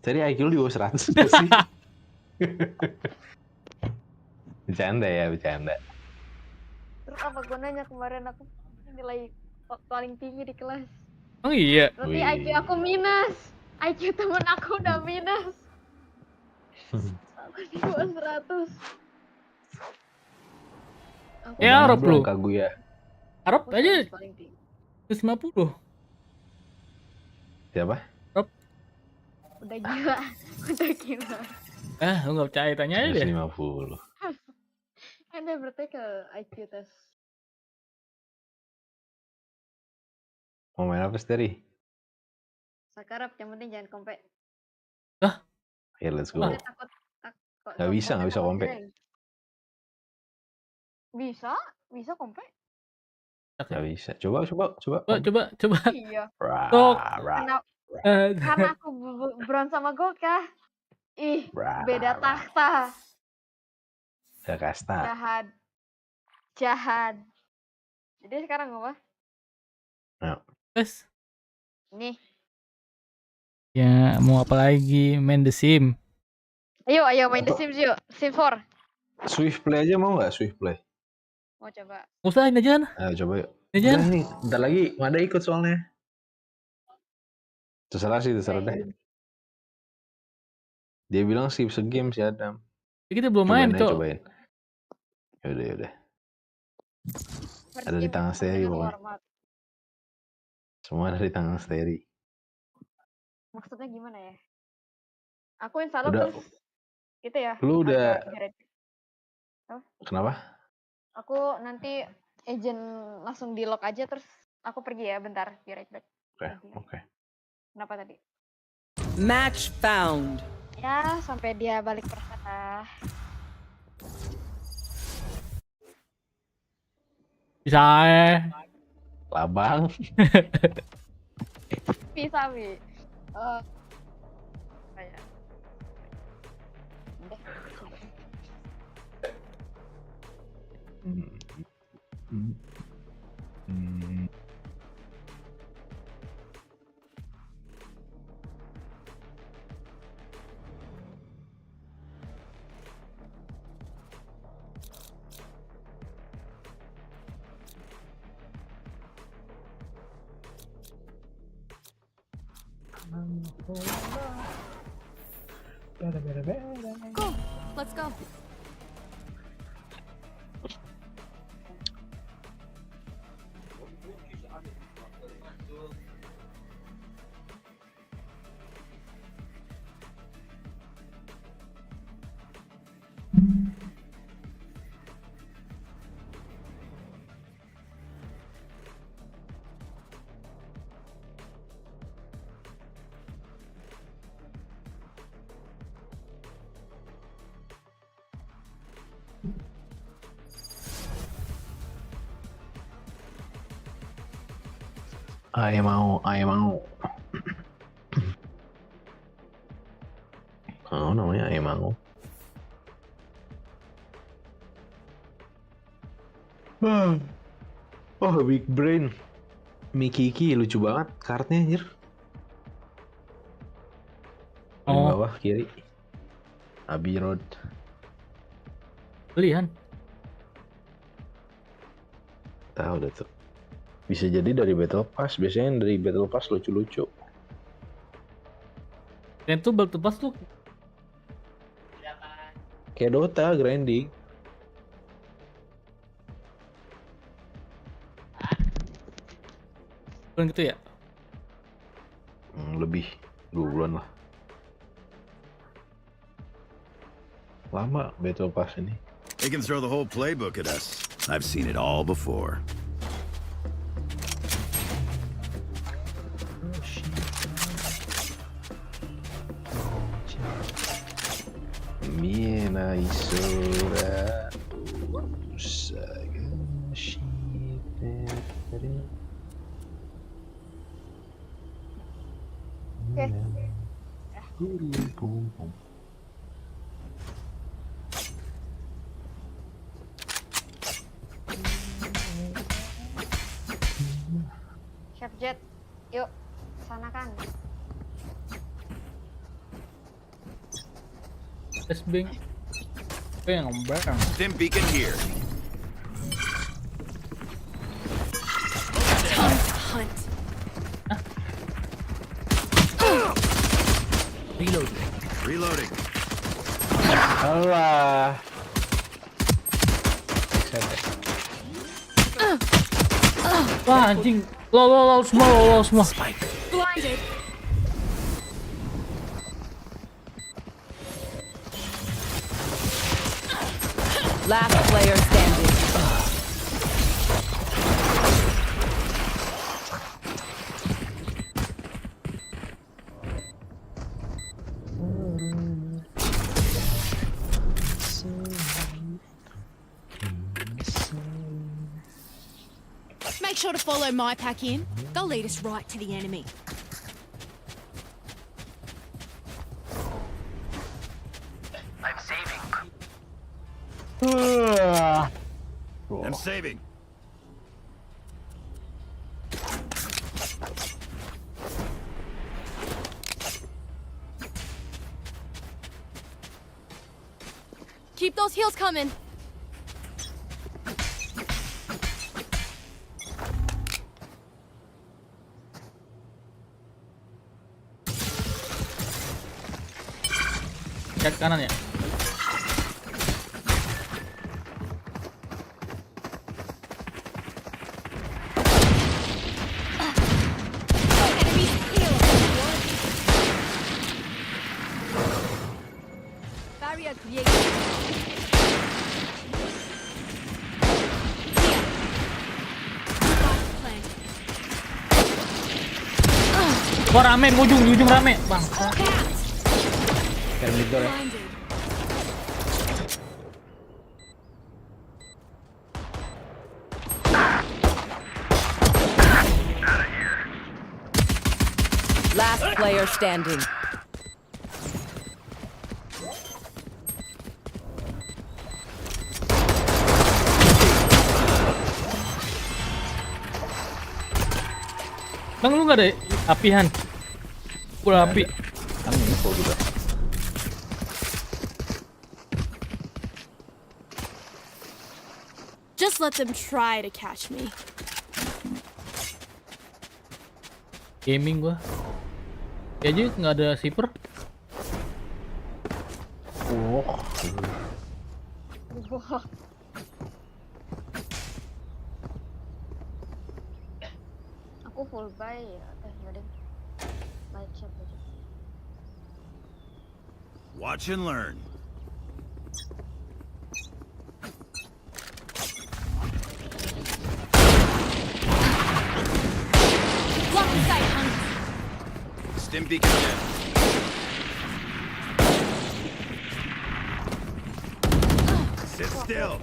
Jadi IQ lu di bawah 100 gak sih? Bercanda ya, bercanda. Terus apa gunanya kemarin aku nilai paling tinggi di kelas? Oh iya. Berarti IQ aku minus. IQ temen aku udah minus. Aku di bawah 100. Ya, Arab lu. Kaguya. Arab aja paling tinggi. 150. Siapa? Arab. Udah gila. Udah gila. Lu nggak percaya, tanya aja deh. 150. Anda berarti ke IQ tes. Mau main apa Steri? Sakarap, yang penting jangan kompe. Ya let's go. Takut. Gak bisa kompe. Bisa kompe. Gak bisa. Coba. Iya. Tok. Karena aku bronze sama gold kah? Ih, beda takhta. Udah kasta. Jahat. Jadi sekarang apa? Nah. Tes. Nih. Ya, mau apa lagi? Main The Sim. Ayo main The Sims yuk. Sim 4. Swift play aja mau nggak? Swift play. Mau coba. Usahain aja. Ayo coba yuk. Aja. Nih, bentar lagi Mada ikut soalnya. Terserah deh. Dia bilang sih segame si Adam. Kita belum main, Cok. Cobain. Yaudah. Ada di tangan Steri pokoknya. Semua ada di tangan Steri. Maksudnya gimana ya? Aku install terus gitu ya. Lu udah. Kenapa? Aku nanti agent langsung di lock aja terus aku pergi ya bentar. Be right back. Oke. Kenapa tadi? Match found. Ya, sampai dia balik persana. Bisa Labang. Bisa, Mi. Kayak. Cool. Let's go. Ayo mau. Namanya ayo mau. Oh, big brain. Mikiki lucu banget kartnya anjir. Di bawah kiri. Abbey Road. Belian. Tahu dah tuh. Bisa jadi dari Battle Pass. Biasanya dari Battle Pass lucu-lucu. Dan tuh Battle Pass tuh kayak Dota grinding. bukan gitu ya? Lebih 2 bulan lah. Lama Battle Pass ini. They can throw the whole playbook at us. I've seen it all before. Mina isura usaga shitere. Oke. Chef Jet, yuk sana kan. Bing. Bang, bang. Stim beacon here. Hunt. Reloading. Alah. Wah anjing. Lol semua. Blinded. Last player standing. Make sure to follow my pack in. They'll lead us right to the enemy. I'm saving. Keep those heels coming. Lihat kanan ya. Enemies here. Barrier created. Here. Plant. Wah rame di ujung rame. Bang. Hawk out. Terminator ya. Blinded. Last player standing. Bang lu nggak ada apihan? Bola api. Kan info juga. Just let them try to catch me. Gaming gua. Ya aja nggak ada sniper. Wah. Wah. Aku full buy ya. Yaudah. Light shot aja. Watch and learn. Lucky sight, hunt. Stim beacon down. Sit still.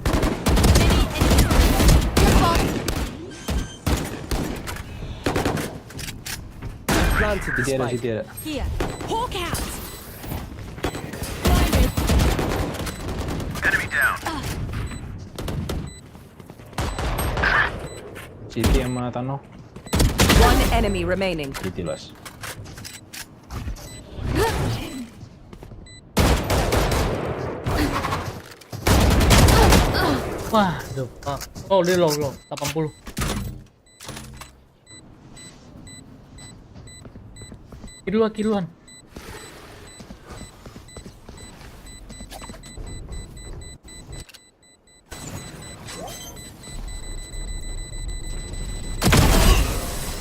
Planted the Dia ada, spike. dia ada. Here. Hawk out. Blinded. Enemy down. City sama Tano. One enemy remaining. City las. Wah, aduh. Oh, dia low 80. Kiluan.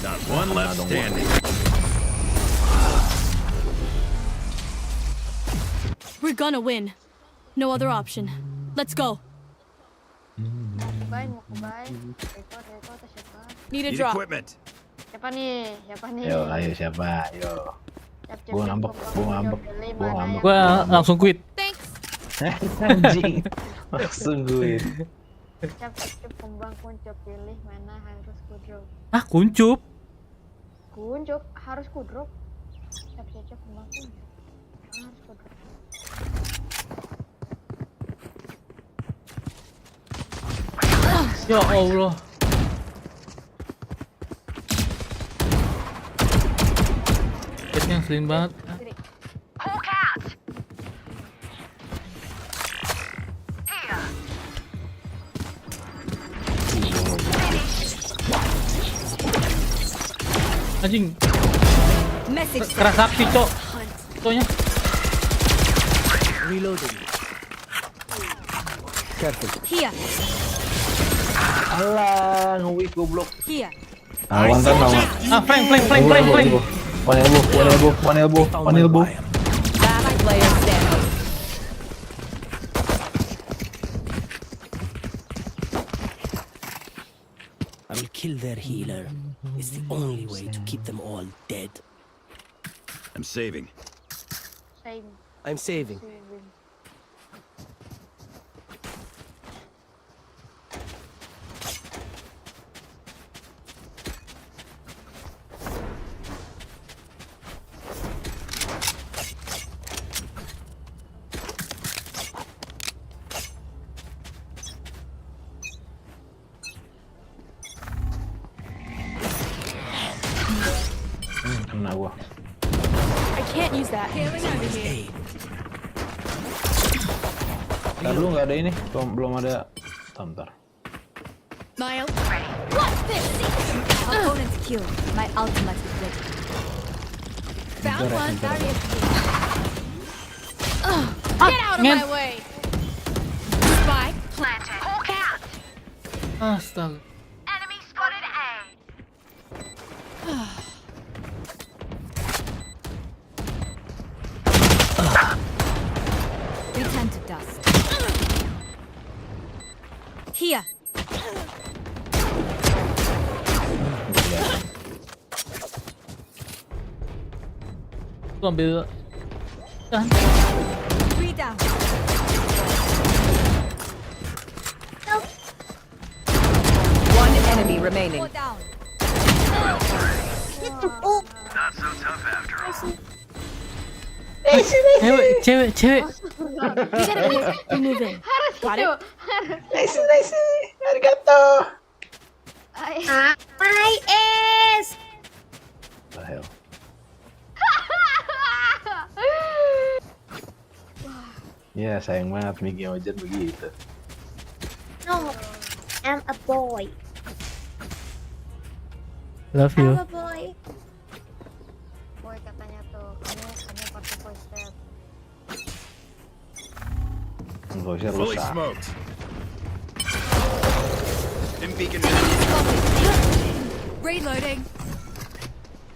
Not one left standing. We're gonna win. No other option. Let's go. Buy, mau ke buy. Record atau siapa? Need a Need drop. equipment. Siapa nih? Ayo siapa? Ayo. Siap-siap Gua yang ngambek, pokok gua jawab ngambek, pilih gua mana ngambek. yang- Gua langsung quit. Thanks. Anjing. Langsung gue. Siap-siap kembang kuncup pilih mana harus kudrop. Ah, kuncup. Kuncup harus kudrop. Siap-siap kembang kuncup. Mana harus kudrop. Ya Allah. Jetnya ngeselin banget. Kiri. Anjing, Message. keras sakti, Cok. Coknya. Reloading. Careful. Here. Alah, nge-weak goblok. Here. One time. Flank. One elbow. Last player standing. I will kill their healer. It's the only way to keep them all dead. I'm saving. Same. I'm saving. Kena gua. I can't use that. Ntar dulu nggak ada ini, belum ada. Bentar. Mile. Opponent killed. My ultimate is ready. Found one. Barrier. Get out of my way. Spike planted. Hawk out. Astaga. Enemy spotted A. Return to dust. Here. Tuh ambil. Three down. One enemy remaining. Four down. Not so tough after all. Cewek. You gotta be moving. Got it? Nice. Arigato. My ass. The hell. Ya sayang banget Miki Ojan begitu. No, I'm a boy. Love you. I'm a boy. Boy katanya tuh, kamu pakai voice chat. Voice-nya Fully rusak. smoked. In beacon. Reloading.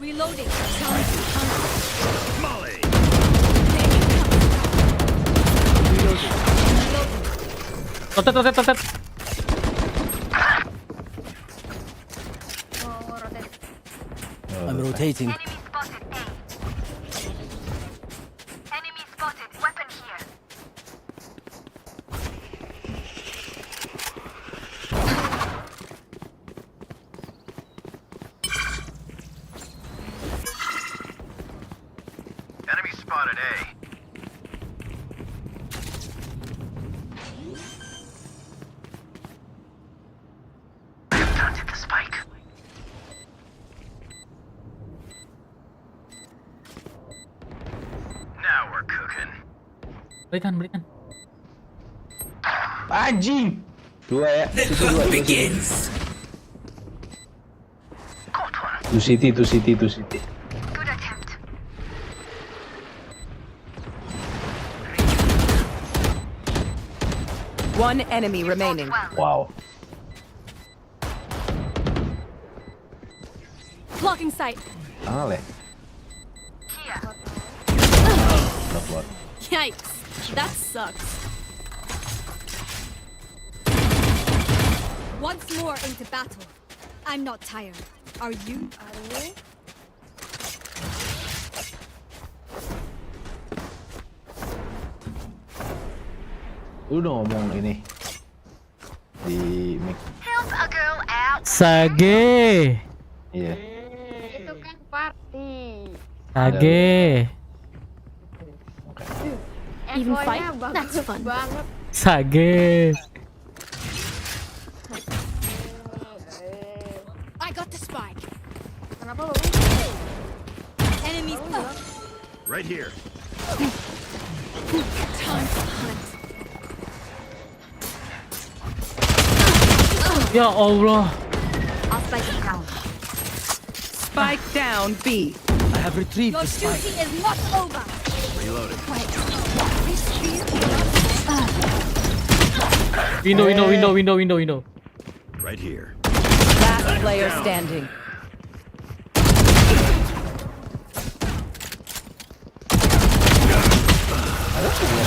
Reloading. Molly. Rotet. Mau rotate. I'm rotating. Enemy spotted. Weapon here. Enemy spotted A. Planted the spike. Now we're cooking. Berikan. Anjing. Dua ya. Situ dua. Two city. Good attempt. One enemy remaining. Wow. Blocking sight. Ale. Here. Not what. Yikes. That sucks. Once more into battle. I'm not tired. Are you? Lu udah ngomong ini di mic. Help a girl out. Sage. Iya. Itu kan party. Sage. Even Echonya fight? bagus That's fun. banget. Sage. I got the spike. Kenapa bagus? Enemies. Right here. Time to hunt. Ya Allah. I'll spike it down. Spike down B. I have retrieved Your the spike. duty is not over. Reloading. Window. Right here. Last player standing.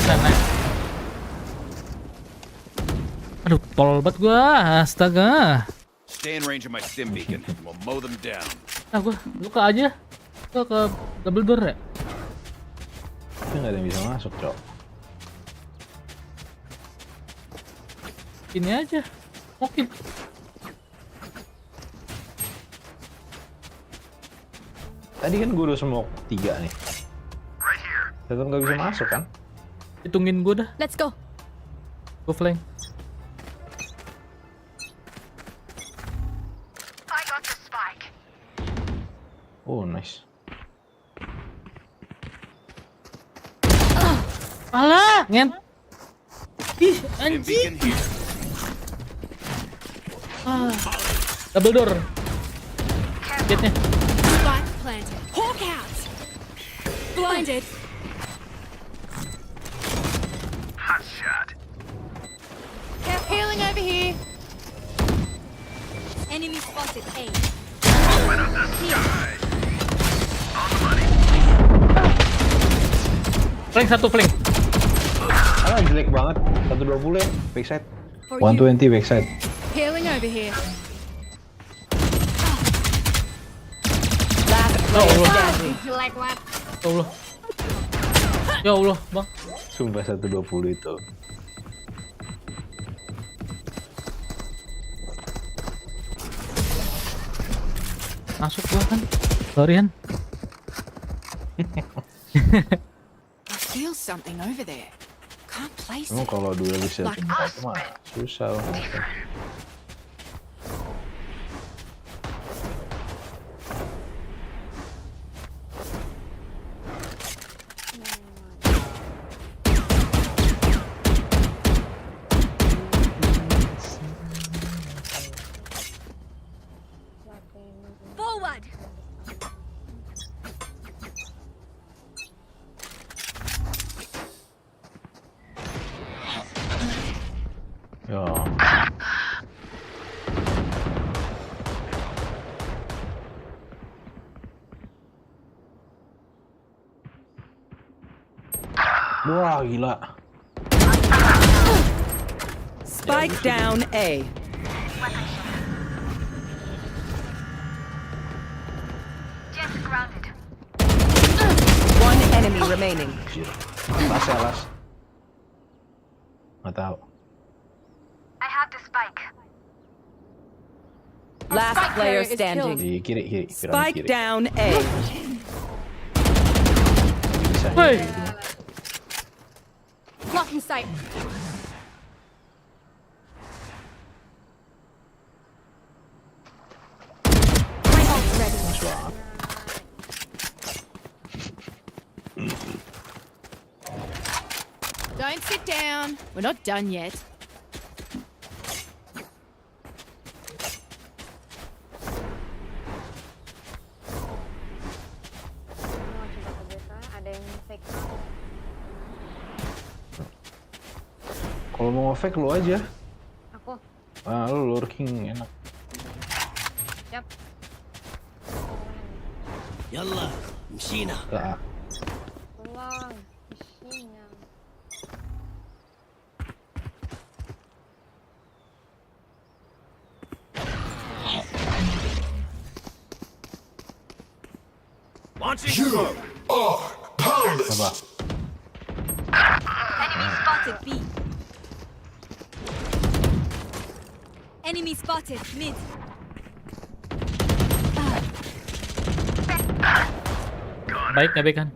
Nice. Aduh, tol banget gua. Astaga. Stay in range of my stim beacon. We'll mow them down. Nah, gua luka aja. Gua ke double door ya. Itu nggak ada yang bisa masuk, Cok. Ini aja. Mungkin. Tadi kan gue udah smoke 3 nih. Tetap nggak bisa masuk kan? Hitungin gua dah. Let's go. Gua flank. Oh, nice. Alah, ngent. Ih, Stim anjing. beacon here. Double door. Gate-nya. Spike planted. Hawk out. Blinded. Hot shot. Healing over here. Enemy spotted A. Flank satu flank. Ah, jelek banget. 120 ya, backside. For you. 120 backside. Healing over here. Last player standing. Jelek banget. Ya Allah. Ya Allah, Bang. Sumpah 120 itu. Masuk gua kan. Sorry, Han. I feel something over there. Can't place Emang it. kalau dua bisa Like jumpa us. mah susah lah. Forward. Ya. Wah, gila. Spike down A. One enemy remaining. Las ya, las. Nggak tahu. Last Spike player carrier is standing. Di kiri, piramid Spike kiri. down A. Bisa. Hey. Blocking sight. My ult's ready. Don't sit down. We're not done yet. Ada yang fake. Kalau mau nge-fake lu aja. Aku. Ah, lu lurking enak. Siap. Yalla, mshina. Enggak. Pulang. Isinya. Launching smoke. Apa? Enemy spotted B. Enemy spotted mid. Baik, nggak baik kan?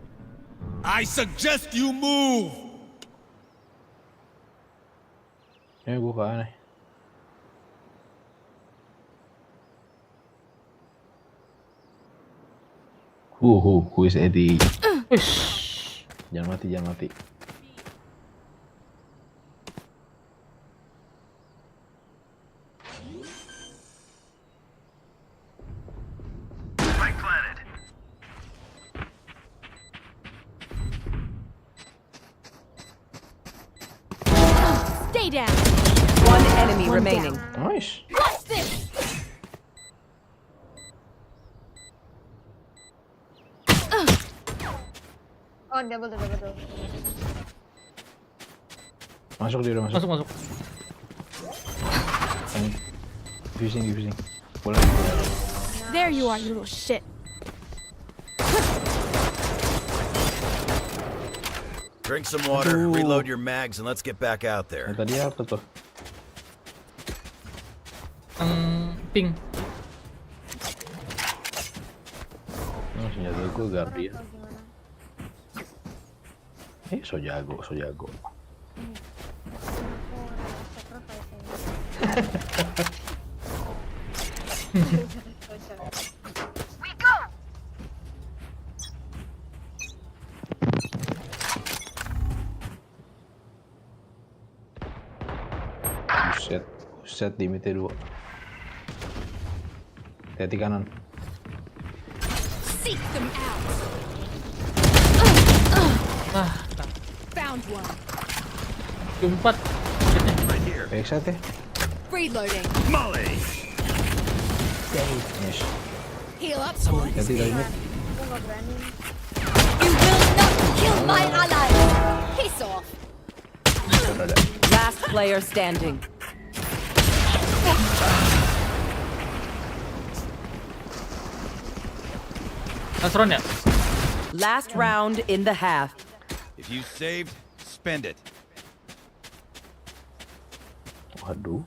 I suggest you move. Ya gua ke aneh. Who is Eddie? Wish. Jangan mati. Stay down. One enemy remaining. Nice. What's this? Oh, double. Masuk dia udah masuk. Masuk. Diffusing. Boleh. There you are, you little shit. Drink some water, reload your mags, and let's get back out there. Tadi apa tuh? Ping. Senjata gue Guardian. So jago. Buset di mite 2. Hati kanan. Seek them out. Found one. Empat. Right here. PRX ya. Reloading. Molly! Nice. Heal up, squad. Hati dari mid. Aku nggak berani. You will not kill my ally. Piss off. Ada. Last player standing. Last round ya? Last round in the half. If you saved, spend it. Waduh.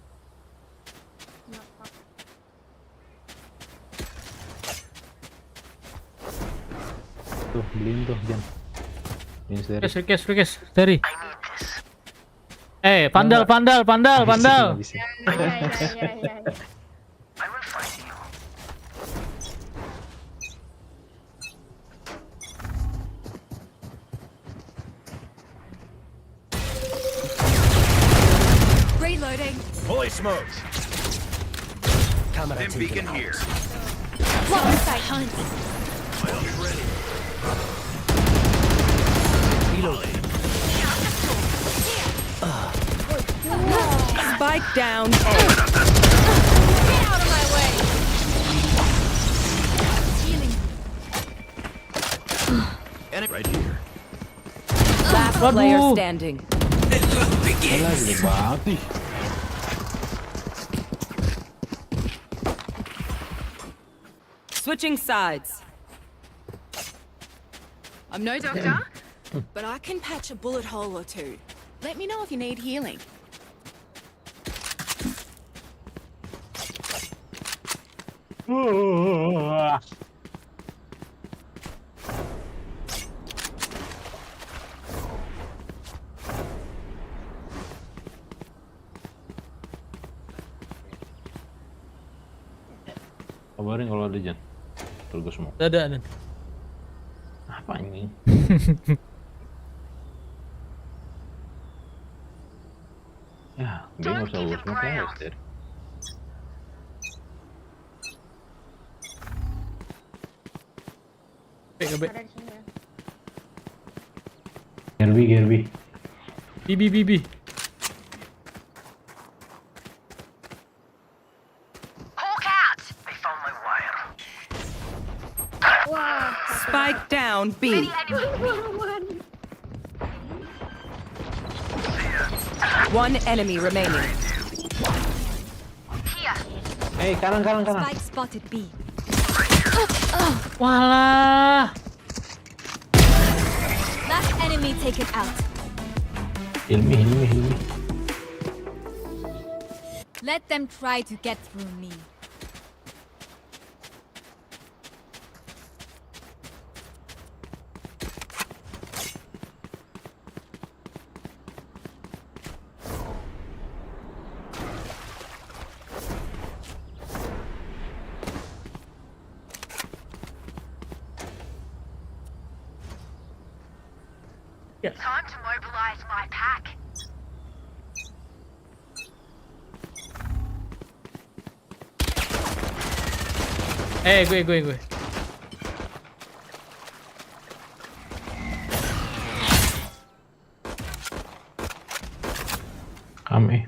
Tuh, beliin tuh, Jan. Beliin sendiri. Request dari. Pandal. Habisin. Iya. Reloading. Holy smokes! Camera Dim taken beacon out. here. Block sight hunt. Reloading. Spike down A. Get out of my way. Healing. Right here. Last Waduh. player standing. Alah, gede banget nih. Switching sides. I'm no doctor, but I can patch a bullet hole or two. Let me know if you need healing. Kabarin kalau ada, Jan. Terus gue semua. Ada. Apa ini? Ya, dia nggak usah urus makanya Esther. Ke B. Ada di sini ya. Gerbi. BB. Wah. Spike down B. One enemy remaining. Kanan. Spike spotted B. Walah. Last enemy taken out. Hilmi. Let them try to get through me. Time to mobilize my pack. Gue. Kami.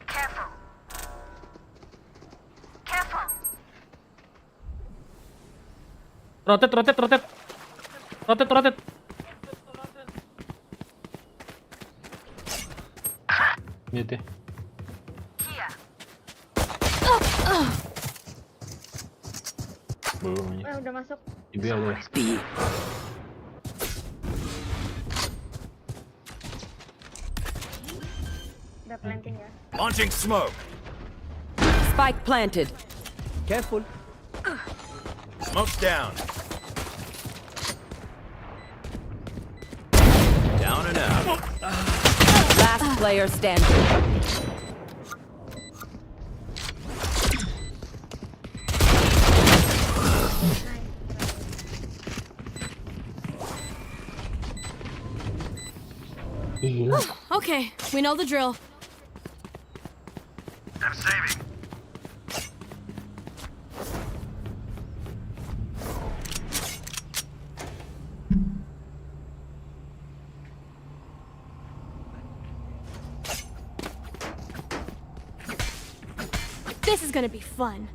Careful. Careful. Rotate. Mid ya. Here. Belum aja. Udah masuk. Ibu ada ya. Udah planting ya. Launching smoke. Spike planted. Careful. Smoke's down. Down and out. Last player standing. Gila. Okay, we know the drill. I'm saving. This is gonna be fun.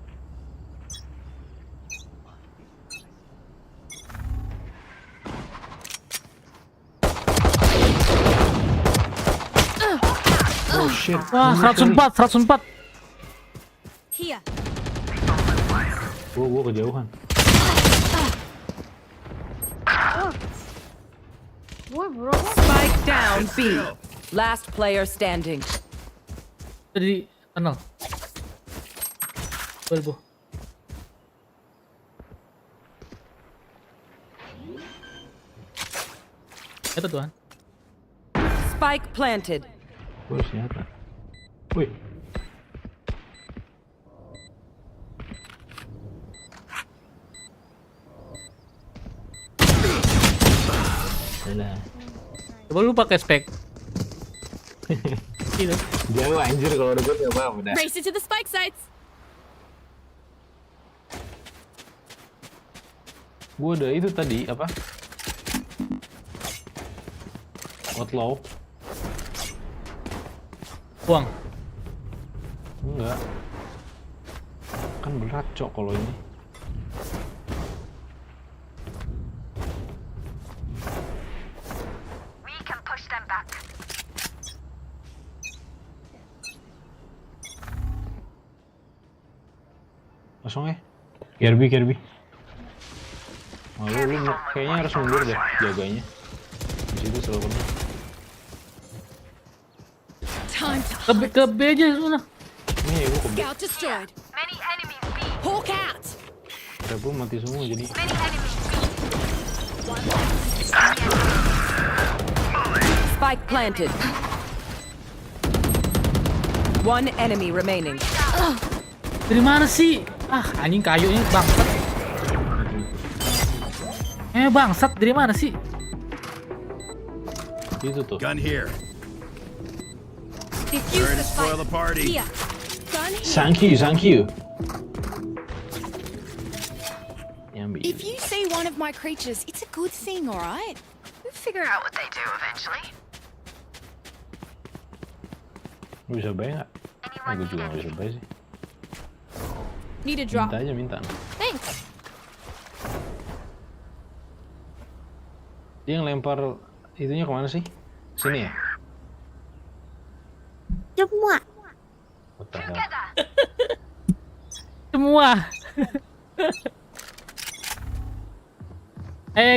Oh shit. Wah, 104. Here. Gua kejauhan. Wah bro. Spike down B. Last player standing. Jadi tunnel. Elbow. Itu tuan. Spike planted. Gua senjata. Wih. Alah. Coba lu pakai spek. Gitu. Jauh anjir kalau udah gue nggak apa-apa dah. Race it to the spike sites. Gue udah itu tadi apa? Outlaw. Buang. Enggak. Kan berat cok kalau ini. We can push them back. Kosong ya? Kirby. Oh, lu kayaknya harus mundur deh jaganya. Di situ selalu penuh. Time to Ke B aja sana. Nih, gua kebet. scout destroyed. Many enemies B. Hawk out. Tapi mati semua jadi. Many enemies B. Spike planted. One enemy remaining. Dari mana sih? Ah, anjing kayunya bangsat. Bangsat dari mana sih? Itu tuh. Gun here. Defuse Ready the to spoil the spike. party. Here. Gun here. Thank you. Nyambi. If you see one of my creatures, it's a good thing, alright? We'll figure out what they do eventually. Lu bisa bayar nggak? Aku juga nggak bisa bayar sih. Need a drop. Minta. Thanks. Dia yang lempar itunya kemana sih? Sini ya? Semua. What the hell? Together. Semua.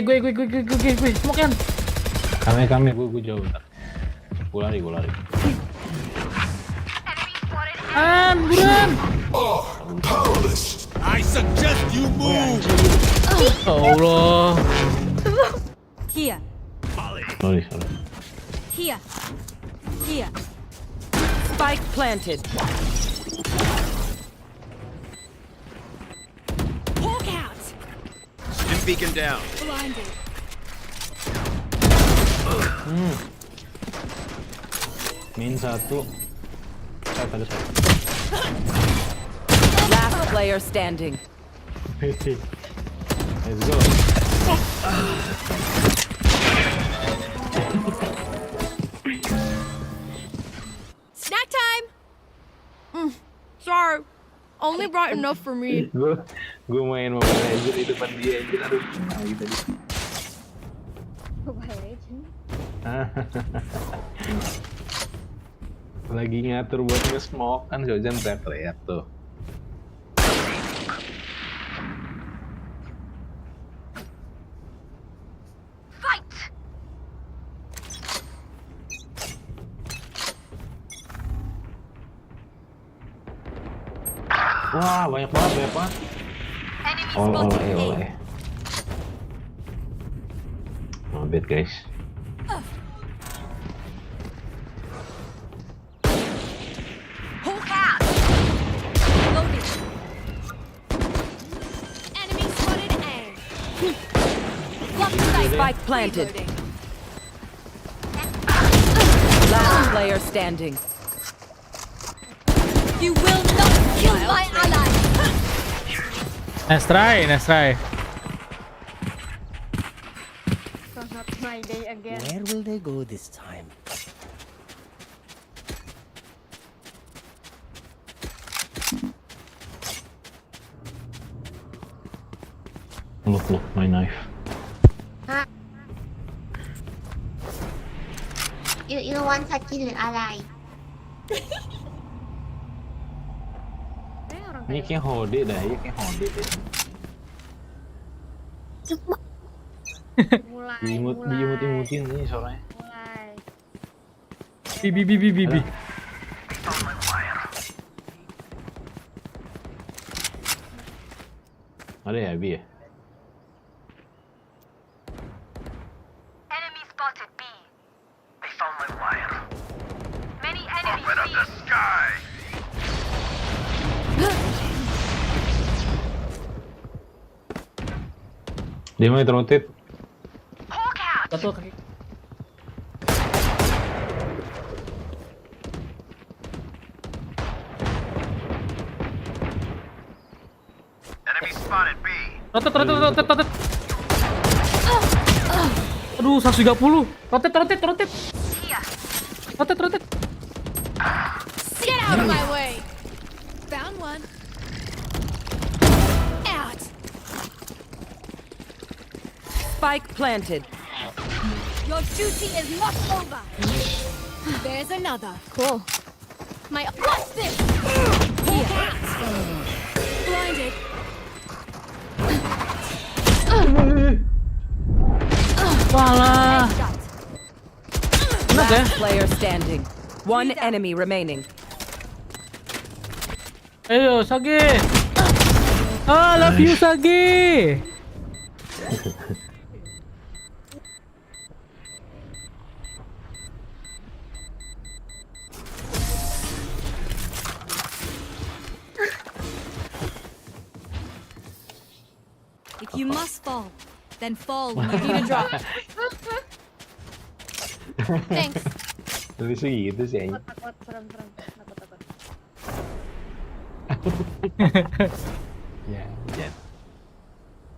Gue smoke kan. Kami, gue jauh bentar. Gue lari. Enemy spotted. Buruan. I suggest you move. Allah. Here. Sorry. Here. Here. Spike planted. Hawk out. Stim beacon down. Blinded. Min satu. Ada satu. Last player standing. Let's go. only bright enough for me. Gue main Mobile Legends di depan dia anjir, aduh. Nah, gitu. Mobile Legends. Lagi ngatur buat nge-smoke kan Jojan teriak tuh. Fight! Wah, banyak banget. Enemy Oleh. spotted. Mabet guys. Hawk out! Loading. Enemy spotted A. Block sight. Spike planted. Reloading. Last player standing. You will not kill my ally. Nice try. So not my day again. Where will they go this time? Look, my knife. You want to kill อะไร Orang Ini kayak hode dah, ya kayak hode deh. mulai. Diimut-imutin nih soalnya. Mulai. Bi. Ada ya, Bi ya? Enemy spotted B. They found my wire. Many enemies Open up the sky! Dia mau rotate. Hawk out! Satu kaki. Enemy spotted B. Rotet. Aduh, 130. Rotet. Here. Rotet. Get out of my way. Found one. Out. Spike planted. Your duty is not over. There's another. Cool. My watch this. Hawk out. Blinded. Walah. Shot. Enak ya? Last player standing. One enemy remaining. Ayo, Sage. Love you, Sage. If you must fall, then fall when you need a drop. Thanks. Tapi segitu sih anjing. Takut, serem. Takut. Ya.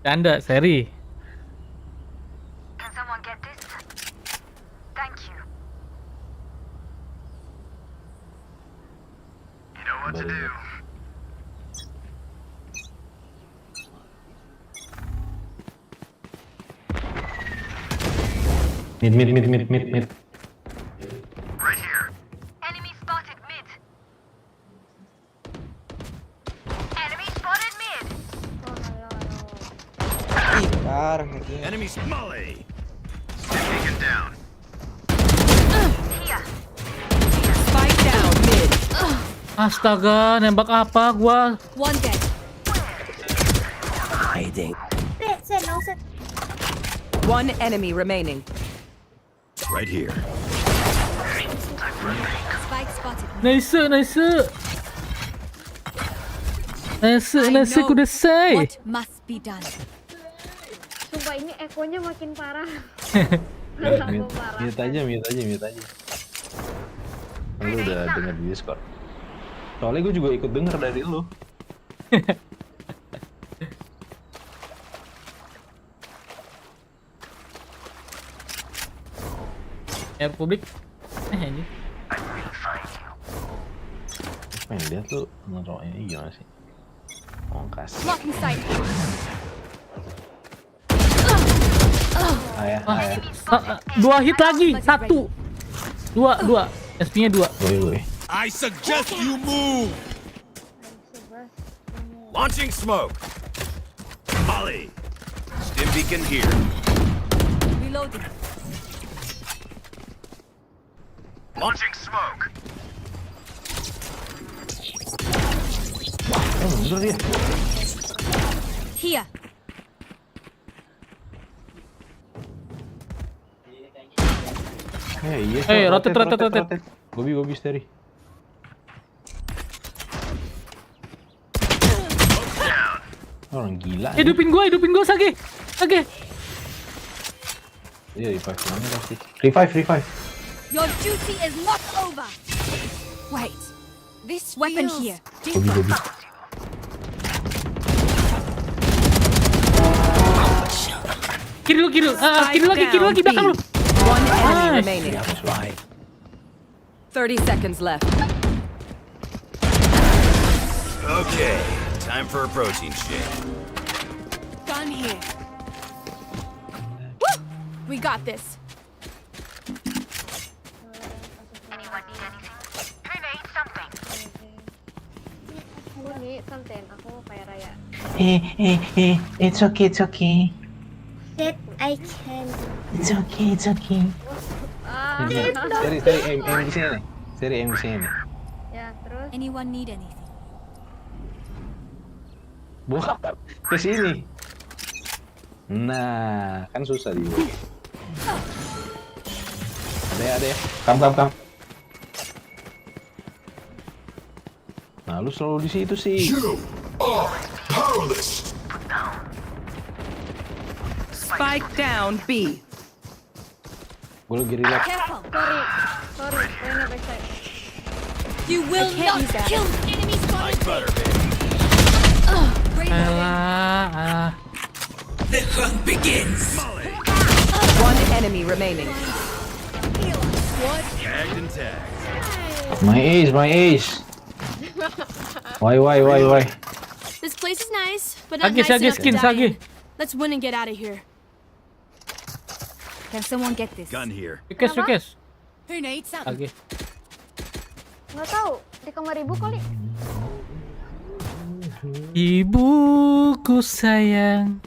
Canda, seri. Can someone get this? Thank you. You know what to do. Mid. Right here. Enemy spotted mid. Enemy spotted mid. Enemy Molly. Taken down. Here. Spike down mid. Astaga, nembak apa gua? One dead. Hiding. One enemy remaining. Right here. Spike spotted. Nice. I know Kudasai. what must be done. Sumpah ini ekonya makin parah. Mute aja. Lu udah denger di Discord. Soalnya gue juga ikut denger dari lu. Ya publik. Ini. Pengen lihat lu ngeroknya gimana sih? Makasih. Blocking sight. Ayah. 2 hit lagi, 1. 2. SP-nya 2. Woi. I suggest you move. Launching smoke. Molly. Stim beacon here. Reloading. Launching smoke. Oh, mundur dia. Here. Iya. Rotate. Gobi steri. Orang gila. Hidupin gua, Sage. Iya, revive mana pasti. Revive. Your duty is not over. Wait. This weapon here. Gobi. Kiri lagi belakang lu. One enemy Nice. remaining. 30 seconds left. Okay, time for a protein shake. Gun here. Woo! We got this. Anyone need anything? Who needs something? Aku nih something, aku kayak Raya. It's okay. That I can. It's okay. Ah, Seri, aim di sini nih. Seri aim di sini nih. ya terus. Anyone need anything? Buka ke sini. Nah, kan susah di. Ada ya. Kam. Nah, lu selalu di situ sih. Spike down B. Gue lagi relax. Careful. Sorry, poinnya backside. You will not kill enemy Like spotted. butter, baby. Alah. The hunt begins. One enemy remaining. Tagged and tagged. My ace. Why? This place is nice, but Sage, not nice Sage, enough skin, to die in. Sage. Let's win and get out of here. Can someone get this? Gun here. Request. Who needs something? Sage. Nggak tahu, di kamar ibu kali. Ibuku sayang.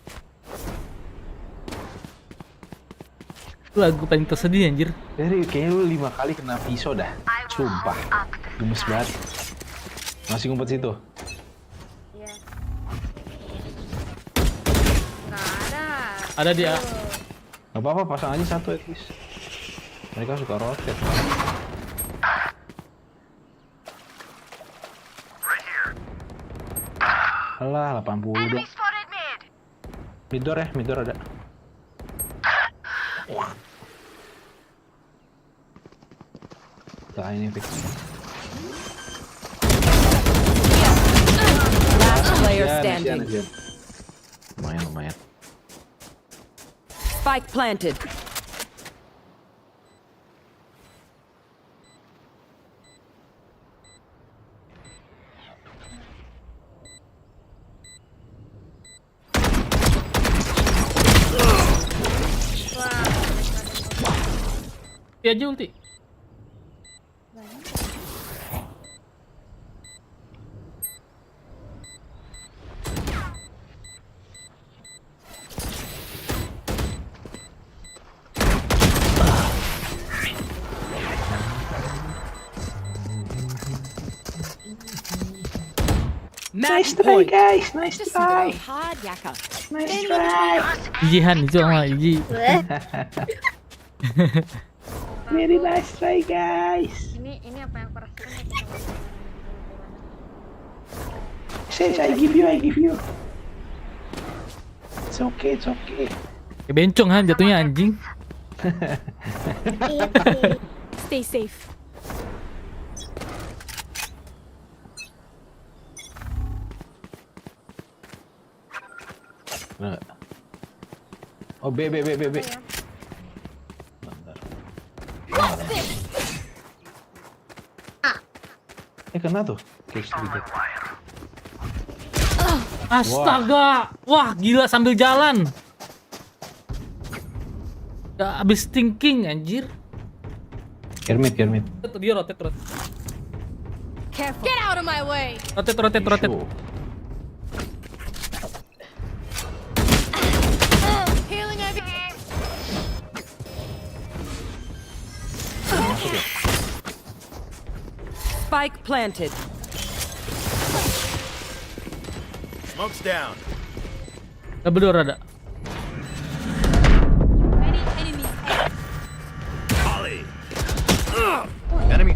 Itu lagu paling tersedih anjir. Dari kayaknya lu 5 kali kena pisau dah. Sumpah. Gemes banget. Masih ngumpet situ. Iya. Nggak ada. Ada dia. Gak apa-apa, pasang aja satu at least. Mereka suka rotate. Alah, 80 dong. Enemy spotted mid. Mid door ada. Nah, ini fix. Last player Ya, standing. Nasian. Lumayan. Spike planted. Dia aja ulti. Match point. guys, nice Just a little hard yakka. Ijihan itu sama Iji. Very nice try guys. Ini apa yang aku rasakan ya kita Says I give you. It's okay. Kayak bencong han jatuhnya anjing. Stay safe. Nah. Oh, B. Bentar. Kena tuh. Case 3. Astaga. Wah, gila sambil jalan. Gak abis thinking anjir. Kermit. Dia rotate. Careful. Get out of my way. Rotate. Show. Healing over here. Masuk ya? Spike planted. Smoke's down. Double door ada. Many enemies. Ollie. Enemy.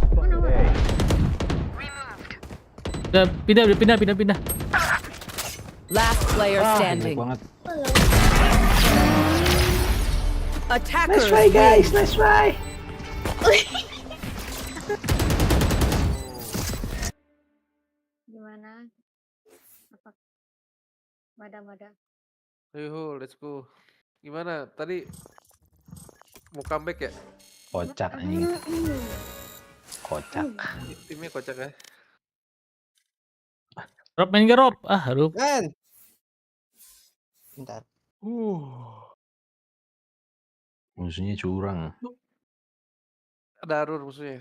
Udah pindah. Last player Jelek standing. banget. Attackers. Nice try. Gimana? Apa? Mada. Ayo, let's go. Gimana? Tadi mau comeback ya? Kocak anjing. Kocak. Timnya kocak ya? Rob main gak Rob? Aduh. Kan. Bentar. Musuhnya curang. Ada Arur musuhnya.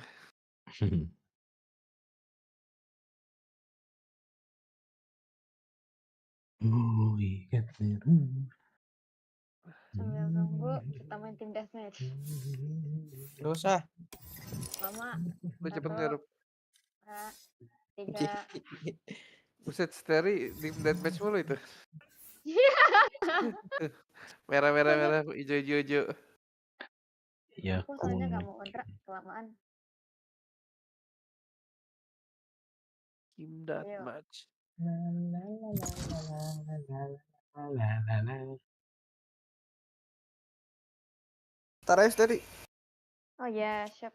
Oh, iya. Sambil nunggu kita main tim deathmatch. Gak usah. Mama, Lu cepet Satu. nggak, Rup? 3. Buset, Steri di deathmatch mulu itu. Merah, hijau. Ya Aku soalnya kun. gak mau kontrak kelamaan. Kim that Ayo. match. Ntar aja tadi. Oh ya, siap.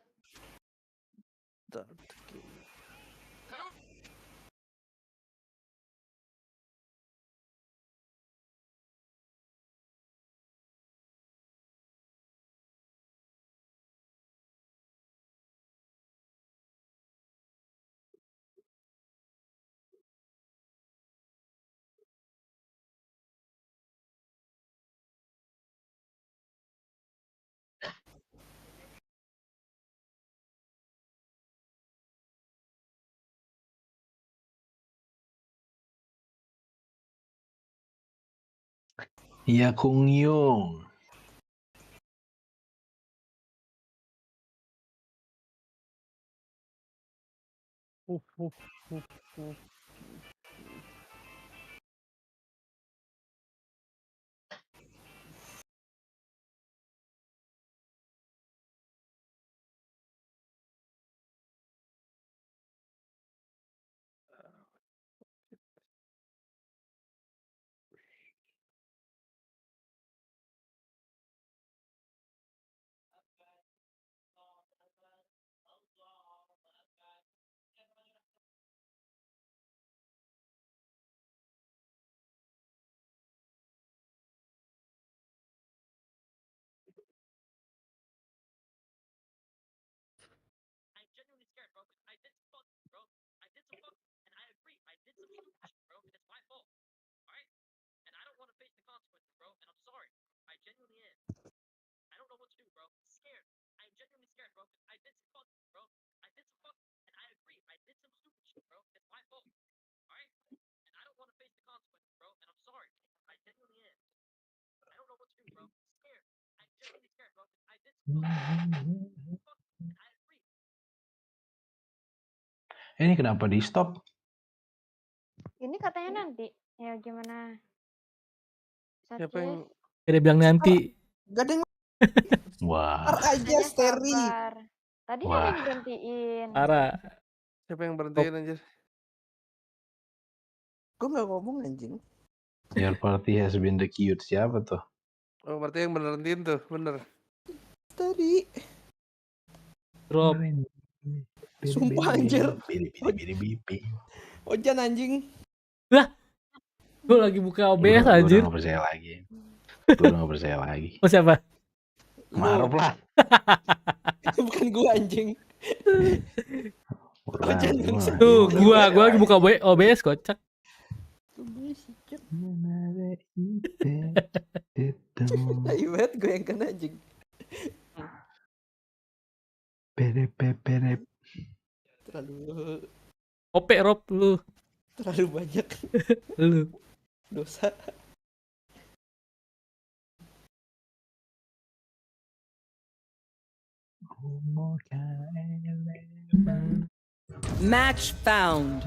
Ya Kung Yung. Ini kenapa di stop? Ini katanya nanti. Ya gimana? Siapa yang Dia bilang nanti. Gak ada yang Wah. ntar aja Steri. Tadi Wah. ada yang gantiin. Parah. siapa yang berhentiin anjir? Gue gak ngomong anjing. Your party has been the cute. Siapa tuh? Oh, berarti yang bener hentiin tuh, bener. Tadi. Rob. Sumpah anjir. Biri. Ojan anjing. Gue lagi buka OBS anjir. Gue udah gak percaya lagi. Oh siapa? Maruf lah. Bukan gue anjing. Udah, Jangan gua. Tuh, gua lagi buka OBS kocak. Tunggu sih, Cok. Tai banget gue yang kena anjing. Perep perep. Terlalu Ope Rob lu. banyak Lu. dosa. Match found.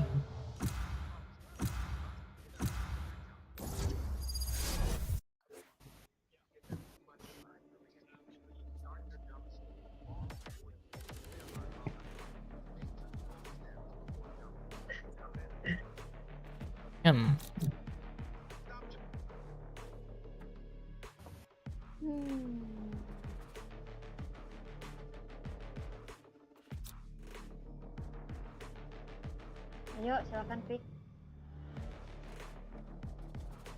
Hmm. Ayo, silakan pick.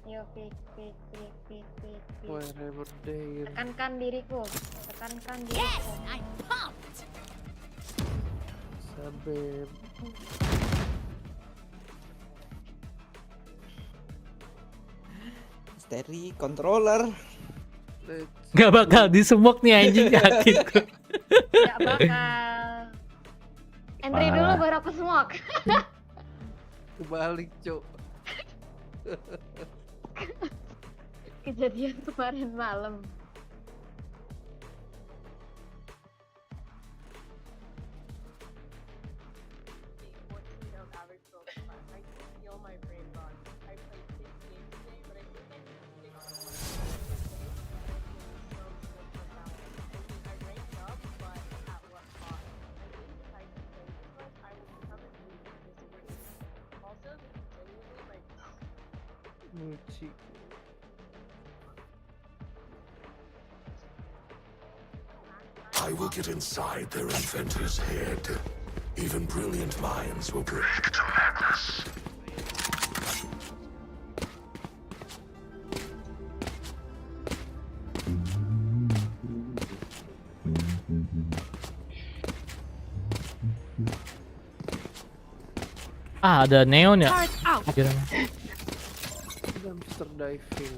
Ayo pick. Wherever they Tekankan diriku. Yes, I'm pumped. Sabep. Steri controller. Gak bakal disemok nih anjing, yakin gue. Gak bakal. Entry dulu Parah. baru aku smoke. Kebalik, Cok. Kejadian kemarin malam. Muci. I will get inside their inventor's head. Even brilliant minds will break to madness. Ah, ada neon ya? Turret out. Kira-kira. Dumpster diving.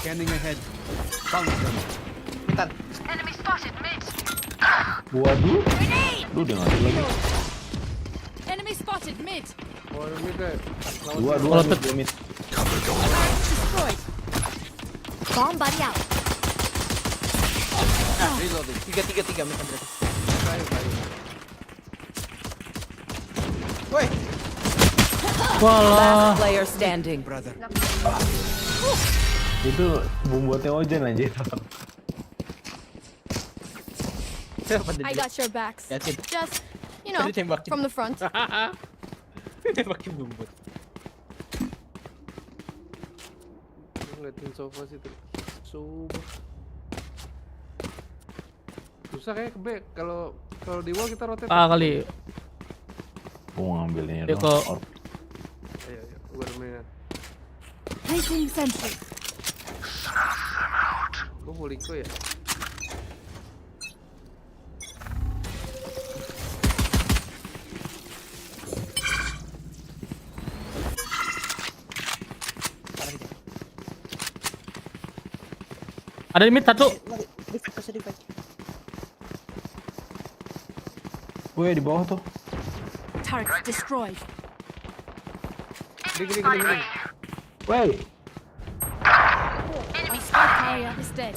Scanning ahead. Found them. Bentar. Enemy spotted mid. Waduh. Grenade. Lu udah ngasih lagi. Enemy spotted mid. Oh, ini deh. Dua Lopet. mid. Destroyed. Bomb buddy out. Reloading. 3 minta berarti. Woi, Walah. Last player standing. brother. Itu buatnya Ojan aja. I got your backs. Yakin. Just, you know, Ditembakin. from the front. Makin bumbut. Ngeliatin sofa situ. Susah kayak ke back. Kalau di wall kita rotate. Ah kali. Gua ngambil ini Ya, dong. kok- Ayo, gua main. Placing sentry. Gua mau liko ya. Ada di mid satu. Kasih di fight. Woi di bawah tuh. Turret destroyed. Gini. Woi. Our spike carrier is dead.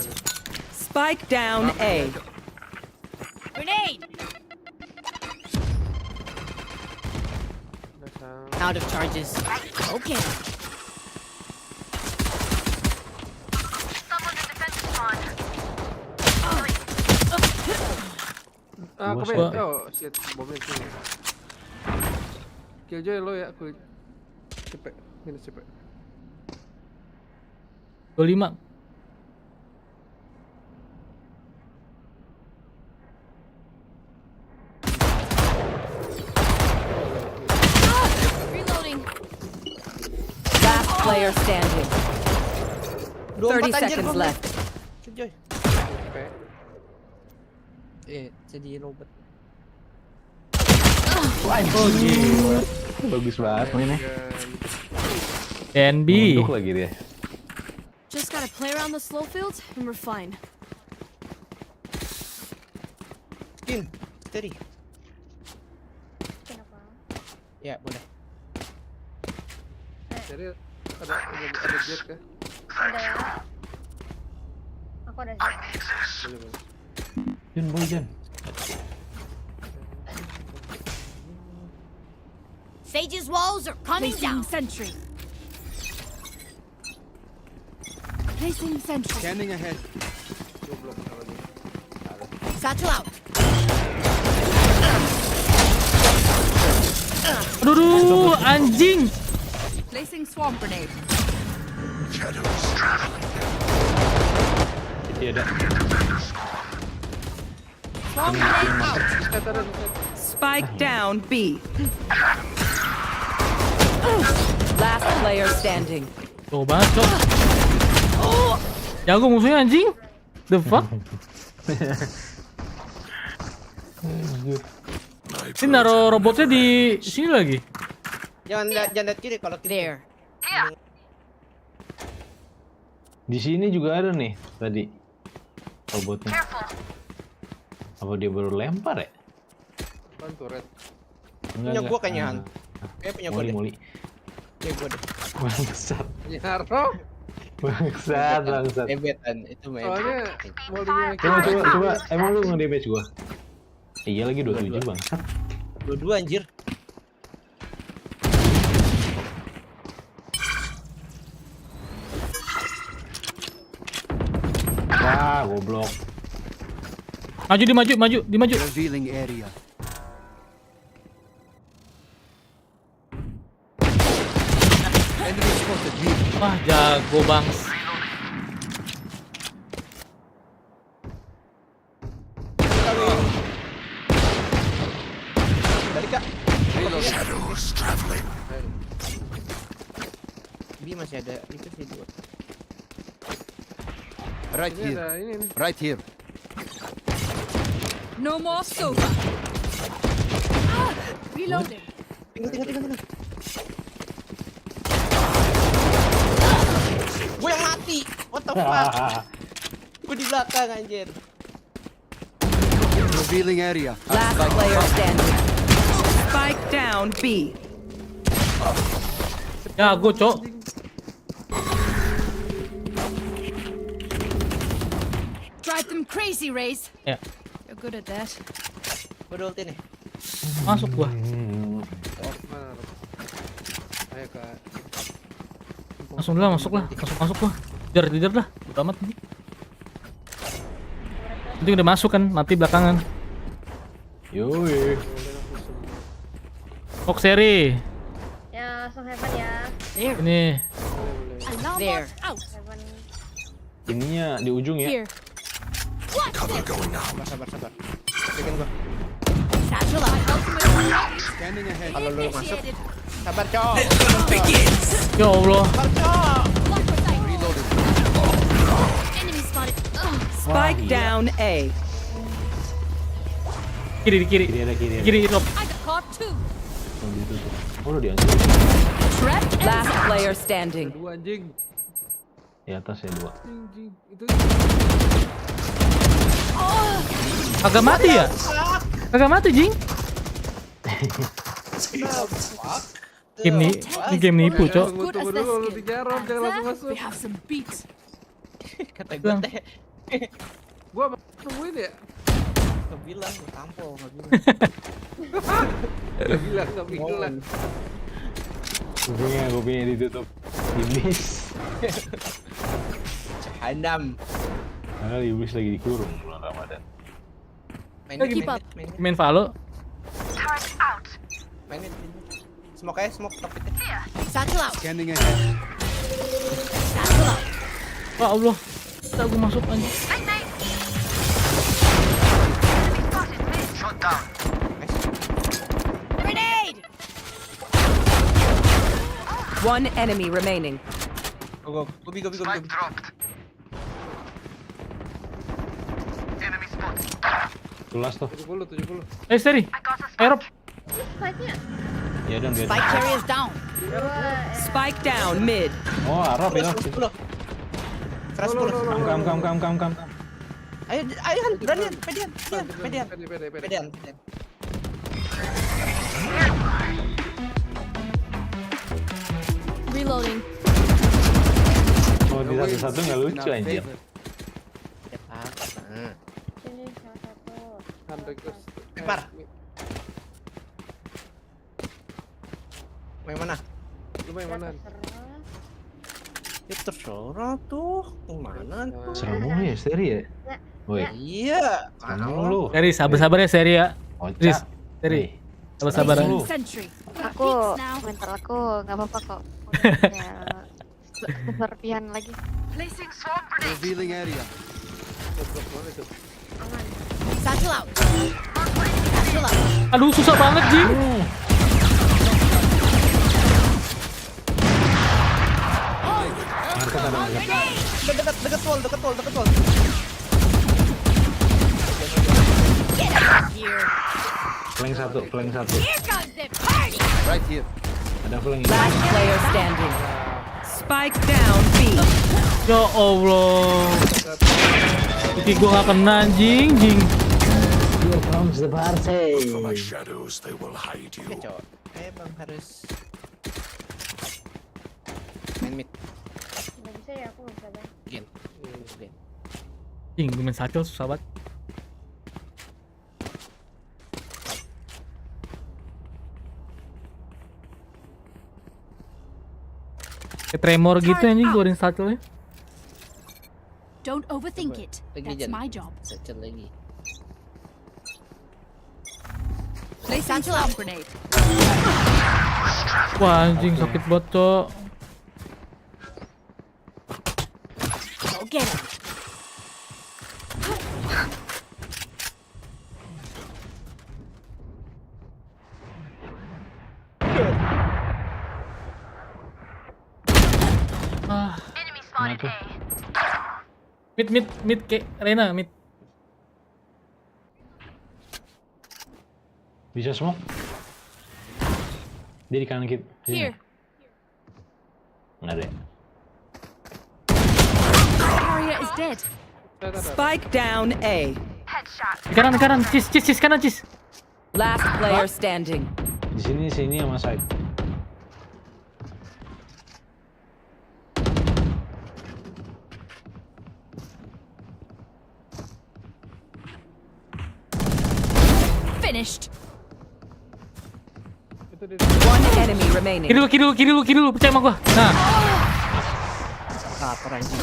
Spike down A. Grenade. Out of charges. Okay. Someone in defense spawn. Ah, Gua ke suka. back. Oh, shit. Bomnya sini. Killjoy lo ya, aku cepet. Minus cepet. 25. player standing. 30 seconds left. Joy. Jadi robot. Oh gila. Bagus banget mainnya. NB. Nunduk lagi dia. Just gotta play around the slow fields and we're fine. Skin. Steady. Kenapa? Ya, boleh. Jadi ada jet kah? Ada ya. Aku ada sih. Boleh, boleh. Jan, boy Jan. Sage's walls are coming down. Sentry. Placing sentry. Scanning ahead. Gua belum tahu lagi. Satchel out. Aduh, anjing. Placing swamp grenade. Shadows traveling. Iya ada. Swamp grenade out. Spike down B. Last player standing. Tuh banget, Cok. Jago musuhnya anjing. The fuck? Ini naruh robotnya di sini lagi. Jangan lihat kiri kalau kiri. There. Di sini juga ada nih tadi robotnya. Apa dia baru lempar ya? Kan turret. Punya gua kayaknya, Han. Punya gua deh. Moli. Ya gua deh. Bangsat. Nyaro. Bangsat. Ebetan itu mah. Soalnya molinya Coba. Emang lu nge-damage gua? Iya lagi 27 bangsat. Dua-dua anjir. Wah, goblok. Maju. Revealing area. Enemy spotted here. Wah, jago bangs. Balik Kak. Shadows traveling. B masih ada itu sih dua. Right ini ada ini nih. Right here. No more sofa. Reloading. Tinggal. Gue yang mati. What the fuck? Gue di belakang anjir. Revealing area. Last player standing. Spike down B. Jago, Cok. Drive them crazy, Raze. Ya, You're good at that. Gue udah ulti nih. masuk gua. Mana? Ayo Kak. Masuk lah. Masuk gua. Kejar lah. Udah amat nih. Itu udah masuk kan, mati belakangan. Yoi. Fox seri. Ya, langsung heaven ya. Ini Alarm There. bot out. Heaven. Ininya di ujung ya. Here. Cover going out. Sabar. Bikin gua. Satchel out. Scanning ahead. Kalau lu masuk, Initiated. sabar cok. ya Allah. Sabar cok. Block for sight. Enemy spotted. Spike down A. Kiri. Kiri ada. Kiri drop. I got caught too. Oh, ditutup. Oh, udah dihancur. Trap. Last player standing. Dua anjing. Di atas ya 2. Anjing. Itu Kagak mati ya? Kagak mati, Jing. Ini game nipu, Cok. tunggu dulu lu dijarok jangan langsung masuk. We have some beats. Kata gue teh. Gua tungguin ya. Gak bilang, gue tampol. Gak bilang. Kupingnya ditutup. Iblis. Handam. Karena iblis lagi dikurung bulan Ramadan. Keep up. Main Valo. Mainin. Smoke top itu. Satchel out. Scanning ahead. Satchel out. Wah Allah. Tak gua masuk anjing. Grenade. One enemy remaining. Go. Spike dropped. Enemy spotted. Tulas tuh. 70. Seri. Aerob. Spike-nya. Ya dan dia. Spike carrier down. Spike down mid. Oh, Arab ya. Keras No. Kam. Ayo Han, beranian, pedean. Pedean. Reloading. Oh, di satu nggak lucu anjir. Sini salah satu. Request. Lempar. Main mana? Lu main mana? Ya terserah tuh. Yang mana tuh? Serem mulu ya, Seri ya. Woi, Iya. serem mulu. Seri, sabar ya Seri ya. Riz, Kocak. Seri. Sabar ya. Lu. Sentry. Aku mental aku nggak apa-apa kok. Ya, berlebihan lagi. Placing swarm grenade. Revealing area. Satchel out. Satchel out. Aduh, susah banget, Ji. Market ada market. Dekat wall. Get out here. Flank satu. Here comes the party. Right here. Ada flank. Last player standing. Spike down B. Ya Allah. Iki gua nggak kena anjing. Here comes the party. From my shadows, they will hide you. Cowok. Bang harus main mid. Nggak bisa ya, aku nggak bisa bang. Gen. Anjing, gue main satchel susah banget. Kayak tremor gitu anjing goreng satchelnya. Don't overthink it. Lagi That's Jan. my job. Secel lagi. Placing swarm grenade. Wah anjing sakit banget, Cok. Go get him. Ah, Enemy spotted Kenapa? A. mid kayak Rena mid. Bisa smoke? Dia di kanan kita. Here. Nggak ada. Barrier is dead. Spike down A. Headshot. Di kanan, cis kanan cis. Last player standing. Di sini sama side. Finished. One enemy remaining. Kiri lu, percaya sama gua. Nah, Lapar anjing.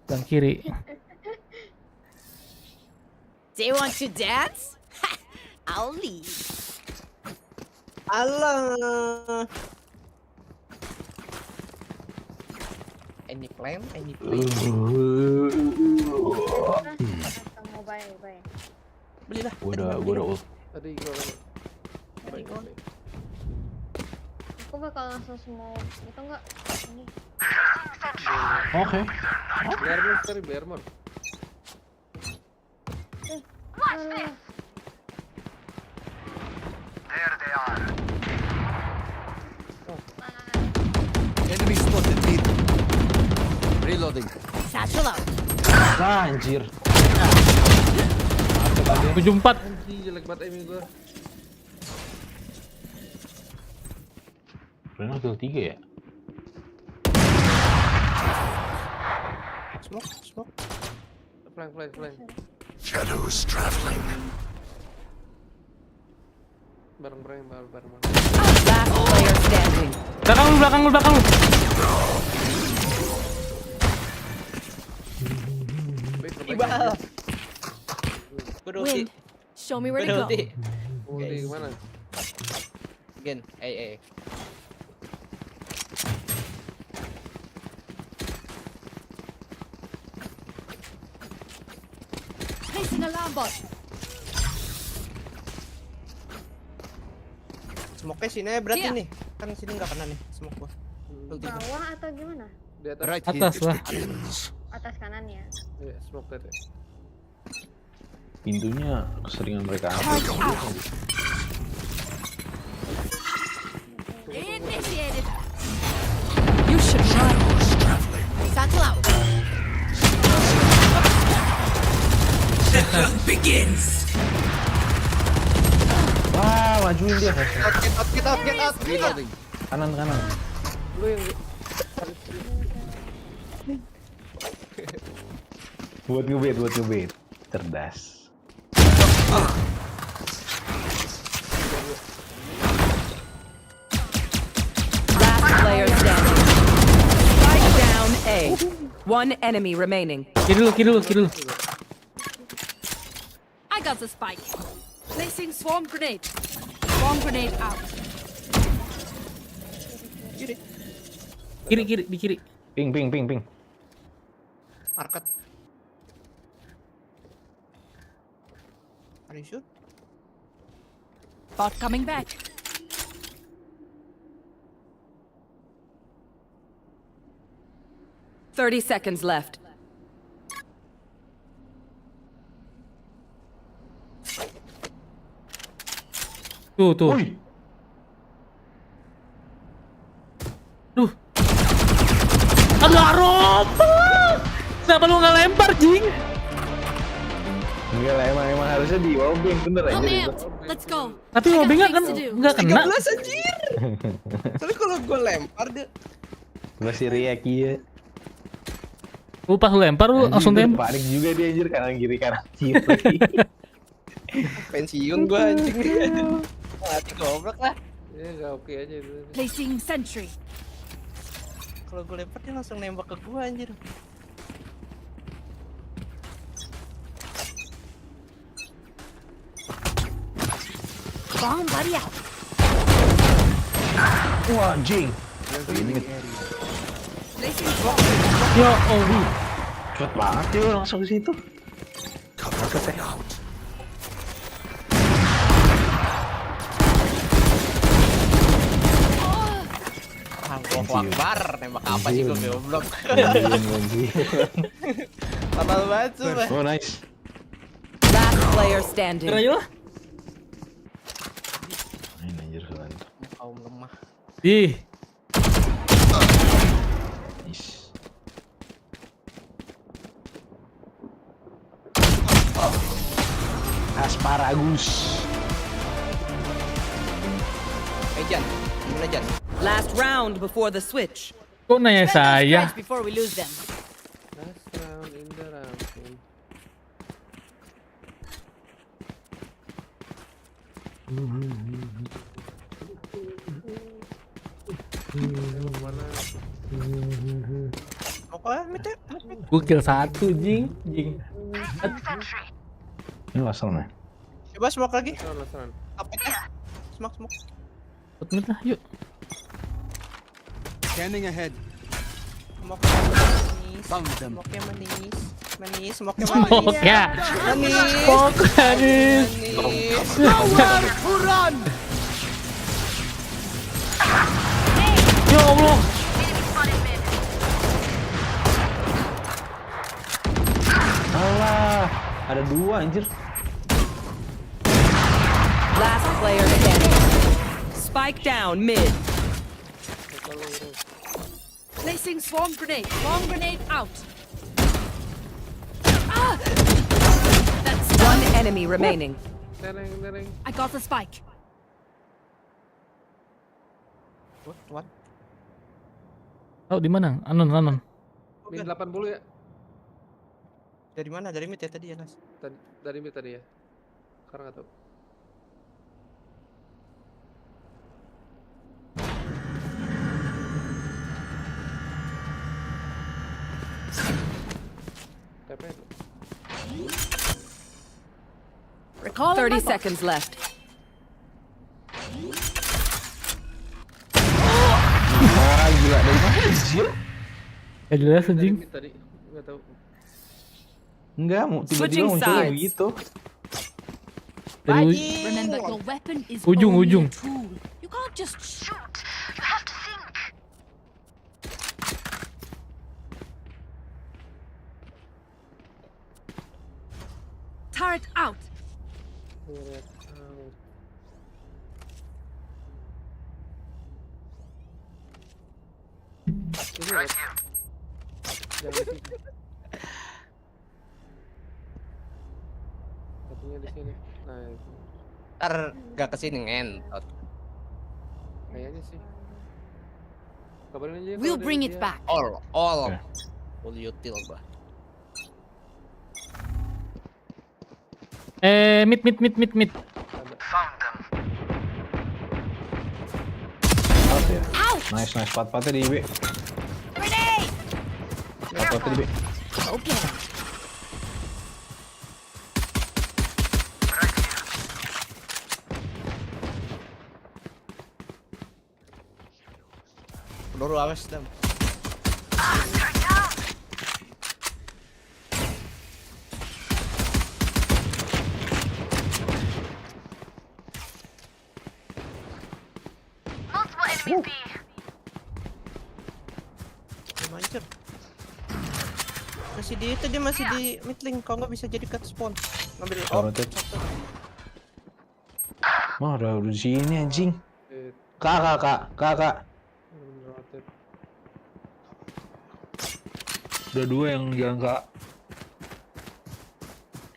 yang kiri. Do you want to dance? I'll leave. Alah. Any plan? Mau bye. Belilah. Gua udah ult. Tadi gua Aku bakal langsung semua itu enggak? Ini. Oke. Blairmon. Watch this. There they are. Enemy spotted mid. Reloading. Satchel out. Ah, anjir. 74. Anjing jelek banget aiming gua. Rena kill 3 ya? Smoke. Flank. Shadows traveling. Bareng. Last player standing. Belakang lu. Ibal. Gua udah ulti. Wind. Show me where to Gua udah go. ulti. Ulti Guys. kemana? Gen. Placing alarm bot. Smoke-nya sini aja berarti Iya. nih. Kan sini nggak kena nih smoke gua. Ulti gua. Bawah atau gimana? Di atas. Right Atas here lah. it begins. Atas kanan ya. Iya, smoke tadi. Pintunya keseringan mereka Initiated. You should run. Satchel out. The hunt begins. Wah, majuin dia. Get out. Reloading. Kanan. Lu yang Buat ngebet. Cerdas. Last player standing. Strike down A. One enemy remaining. Kiri lu. I got the spike. Placing swarm grenade. Swarm grenade out. Kiri, di kiri. Ping. Market. Are you sure? Bot coming back. Thirty seconds left. Tuh. Woi, Duh. Aduh, Arom. Kenapa lu nggak lempar, Jing? enggak lah emang harusnya di wallbang bener aja I'm itu. amped. Let's go. Tapi wallbang kan nggak kena. 13 anjir. Soalnya kalau gue lempar dia Masih riak iya. Lu pas lu lempar lu langsung tembak. Panik juga dia anjir kanan kiri. pensiun gue anjing. Mati goblok lah. ya enggak oke aja itu. Placing sentry. Kalau gue lempar dia langsung nembak ke gue anjir. Bomb buddy out. Wah, anjing. Placing swarm. Ya Allah. Cepet banget dia langsung ke situ. Cover me out. Allahu Akbar, nembak apa sih gue goblok. Fatal banget tuh. Oh, nice. Last player standing. Kira aja lah. Main anjir kalian. Kaum lemah. Ih. Nice. Asparagus. Jan, gimana Jan? Last round before the switch. Kok nanya saya? Before we lose them. Last round in the round. Mana? Mau kok mete? Gue kill 1, Jing. Ini lasel nih. Coba smoke lagi. Last round. Apa ya? Smoke. Put mid lah, yuk. Scanning ahead. Smoke manis. Found them. Smoke manis. Manis. Smoke ya. Manis. Smoke manis. Nowhere to run. Ya Allah. Alah, ada 2 anjir. Last player standing. Spike down mid. Placing swarm grenade. Swarm grenade out. That's One enemy remaining. Tereng. I got the spike. What? Oh, di mana? Anon. Min 80 ya. Dari mana? Dari mid ya tadi ya, Nas? Dari mid tadi ya. Sekarang enggak tahu. Recall 30 seconds left. Ah, gila dari mana anjir? Ya jelas anjing. Tadi enggak tahu. Enggak, tiba-tiba Switching munculnya sides. begitu. Dari Remember, your weapon is Ujung. only a tool. You can't just shoot. You have to think. turret out. Ini ya. Jangan di sini. Satunya di sini. Nah, itu. Ntar gak kesini ngentot. Kayaknya sih. Kabarin aja. We'll kalau bring dia- it back. All. Full util gua. Mid. Pat ya. Nice. Pat-patnya di B. Grenade. Pat-patnya di B. Okay. Peluru awas dam. Multiple enemies B. Mancep. Masih di itu dia masih di mid lane. Kalau nggak bisa jadi cut spawn. Ngambil Rotate. Mah udah di sini anjing. Eh, Kakak. rotate. Udah 2 yang jalan kak.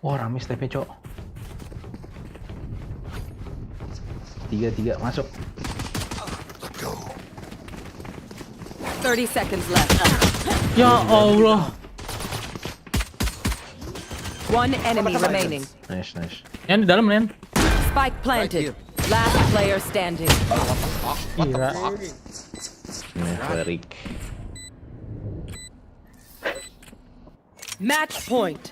Wah rame stepnya cok. 3 masuk. 30 seconds left. Ya Allah. One enemy remaining. Nice. Yang di dalam Nen. Spike planted. Last player standing. Gila. Maverick. Match point.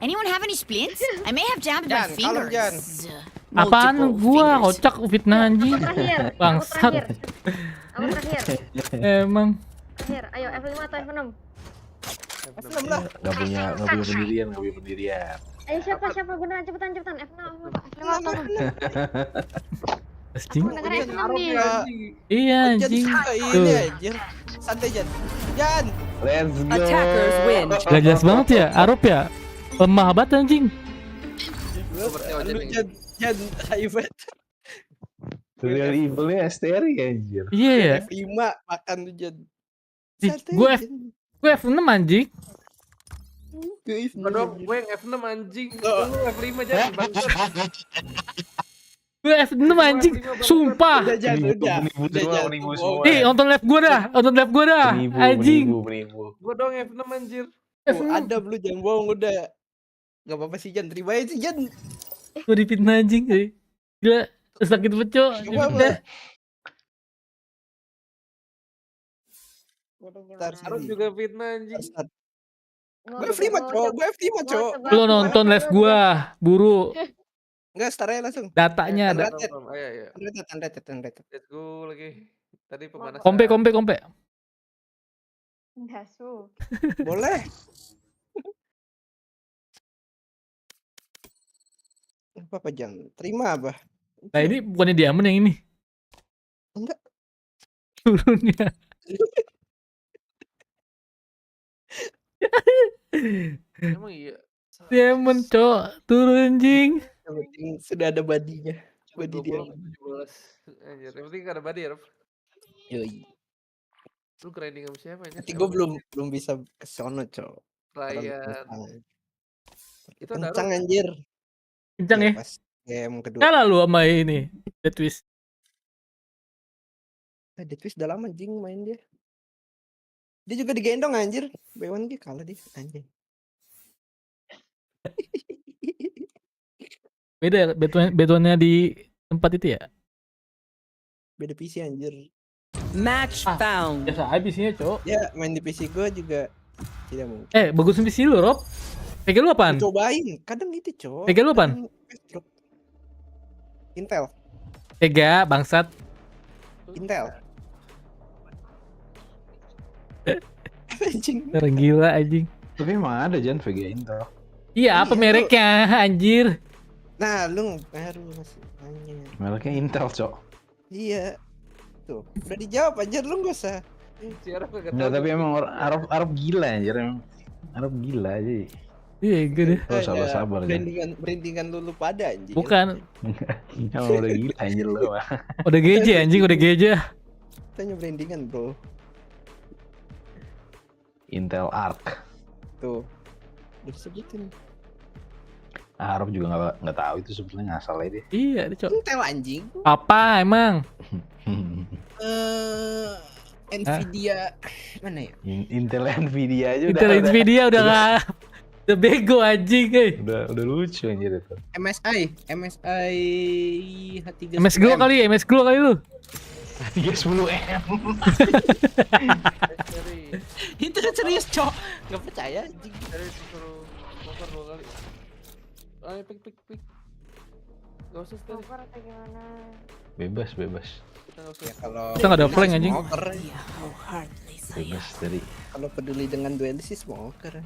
Anyone have any splints? I may have jammed my Jan, kalem, Jan. fingers. Apaan gua kocak fitnah anjing. Terakhir. Bangsat. Aku terakhir. Emang. Terakhir. Ayo F5 atau F6? F6 lah. Gak punya pendirian. Ayo siapa beneran cepetan F6 F5 atau Anjing. Negara F6 nih. Iya Jan anjing. suka ini Tuh. anjir. Santai Jan. Jan. Let's go. Attackers win. Gak jelas banget ya, Arop ya. Lemah banget anjing. Lu Jan hebat. Real Evil-nya STRI anjir. Iya ya. F5 makan lu Jan. Ih, Santai, gue Jan. Gue F6 anjing. Enggak dong, gue yang F6 anjing. Lu F5 jangan bangsat. Gue F6 anjing. Sumpah. Udah Jan, udah. Menipu semua. Ih, nonton live gue dah. Anjing. Menipu. Gue dong F6 anjir. Ada lu jangan bohong udah. Gak apa-apa sih Jan, terima aja sih Jan. Gue dipitnah anjing. Gila, sakit banget cok. Gak apa-apa. Ntar Harus sini. juga fitnah anjing. Gue F5 cowok, gue F5 cowok. Lo nonton live gue, buru. Enggak, start aja langsung. Datanya ada. Ayo. Unrated. Let's go lagi. Tadi pemanasan. Kompe. Enggak su. Boleh. Apa Jan? Terima apa? Nah ini bukannya diamond yang ini. Enggak. Turunnya. Emang iya. Diamond cok, turun anjing. Yang penting sudah ada badinya. Badi dia. 17. Anjir, yang penting gak ada body ya, Rob. Yoi. Lu grinding sama siapa ini? Nanti gue belum bisa ke sono, cowok. Ryan. Itu ada Kencang anjir. Kencang ya? Pas game kedua. Kalah lu sama ini, Dead Twist. Dead Twist udah lama anjing main dia. Dia juga digendong anjir. B1 dia kalah dia anjing. Beda ya, betonnya di tempat itu ya? Beda PC anjir. Match found. Biasa aja PC-nya cok. Ya main di PC gue juga tidak mungkin. Bagusin PC lu Rob. PG lu apaan? Cobain, kadang itu cowok. PG lu apaan? Intel. Tega, bangsat. Intel. Anjing. Orang gila anjing. Tapi emang ada Jan VGA Intel. Iya, apa mereknya anjir? Nah, lu baru masih nanya. Mereknya Intel, Cok. Iya. Tuh, udah dijawab anjir lu enggak usah. Si Arab kagak Enggak, tahu. tapi emang Arab gila anjir emang. Arab gila aja. Iya, gue deh. Lo sabar aja. Berindingan lu pada anjing. Bukan. Emang udah gila anjir lo. Udah GJ anjing, udah GJ. Tanya brandingan, bro. Intel Arc. Tuh. Udah disebutin. Arab juga nggak tahu itu sebetulnya ngasal aja dia. Iya, dia cok. Intel anjing. Apa emang? Nvidia mana ya? Intel Nvidia aja Intel Nvidia udah nggak, udah bego anjing, udah lucu anjir itu. MSI H3 MS Glow kali, MS Glow kali lu. 310M. Itu kan serius, cok. Nggak percaya anjing. Dari disuruh poker 2 kali. Ayo pik. Gak usah steady. Poker atau gimana? Bebas. Kita gak usah. Ya, kalau Kita nggak ada flank anjing. smoker, Bebas dari kalau peduli dengan duel sih smoker.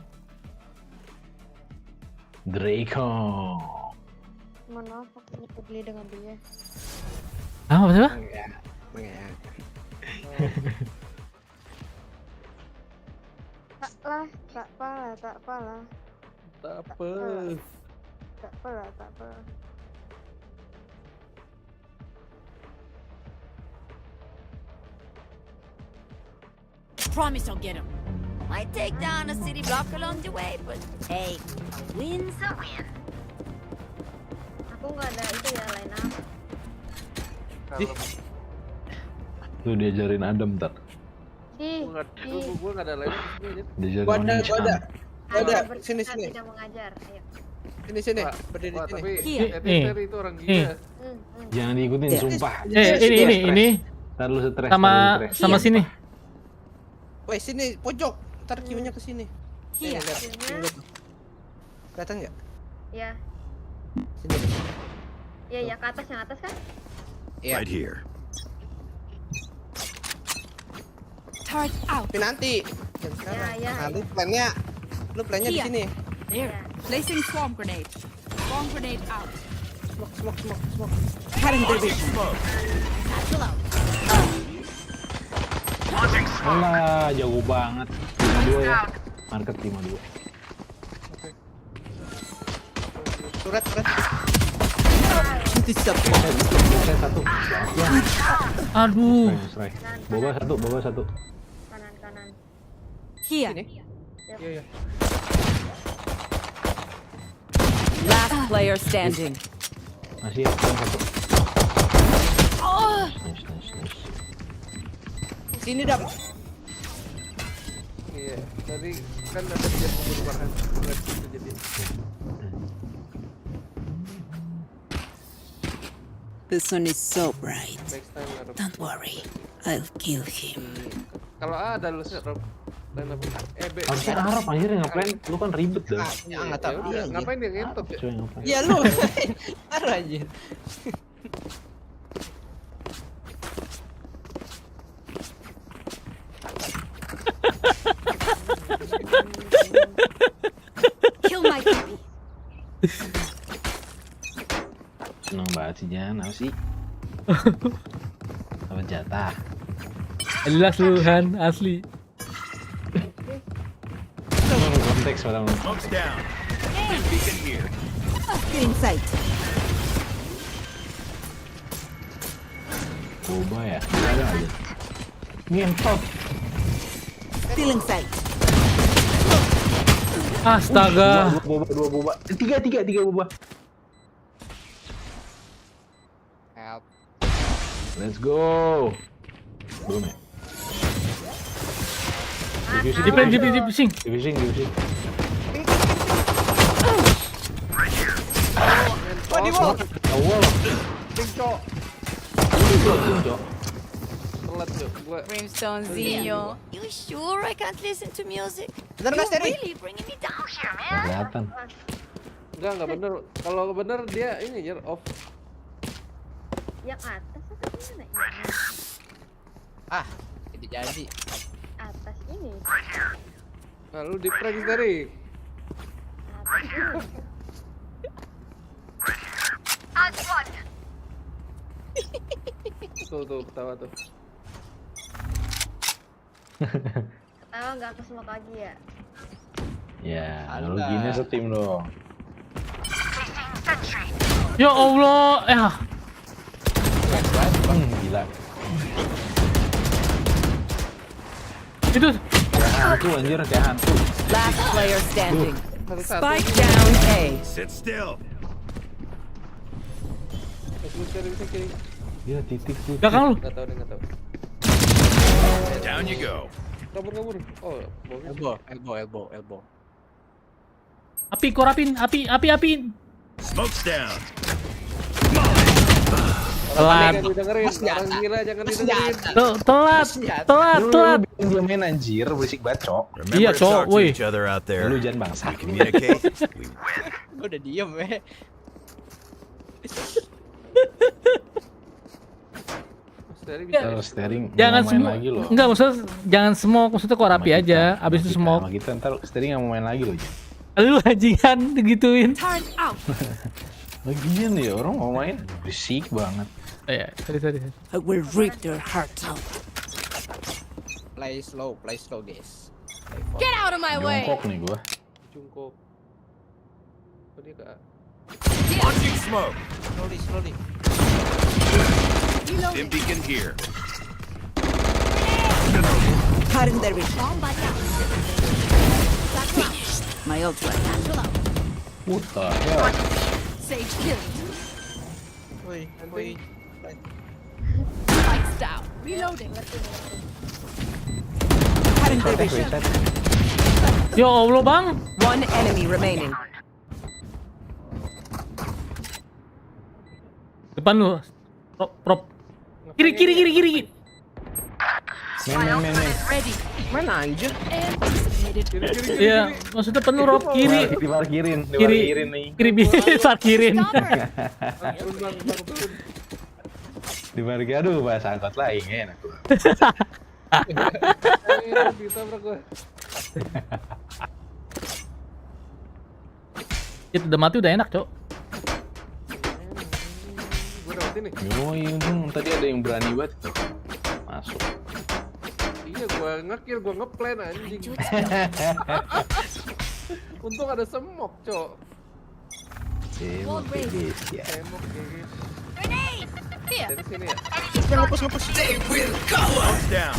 Draco. Mohon maaf, aku tidak peduli dengan dia. Ah, apa sih? Enggak. Tak apalah. Tak apa. Tak apalah. Promise I'll get him. Might take down a city block along the way, but hey, a win's a win. Aku nggak ada itu ya line up. Lu diajarin Adam ntar. Gue gak ada lain di sini. Diajarin Ada. Berarti Sini. tidak mengajar. Ayo. Sini. Wah, Berdiri wah, sini. tapi Nih. Terry itu orang gila. Jangan diikutin sumpah. Ini Ntar lu stres. sama sini. Woi, sini pojok. Ntar Q-nya ke sini. Iya. Kelihatan nggak? Ya. Sini. Ya ke atas, yang atas kan? Iya. Right here. Turret out. Tapi nanti. Jam sekarang. Ya. Nah, lu plannya di Iya. sini. There. Placing swarm grenade. Swarm grenade out. Smoke. Cutting their vision. Alah, jago banget. 52 ya. Market 52. Surat. Saya satu. Aduh. Strike. Bawa satu. Kanan. Here. Iya. Last player standing. Masih satu. Nice. Sini dam. Iya. Tadi kan ada dia menggunakan red itu jadi. This one is so bright. Next time ada. Don't worry, I'll kill him. Kalau A ada lu set Rob. Lain apa? B. Harusnya Arab anjir yang ngapain? Lu kan ribet dah. Nggak tahu. Ya udah, ngapain dia ngentot ya? Coy ngapain? Ya lu. Taruh aja. Kill my baby. Seneng banget sih Jan, apa sih? Apa jatah? Jelas lu Han, asli. Konteks orang. Smoke's down. Beacon here. Get inside. Boba ya? Ada aja. Ngentot. Still inside. Astaga. Dua boba. Tiga boba. Help. Let's go. Belum ya? Dipusing. Diving. Wah, di wall. Awal. Cok. Cok. Telat Cok. Gua Brimstone Zinho. You sure I can't listen to music? Bener nggak, Steri? Really bringing me down here, man. Kelihatan. enggak bener. Kalau bener dia ini aja off. Yang atas atau gimana? Tidak jadi. Atas ini. Nah, lu di prank dari. Atas ini. Tuh, ketawa tuh. Tahu nggak aku smoke lagi ya? Ya, lu gini setim dong. Ya Allah, Gila. itu Kayak hantu anjir, kayak hantu. Last player standing. Satu-satu. Spike down A. Sit still. Bisa kiri. Dia titik tuh. gak kan lu? Nggak tahu nih, nggak tahu. Down you go. Kabur. Oh, Elbow. Api, korapin, api. Smoke's down. Telat. Jangan didengerin, orang gila jangan didengerin. Telat. Bikin dia main anjir, berisik bacok. Remember Iya, to cowok, talk to woi. each other out there. Lu jangan bangsa. We communicate. We win. Gue udah diem ya. Dari bisa. Terus steering Jangan mau main semua. lagi loh. Enggak, maksudnya maksudnya korapi Sama aja. kita. Abis itu smoke. Sama kita ntar steering nggak mau main lagi loh. Jan. Lu anjingan digituin. Turn out. Lagian ya orang mau main berisik banget. Iya, sorry. I will rip their hearts out. Play slow guys. Get out of my way. Jongkok nih gua. Jungkok. Oh, dia ke A. Launching smoke. Slowly. Dim beacon here. Cutting their vision. Bomb by out. My ultra. Satchel out. What the hell? Sage killed. Woi. Spikes down. Reloading. Cutting their vision. Ya Allah, Bang. One enemy remaining. Depan lu. Prop. Kiri. Main. Ready. Mana anjir? Anticipated. Iya, maksudnya penuh Rob kiri. Diparkirin nih. Kiri parkirin. Stopper. Bang, turun. Diparkir, aduh bahasa angkot lain enak tuh. Ditabrak gua. Itu udah mati udah enak, Cok. Gua dapat ini. Yoi, untung tadi ada yang berani banget tuh. Masuk. Iya, gua nge-kill, gua nge-plan anjing. Untung ada smoke, Cok. Cewek guys ya. Smoke, guys. Grenade. Here. Dari sini ya. Ngepush. Smoke's down.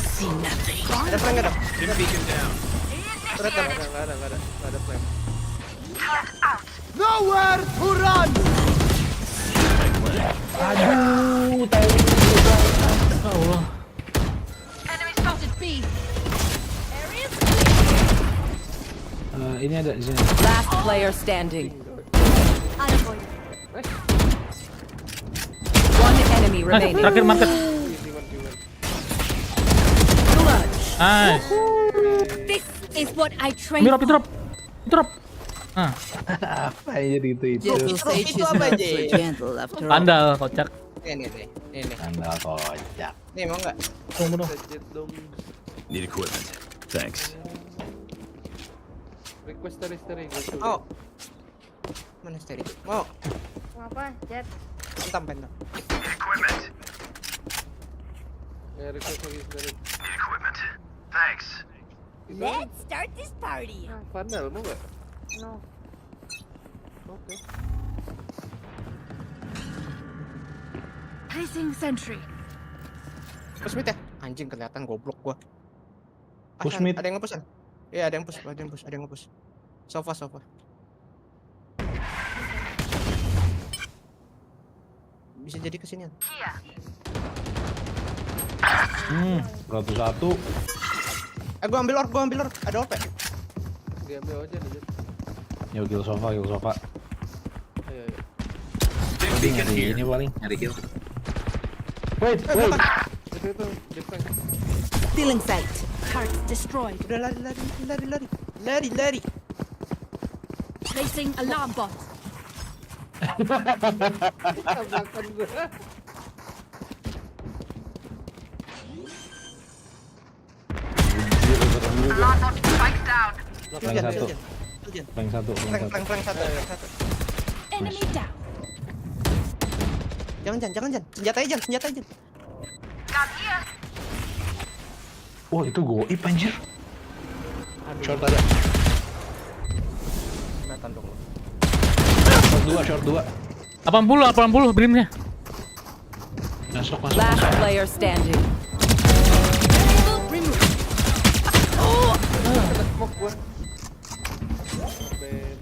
Ada flank nggak ada? Dim beacon down. Nggak ada plan. Aduh, tahu. Ya Allah. Enemy spotted B. Areas Ini ada di sini. Last player standing. unavoidable. One enemy remaining. Terakhir market. Nice. This is what I trained Drop. Ah, Apa aja itu? Itu apa aja? Gentle after all. pandal kocak. Ini. Sandal kocak. Nih mau nggak? Tunggu dong. Jet dong. Need equipment. Thanks. Request dari gua tuh. Oh. Mana steri? Mau? Apa? Jet. Bentam. Equipment. Ya, request lagi dari. Equipment. Thanks. Let's start this party. Vandal mau nggak? No. Oke. Placing sentry. Push mid ya? Anjing kelihatan goblok gua. Push mid. Ada yang nge-push kan? Iya, ada yang nge-push. Sofa. Bisa jadi kesinian. 101. Gua ambil orb. Ada orb ya? Diambil aja nih. Jet. Yuk kill sofa. Ayo. Dim beacon here. Ini paling nyari kill. Wait. Itu defense. Stealing sight. Turret destroyed. Udah lari. Placing alarm bot. Tabrakan gua. Flank satu. Flank satu. Enemy down. Jangan. Senjata aja. Wah, itu goib anjir. Short ada. Kelihatan dong. Short 2. 80 brimnya. Masuk. Last player standing. Kena smoke gua. Ben.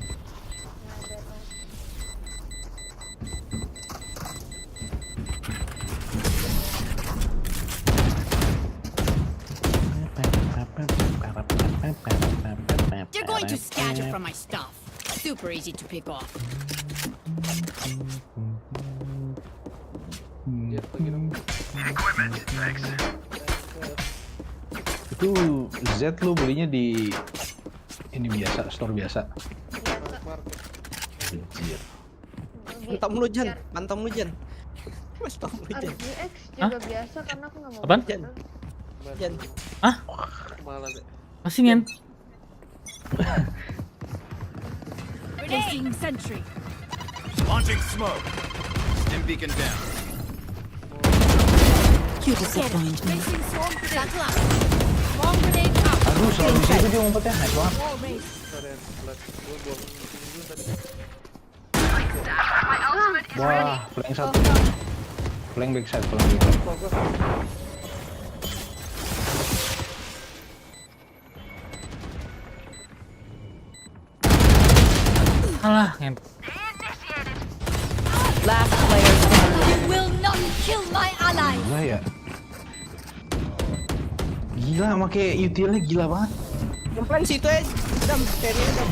You're going to scatter from my stuff. Super easy to pick off. Jet lagi dong. Itu Z lu belinya di ini biasa, store biasa. Market. Anjir. Mantap lu Jan, mantap lu Jan. Mantap lu Jan. RGX juga biasa karena aku nggak mau. Apaan? Jan. Jan. Hah? Malah deh. Masih ngen. Placing sentry. Launching smoke. Stim beacon down. You disappoint me. Placing swarm grenade. Swarm grenade out. Aduh, selalu di situ dia ngumpetnya. Nice banget. Wall raised. Keren. Gua buang dulu tadi. Wah, flank satu. Flank backside, flank backside. Alah, ngen. Last player standing. You will not kill my ally. Gila ya. Gila, make utilnya gila banget. Yang situ aja. Dam, carry dam.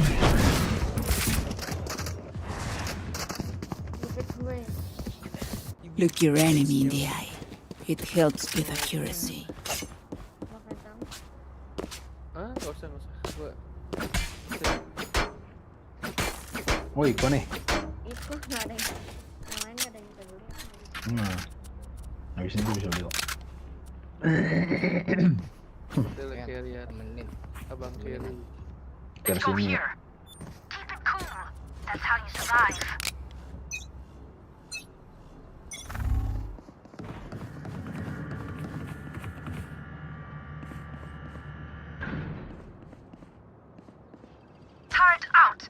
Look your enemy in the eye. It helps with accuracy. Ah, nggak usah. Gua. Woi, kok nih? Itu nggak ada yang lain nggak ada yang bisa beli. Nah, habis ini gue bisa beli kok. Tele carrier. Temenin. Abang carry. Dari sini. Keep it cool. That's how you survive. Turret out.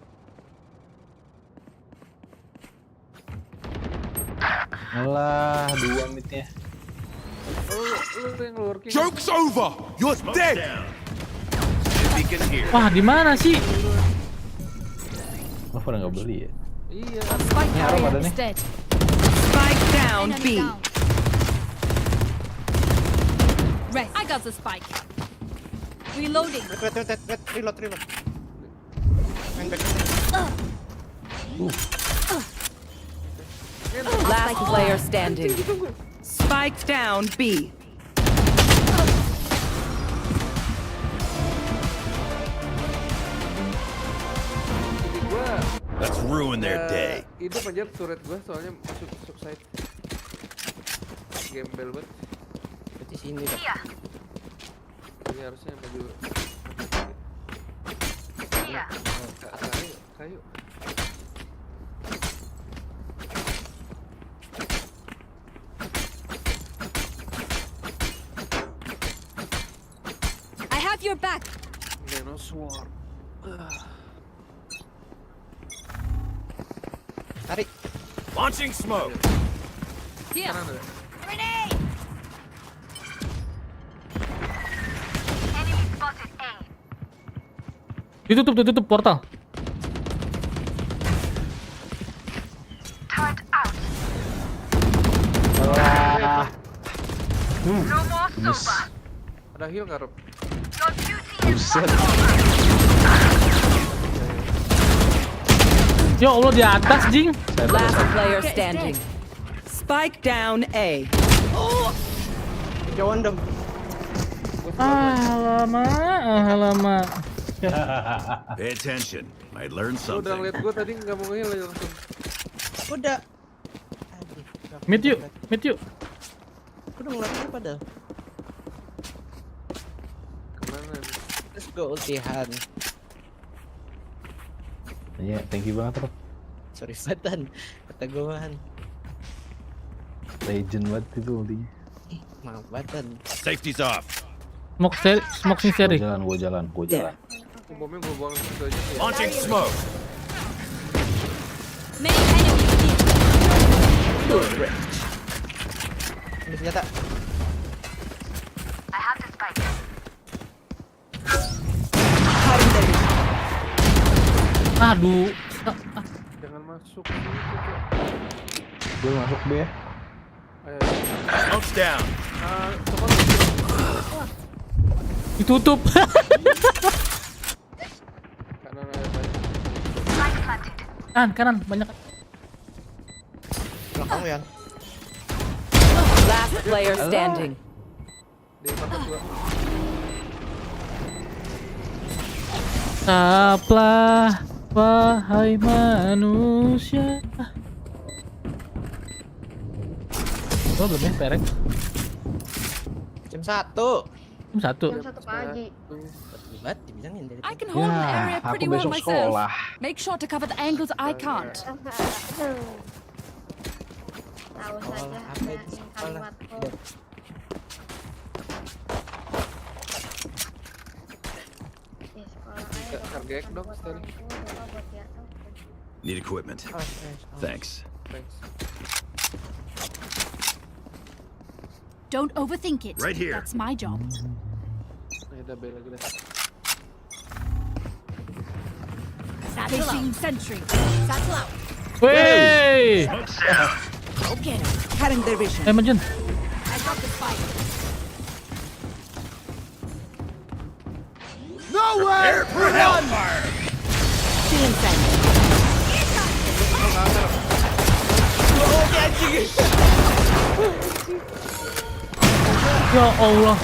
Alah, 2 midnya. Lu yang lurking. Joke's over! You're dead! Stim beacon here. Wah, di mana sih? Lo pada nggak beli ya? Iya. Spike Ini Arab ada nih. is dead. Spike down Enemy B. down. Rest. I got the spike. Reloading. Reload. Main back. Last player standing. Spike down B. Jadi gua Let's ruin their day. hidup aja turret gua soalnya masuk side. Gembel banget. Di sini dah. Iya. Jadi harusnya maju. Iya. Kayu. I have your back. Nano swarm. Tarik. Launching smoke. Here. Kanan ada. Grenade. Enemy spotted A. Ditutup portal. Turret out. Ah, No more miss. soba. Ada heal nggak, Rob? Your duty is Buset. Ya Allah, di atas, Jing. Last player standing. Spike down A. Jauhan dam. Alamak. Pay attention. Might learn Lu udah something. ngeliat gua tadi nggak mau nge-heal aja langsung. Udah. Meet yuk. Udah ngeliatnya padahal. Kemana nih? Let's go ultihan. Iya, thank you banget, Rob. Sorry Fatan. Kata gue man. Legend banget itu ultinya. Maaf Fatan. Safety's off. Smoke sing seri. Gua jalan. Ya. Bomnya gue buang situ aja sih. Launching smoke. Many enemies here. Ambil senjata. I have the spike. Aduh. Jangan masuk ke situ, Cok. Gue masuk B ya. Ayo. Smoke's down. Coba Ditutup. kanan ada banyak. Spike planted. Kanan banyak. Belakang Yan. Last player standing. Di market gua. Saplah wahai manusia. Oh, belum ya PRX? Jam 1. Jam 1. Jam 1 pagi. Buat dibilangin dari I tadi. can hold an Ya, area aku pretty well besok myself. sekolah. Make sure to cover the angles I can't. Tahu saja apa ada itu yang sekolah? kalimatku. Di sekolah aja Hargek dong, Steri. buat ya. Need equipment. Thanks. Thanks. Don't overthink it. Right here. That's my job. Ini ada B lagi dah. Placing sentry. Satchel out. Wey. Go get him. Cutting their vision. Majun. I got the spike. Nowhere for hellfire. Stealing sentry. Ya Allah.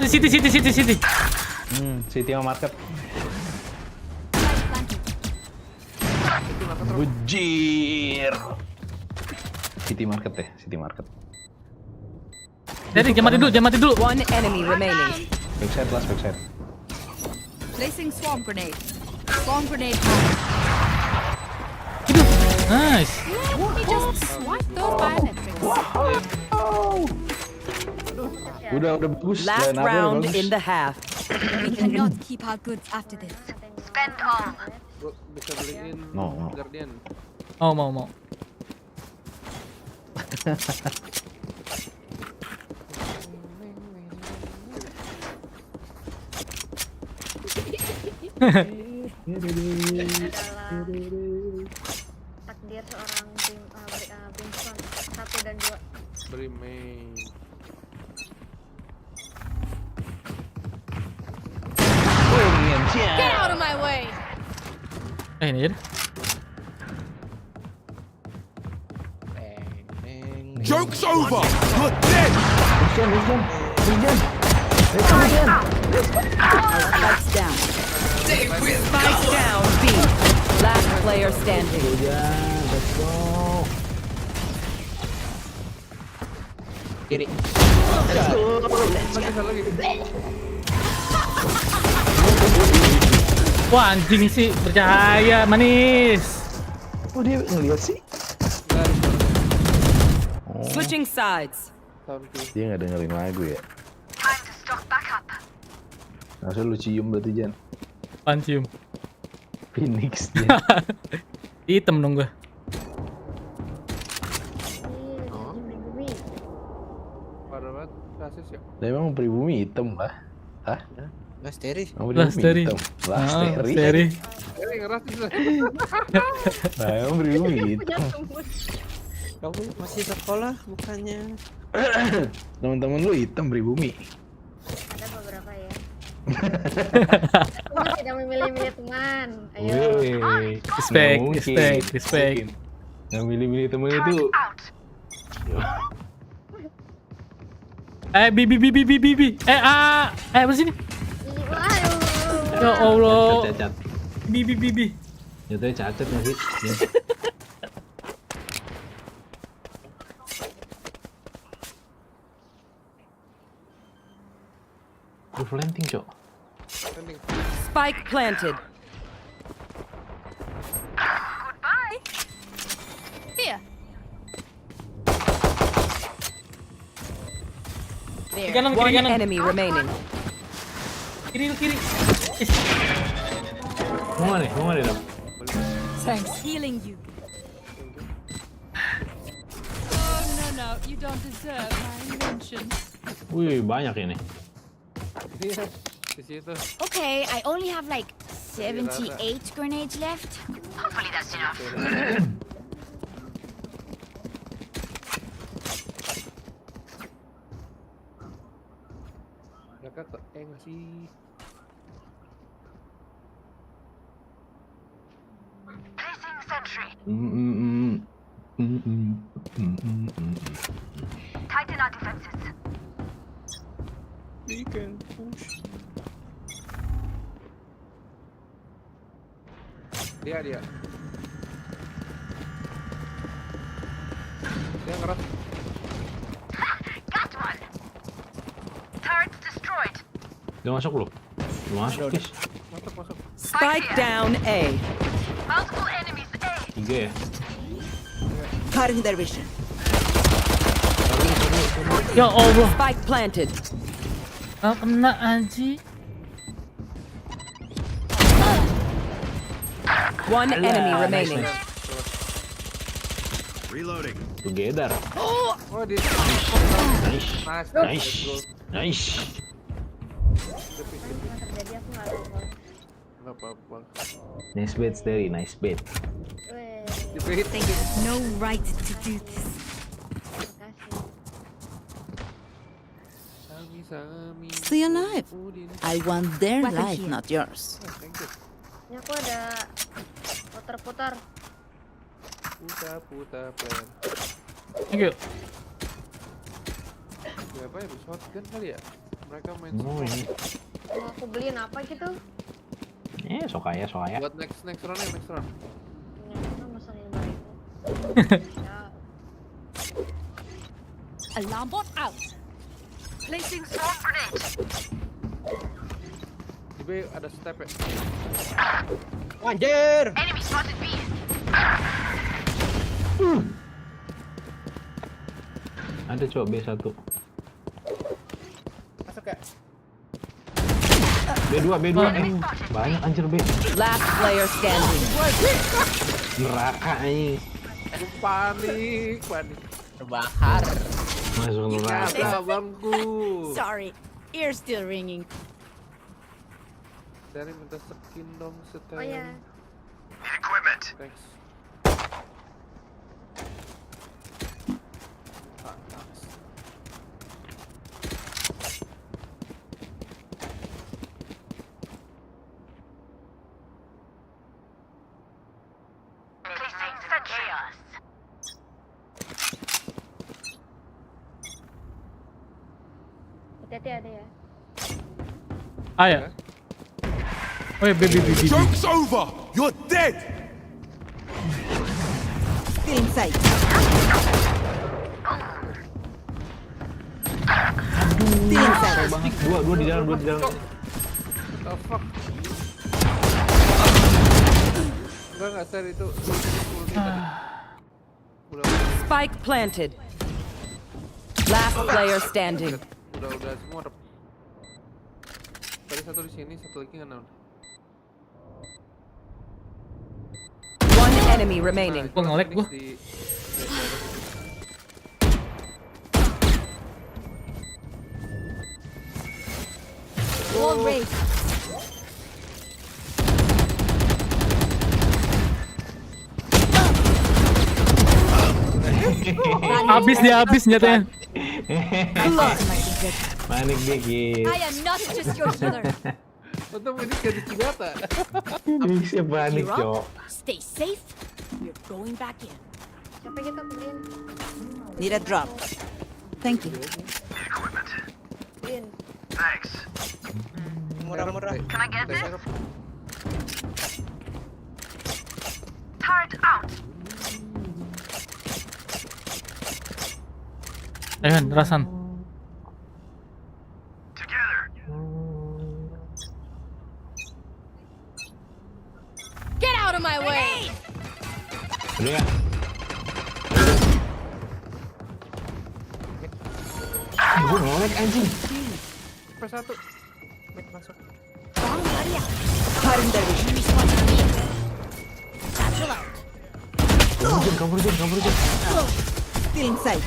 Di City. City sama market. Bujir. City market ya, City market. Jadi jangan mati dulu. One enemy remaining. Backside. Placing swarm grenade. Swarm grenade. Nice. He just swiped those biometrics. Udah bagus. Last Line up-nya udah round bagus. in the half. We cannot keep our goods after this. Spend all. Gua bisa beliin No. Guardian. Mau. Adalah takdir seorang Brimstone 1 dan 2. Beri main. Get out of my way. Ini jadi. Joke's over. You're dead. Spikes down. Spikes down. B. Last player standing. Kiri. Wah, anjing sih bercahaya manis. Oh dia ngeliat sih. Switching sides. Dia nggak dengerin lagu ya. Time to stock back up. Harusnya lu cium berarti Jan. Pancium. Phoenix dia. Hitam dong gua. Pribumi. Parah banget. Rasis ya. Lah emang pribumi hitam lah. Hah? Mas Terry. Emang Last pribumi Terry. hitam? Last Terry. Seri. Ini ngerasis lah. Nah emang pribumi hitam. Kamu masih sekolah bukannya? Teman-teman lu hitam pribumi. Ada beberapa ya. Aku tidak memilih-milih teman. Ayo. Wih, Respect. nggak mungkin. Respect. Yang milih-milih temen itu. Bibi. Apa sini? Ya Allah. Cacat. Bibi. Jatuhnya cacat nggak sih? Ya. Lu planting, Cok. Spike planted. Goodbye. Here. Kiri kanan. One enemy remaining. Kiri. Mau mana dap? Thanks. Healing you. Oh, no, you don't deserve my invention. Wih, banyak ini. Iya, di situ. Okay, I only have like 78 grenades left. Hopefully that's enough. Mereka ke eng sih. Placing sentry. Tighten our defenses. We can push. Dia. Dia ngeras. Got one. Turrets destroyed. Udah masuk belum? Udah masuk, guys. Masuk. Spike down A. Multiple enemies A. 3 ya? Cutting their vision. Ya Allah. Spike planted. Nggak kena anjing. One enemy remaining. Reloading. Together. Oh, dia. Nice. Terjadi aku nggak tahu. Nggak apa-apa. Nice bet, Steri. Nice bet. Weh, Jepit. No right to do this. makasih. Sami. Stay alive. I want their Weapon life, here. not yours. Thank you. Ini aku ada putar-putar. Puta plan. Thank you. Siapa ya? Shotgun kali ya? Mereka main Oh, ini. Mau aku beliin apa gitu? Sok kaya. buat next round ya, next round. Ini aku mesen 5.000. Ya, Alarm bot out. Placing swarm grenade. Di B ada step ya. Anjir. Enemy spotted B. Ada cowok B1. Masuk ya. B2. Banyak anjir B. Last player standing. Neraka ini. Panik. Terbakar. Masuk neraka. Kata bangku. Sorry, ear still ringing. Dari minta skin dong setel. oh ya. Need equipment. Thanks. Thanks. Placing sentry. Hati-hati ada ya. Ah ya. Oh ya, baby. Joke's over! You're dead! Still inside. Still inside. Dua di dalam. What the fuck? Enggak sir itu ulti tadi. Spike planted. Last player standing. Udah semua rep. Tadi satu di sini, satu lagi nggak naon. One enemy remaining. Gua nge-lag gua. Wall raised. Habis senjatanya. Panik dikit. I am not just your healer. Untung ini jadi senjata. Bisa panik, You're cok. up. Stay safe. We're going back in. Siapa kita beliin? Need a drop. Thank you. Beliin. Thanks. Murah-murah. Can I get this? Turret out. Ayo, Rasan. Together. Get out of my way. Udah nggak? Gue nolak anjing. P1. Mid masuk. Enemy spotted me. Satchel out. Kabur aja. Still in sight.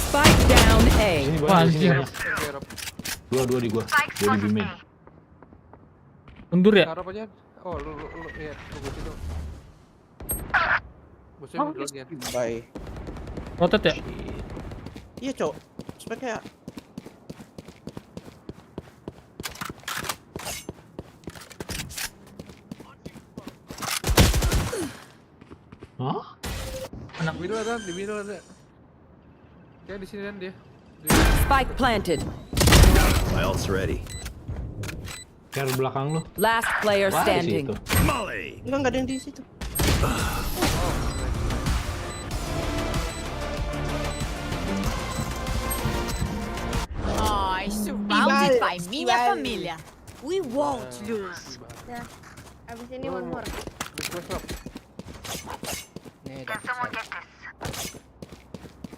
Spike down A. Sini Wah, banyak, sini anjing. banyak. Dua di gua. Dua di B-main. Mundur ya? Taruh aja. Oh, lu ya, tunggu situ. Bosnya Oh, mundur lagi. bye. Rotet ya? Iya, Cok. Speknya Hah? Anak middle ada, di middle ada. Ya di sini kan dia. Spike planted. My ult's ready. Ker belakang lu. Last player Wah, di standing. situ. Molly! enggak ada yang di situ. Oh, surrounded by minha família. We won't lose. Ya. Abis ini one more. Request up. Nih, Can someone get this?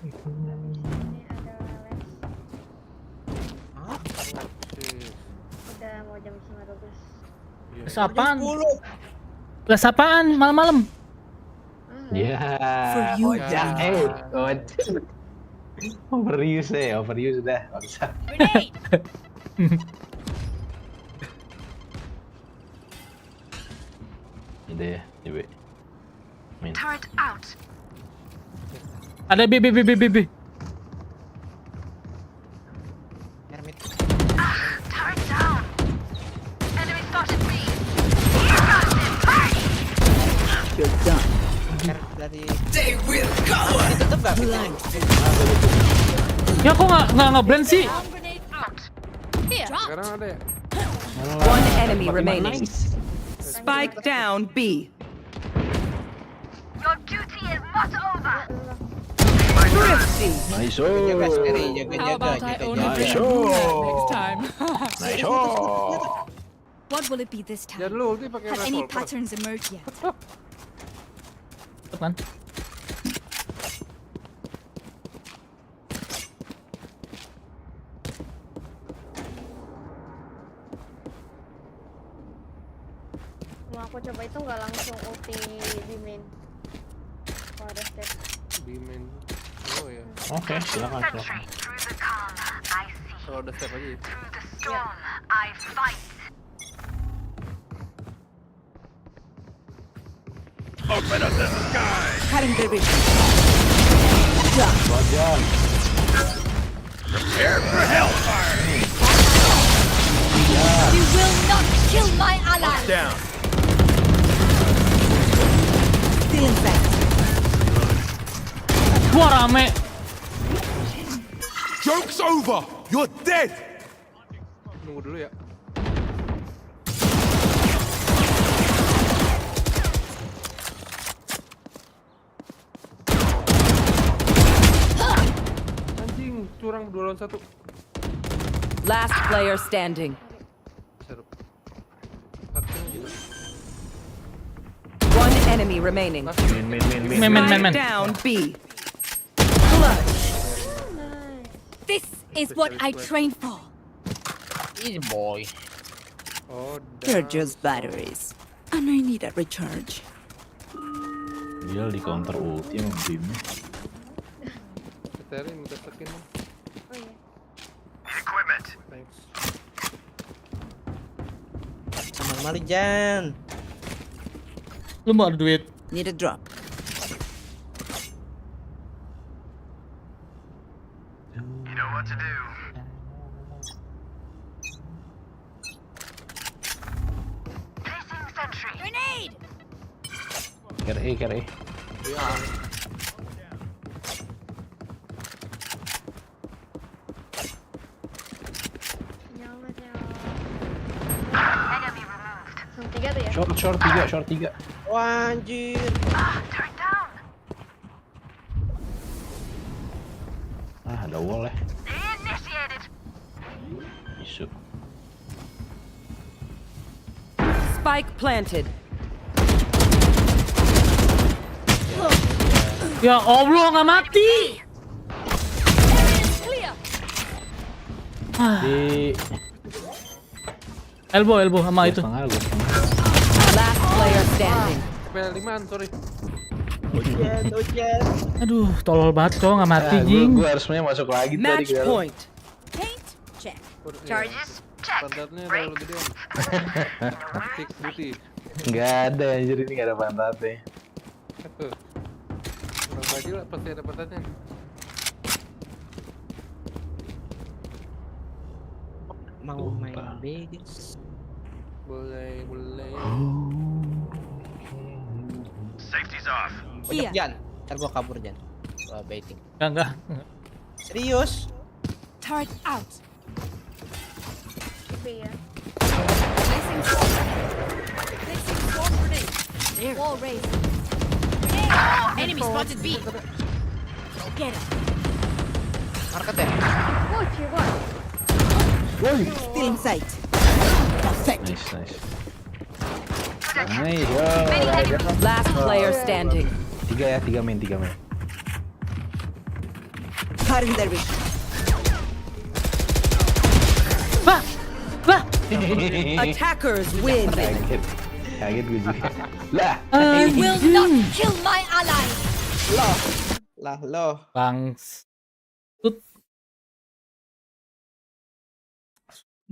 Ini ada les. Shit. Udah mau jam 9:12. Les apaan? 10. Les apaan? Malam-malam? Ya. For you. God. Overuse dah. Bangsa. Grenade. Ada ya, coba. Main. Turret out. Ada B. Hermit. Turret down. Enemy spotted me. You're done. Dari They will cover. ditutup enggak? Ya kok nggak nge-blend sih? Bomb grenade out. Here. Drop. Sekarang ada ya? One enemy remaining. Spike down B. Your duty is not over. Thrifty. Nice. Jaga sendiri, How about I jaga. own a Nice. brand next time? Nice. What will it be this Jangan time? lu ulti pakai Have any revolver. patterns emerged yet? Kan? Mau aku coba itu nggak langsung ulti di main. Kalau ada step. Di main. Oh ya. Oke, silakan. Sentry. Through the calm, I see. Kalau ada step aja ya. Through the storm, I fight. Open up the sky! Cutting their vision. Wajan. Prepare for hellfire! You will not kill my ally. Down. Still in sight. Wah rame. Joke's over. You're dead. Nunggu dulu ya. Anjing, curang 2 lawan 1. Last player standing. Seru. Action gitu. One enemy remaining. Men. Spike down B. This is what I trained for. Oh, They're damn. just batteries. And I need a recharge. Dia di counter ulti sama Bim. Terry minta skin. Oh iya. Equipment. Thanks. Sama mari Jan. Lu mau ada duit? Need a drop. You know what to do. Placing sentry. Grenade. Kere. Iya. Nyawa. Enemy removed. Langsung 3 tuh ya. Short 3. Wah, anjir. Turn down. Ada wall ya. Initiated. Isu. Spike planted. Ya Allah nggak mati. Clear. Di Elbow sama itu. Setengah, gua setengah. Last player standing. P5, sorry. Ujian. Aduh, tolol banget cowok nggak mati jing. Gua harusnya masuk lagi tadi Match ke dalam. point. Paint? Check. Charges? Check. Pantatnya terlalu gede. Tik putih. Nggak ada anjir, ini nggak ada pantatnya. Orang baju lah pasti ada pantatnya. Mau main B guys. Boleh. Safety's off. Ojek Jan. Ntar gua kabur Jan. Gua baiting. Enggak. Serius? Turret out. B ya. Placing swarm grenade. There. Wall raised. Enemy spotted B. Get it. Market ya? Cibat. Still in sight. Nice. Nice, yo. Last player standing. 3 main. Cutting their vision. Attackers win. Kaget gue juga. Lah. I will not kill my ally. Loh. Bangs.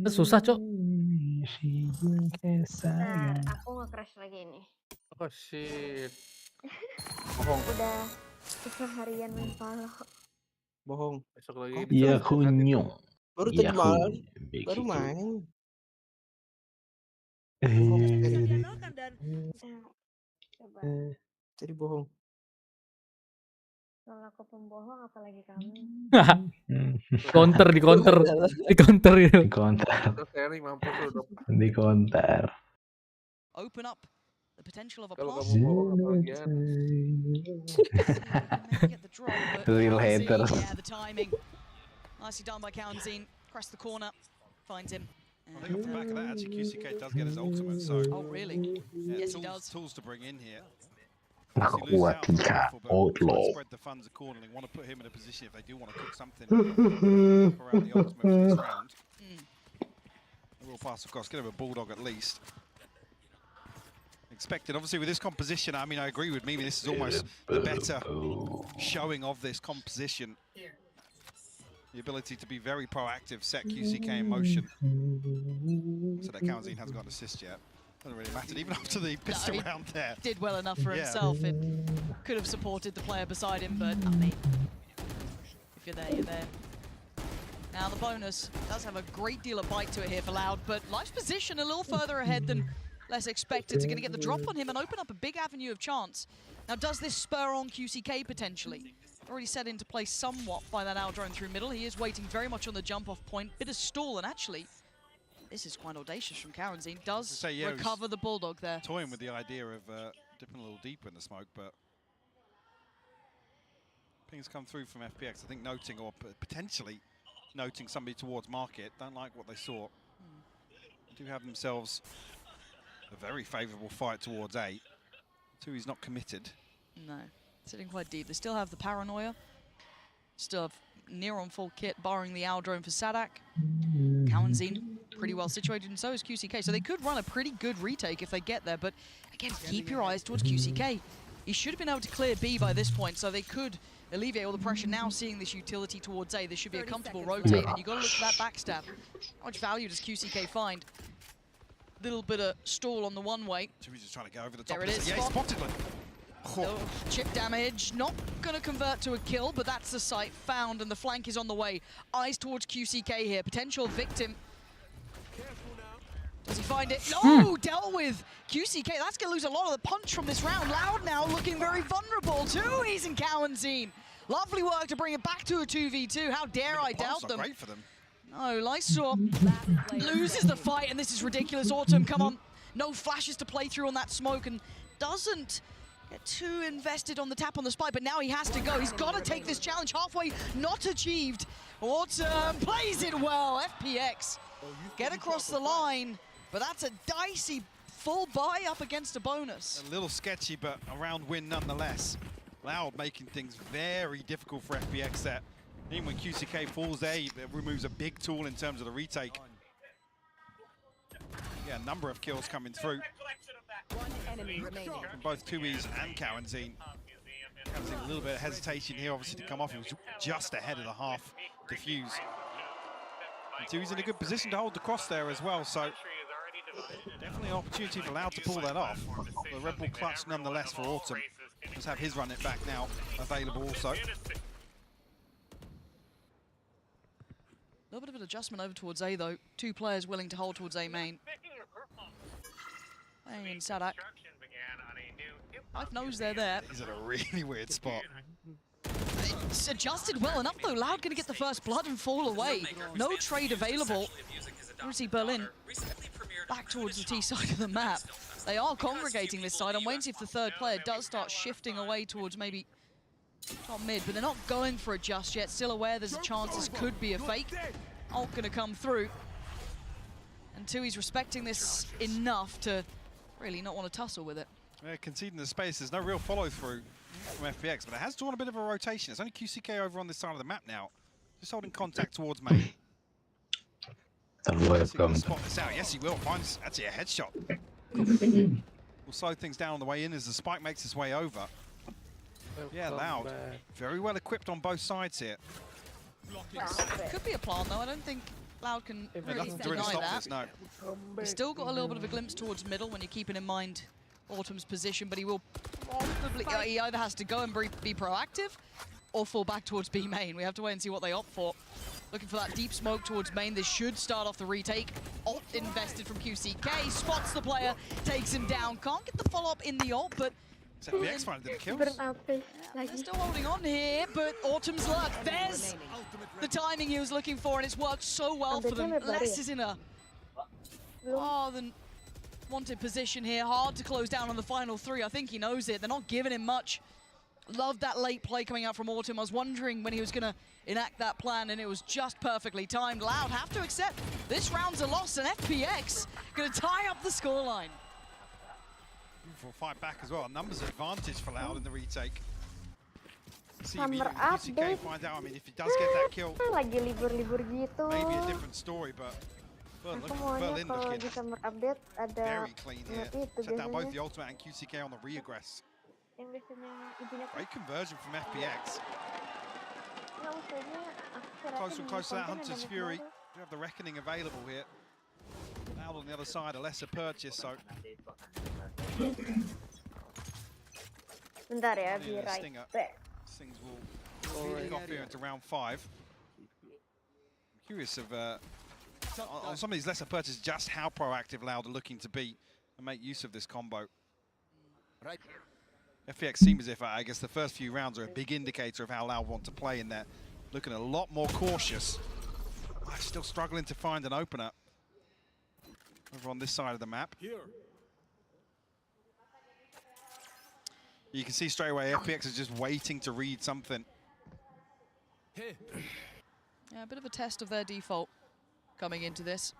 Susah, Cok. Nah, aku nge-crash lagi ini. Oh shit. Udah seharian main Valo. Bohong. Besok lagi. Iya kunyong. Baru tadi malam. Baru main. Coba. Jadi bohong. Kalau aku pembohong, apalagi kamu. Di counter itu. Terus Terry mampus lu. Di counter. Open up the potential of a Kalau pass. kamu bohong apalagi. Real haters. Yeah, the timing. Nicely done by Kaunzin. Crest the corner. Finds him. I think off the back of that, actually, QCK does get his ultimate, so... Oh, really? Yeah, Yes, he does. Tools to bring in here. Akuatika outlaw. Spread the funds accordingly. Want to put him in a position if they do want to cook something around the ultimate for this round. A real pass across, get him a bulldog at least. Expected, obviously, with this composition. I mean, I agree with Mimi. This is almost the better showing of this composition. The ability to be very proactive, set QCK in motion. So that Kaunzin hasn't got an assist yet. Doesn't really matter, even after the pistol round there. Did well enough for himself. It could have supported the player beside him, but I mean, if you're there, you're there. Now the bonus does have a great deal of bite to it here for Loud, but Life's position a little further ahead than less expected. To going to get the drop on him and open up a big avenue of chance. Now does this spur on QCK potentially? Already set into place somewhat by that Aldrone through middle. He is waiting very much on the jump-off point. Bit of stall, and actually, this is quite audacious from Kaunzin. Does recover the bulldog there. Toying with the idea of dipping a little deeper in the smoke, but pings come through from FPX. I think noting or potentially noting somebody towards market. Don't like what they saw. Do have themselves a very favourable fight towards A. Two, he's not committed. No, sitting quite deep. They still have the paranoia. Still have near on full kit, barring the Aldrone for Sadak. Kaunzin pretty well situated, and so is QCK. So they could run a pretty good retake if they get there, but again, keep your eyes towards QCK. He should have been able to clear B by this point, so they could alleviate all the pressure. Now seeing this utility towards A, this should be a comfortable rotate, and you've got to look for that backstab. How much value does QCK find? Little bit of stall on the one-way. So he's just trying to go over the top. There it is. Yeah, he spotted one. Oh, chip damage, not going to convert to a kill, but that's the site found, and the flank is on the way. Eyes towards QCK here, potential victim. Does he find it? No, dealt with. QCK, that's going to lose a lot of the punch from this round. Loud now looking very vulnerable. Two E's in Kaunzin. Lovely work to bring it back to a 2v2. How dare I doubt them. Great for them. No, Lysor loses the fight, and this is ridiculous. Autumn, come on. No flashes to play through on that smoke, and doesn't get too invested on the tap on the spike, but now he has to go. He's got to take this challenge. Halfway, not achieved. Autumn plays it well. FPX get across the line, but that's a dicey full buy up against a bonus. A little sketchy, but a round win nonetheless. Loud making things very difficult for FPX there. Even when QCK falls there, it removes a big tool in terms of the retake. Yeah, a number of kills coming through One enemy remaining. from both Tui's and Kawanzine. Kawanzine a little bit of hesitation here, obviously, to come off. He was just ahead of the half defuse. And Tui's in a good position to hold the cross there as well, so definitely an opportunity for Loud to pull that off. The Red Bull clutch nonetheless for Autumn. Just have his run it back now available also. A little bit of an adjustment over towards A though. 2 players willing to hold towards A main. Playing in Sadak. Life knows they're there. He's at a really weird spot. It's adjusted well enough though. Loud gonna get the first blood and fall away. No trade available. You see Berlin back towards the T side of the map. They are congregating this side. I'm waiting to see if the third player does start shifting away towards maybe top mid, but they're not going for it just yet. Still aware there's a chance this could be a fake. Ult gonna come through. And Tui's respecting this enough to really not want to tussle with it. Yeah, conceding the space. There's no real follow through from FPX, but it has drawn a bit of a rotation. It's only QCK over on this side of the map now. Just holding contact towards main. Spot this out. Yes, he will. Finds actually a headshot. We'll slow things down on the way in as the spike makes its way over. Yeah, Loud. Very well equipped on both sides here. Could be a plan though. I don't think Loud can really To really deny stop that. this, no. He's still got a little bit of a glimpse towards middle when you're keeping in mind Autumn's position, but he will probably, he either has to go and be proactive or fall back towards B main. We have to wait and see what they opt for. Looking for that deep smoke towards main. This should start off the retake. Ult invested from QCK, spots the player, takes him down. Can't get the follow-up in the ult, but FPX finally did the kills. they're still holding on here, but Autumn's luck. There's the timing he was looking for, and it's worked so well for them. Les is in a than wanted position here. Hard to close down on the final 3. I think he knows it. They're not giving him much. Loved that late play coming out from Autumn. I was wondering when he was going to enact that plan, and it was just perfectly timed. Loud have to accept this round's a loss, and FPX going to tie up the scoreline. For a fight back as well. Numbers advantage for Loud in the retake. See Summer immediately when QCK update. finds out. I mean, if he does get that kill, Lagi libur-libur gitu. maybe a different story, but Aku maunya Berlin kalau looking di summer update ada very clean here. itu Set down both biasanya the ultimate and QCK on the re-aggress. yang biasanya izinnya tuh Great conversion from FPX. nggak maksudnya aku Closer and closer to that konten Hunter's ada Fury. baru. We have the Reckoning available here. Loud on the other side, a lesser purchase, so Bentar ya, Money be in the right stinger. back. things will kick off here into round 5. I'm curious of on some of these lesser purchases just how proactive Loud are looking to be and make use of this combo. Right. FPX seem as if I guess the first few rounds are a big indicator of how Loud want to play in there. Looking a lot more cautious. Still struggling to find an opener over on this side of the map. You can see straight away FPX is just waiting to read something. Yeah, a bit of a test of their default coming into this.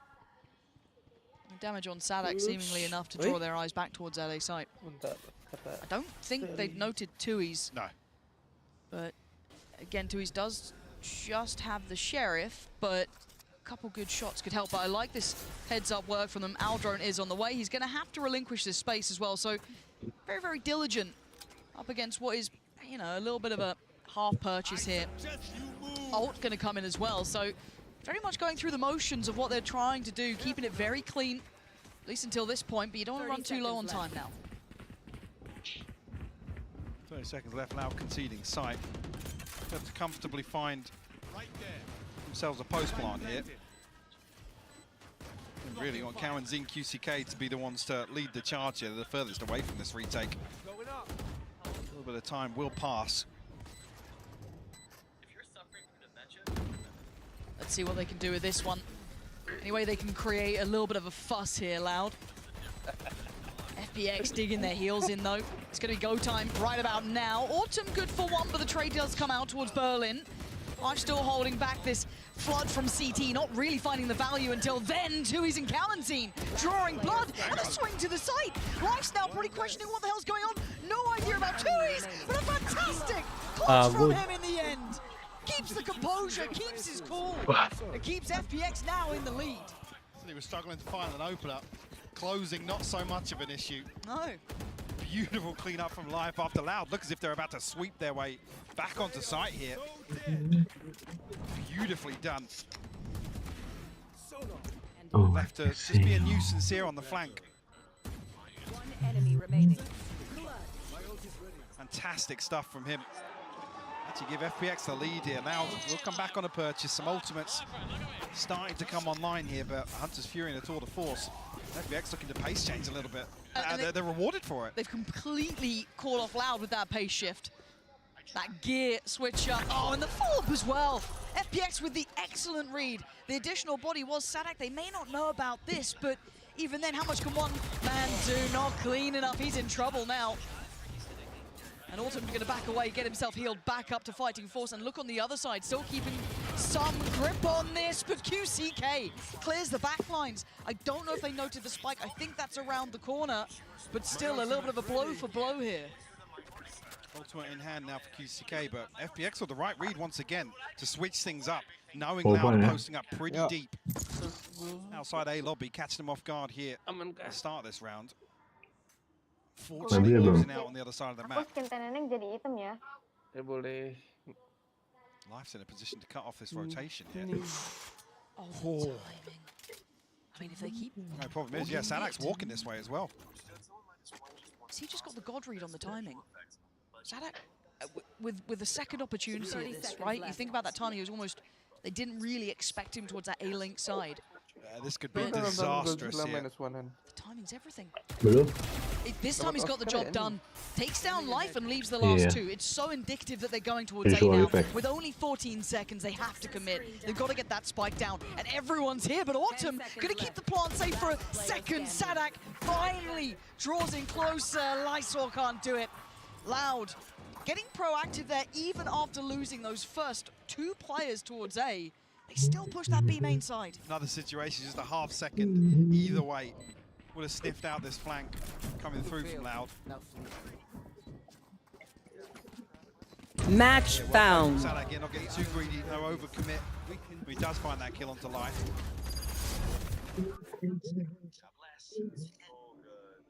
Damage on Sadak seemingly enough to draw their eyes back towards LA site. I don't think they've noted Tui's. No. But again, Tui's does just have the Sheriff, but a couple good shots could help. But I like this heads-up work from them. Aldrone is on the way. He's going to have to relinquish this space as well. So very, very diligent up against what is, you know, a little bit of a half purchase here. Ult going to come in as well. So very much going through the motions of what they're trying to do, keeping it very clean, at least until this point, but you don't want to run too low on time now. 30 seconds left, Loud conceding sight. Have to comfortably find themselves a post plant here. And really want Cow and Zing QCK to be the ones to lead the charge here. They're the furthest away from this retake. A little bit of time will pass. Let's see what they can do with this one. Anyway, they can create a little bit of a fuss here, Loud. FPX digging their heels in, though. It's going to be go time right about now. Autumn good for one, but the trade does come out towards Berlin. I'm still holding back this flood from CT, not really finding the value until then. Tui's and Kalanzine drawing blood, and a swing to the site. Life's now pretty questioning what the hell's going on. No idea about Tui's, but a fantastic clutch from him in the end. Keeps the composure, keeps his cool. It keeps FPX now in the lead. He was struggling to find an opener. Closing, not so much of an issue. No. Beautiful cleanup from Life after Loud. Look as if they're about to sweep their way back onto site here. Beautifully done. Left to just be a nuisance here on the flank. One enemy remaining. Fantastic stuff from him. Actually give FPX the lead here. Now we'll come back on a purchase. Some ultimates starting to come online here, but Hunter's Fury in a tour de force. FPX looking to pace change a little bit. They're rewarded for it. They've completely called off Loud with that pace shift. That gear switch up. Oh, and the follow-up as well. FPX with the excellent read. The additional body was Sadak. They may not know about this, but even then, how much can one man do? Not clean enough. He's in trouble now. And Autumn's going to back away, get himself healed back up to fighting force. And look on the other side, still keeping some grip on this, but QCK clears the back lines. I don't know if they noted the spike. I think that's around the corner, but still a little bit of a blow for blow here. Ultimate in hand now for QCK, but FPX with the right read once again to switch things up, knowing Loud posting up pretty deep. Outside A lobby, catching them off guard here at the start of this round. Fortunately losing out on the other side of the map. Life's in a position to cut off this rotation here. Oh, timing. I mean, if they keep... No problem is, yeah, Sadak's walking this way as well. Has he just got the God read on the timing? Sadak, with a second opportunity at this, right? You think about that timing, it was almost... They didn't really expect him towards that A-link side. This could be disastrous here. The timing's everything. This time he's got the job done. Takes down Life and leaves the last two. It's so indicative that they're going towards A now. With only 14 seconds, they have to commit. They've got to get that spike down. And everyone's here, but Autumn going to keep the plant safe for a second. Sadak finally draws in closer. Lysol can't do it. Loud getting proactive there, even after losing those first two players towards A. They still push that B main side. Another situation, just a half second either way. Would have sniffed out this flank coming through from Loud. Match found. Sadak again, not getting too greedy, no overcommit. He does find that kill onto Life.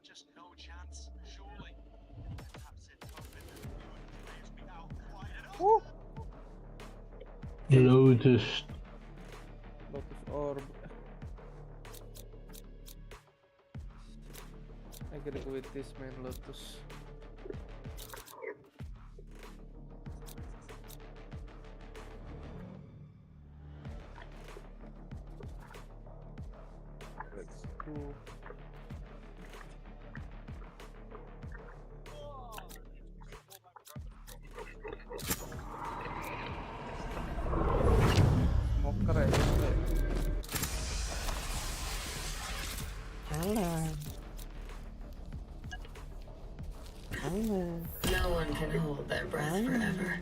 Just no chance, surely. Lotus. Lotus orb. I gotta go with this man, Lotus. Let's go. No one can hold their breath forever.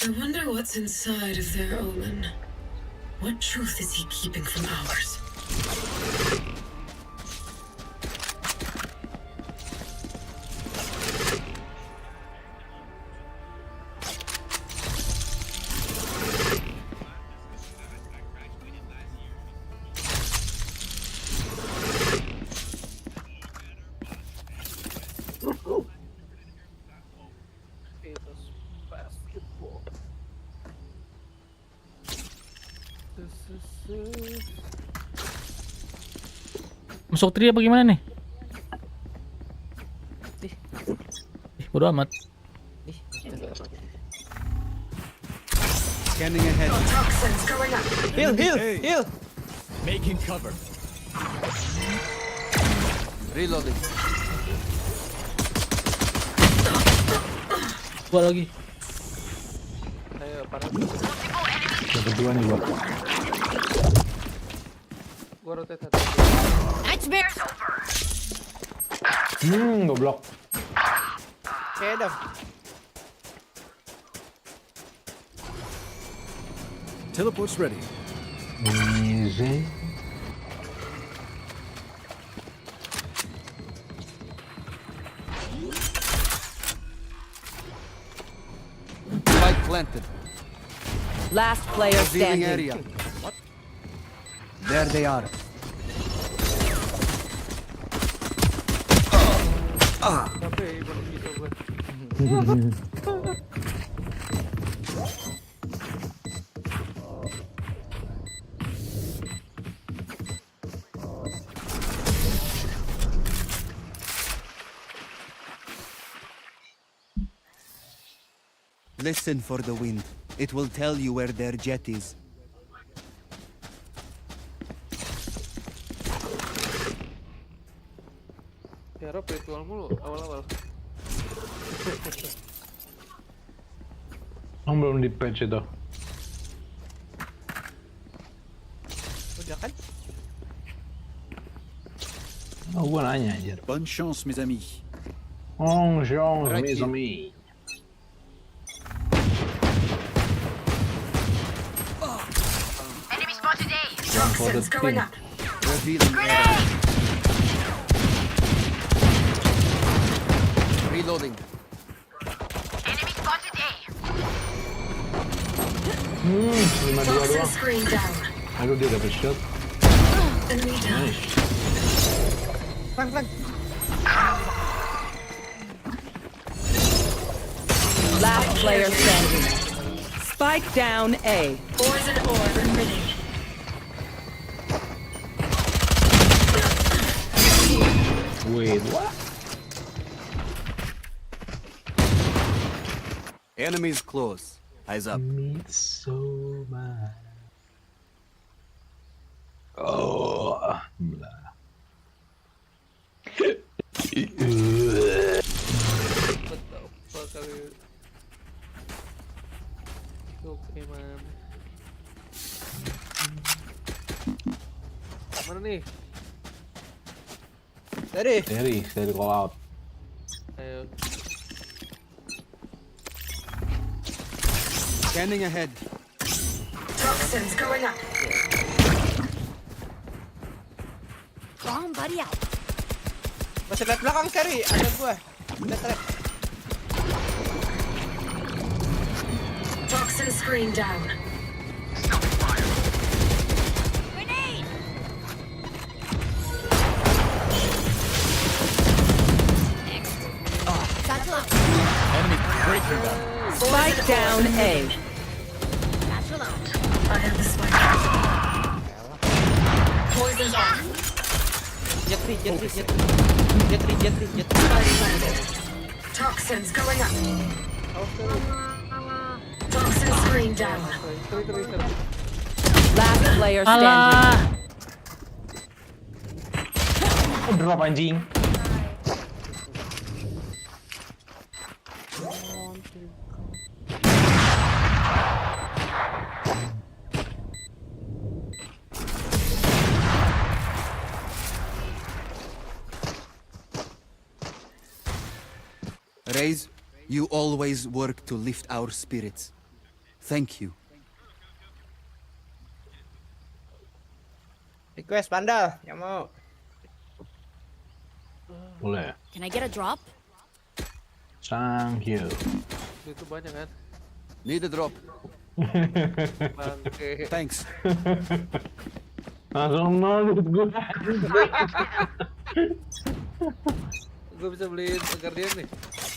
I wonder what's inside of their omen. What truth is he keeping from ours? Masuk tri apa gimana nih? Bodo amat. Scanning ahead. Heal, heal, heal. Making cover. Reloading. Gua lagi. Ayo, parah. Yang kedua nih gua. Gua rotate. Goblok. Head up. Teleport's ready. Easy. Spike planted. Last player Revealing standing. area. What? There they are. Capek baru bisa gue. Listen for the wind. It will tell you where their jet is. Harap ritual mulu awal-awal. Belum di patch itu. Udah kan? Oh, gua nanya aja. Bonne chance, mes amis. Oh, chance, Right mes here. amis. Enemy spotted A. One for the Toxins going team. up. Revealing area. Reloading. Enemy spotted A. 5-2 Toxin doang. screen down. Aduh, dia dapet shot. Enemy down. Nice. Flank. Last player standing. Spike down A. Poison orb emitting. Wait, what? Enemies close. Eyes up. Me so mad. Oh. What the fuck are you? Oke man. Mana nih? Dari. Dari call out. Ayo. Scanning ahead. Toxins going up. Bomb buddy out. Masih lihat belakang cari, ada gua. Lihat. Toxin screen down. Grenade. Satchel out. Enemy breaking down. Spike down A. Satchel out. I have the spike. Poison's off. Jetri. Spike planted. Toxins going up. Toxin screen down. Last player standing. Oh, drop anjing. Raze, you always work to lift our spirits. Thank you. Request Pandal, yang mau. Boleh. Can I get a drop? Thank you. Itu banyak kan? Need a drop. Bangke. Thanks. Langsung nol duit gue. Gue bisa beliin Guardian nih.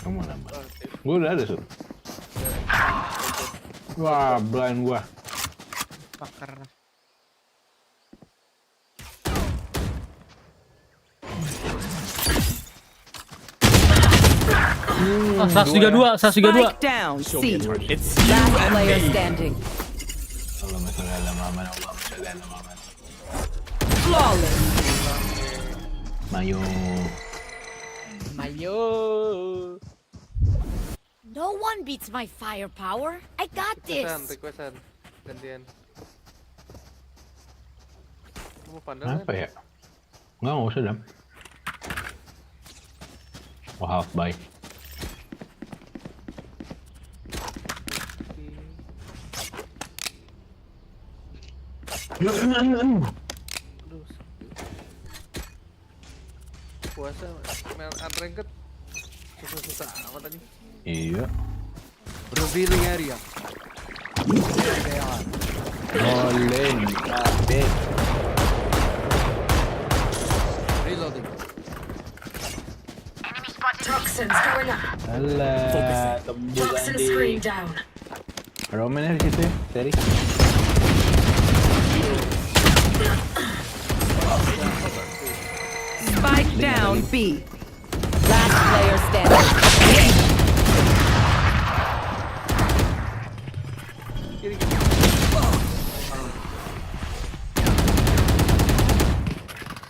Kamu nambah. Gue udah ada, Sur. Wah, blind gua. Pakar. 132. Spike down C. Last player standing. Allahumma sholli ala Muhammad, Allahumma sholli ala Muhammad. Flawless. Mayo. No one beats my firepower. I got this. Requestan. Gantian. Kamu pandang Apa ya? Nggak usah, Dam. Wow, baik. Puasa main unranked susah-susah amat tadi. Iya. Revealing area. Goleng. Adek. Reloading. Toxins going up. Alah, tembus Toxin screen anjing. down. Roman di situ ya, Terry. Spike down B. Last player standing.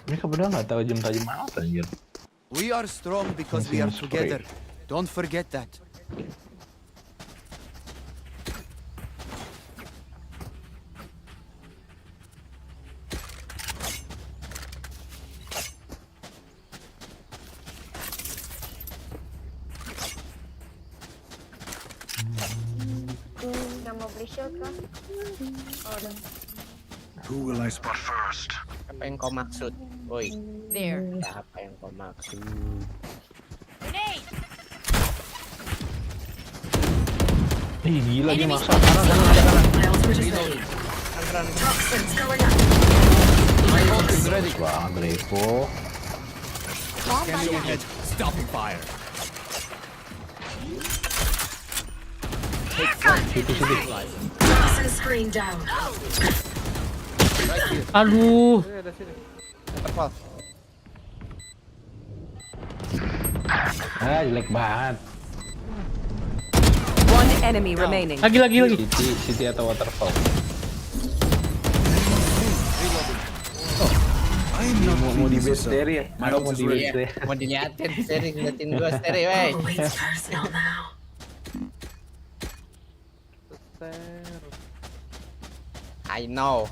Mereka berdua nggak tahu jam tajam mana anjir. We are strong because we are together. Don't forget that. Nggak mau beli shield kah? Oh, udah. Who will I spot first? Apa yang kau maksud? Woi. There. Apa yang kau maksud? Grenade. Ih, gila dia Enemy maksa. spotted. My ultimate is ready. Toxins going up. Wah, Drepo. Scanning ahead. Stopping fire. Toxin screen down. Aduh. Ada sini. Terpal. Ah, jelek banget. One enemy remaining. Lagi. City atau waterfall. Mau di base Terry ya? Mau di base ya? Mau diliatin, Steri, ngeliatin gua, Steri, wey. Oh, it's personal now. I know.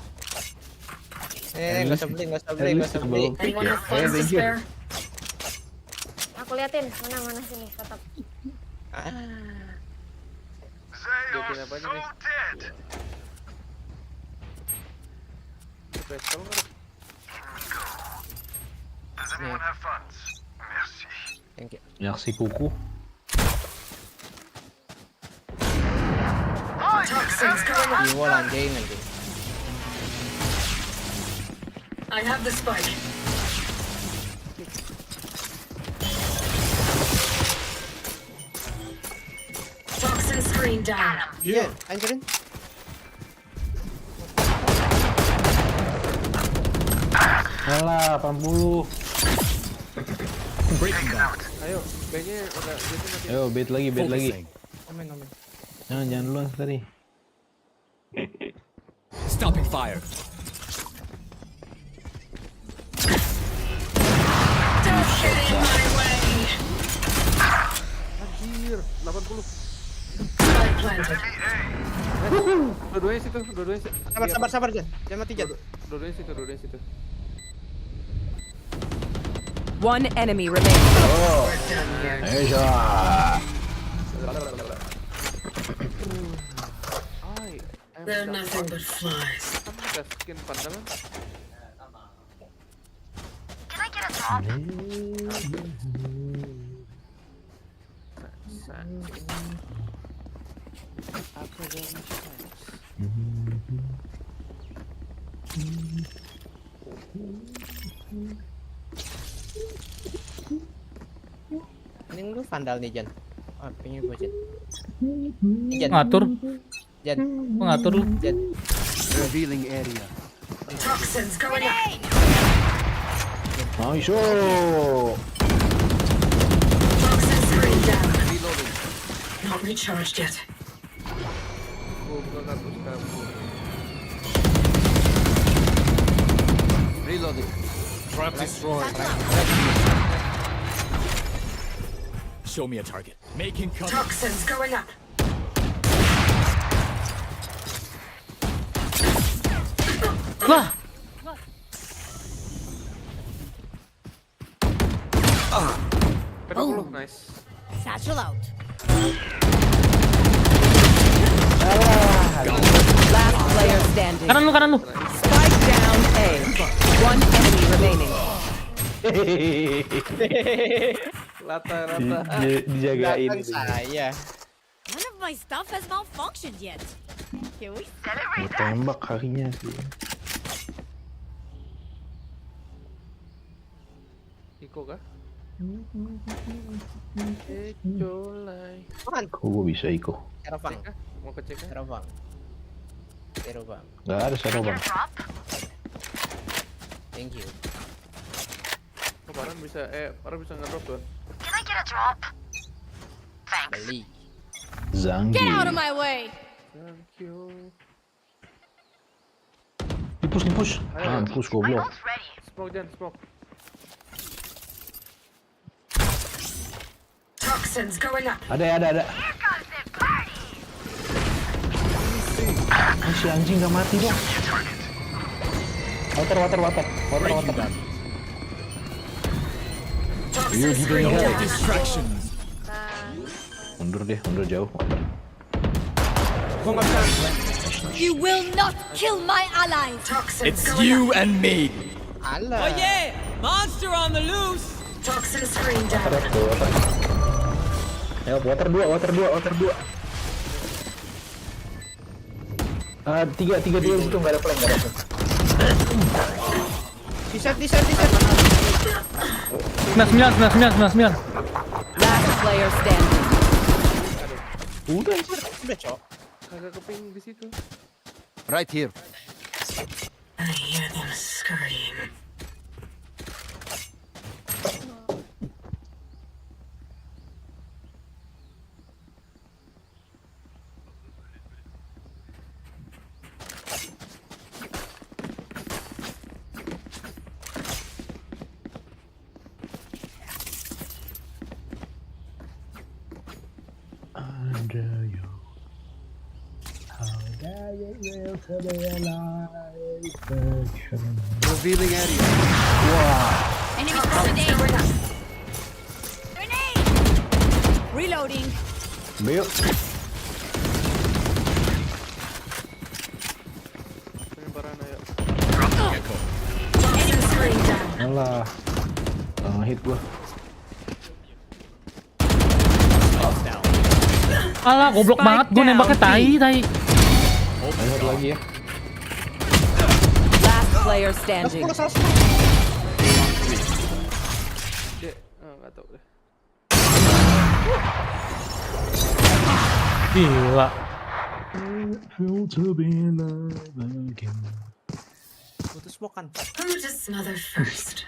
Nggak usah beli, nggak usah beli, nggak usah beli. Anyone have funds to spare? Aku liatin mana sini tetap. They are so dead. Pistol nggak? Does anyone have funds? Merci. Thank you. Yaksi kuku. Toxins going up. Di wall anjing nanti. I have the spike. Toxin screen down. Iya, hancurin. Alah, 80. Ayo, kayaknya udah gitu mati. Ayo, bait lagi. Amin. Jangan duluan tadi. Stopping fire. Don't get in my way. Anjir, 80. Spike planted. Dua-duanya situ. Sabar, Jan. Jangan mati, Jan. Dua-duanya situ. One enemy remaining. Oh, ayo. They're nothing but flies. Kita skin pandangan. Can I get a drop? Ini lu vandal nih, Jan. HP-nya gua, Jan. Jan. Ngatur. Jan. Ngatur lu. Jan. Revealing area. Toxins going up. Nice. Toxin screen down. Not recharged yet. Reloading. Trap destroyed. Show me a target. Making cover. Toxins going up. Lah. Oh, nice. Satchel out. Last player standing. Kanan lu. Spike down A. One enemy remaining. Rata-rata. Dijagain itu. saya. None of my stuff has malfunctioned yet. Can we Mau celebrate that? tembak kakinya sih. Iko kah? Ecolai. Kok gue bisa Iko? Serofang. Cek kah? Mau kecek kah? Serofang. Serofang. Gak ada Serobang. Thank you. Oh, Paran bisa ngedrop tuh. Can I get a drop? Thanks. Beli. Zanggi. Get out of my way! Thank you. Dipus. Mampus goblok. Almost ready. Smoke Jan, smoke. Toxins going up. Ada. Here comes the party. Si anjing gak mati dong. Water. Iya gitu ya. Mundur jauh. You will not kill my allies! Toxins going up. and me. Alah. Monster on the loose. Toxin screen down. Water. Ayo, water 2. Tiga di situ nggak ada flank. Di-set. 99. Last player standing. Udah, Cok. Kagak keping di situ. Right here. I hear them scream. Revealing area. Enemy spotted A! Grenade! Reloading! Beo. Ini Paran ayo. Toxin screen down. Alah. Hit gua. Alah, goblok banget gue nembaknya tai. Ayo satu lagi ya. Last player standing. Cek, nggak tahu deh. Gila. Putus smoke kan. Who to smother first?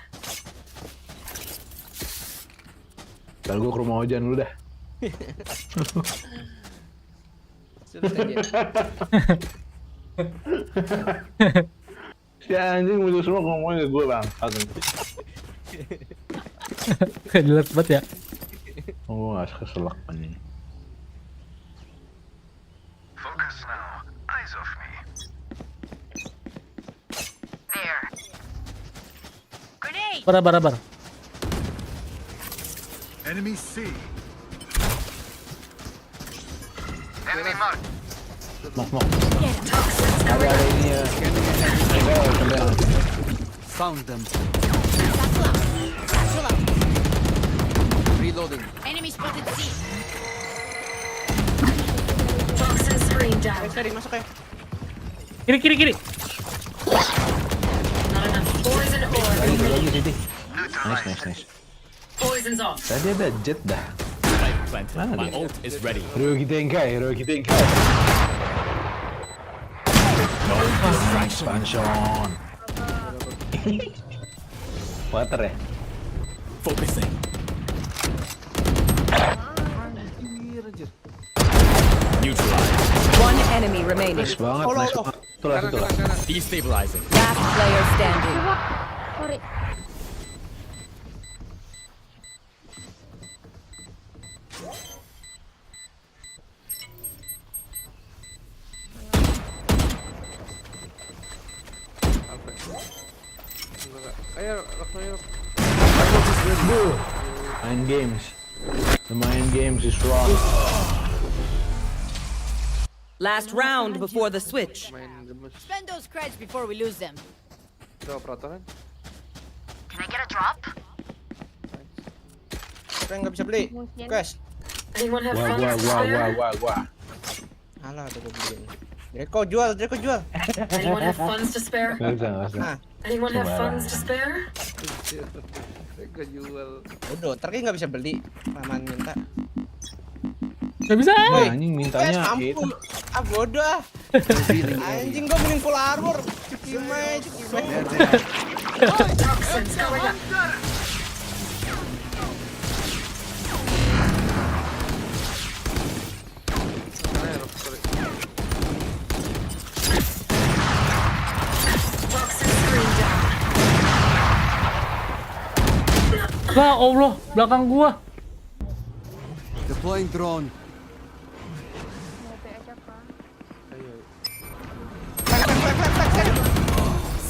Ntar gua ke rumah Ojan dulu dah. Sudah aja. Si anjing musuh semua ngomongnya ke gue bang. Kayak jelas banget ya. Oh gak keselak ini. Focus now. Eyes off me. There. Grenade! Bar. Enemy C. Enemy marked. Mok. Toxins Ada going up. ini ya. Found them. Satchel out! Reloading. Enemy spotted C! Toxin screen down. Seri masuk ya. Kiri. Not enough poison orb. Lagi Didi. Nice. Poison's off. Tadi ada jet dah. Mana My dia? ult is ready. Hero kita yang kaya. Expansion. Water ya? Focusing. Neutralize. One enemy remaining. Nice banget. Itulah. Destabilizing. Last player standing. Sorry. Ayo, langsung. Main games. The mind games is wrong. Last round before the switch. Main gemes. Spend those creds before we lose them. Udah operator kan? Can I get a drop? Siapa yang nggak bisa beli? Guys. Anyone have funds to spare? Gua. Alah, udah gue beliin. Dreko jual. Anyone have funds to spare? Nggak usah. Nah, Anyone have funds to spare? Mereka jual. udah, terus nggak bisa beli. Paman minta. Nggak bisa. Nah, anjing mintanya itu. Ampun. Ah bodoh ah. Anjing gua mending full armor. Cekimai. Toxins going up. Toxin screen down. Lah Allah, belakang gua. Deploying drone.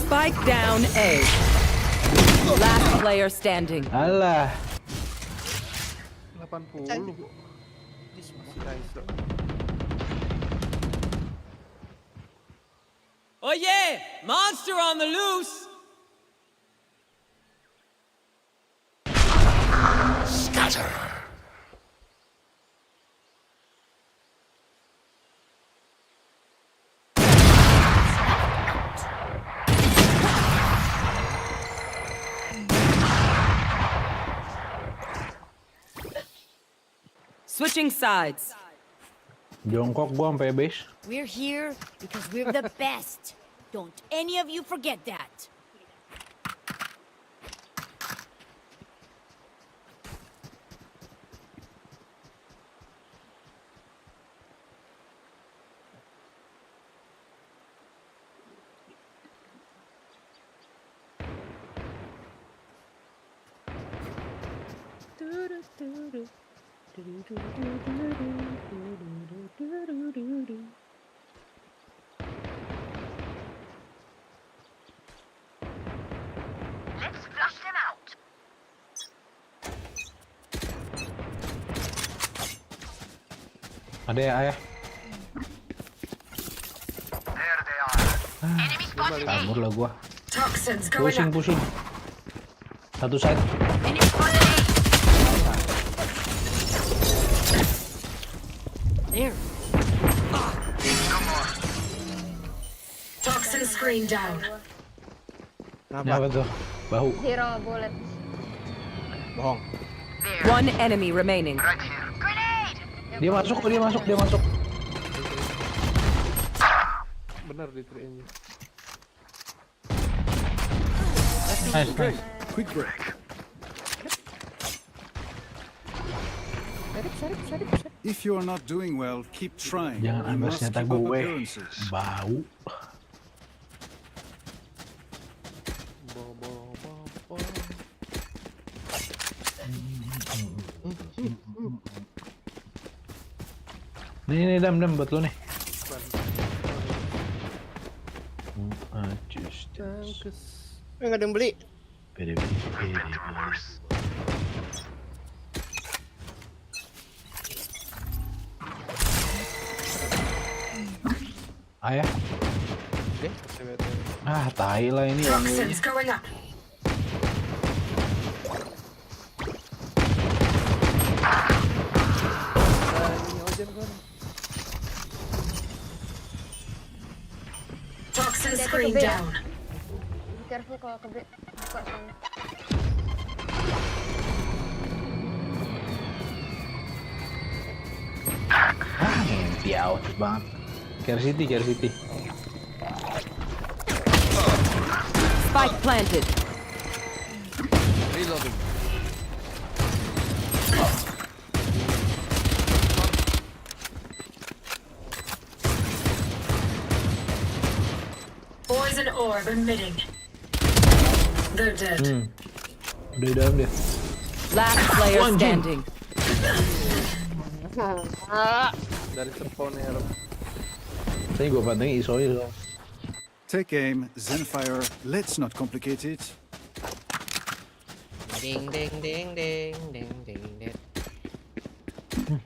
Spike down A. Last player standing. Alah. 80. Oh yeah! Monster on the loose! Scatter. Switching sides. Jongkok gua sampai base. We're here because we're the best. Don't any of you forget that. Let's flush them out. Ada ya ayah. There they are. Enemy spotted. Kabur lah gua. Toxins going up. Pushing. Satu side. Enemy spotted. There. No more. Toxin screen down. Ini apa tuh? Bahu. Zero bullet. Bohong. One enemy remaining. Right here. Grenade. Dia masuk. Benar di 3 Nice. Quick break. If you are not doing well, keep trying. Jangan You ambil must senjata keep up gue. appearances. Bau. Nih dam buat lo nih. Nggak ada yang beli. Pede. Ayah. Oke. Ah, tai lah ini. Toxins going up. Toxin screen down. Be careful kalau ke B. Buka sana. Piau banget. Care City. Spike planted. Reloading. Poison orb emitting. They're dead. Udah di dalam dia. Last player standing. Dari spawnnya. Saya gue pantengin isolir. Take aim, Zenfire. Let's not complicate it. Ding.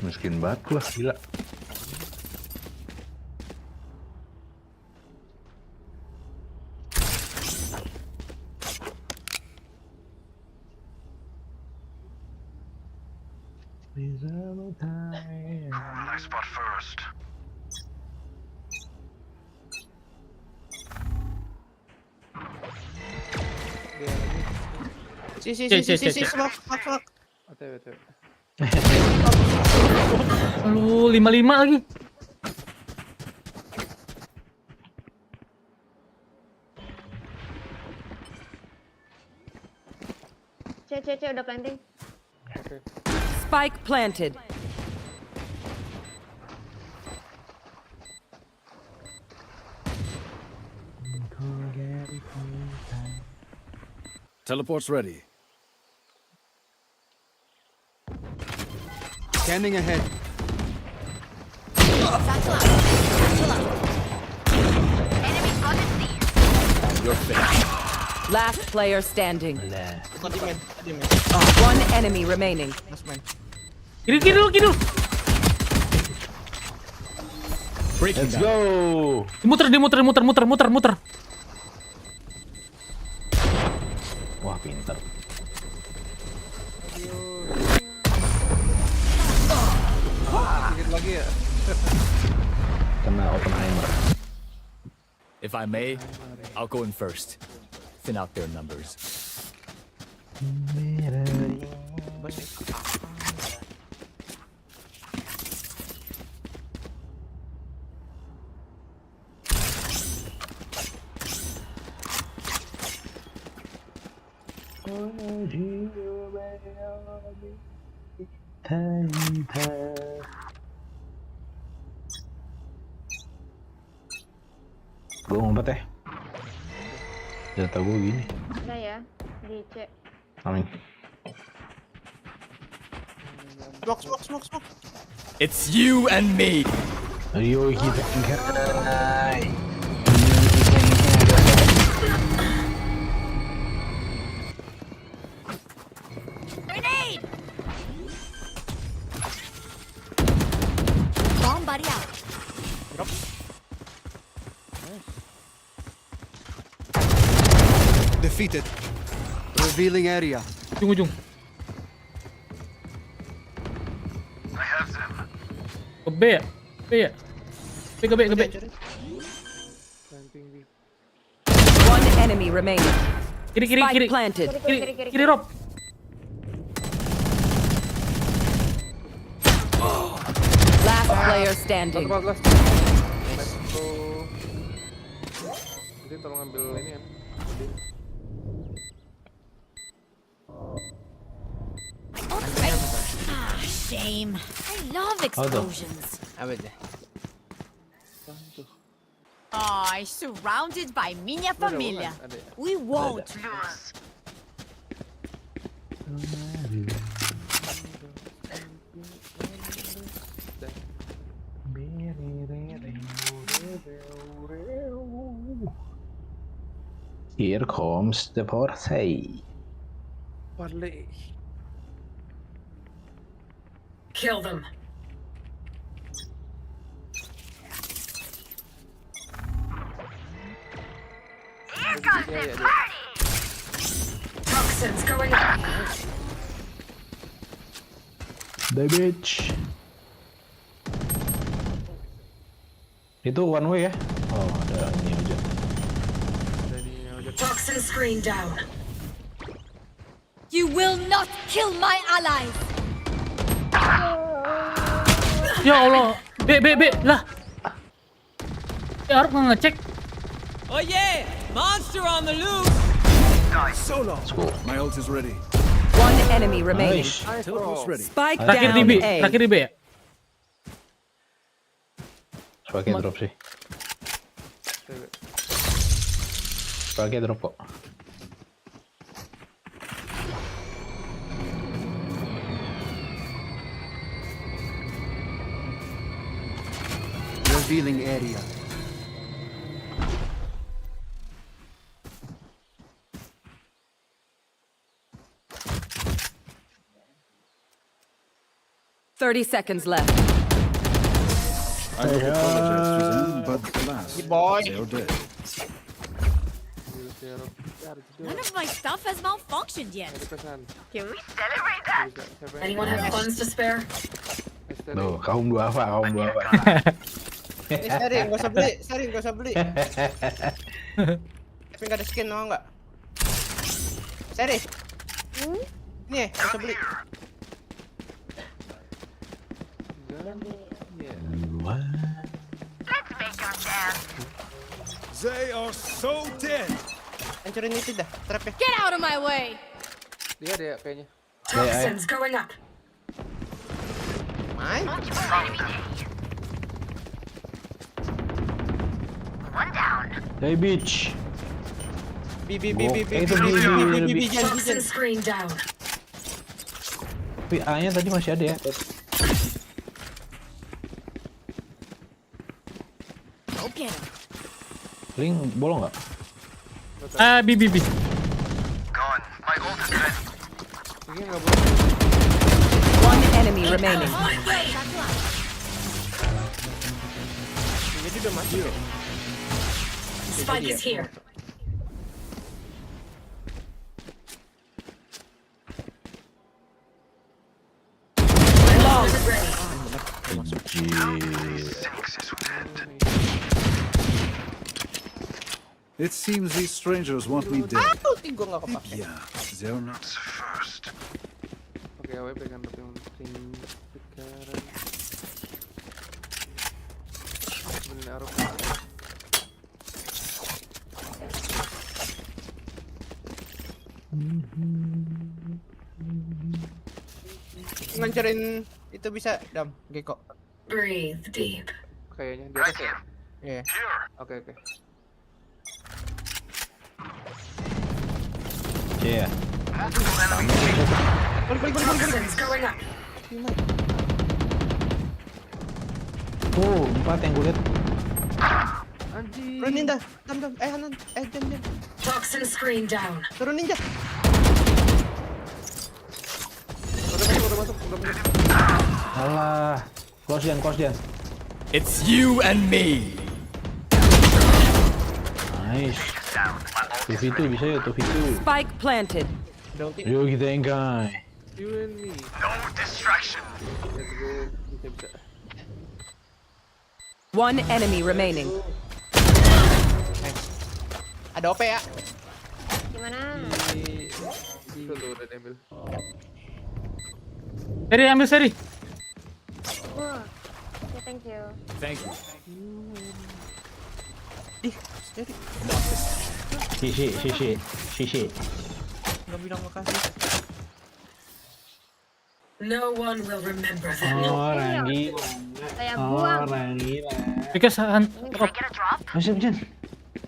Miskin banget gua, gila. I spot first. Si, smoke. OTW. Aduh, 55 lagi. C udah planting. Spike planted. Teleport's ready. Scanning ahead. Satchel out. Satchel out. Enemy spotted C. You're finished. Last player standing. Tadi main. One enemy remaining. Mas main. Kiri dulu. Let's go. Muter. Wah, pintar. Dikit lagi ya. Kena Oppenheimer. If I may, I'll go in first. Thin out their numbers. Gue ngumpet ya. Data gue gini. Udah ya, di C. Amin. Smoke. It's you and me. Ayo kita tinggal. Grenade! Bomb buddy out. Defeated. Revealing area. Ujung. I have them. Ke B ya? Ke B. Planting di. One enemy remaining. Kiri. Spike planted. Kiri Rob. Last player standing. 14. Let's go. Jadi tolong ambil ini ya. Shame. I love explosions. Apa deh? Oh, surrounded by minha família. We won't lose. Here comes the party. Parley. Kill them. Here comes the party. Toxins going up. The bitch. Itu one way ya? Oh, ada ini aja. Toxin screen down. You will not kill my allies. Ya Allah. B lah. Ya harus ngecek. Oh yeah! Monster on the loose! Solo. My ult is ready. One enemy remaining. Nice. Teleport's ready. Spike Terakhir di down B. A. Terakhir di B ya. Pakai drop sih. Pakai drop kok. Revealing area. Thirty seconds left. I apologize to them, but alas, boy. they are dead. None of my stuff has malfunctioned yet. Can we celebrate that? Anyone have funds to spare? Tuh, kaum duafa. Sharing, gak usah beli. Tapi nggak ada skin, mau nggak? Sharing. Nih, gak usah beli. They are so dead. Hancurin itu dah, trapnya. Get out of my way! Dia kayaknya. Toxins going up. Main. One down. Hey bitch. Toxin screen down. Tapi A-nya tadi masih ada ya. Oke. Link bolong nggak? B. Gone. My ult is ready. Ini nggak boleh. One enemy remaining. Jadi udah masuk. Spike is here. It seems these strangers want me dead. Gue nggak kepake. Yeah, they're not first. Oke, AWP kan tapi penting sekarang. Bener Arab. Ngancurin itu bisa, Dam, Geko. Breathe deep. Kayaknya di atas ya. Iya. Oke. Iya. Toxins going up. Oh, 4 yang gue liat. Anjing. Turunin dah, Dam. Hanan. Jam. Toxin screen down. Turunin dah. Udah masuk. Alah. Close Dian. It's you and me. Nice. 2v2 bisa ya, 2v2. Spike planted. Yo, kita yang guy. You and me. No distraction. Let's go. Bisa. One enemy remaining. Ada OP ya. Gimana? Itu tuh udah diambil. Seri. Wah. Oke, thank you. Thank you. Sisi. Nggak bilang makasih. No one will remember that. Orang gila. Saya buang. Orang gila. Because Can I get a drop? Masih Jen.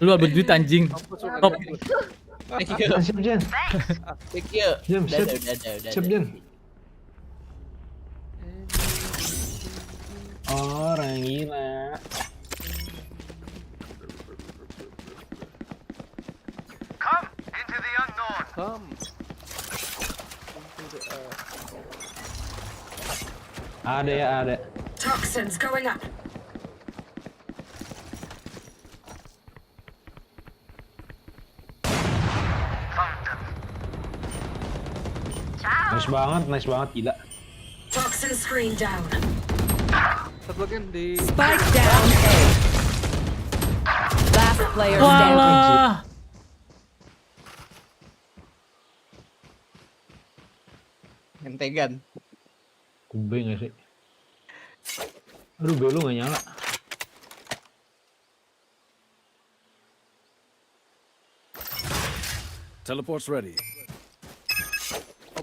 lu ambil duit anjing. Top. Siap Jen. Thank you. Jen, siap Jen. Orang gila. Come into the unknown. Come. Ada. Toxins going up. Nice banget gila. Toxin screen down. Satu lagi di Spike down A. Last player standing. Walah. Entegan. Kumbe nggak sih? Aduh, belu nggak nyala. Teleport's ready.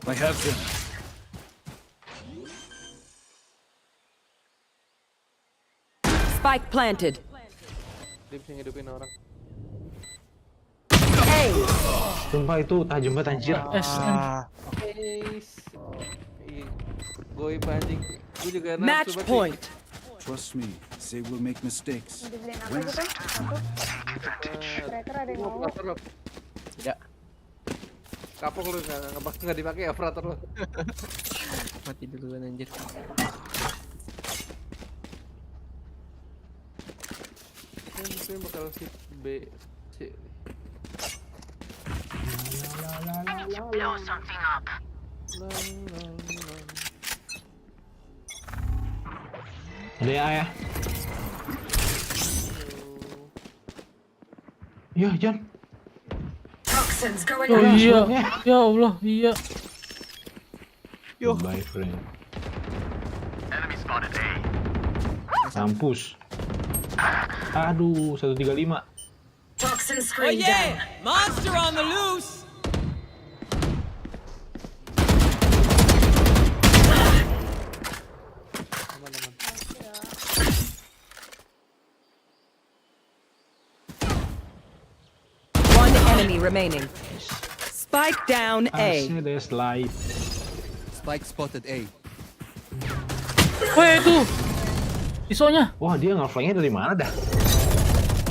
I have them. Spike planted. dia bisa ngidupin orang. Hey. Sumpah itu tajam banget anjir. Goib anjing. Gue juga Match point. Trust me, they will make mistakes. Dibeliin apa gitu? Operator ada yang mau? Tidak. Kapok lu nggak dipakai operator lu. Mati duluan anjir. Mungkin bakal hit B C. Blow something up. Ada ya? Ya, Jan. Toxins going Oh out. iya, ya Allah, iya. Bye, friend. Kampus. Aduh, 135. Toxin Oh screen yeah! down. Monster on the loose! One enemy remaining. Spike down A. Asnya ada slide. Spike spotted A. Weh itu, isonya. Wah, dia nge-flanknya dari mana dah?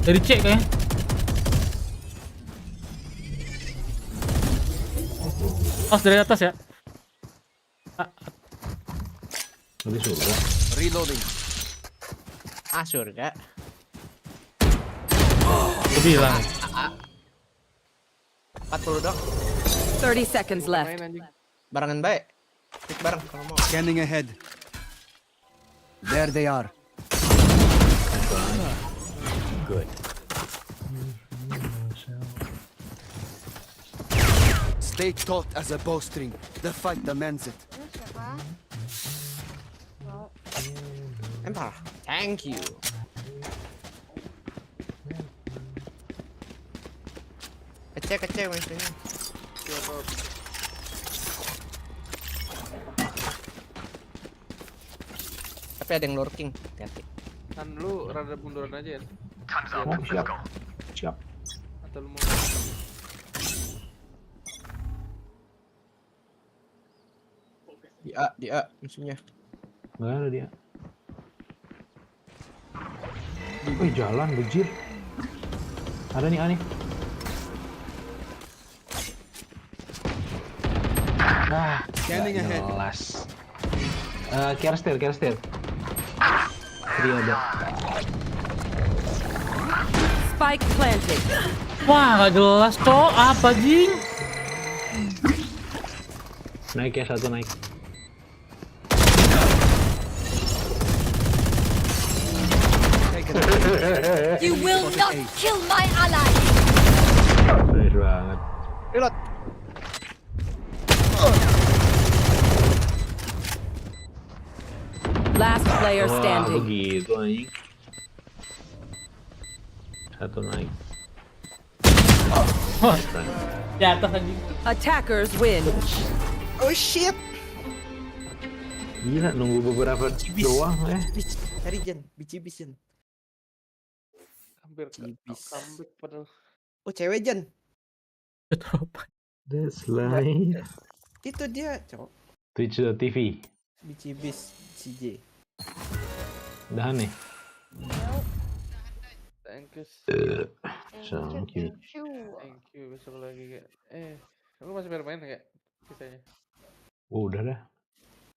Dari C kayaknya. Oh, dari atas ya. Dari surga. Reloading. Surga. Gue bilang. 40 dong. 30 seconds left. Barengan baik. Klik bareng kalau mau. Scanning ahead. There they are. Good. Stay taut as a bowstring. The fight demands it. Empar. Thank you. Kecil maksudnya. Tapi ada yang lurking. Hati-hati. Kan lu rada munduran aja ya. Oh, siap. Siap. Atau lu mau Di A musuhnya. Nggak ada dia. Wih, jalan bejir. Ada nih aneh. Nah, Scanning ahead. jelas. Kerster. Dia ada. Spike planted. Wah, nggak jelas cok. Apa jing? Naik ya, satu naik. You will not kill my ally. Nice banget. Reload. Last player Wah, standing. begitu anjing. Satu naik. Di atas anjing. Attackers win. Oh shit. Gila, nunggu beberapa doang ya. Cari Jen, bicibis Jen. hampir comeback padahal. Oh cewek Jen. That's life. Itu dia cowok. Twitch TV. Bicibis CJ. Udah nih. Thank you. Thank you. Thank you. Besok lagi kayak. Lu masih bermain kayak kisahnya? Oh, udah dah.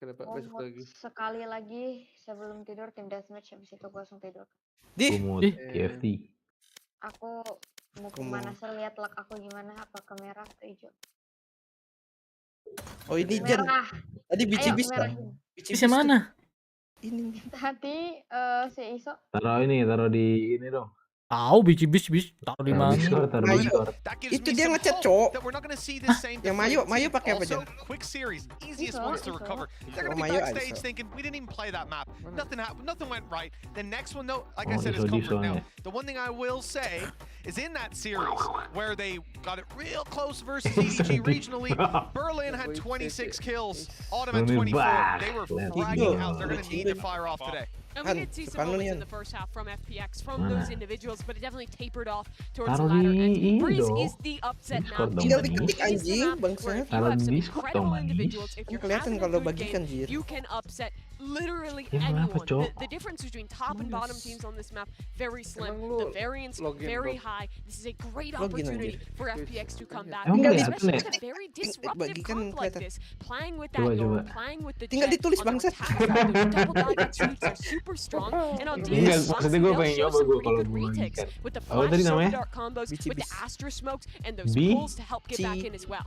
Kenapa besok lagi? Sekali lagi sebelum tidur tim deathmatch, habis itu gue langsung tidur. Kumut KFT. Aku mau kemana sih, lihat luck aku gimana, apa ke merah atau hijau? Oh ini Jen. Tadi bicibis kan? Bicibis mana? Ini tadi si Iso. Taruh di ini dong. Tahu bicibis taruh di mana? Itu dia ngechat cowok. Yang Mayu pakai apa Jen? Quick series, easiest ones to recover. They're gonna be backstage thinking we didn't even play that map. Nothing happened. Nothing went right. The next one, though, like I said, is comfort now. The one thing I will say is in that series where they got it real close versus EDG regionally, Berlin had 26 kills, Autumn had 24. They were fragging out. They're gonna need to fire off today. And we did see some moments in the first half from FPX, from those individuals, but it definitely tapered off towards the latter end. Breeze is the upset now. Tinggal diketik anjing, bangsat. Taruh di Discord dong, Kelihatan kalau bagikan Jir. You can upset literally Ya, anyone. kenapa, Cok? The difference between top and bottom teams on this map very slim. The variance very high. This is a great opportunity for FPX to come back, especially with a very disruptive comp like this. Playing with that door, playing with the tinggal ditulis bangsat. Super strong, and on Enggak, defense, maksudnya gue pengen nyoba gue kalau good gue retakes kan. with the Apa tadi flash namanya? dark combos, with the Astra smokes, and those B pulls to help get back in as well.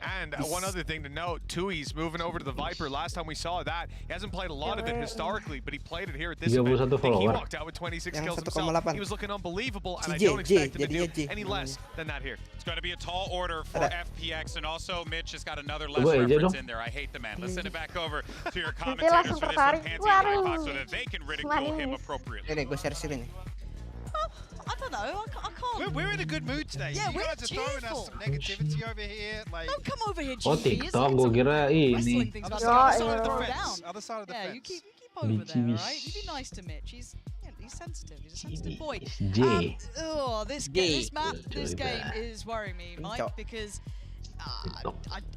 And one other thing to note, Tui's moving over to the Viper. Last time we saw that, he hasn't played a lot of it historically, but he played it here at this event. I think he walked out with 26 kills himself. He was looking unbelievable, and I don't expect him to do any less than that here. It's going to be a tall order for FPX, and also Mitch has got another less reference in there. I hate the man. Let's send it back over to your commentators for this one, Pansy and Fox, so that they can ridicule him appropriately. I don't know. I can't. We're in a good mood today. Yeah, you we're guys are throwing us some negativity over here. Like, don't come over here, Oh, TikTok, gue kira ini. Other side of the fence. You keep over there, alright? You be nice to Mitch. He's sensitive. He's a sensitive boy. This map, this game is worrying me, Mike, because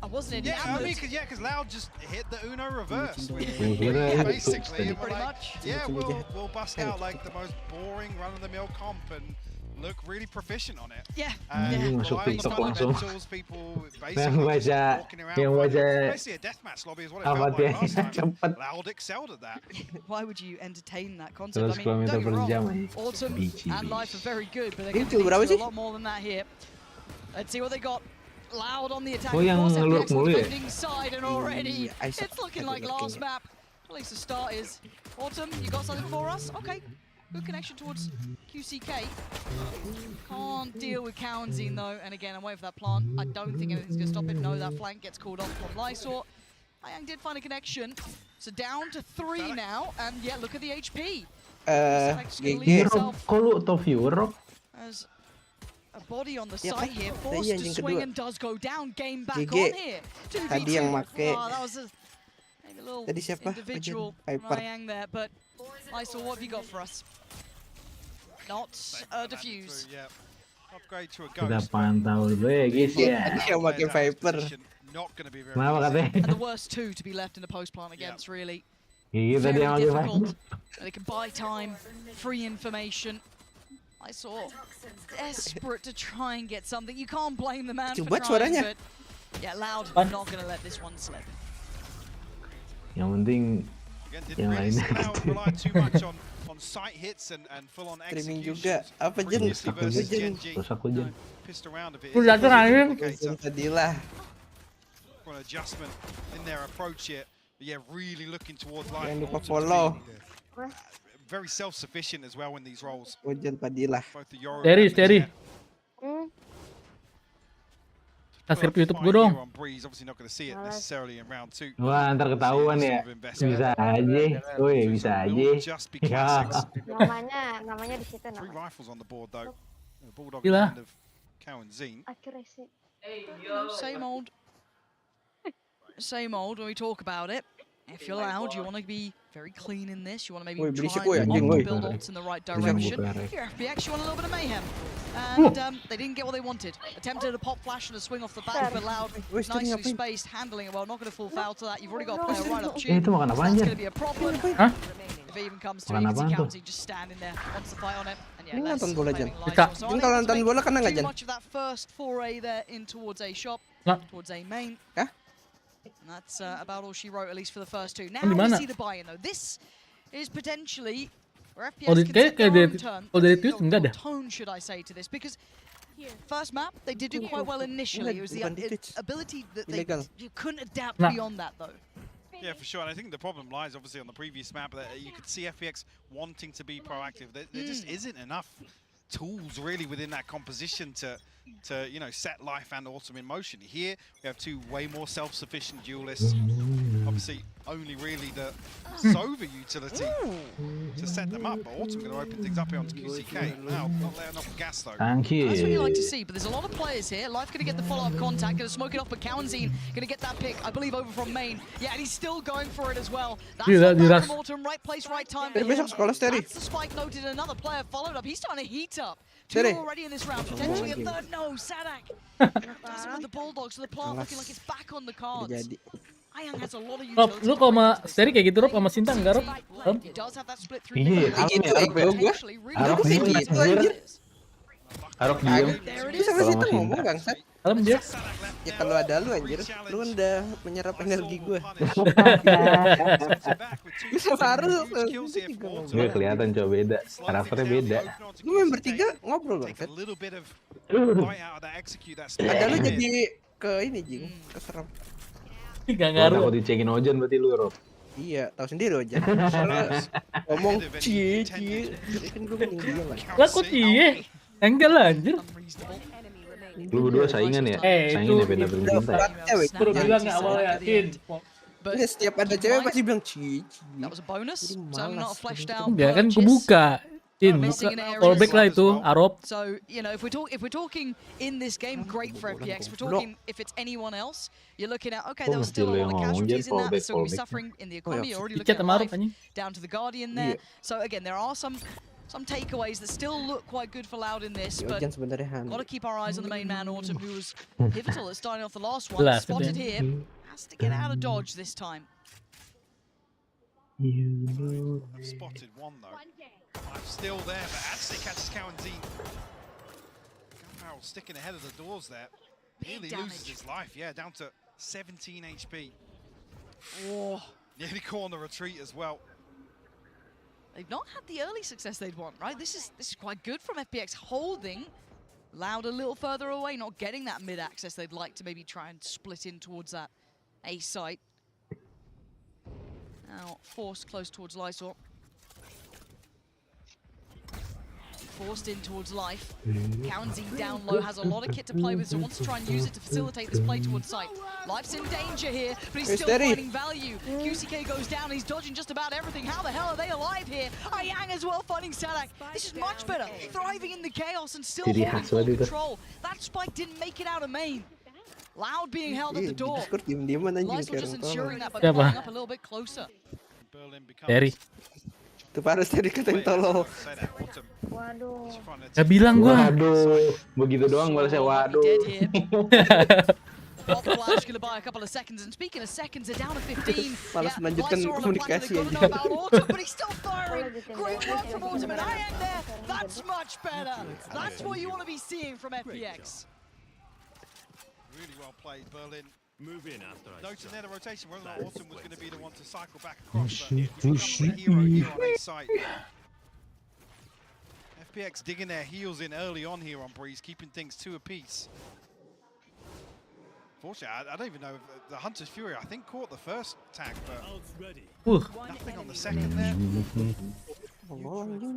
I wasn't in because Loud just hit the Uno reverse. Basically, pretty much. Yeah, we'll bust out like the most boring run-of-the-mill comp and look really proficient on it. Yeah. Masuk TikTok langsung. People Yang baca basically a deathmatch lobby is what it felt like last time. Cepet. Loud excelled at that. Why would you entertain that concept? I 100 mean, don't get me km/jam. wrong. Autumn and Life are very good, but they're going to do a lot more than that here. Let's see what they got. Loud on the attack. Defending side, and already it's looking like last map. At least the start is. Autumn, you got something for us? Okay. Good connection towards QCK. Can't deal with Cowanzine though, and again, I'm waiting for that plant. I don't think anything's going to stop him. No, that flank gets called off from Lysor. Ayang did find a connection. So down to 3 now, and yeah, look at the HP. As a body on the site here, forced to swing and does go down. Game back on here. 2v2. That was maybe a little individual from Ayang there, but Lysor, what have you got for us? Not a defuse. Upgrade to a Kita ghost. pantau dulu ya guys ya. Yang pakai Viper. Kenapa katanya? And the worst two to be left in the post plant against, really. Gigi tadi yang pakai Viper. They can buy time, free information. I saw desperate to try and get something. You can't blame the man for trying, but yeah, Loud not going to let this one slip. Yang penting yang lainnya. Rely too much on sight hits and full on Streaming juga. Apa Jen? Terus aku Jen. Pissed around a bit. Udah terakhir. Tadilah. For an adjustment in their approach here. But yeah, really looking towards life. Yang lupa follow. Very self-sufficient as well in these roles. Jen Tadilah. Steady. Kasih YouTube gue dong. Wah, ntar ketahuan ya. Bisa aja. Woi, bisa aja. Ya. Namanya di situ namanya. Gila. Accuracy. Same old when we talk about it. If you're Loud, you want to be very clean in this. You want to maybe try and build ults in the right direction. Here, FPX, you want a little bit of mayhem. And they didn't get what they wanted. Attempted a pop flash and a swing off the back, but Loud nicely spaced, handling it well. Not going to fall foul to that. You've already got a player right up tube. Itu makan apaan, That's Jen? going to be a problem. If it even comes to it, you can see County just standing there, wants to fight on it. And yeah, less blaming Lysor. So kalau nonton bola kena nggak too Jen? much of that first foray there in towards A shop, towards A main. And that's about all she wrote, at least for the first two. Now we see the buy-in, though. This is potentially where FPS can set their own turn. Or tone, should I say, to this. Because first map, they did do quite well initially. It was the ability that they couldn't adapt beyond that, though. Yeah, for sure. And I think the problem lies, obviously, on the previous map. That you could see FPX wanting to be proactive. There just isn't enough tools, really, within that composition to you know, set Life and Autumn in motion. Here we have two way more self-sufficient duelists. Obviously, only really the Sova utility to set them up. But Autumn going to open things up here onto QCK. Now, not letting off the gas though. Thank you. That's what you like to see. But there's a lot of players here. Life going to get the follow-up contact, going to smoke it off. But Cowanzine going to get that pick, I believe, over from main. Yeah, and he's still going for it as well. That's from Autumn. Right place, right time. That's the spike noted. Another player followed up. He's starting to heat up. Two already in this round, potentially a third. No, Sadak. Does it with the Bulldogs, so the plant looking like it's back on the cards. Ayang has a lot of utility. Lu kalau sama Steri kayak gitu, Rob, sama Sinta enggak, Rob? He does have that split through. Iya, Arok diem anjir. Arok diem. Bisa ngasih itu ngomong bangsat. Kalem dia. Ya kalau ada lu anjir, lu kan udah menyerap energi gue. Bisa baru. Gue kelihatan coba beda, karakternya beda. Lu main bertiga ngobrol bangsat. Ada lu jadi ke ini Jing, keserem. Gak ngaruh. Takut dicekin Ojan berarti lu, Rob. Iya, tahu sendiri aja. Ngomong cie. Jadi kan gue mending dia lah. Lah kok cie? Enggak lah anjir. Lu berdua saingan ya? Saingan ya beda bercinta ya? Baru bilang nggak awalnya, Tin. Setiap ada cewek pasti bilang cie. That was a bonus. So not a flashed out. Ya kan gue buka. Tin, buka. Fallback lah itu, Arop. So, you know, if we're talking in this game, great for FPX. We're talking if it's anyone else, you're looking at, okay, there was still a lot of casualties in that, so we're suffering in the economy. You're already looking at life down to the Guardian there. So again, there are some takeaways that still look quite good for Loud in this, but got to keep our eyes on the main man, Autumn, who was pivotal at starting off the last one. Spotted here, has to get out of dodge this time. I've spotted one though. I'm still there, but actually catches Cowanzine. Gunbarrel sticking ahead of the doors there. Nearly loses his life, yeah, down to 17 HP. Oh, nearly caught on the retreat as well. They've not had the early success they'd want, right? This is quite good from FPX, holding Loud a little further away, not getting that mid access they'd like to maybe try and split in towards that A site. Now forced close towards Lysor. Forced in towards life. Cowanzine down low, has a lot of kit to play with, so wants to try and use it to facilitate this play towards sight. Life's in danger here, but he's still finding value. QCK goes down, he's dodging just about everything. How the hell are they alive here? Ayang as well finding Sadak. This is much better, thriving in the chaos and still holding full control. That spike didn't make it out of main. Loud being held at the door. Lysor just ensuring that, but pulling up a little bit closer. Terry. Tuh Paris tadi katain tolol. Waduh. Gak bilang gua. Waduh, begitu doang balasnya waduh. Pop flash gonna buy a couple of seconds, and speaking of seconds, they're down to 15. Malas melanjutkan komunikasi aja. But he's still firing. Great work from Autumn and Ayang there. That's much better. That's what you want to be seeing from FPX. Really well played, Berlin. Move in after I noting there the rotation, whether or not Autumn was going to be the one to cycle back across, but becoming the hero here on A side. FPX digging their heels in early on here on Breeze, keeping things 2 apiece. Fortunately, I don't even know if the Hunter's Fury, I think, caught the first tag, but nothing on the second there.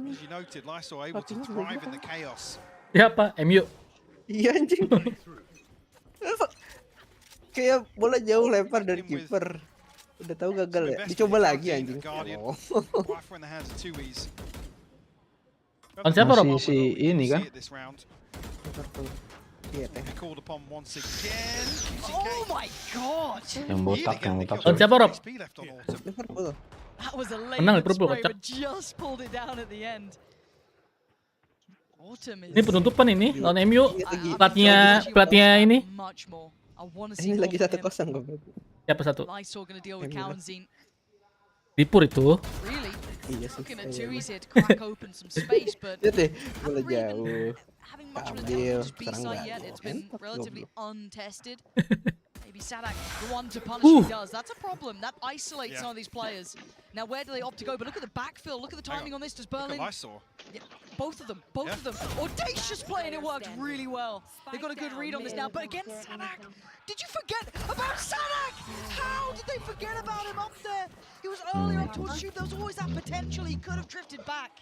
As you noted, Lysor able to thrive in the chaos. Ya Pak, MU. Iya anjing. Kayak bola jauh lempar dari kiper. Udah tahu gagal ya. Dicoba lagi anjing. Oh. On siapa Rob? Si ini kan? Iya teh. Oh my god. Yang botak. On siapa Rob? Liverpool. That was a late Liverpool spray, but just pulled it down at the end. Ini penutupan ini lawan MU. Pelatnya ini. Ini lagi 1-0 gue. Siapa satu? Dipur itu. Iya sih. Iya deh, bola jauh. Ambil Maybe Sadak, the one to punish, he does. That's a problem. That isolates some of these players. Now, where do they opt to go? But look at the backfill. Look at the timing on this. Does Berlin... Yeah, both of them. Audacious play, and it worked really well. They've got a good read on this now. But against Sadak, did you forget about Sadak? How did they forget about him up there? He was earlier up towards shoot. There was always that potential. He could have drifted back.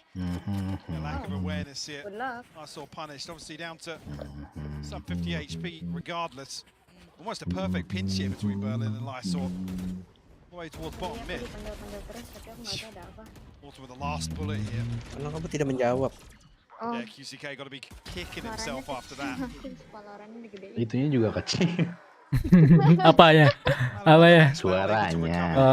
Lack of awareness here. Lysor punished. Obviously down to sub 50 HP regardless. Almost a perfect pinch here between Berlin and Lysor. All the way towards bottom mid. Also with the last bullet here. Kenapa kamu tidak menjawab? Yeah, QCK got to be kicking himself after that. Itunya juga kecil. Apanya? Suaranya.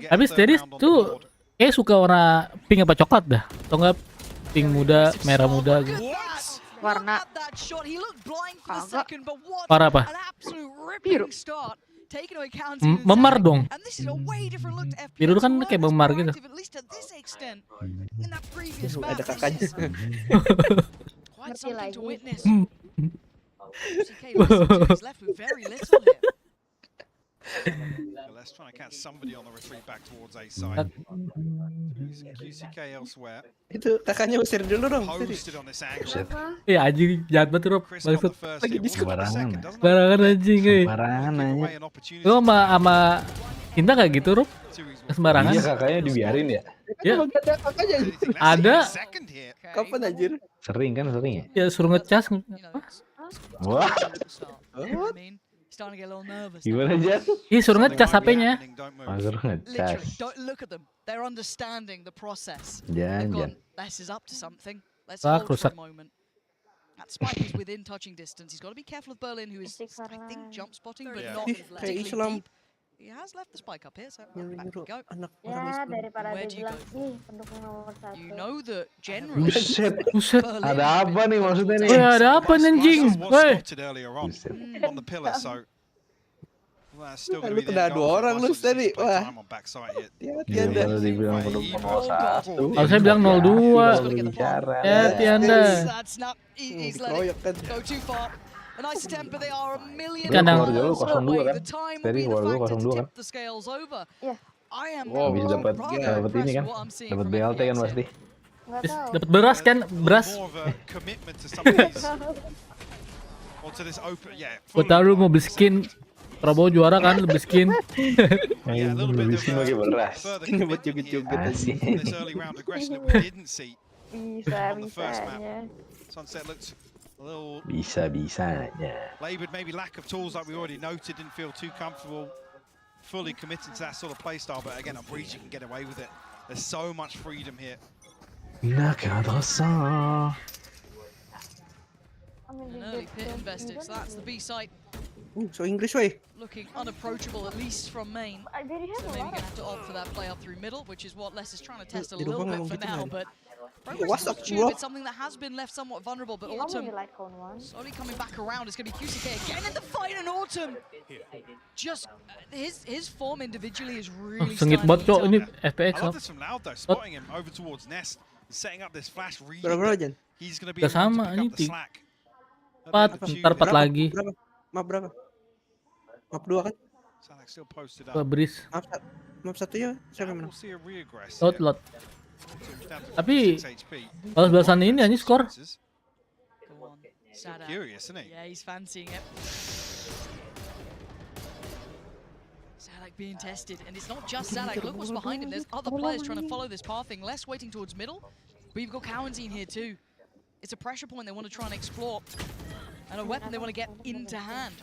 Habis Steris tuh suka warna pink apa coklat dah. Atau enggak pink muda, merah muda gitu. Warna warna apa? Biru. Memar dong. Biru kan kayak memar gitu. Ada kakaknya. Let's try and catch somebody on the retreat back towards A side. QCK elsewhere. Itu kakaknya usir dulu dong. Posted on this angle. Iya anjing, jahat banget Rob. Maksud Lagi diskon. barangan anjing Barangan aja. Lu sama Cinta gak gitu Rob? Sembarangan. Iya kakaknya dibiarin ya. Ya. Kakaknya Ada. kapan anjir? Sering kan sering ya. Ya suruh ngecas. Wah. Starting to get a little nervous. Gimana aja? Ih suruh ngecas HP-nya. Suruh ngecas. Don't look at them. They're understanding the process. Jangan. Les is up to something. Let's Wah, hold for rusak. a moment. That spike is within touching distance. He's got to be careful of Berlin, who is, I think, jump spotting, but not particularly deep. He has left the spike up here, so back we go. Ya daripada Where dia do you bilang go? nih pendukung nomor 1. You know that generally. Buset. Ada apa nih maksudnya nih? Woi ada apa anjing? Woi. On the pillar, so still Lu kena 2 orang lu tadi. Wah. Hati-hati Anda. Baru dibilang pendukung nomor 1. Kalau saya bilang 02. Bicara. Hati Anda. That's not. He's let it go too far. A nice attempt, but they are a million Kadang miles away. kan? The time Tadi will be the keluar factor dulu to 02 kan? tip the scales over. Iya. I am Bisa dapat ini kan? what I'm seeing Dapat from BLT kan FPX pasti. Enggak tahu. Dapat beras kan? Beras. Gua tahu lu mau beli skin. Prabowo juara kan lebih skin. Lebih skin pakai beras. Ini buat joget-joget aja. Bisa-bisanya. Bisa-bisanya. Laboured maybe lack of tools like we already noted, didn't feel too comfortable fully committed to that sort of play style, but again, I'm pretty sure you can get away with it. There's so much freedom here. Nakadasa. An early pit invested, so that's the B site. So English way. Looking unapproachable, at least from main. So maybe gonna have to opt for that play up through middle, which is what Les is trying to test a little bit for now, but progress is tube. It's something that has been left somewhat vulnerable, but Autumn slowly coming back around. It's going to be QCK again in the fight, and Autumn just his form individually is really Sengit banget cok ini FPX. I love this from Loud though, spotting him over towards Nest, setting up this flash read. He's going to be able to pick up the slack. 4, ntar 4 lagi. Map berapa? Map 2 kan? Bris. Map 1 ya, siapa menang? Lot. Tapi kalau sebelah sana ini hanya skor. Curious, isn't he? Yeah, he's fancying it. Zadak being tested, and it's not just Zadak. Look what's behind him. There's other players trying to follow this pathing. Less waiting towards middle, but you've got Cowanzine here too. It's a pressure point they want to try and explore, and a weapon they want to get into hand.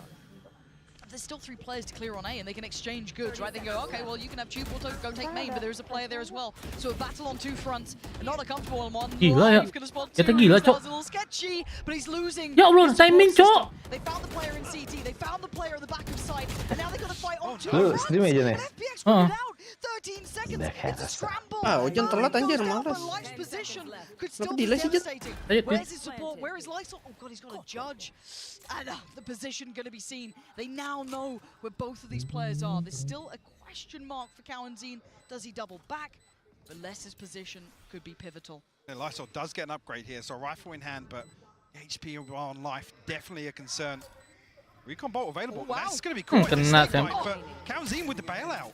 There's still 3 players to clear on A, and they can exchange goods, right? They can go, okay, well, you can have Tube Auto, go take main, but there is a player there as well. So a battle on 2 fronts, and not a comfortable one. Gila ya. Kita gila, Cok. A little sketchy, but he's losing. Ya Allah, timing, Cok. They found the player in CT, they found the player at the back of site, and now they got to fight on 2 Lu fronts. stream aja nih. FPX put it out. 13 seconds. It's a scramble. Hujan telat anjir, malas. Could still Kenapa be delay sih, Jet? devastating. Where's his support? Where is Lysol? Oh god, he's got a judge. And the position going to be seen. They now know where both of these players are. There's still a question mark for Cowanzine. Does he double back? But Les's position could be pivotal. Lysol does get an upgrade here, so rifle in hand, but HP on life definitely a concern. Recon bolt available. Oh, wow. That's going to be quite a Kena, snake bite, but Cowanzine with the bailout.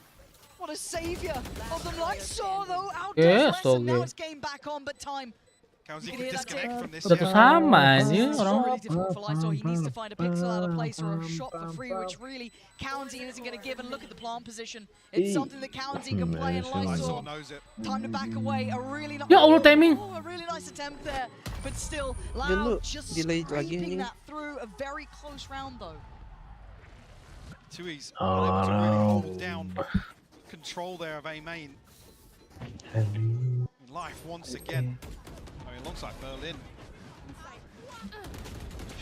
What a savior of the Lysol though. Outdoes Yeah, Les, so and now good. it's game back on, but time. Cowanzine can disconnect from this. Udah sama anjing It's orang. really difficult for Lysol. He needs to find a pixel out of place or a shot for free, which really Cowanzine isn't going to give. And look at the plant position. It's something that Cowanzine can play, and Lysol knows it. time to back away. A really nice, Ya Allah, timing. a really nice attempt there, but still Dulu, Loud just delay lagi scraping anjing. that through. A very close round though. Tui's unable to really hold down control there of A main. Life once again. I mean, alongside Berlin.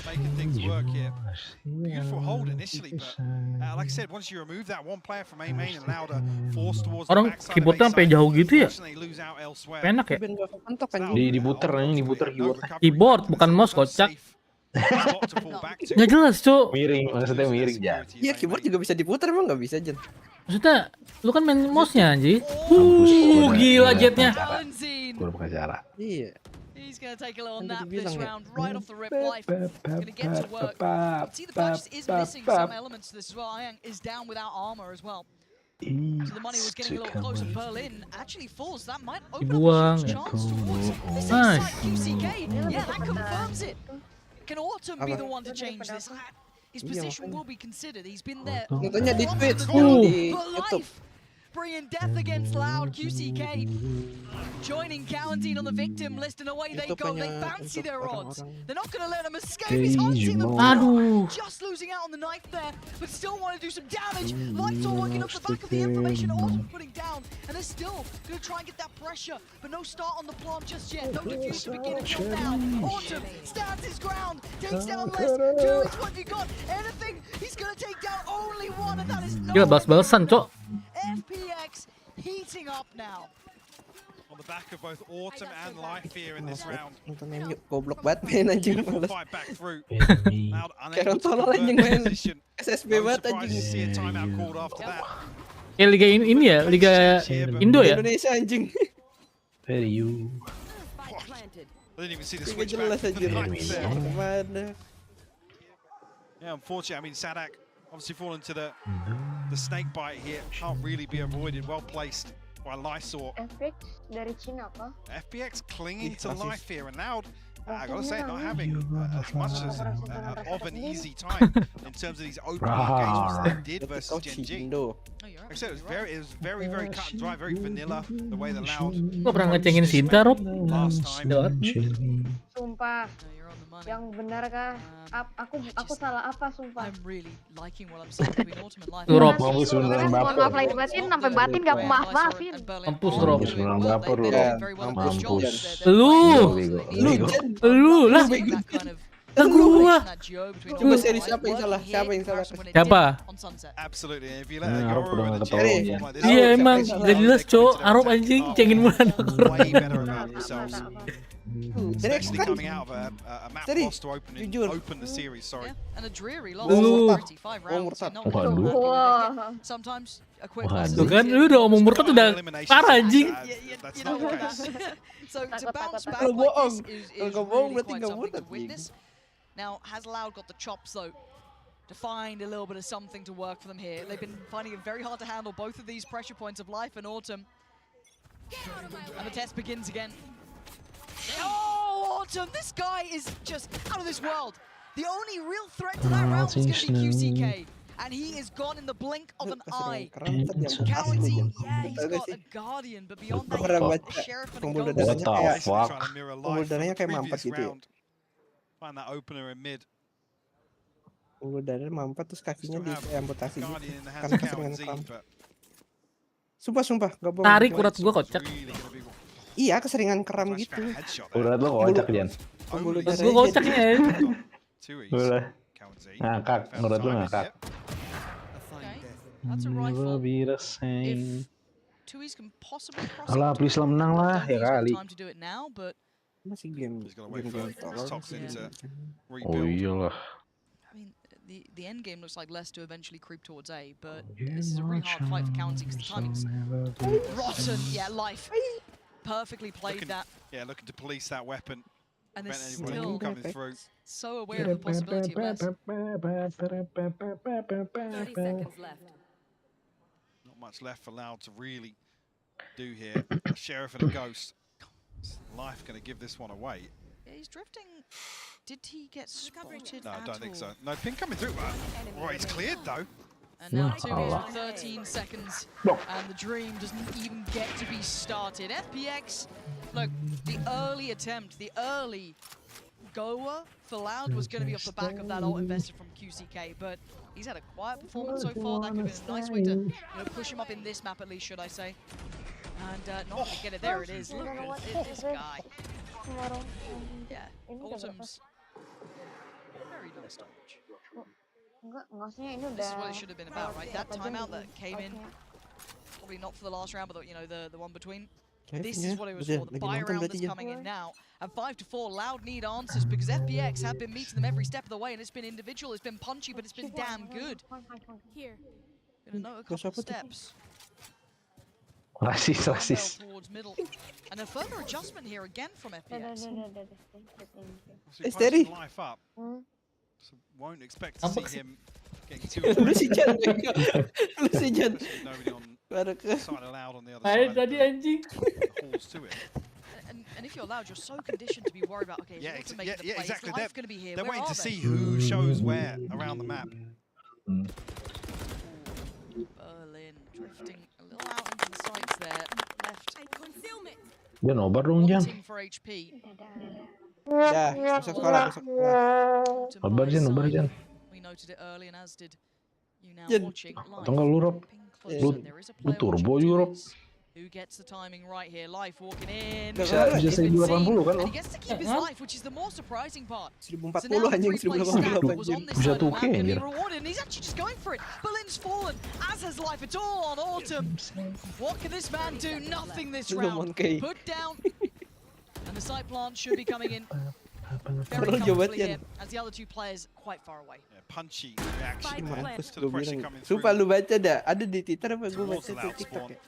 Making things work here. Beautiful hold initially, but like I said, once you remove that one player from A main and allow the force towards the Orang backside of keyboardnya A sampai side, jauh gitu ya. unfortunately lose out elsewhere. Enak ya. Diputer anjing, diputer keyboard. Keyboard bukan mouse kocak. Nggak jelas cok. Miring, maksudnya miring ya. Iya, keyboard juga bisa diputar, emang nggak bisa, Jen? Maksudnya lu kan main mouse-nya anjing. Gila jetnya. Gue pakai cara. Iya. He's going to take a little nap this round, right off the rip. Life going to get to work. You can see the purchase is missing some elements to this as well. Ayang is down without armor as well. So the money was getting a little closer. Berlin actually falls. That might open up a huge chance towards this inside QCK. Yeah, that confirms it. Can Autumn be the one to change this? His position will be considered. He's been there. Nontonnya di Twitch, di YouTube. Bringing death against Loud. QCK joining Quarantine on the victim list, and away they go. They fancy their odds. They're not going to let him escape. He's hunting them down. Just losing out on the knife there, but still want to do some damage. Lights all working off the back of the information Autumn putting down, and they're still going to try and get that pressure, but no start on the plant just yet. No defuse to begin until now. Autumn stands his ground, takes down less. Two is what you got. Anything, he's going to take down only one, and that is no. Gila balas-balasan, Cok. FPX heating up now. On the back of both Autumn and Life here in this round. Nontonnya yuk, goblok banget main anjing. Fight back through. Kayak nonton anjing main SSB banget anjing. See a timeout called after that. Liga ini ya, Liga Indo ya. Indonesia anjing. Very you. I didn't even see the switch Jelas back. anjir. Mana? Yeah, unfortunately, I mean Sadak obviously fallen to the snake bite here. Can't really be avoided. Well placed by Lysor. FPX dari Cina apa? FPX clinging to life here, and now I gotta say, not having as much as of an easy time in terms of these opening engagements they did versus Gen G. Like I said, it was very cut and dry, very vanilla the way the Loud. Gua pernah ngecengin Sinta, Rob. Last time. Sumpah. Yang benar kah? Aku salah apa sumpah? I'm really liking what I'm seeing between Autumn and Life. Rob. Mohon maaf lahir batin, sampai batin gak aku maaf-maafin. Mampus, Rob. Baper lu, Mampus. Lu lah. Gua. Coba seri siapa yang salah? Siapa? Absolutely. If you let her go over the chance, Iya emang gak jelas, Cok. Arab anjing cengin mulan. way better about themselves. Especially coming out of a map loss to open the series, sorry. And a dreary loss. 35 rounds. Sometimes a quick loss. Tuh kan, lu udah ngomong murtad udah parah anjing. So to bounce back like this is really quite something to witness. Now, has Loud got the chops though to find a little bit of something to work for them here? They've been finding it very hard to handle both of these pressure points of Life and Autumn. And the test begins again. Oh, Autumn, this guy is just out of this world. The only real threat to that round was going to be QCK. And he is gone in the blink of an eye. Counting, yeah, he's got a Guardian, but beyond that, he's a Sheriff and a Ghost. What the fuck? Pembuluh kayak mampet gitu ya. Find that opener in mid. Pembuluh darah mampet terus kakinya diamputasi gitu. Karena keseringan kram. Sumpah, gak bohong. Tarik urat gua kocak. Iya, keseringan kram gitu. Urat lo kocak, Jan. Pembuluh Gua darahnya kocaknya. Boleh. Ngakak, urat lo ngakak. That's a rifle. Be the same. Tui's can possibly cross. Alah, please lah menang lah ya kali. Time to do it now, but masih game. Oh iyalah. I mean, the end game looks like less to eventually creep towards A, but this is a really hard fight for County because the timing's rotten. Yeah, Life perfectly played that. Yeah, looking to police that weapon. And they're still coming through. So aware of the possibility of less. 30 seconds left. Not much left for Loud to really do here. A Sheriff and a Ghost. Life going to give this one away. Yeah, he's drifting. Did he get spotted? No, I don't think so. No ping coming through. Oh, he's cleared though. And now 2 is 13 seconds, and the dream doesn't even get to be started. FPX, look, the early attempt, the early goer for Loud was going to be off the back of that ult invested from QCK, but he's had a quiet performance so far. That could have been a nice way to push him up in this map at least, should I say. And not going to get it. There it is. Look at this guy. Yeah, Autumn's very little storage. This is what it should have been about, right? That timeout that came in, probably not for the last round, but the one between. This is what it was for, the buy round that's coming in now. And 5-4, Loud need answers because FPX have been meeting them every step of the way, and it's been individual, it's been punchy, but it's been damn good. Here. Gonna know a couple of steps. Rasis. Towards middle. And a further adjustment here again from FPX. Steady. Life up. So won't expect to see him getting too. Lu si Jan. Lu si Jan. Nobody on side allowed on the other Main side. tadi anjing. Halls to it. And if you're allowed, you're so conditioned to be worried about, okay, Yeah, to make the plays, exactly. Life going to be here. They're Where waiting are to they? see who shows where around the map. Berlin drifting a little out into the sights there. Left. Dia nobar dong, Jan. Wanting for HP. Dah, masuk sekolah, masuk sekolah. Nobar, Jan, nobar, Jan. We noted it early, and as did you now Jan. watching Atau enggak lu, Rob? Lu turbo juga, Rob. Who gets the timing right here? Life walking in. Bisa 1080 kan, And lo? he gets to keep his life, which is the more surprising part. 1040 So now the anjing, free play stat that was 1080 on this Bisa side of the 2K, map can be anjir. rewarded, and he's actually just going for it. Berlin's fallen, as has Life. It's all on Autumn. What can this man do? Nothing this round. Put down. And the side plant should be coming in very comfortably here, as the other two players quite far away. Yeah, punchy reaction Mampus to the gue pressure bilang. coming through. Sumpah lu baca dah. Ada di Twitter apa gue baca di TikTok ya?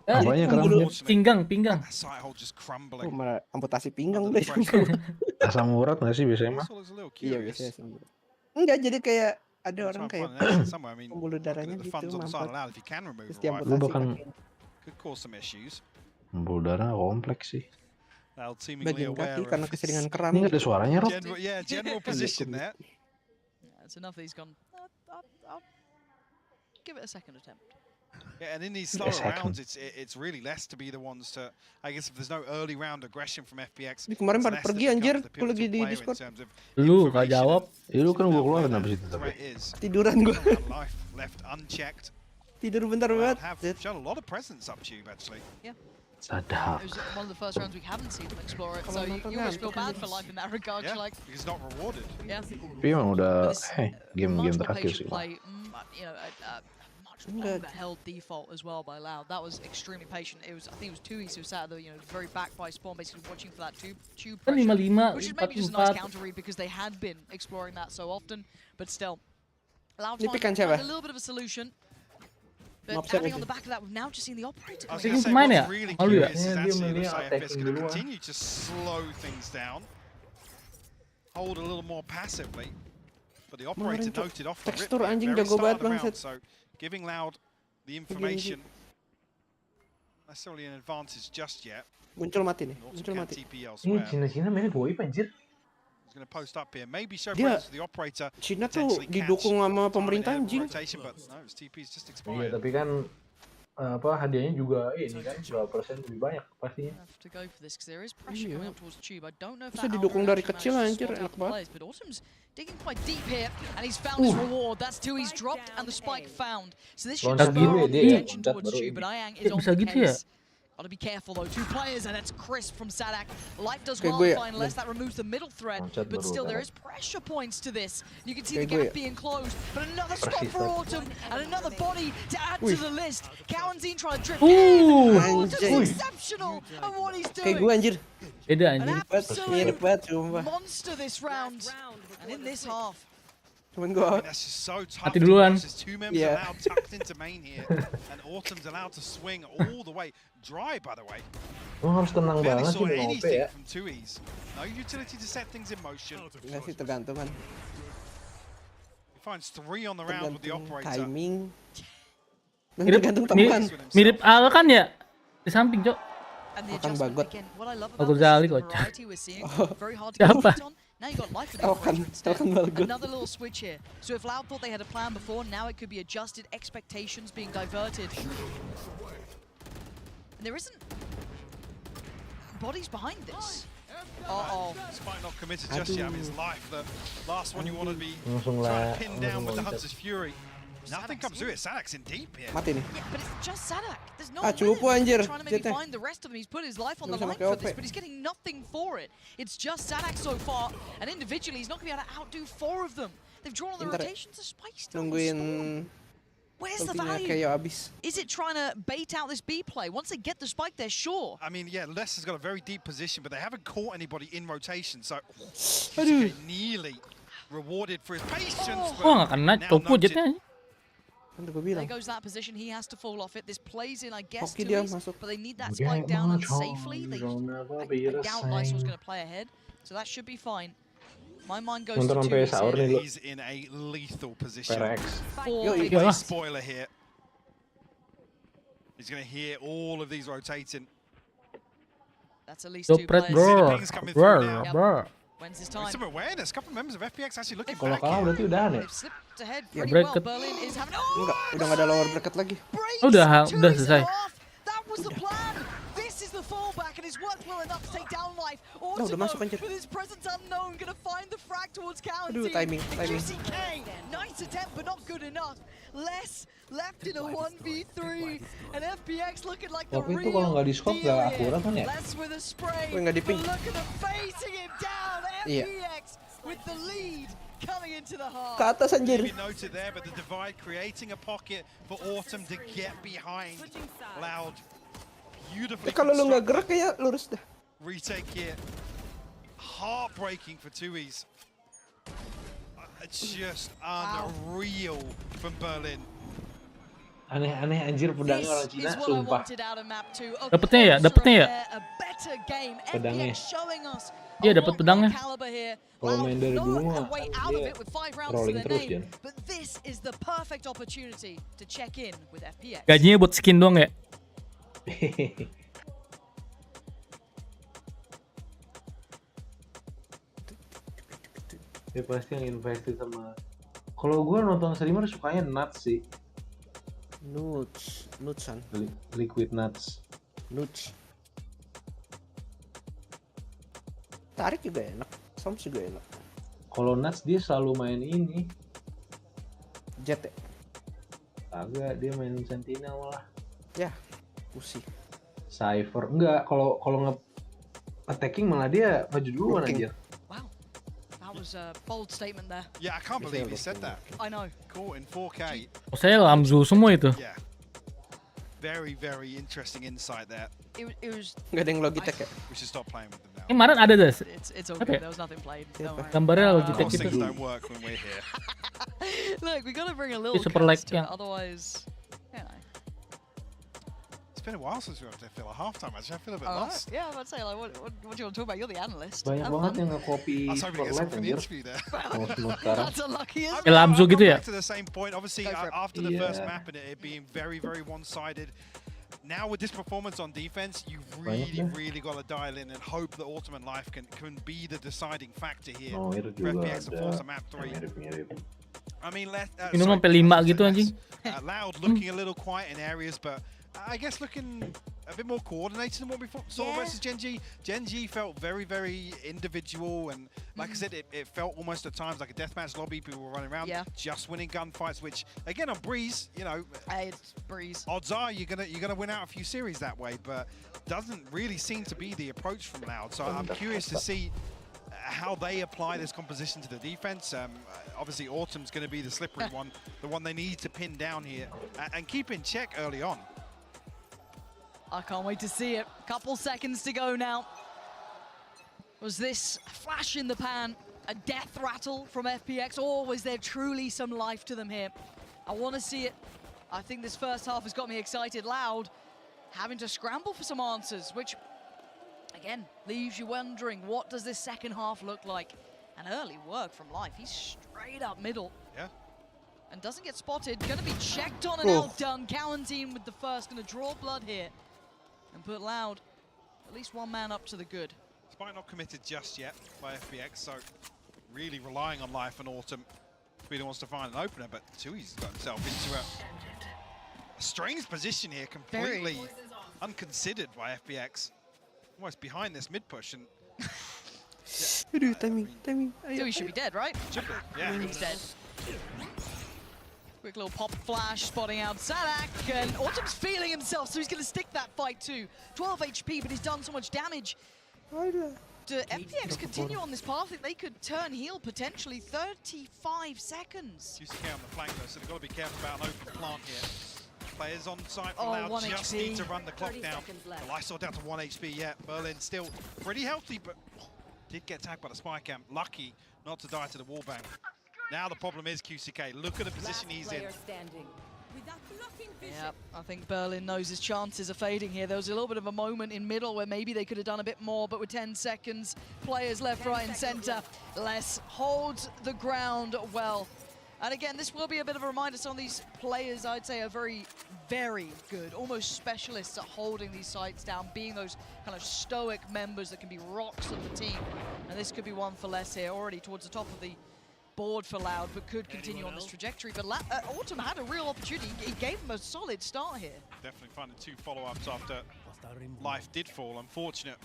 Apanya keram? Pinggang. Side hole just Oh, crumbling. malah amputasi pinggang udah. Asam urat nggak sih biasanya mah? Iya biasanya sih. Enggak, jadi kayak ada orang kayak pembuluh darahnya gitu mampet. Terus Lu bahkan Could cause some issues. pembuluh darah kompleks sih. Bagian kaki karena keseringan kram. Ini nggak ada suaranya, Rob. General position there. It's enough that he's gone. I'll give it a second attempt. Yeah, and in these slower rounds, it's really less to be the ones to. I guess if there's no early round aggression from FPX. Kemarin pada pergi anjir, aku lagi di Discord. Lu gak jawab. Lu kan gua keluarin habis itu tapi. Tiduran gua. Life left unchecked. Tidur bentar banget. Have shown a lot of presence up tube actually. Yeah. Sadar. It was one of the first rounds we haven't seen them explore it, so you almost feel bad for Life in that regard. Yeah, Like, because it's not rewarded. yeah. Tapi emang udah game Much more terakhir patient sih. play, you know, much longer held default as well by Loud. That was extremely patient. It was, I think it was Tuis who sat at the, very back by spawn, basically watching for that tube Kan pressure, 55, which is maybe just a nice 44. counter read because they had been exploring that so often, but still, Loud Ini trying pikan to siapa? find a little bit of a solution. But Maaf, siapa adding on sih? the back of that, we've now just seen the operator I was coming going to in. say, main ya? what's really Oh, iya. curious is Dia actually milih looks like attack FPX is going to duluan. continue to slow things down, hold a little more passively, but the operator Cok. noted off the rip Tekstur there, anjing very jago start banget of the round, bangset. so giving Loud the information, necessarily an advantage just yet. Muncul mati nih, Also muncul can mati. TP Ini elsewhere. Cina mainnya goib anjir. He's going to post up here. Maybe show Dia- presence to the operator. Cina tuh potentially catch didukung sama pemerintah target anjing. rotation, but no, his TP is just Iya, expired. tapi kan hadiahnya juga ini kan berapa persen lebih banyak pastinya. Have to go for this because there is pressure Iya. coming up towards Tube. I don't know if Bisa that didukung Alvaro dari actually kecil, managed to anjir, spot out enak the banget. players, but Autumn's digging quite deep here, and he's found his reward. That's two he's dropped and the spike found. So this should Loncat spur dulu ya on the dia, attention loncat towards baru Tube, ini. but Ayang is on Bisa the gitu ya? case. Gotta be careful though. Two players, and that's crisp from Sadak. Life does Kayak well gue to ya, find less. That removes the middle threat, Loncat but baru still there dapat. is pressure points to this. You can see the Kayak gue gap ya. being closed, but another spot Persis, for Bang. Autumn and another body to add Wih. to the list. Cowanzine trying to drift Ooh. in. Autumn's Anjay. exceptional at what he's Kayak gue doing. anjir. Beda An anjing. absolute banget sumpah. monster this round, and in this half. Cuman I gue mean, that's just so tough Mati to duluan. watch. There's two members Yeah. allowed tucked into main here, and Autumn's allowed to swing all the way. Dry, by the way. Lu harus tenang Barely banget saw sih dengan OP anything ya. from Tui's. No utility to set things in motion. nggak sih tergantung kan. He finds 3 on the round with the Tergantung operator. timing. Dan Mirip, tergantung mirip, teman. mirip Al kan ya? Di samping, Cok. And the Akan adjustment bagot. again. What I love Aku about this Zali is the kocak. variety we're seeing. Very hard to Siapa? compete on. Now you got Life with the Akan operator instead. bagot. Another little switch here. So if Loud thought they had a plan before, now it could be adjusted, expectations being diverted. And there isn't bodies behind this. Uh-oh. Despite not committed just yet, I mean, it's Life, the last one you want to be Langsung trying lah, to pin down with the langsung Hunter's Fury. Nothing comes through it. Sadak's in deep here. Mati nih. Yeah, but it's just Sadak. There's no Cupu way anjir. trying to maybe Jetnya. find the rest of them. He's put his life on the Bisa line pakai for OP. this, but he's getting nothing for it. It's just Sadak so far, and individually he's not going to be able to outdo 4 of them. They've drawn on the Bentar ya. rotations. The spike still on the Nungguin spawn. Where's the ultinya value? kayak abis. Is it trying to bait out this B play? Once they get the spike, they're sure. I mean, yeah, Leicester's got a very deep position, but they haven't caught anybody in rotation, so Aduh. nearly rewarded for his patience. Wah, nggak kena. now Copo noted. jetnya. There goes that position. He has to fall off it. This plays in, I guess, Hoki dia Tui's, masuk. but they need that spike down and safely. I doubt Lice was going to play ahead, so that should be fine. My mind goes to Tui's here. He's in a lethal position. PRX. Spoiler here. He's going to hear all of these rotating. That's at least 2 players. When's his time? Some awareness. A couple of members of FPX actually looking Kalau back. kalah berarti udahan ya? They've slipped ahead pretty well. Berlin is having... Enggak, udah nggak ada lower bracket lagi. Udah selesai. That was the plan. This is the fallback, and it's worked well enough to take down Life. Udah masuk anjir. With his presence unknown, gonna find the frag towards Cowan. Aduh, timing. QCK, nice attempt, but not good enough. Less left in a 1v3, and FPX looking like the real deal here. Less with a spray, but look at them facing him down. FPX with the lead coming into the heart. Ke atas anjir. Maybe noted there, but the divide creating a pocket for Autumn to get behind. Loud, beautifully. Kalau lu nggak gerak kayak lurus dah. Retake here. Heartbreaking for Tui's. Just unreal from Berlin. Aneh anjir pedangnya orang Cina, sumpah. Dapetnya ya? Pedangnya. Iya dapat pedangnya. Kalau main dari dulu mah dia rolling terus ya. Gajinya buat skin doang ya? Dia pasti yang investi sama. Kalau gue nonton streamer sukanya nuts sih. Nutsan. Liquid nuts. Nuts. Tarik juga enak, Soms juga enak. Kalau nuts dia selalu main ini. Jet ya? Agak dia main Sentinel malah. Ya, Usi. Cypher enggak, kalau attacking malah dia maju duluan aja. Was a bold statement there. Yeah, I can't believe he said that. I know. Caught in 4K. Saya Lamzu semua itu. Yeah. Very, very interesting insight there. It was. Gak ada yang Logitech ya? We should stop playing with them now. Kemarin ada deh. It's all good. There was nothing played. Gambarnya Logitech Those gitu. things don't work when we're here. Look, we gotta bring a little Super like to it, otherwise, you know. It's been a while since we went to feel a halftime match. I feel a bit lost. Yeah, I'd say like, what do you want to talk about? You're the analyst. Banyak banget yang nge-copy for live anjir. That's unlucky. Lamzu gitu ya? Back to the same point. Obviously, after the first map and it being very, very one-sided. Now with this performance on defense, you really got to dial in and hope that Autumn and Life can be the deciding factor here for FPX to force a map 3. I mean, Minum sampai 5 gitu anjing. Loud looking a little quiet in areas, but I guess looking a bit more coordinated than what we saw versus Genji. Genji felt very, very individual, and like I said, it felt almost at times like a deathmatch lobby. People were running around, just winning gunfights. Which again on Breeze, you know, it's Breeze. Odds are you're gonna win out a few series that way, but doesn't really seem to be the approach from Loud. So I'm curious to see how they apply this composition to the defense. Obviously, Autumn's going to be the slippery one, the one they need to pin down here and keep in check early on. I can't wait to see it. Couple seconds to go now. Was this a flash in the pan, a death rattle from FPX, or was there truly some life to them here? I want to see it. I think this first half has got me excited. Loud having to scramble for some answers, which again leaves you wondering, what does this second half look like? An early work from Life. He's straight up middle. Yeah. And doesn't get spotted. Going to be checked on and outdone. Cowan with the first. Going to draw blood here. And put Loud, at least one man up to the good. Spike not committed just yet by FPX, so really relying on Life and Autumn. Speeder wants to find an opener, but Tui's got himself into a strange position here, completely unconsidered by FPX. Almost behind this mid push, and timing. Tui should be dead, right? Should be, yeah. He's dead. Quick little pop flash, spotting out Sadak, and Autumn's feeling himself, so he's going to stick that fight too. 12 HP, but he's done so much damage. Do FPX continue on this path? I think they could turn heel potentially 35 seconds. QCK on the flank though, so they've got to be careful about an open plant here. Players on site for Loud just need to run the clock down. The Lysol down to 1 HP yet. Berlin still pretty healthy, but did get tagged by the spy cam. Lucky not to die to the wallbang. Now the problem is QCK. Look at the position he's in. Yeah, I think Berlin knows his chances are fading here. There was a little bit of a moment in middle where maybe they could have done a bit more, but with 10 seconds, players left, right, and center. Les holds the ground well. And again, this will be a bit of a reminder. Some of these players, I'd say, are very, very good, almost specialists at holding these sites down, being those kind of stoic members that can be rocks of the team. And this could be one for Les here, already towards the top of the board for Loud, but could continue on this trajectory. But Autumn had a real opportunity. He gave him a solid start here. Definitely finding 2 follow-ups after Life did fall. Unfortunate.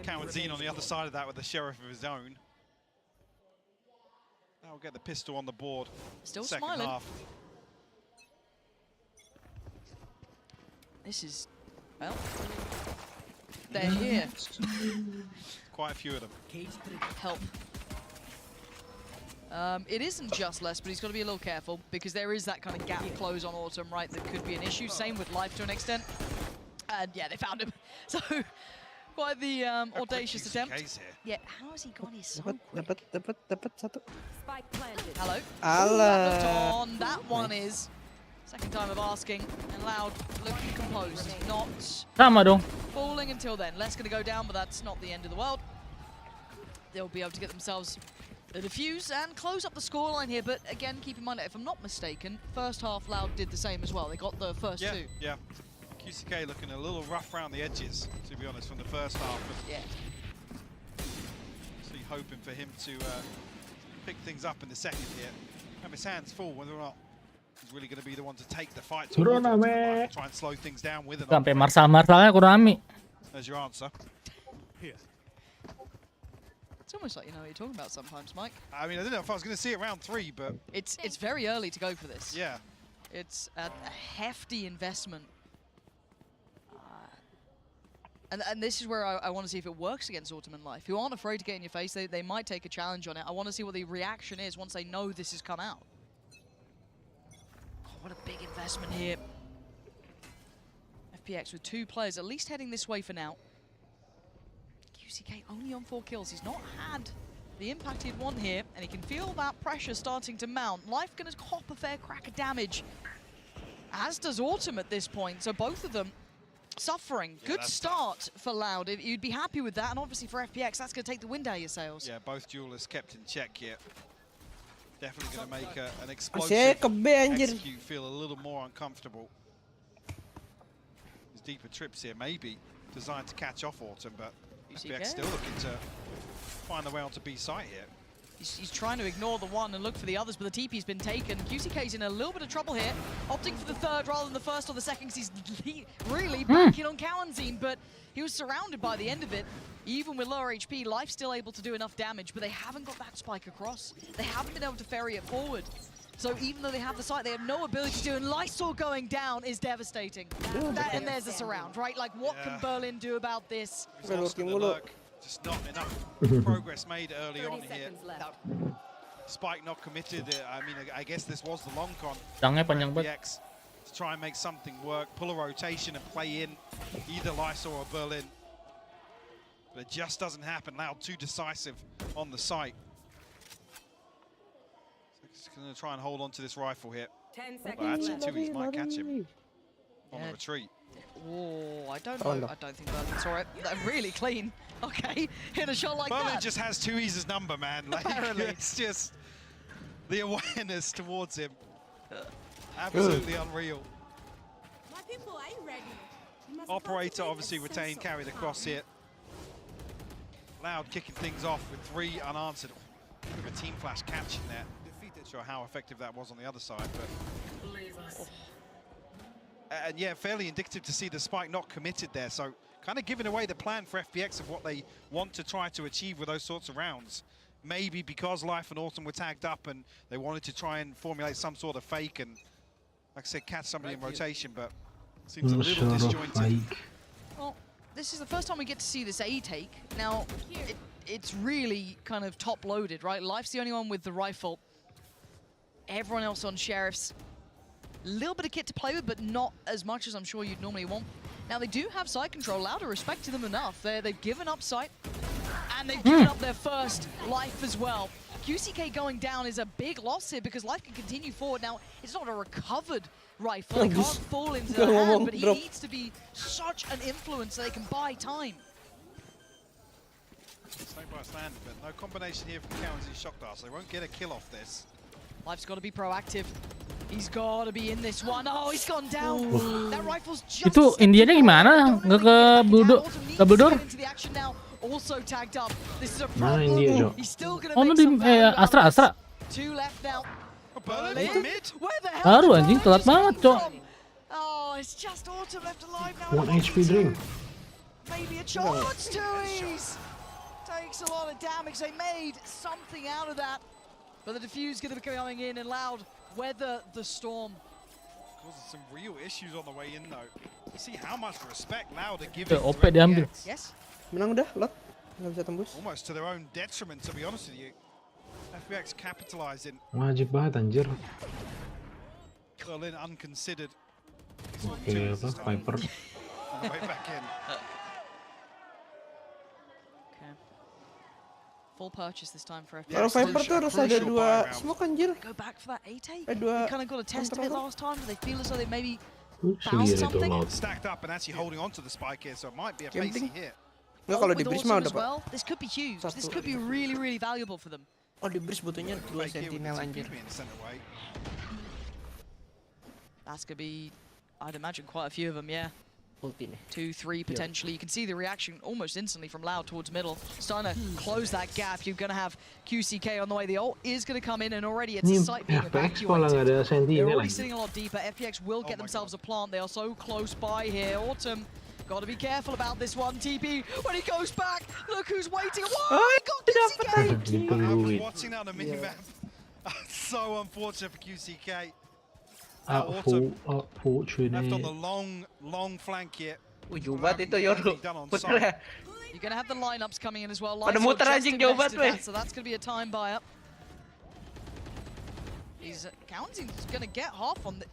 Kawanzine on the other side of that with the Sheriff of his own. Now we'll get the pistol on the board. Still second smiling. half. This is, well, they're here. Quite a few of them. Help. It isn't just Les, but he's got to be a little careful because there is that kind of gap close on Autumn, right, that could be an issue. Same with Life to an extent. And yeah, they found him. So quite the audacious attempt. Yeah, how has he gone here so quick? Dapat satu. Hello. Alah. On that one is second time of asking, and Loud looking composed, not Sama dong. falling until then. Les gonna go down, but that's not the end of the world. They'll be able to get themselves the defuse and close up the scoreline here. But again, keep in mind that if I'm not mistaken, first half Loud did the same as well. They got the first two. Yeah. QCK looking a little rough around the edges, to be honest, from the first half. Yeah. So hoping for him to pick things up in the second here. Have his hands full whether or not he's really going to be the one to take the fight to try and slow things down with it. Sampai marsal-marsalnya Kurami. There's your answer. Here. It's almost like you know what you're talking about sometimes, Mike. I mean, I don't know if I was going to see it round 3, but it's very early to go for this. Yeah. It's a hefty investment. And this is where I want to see if it works against Autumn and Life, who aren't afraid to get in your face. They might take a challenge on it. I want to see what the reaction is once they know this has come out. Oh, what a big investment here. FPX with 2 players at least heading this way for now. QCK only on 4 kills. He's not had the impact he'd want here, and he can feel that pressure starting to mount. Life gonna cop a fair crack of damage, as does Autumn at this point. So both of them suffering. Yeah, good start for Loud. You'd be happy with that, and obviously for FPX, that's going to take the wind out of your sails. Yeah, both duelists kept in check here. Definitely going to make an explosive execute feel a little more uncomfortable. There's deeper trips here, maybe designed to catch off Autumn, but FPX still looking to find their way onto B site here. He's trying to ignore the one and look for the others, but the TP's been taken. QCK's in a little bit of trouble here, opting for the third rather than the first or the second, because he's really backing on Kawanzine, but he was surrounded by the end of it. Even with lower HP, Life's still able to do enough damage, but they haven't got that spike across. They haven't been able to ferry it forward. So even though they have the site, they have no ability to do, and Lysol going down is devastating. And there's the surround, right? Like, what can Berlin do about this? Just not enough progress made early on here. Spike not committed. I mean, I guess this was the long con for FPX to try and make something work, pull a rotation and play in either Lysol or Berlin. But it just doesn't happen. Loud too decisive on the site. So he's going to try and hold on to this rifle here. 10 but actually, Tui's might catch him on the retreat. Oh, I don't know. I don't think Berlin saw it. Really clean. Okay, hit a shot like Berlin that. just has Tui's number, man. Like, it's just the awareness towards him. Absolutely unreal. My people, are you ready? Operator obviously retained, carried across here. Loud kicking things off with 3 unanswered. With a team flash catching there. Not sure how effective that was on the other side, but. And yeah, fairly indicative to see the spike not committed there. So kind of giving away the plan for FPX of what they want to try to achieve with those sorts of rounds. Maybe because Life and Autumn were tagged up and they wanted to try and formulate some sort of fake and, like I said, catch somebody in rotation, but seems a little disjointed. Well, this is the first time we get to see this A take. Now, it's really kind of top-loaded, right? Life's the only one with the rifle. Everyone else on Sheriffs. Little bit of kit to play with, but not as much as I'm sure you'd normally want. Now, they do have side control. Loud are respecting them enough. They've given up sight, and they've given up their first life as well. QCK going down is a big loss here because Life can continue forward. Now, it's not a recovered rifle. It can't fall into the hand, but he needs to be such an influence so they can buy time. Snake by standard, but no combination here from Cowan's and Shock Dart, so they won't get a kill off this. Life's got to be proactive. He's got to be in this one. Oh, he's gone down. That rifle's just Itu Indianya gimana? Nggak ke double door? Also tagged up. This is a Mana India, Jo? He's still gonna Oh, make di some value Astra, out of Astra. this. Two left now. Baru anjing, telat banget, Cok. Oh, it's just Autumn left alive now. 1 HP drink. Maybe a chance to ease. Takes a lot of damage. They made something out of that. But the defuse going to be coming in and Loud weather the storm. Causing some real issues on the way in though. You see how much respect Loud are giving OP diambil. Yes. Menang udah, lot. Nggak bisa tembus. Almost to their own detriment, to be honest with you. FPX capitalizing. Wajib banget anjir. Berlin unconsidered. Oke, apa? Viper. On the way back in. Okay. Full purchase this time for FPX. Kalau Viper tuh harus ada 2 smoke anjir. Go back for that 8-8. Dua. They kind of got a test of it last time, but they feel as though they maybe Sendiri found something. tuh, Stacked up and actually holding on to the spike here, so it might be a pacey hit. Nggak, kalau di bridge mah udah, Pak. Well, this could be huge. This could be really, really valuable for them. Oh, di bridge butuhnya 2 sentinel anjir. That's gonna be, I'd imagine, quite a few of them, yeah. Ulti nih. 2, 3 potentially. You can see the reaction almost instantly from Loud towards middle. Starting to close that gap. You're going to have QCK on the way. The ult is going to come in, and already it's a site being FPX malah nggak ada evacuated. They're sentinel already lagi. sitting a lot deeper. FPX will get themselves a plant. They are so close by here. Autumn, got to be careful about this one. TP, when he goes back, look who's waiting. Whoa, he got QCK! I was watching that on the mini-map. So unfortunate for QCK. Autumn left on the long flank here. Jauh banget itu Yoru. Puter. You're going to have the lineups coming in as well. Pada muter anjing jauh banget, so that's going to be a time buy up. He's Counting's going to get half on the,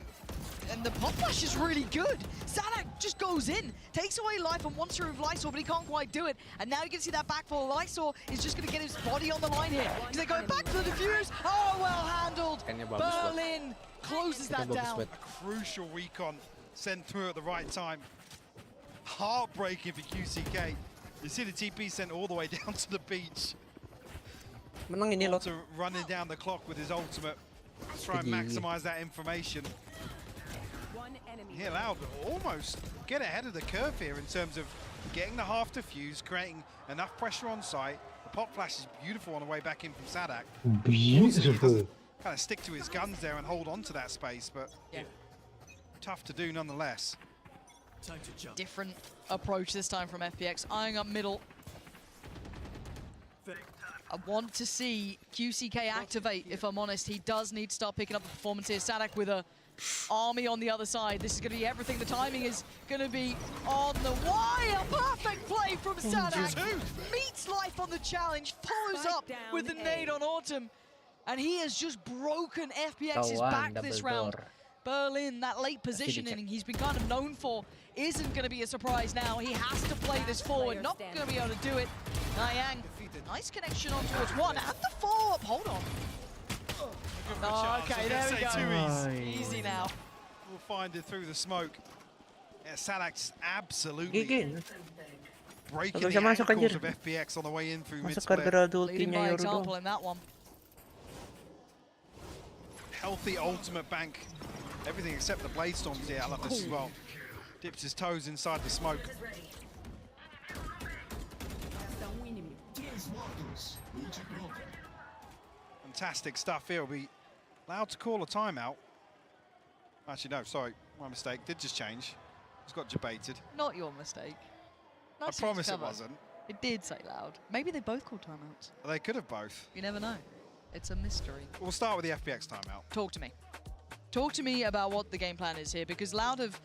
and the pop flash is really good. Sadak just goes in, takes away life and wants to remove Lysor, but he can't quite do it. And now you can see that backfall. Lysor is just going to get his body on the line here. Because they're going back to the defuse. Oh, well handled. Berlin closes that down. A crucial recon sent through at the right time. Heartbreaking for QCK. You see the TP sent all the way down to the beach. Menang ini lot. Running down the clock with his ultimate. Try and maximize that information. Here, Loud almost get ahead of the curve here in terms of getting the half defuse, creating enough pressure on site. The pop flash is beautiful on the way back in from Sadak. Beautiful. Kind of stick to his guns there and hold on to that space, but tough to do nonetheless. Different approach this time from FPX, eyeing up middle. I want to see QCK activate, if I'm honest. He does need to start picking up the performance here. Sadak with a army on the other side. This is going to be everything. The timing is going to be on the wire. Perfect play from Sadak. Meets life on the challenge, follows up with the nade on Autumn. And he has just broken FPX's back this round. Berlin, that late positioning he's been kind of known for, isn't going to be a surprise now. He has to play this forward, not going to be able to do it. Niang, nice connection on towards one, and the follow-up, hold on. Oh, okay, there we go. Easy now. We'll find it through the smoke. Yeah, Sadak's absolutely breaking the ankles of FPX on the way in through mid-split. Leading by example in that one. Healthy ultimate bank. Everything except the blade storms here. I love this as well. Dips his toes inside the smoke. Fantastic stuff here. We'll be allowed to call a timeout. Actually, no, sorry. My mistake. Did just change. Just got debated. Not your mistake. Nice I promise it wasn't. It did say Loud. Maybe they both called timeouts. They could have both. You never know. It's a mystery. We'll start with the FPX timeout. Talk to me. Talk to me about what the game plan is here, because Loud have,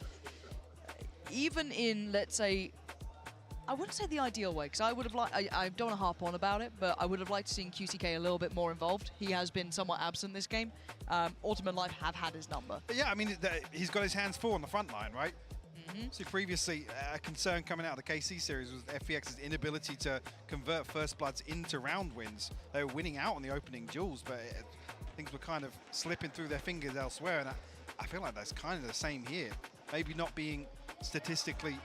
even in, let's say, I wouldn't say the ideal way, because I would have liked, I don't want to harp on about it, but I would have liked to see QCK a little bit more involved. He has been somewhat absent this game. Autumn and Life have had his number. But yeah, I mean, he's got his hands full on the front line, right? So previously, a concern coming out of the KC series was FPX's inability to convert First Bloods into round wins. They were winning out on the opening duels, but things were kind of slipping through their fingers elsewhere, and I feel like that's kind of the same here. Maybe not being statistically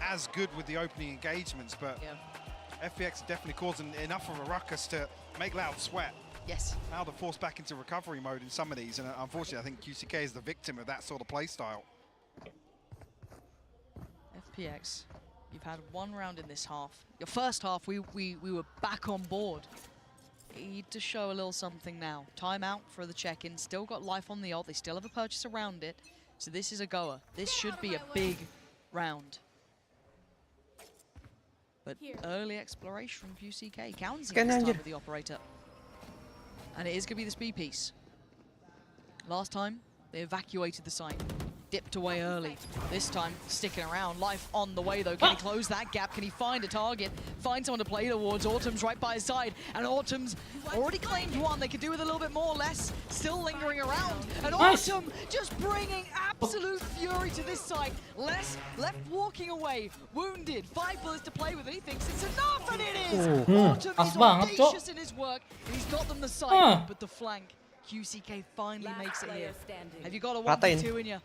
as good with the opening engagements, but FPX definitely causing enough of a ruckus to make Loud sweat. Yes. Now they're forced back into recovery mode in some of these, and unfortunately I think QCK is the victim of that sort of play style. FPX, you've had one round in this half. Your first half, we were back on board. Need to show a little something now. Timeout for the check-in. Still got life on the ult. They still have a purchase around it. So this is a goer. This should be a big round. But early exploration from QCK. Counting this time with the operator. And it is going to be the speed piece. Last time, they evacuated the site. Dipped away early. This time, sticking around. Life on the way, though. Can he close that gap? Can he find a target? Find someone to play towards. Autumn's right by his side. And Autumn's already claimed one. They could do with a little bit more. Less still lingering around. And Autumn just bringing absolute fury to this site. Less left walking away. Wounded. 5 bullets to play with. And he thinks it's enough. And it is! Autumn is audacious in his work. And he's got them the site. But the flank. QCK finally makes it here. Have you got a 1v2 in you?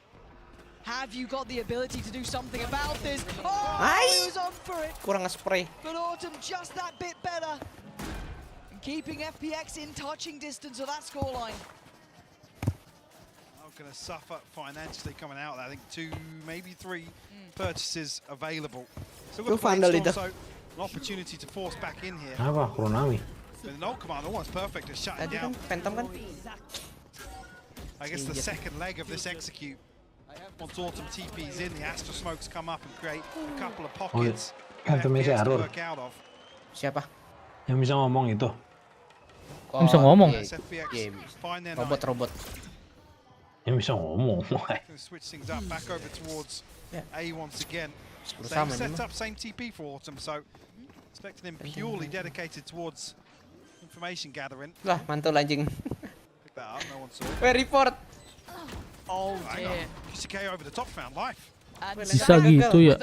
Have you got the ability to do something about this? Oh, he was on for it. Kurang nge-spray. But Autumn just that bit better. And keeping FPX in touching distance of that scoreline. I'm going to suffer financially coming out there. I think 2, maybe 3 purchases available. So we've got also an opportunity to force back in here. Apa, Kronami? With an ult command, almost perfect to shut it down. I guess the second leg of this execute. Once Autumn TP's in, the Astra smokes come up and create a couple of pockets for FPX to work out of. Siapa? Yang bisa ngomong itu. Yang bisa ngomong. Robot-robot. Yang bisa ngomong. Switch things up, back over towards A once again. Same setup, same TP for Autumn, so expecting him purely dedicated towards information gathering. Lah, mantul anjing. Pick that up, no one saw. Where report? Oh dear. QCK over the top found life. Bisa gitu ya.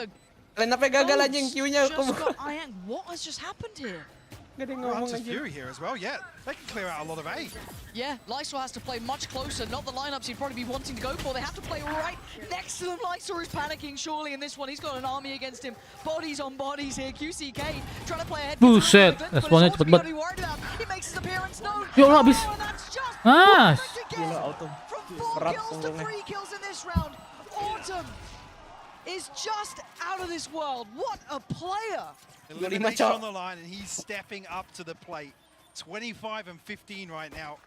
Line-up-nya gagal anjing, Q-nya. What has just happened here? Lots of fury here as well, yeah. They can clear out a lot of A. Yeah, Lysor has to play much closer, not the lineups he'd probably be wanting to go for. They have to play right next to them. Lysor is panicking surely in this one. He's got an army against him. Bodies on bodies here. QCK trying to play ahead. Buset, responnya cepet banget. He makes his appearance known. Yo, habis. Ah. From 4 kills to 3 kills in this round. Autumn is just out of this world. What a player! Elimination on the line, and he's stepping up to the plate. 25 and 15 right now.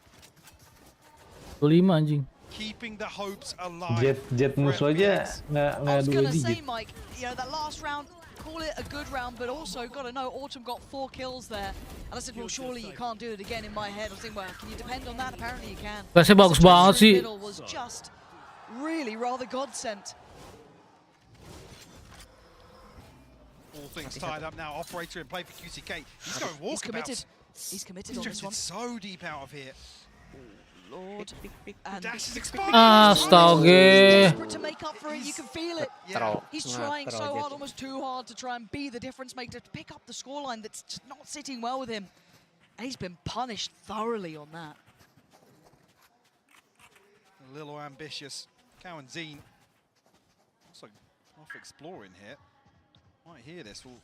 5 anjing. Keeping the hopes alive. Jet musuh aja nggak I was dua gonna say, digit. Mike, you know, that last round, call it a good round, but also got to know Autumn got 4 kills there. And I said, well, surely you can't do it again in my head. I was thinking, well, can you depend on that? Apparently you can. Kasih bagus banget sih. Middle was just really rather godsend. All things tied up now. Operator in play for QCK. He's going walkabouts. He's committed He's on this one. so deep out of here. Lord. And Dash is exposed. Astaga. Desperate to make up for it. You can feel it. Yeah. He's trying so hard, almost too hard, to try and be the difference maker, to pick up the scoreline that's just not sitting well with him. And he's been punished thoroughly on that. A little ambitious. Cow and Zine also off exploring here. Might hear this. We'll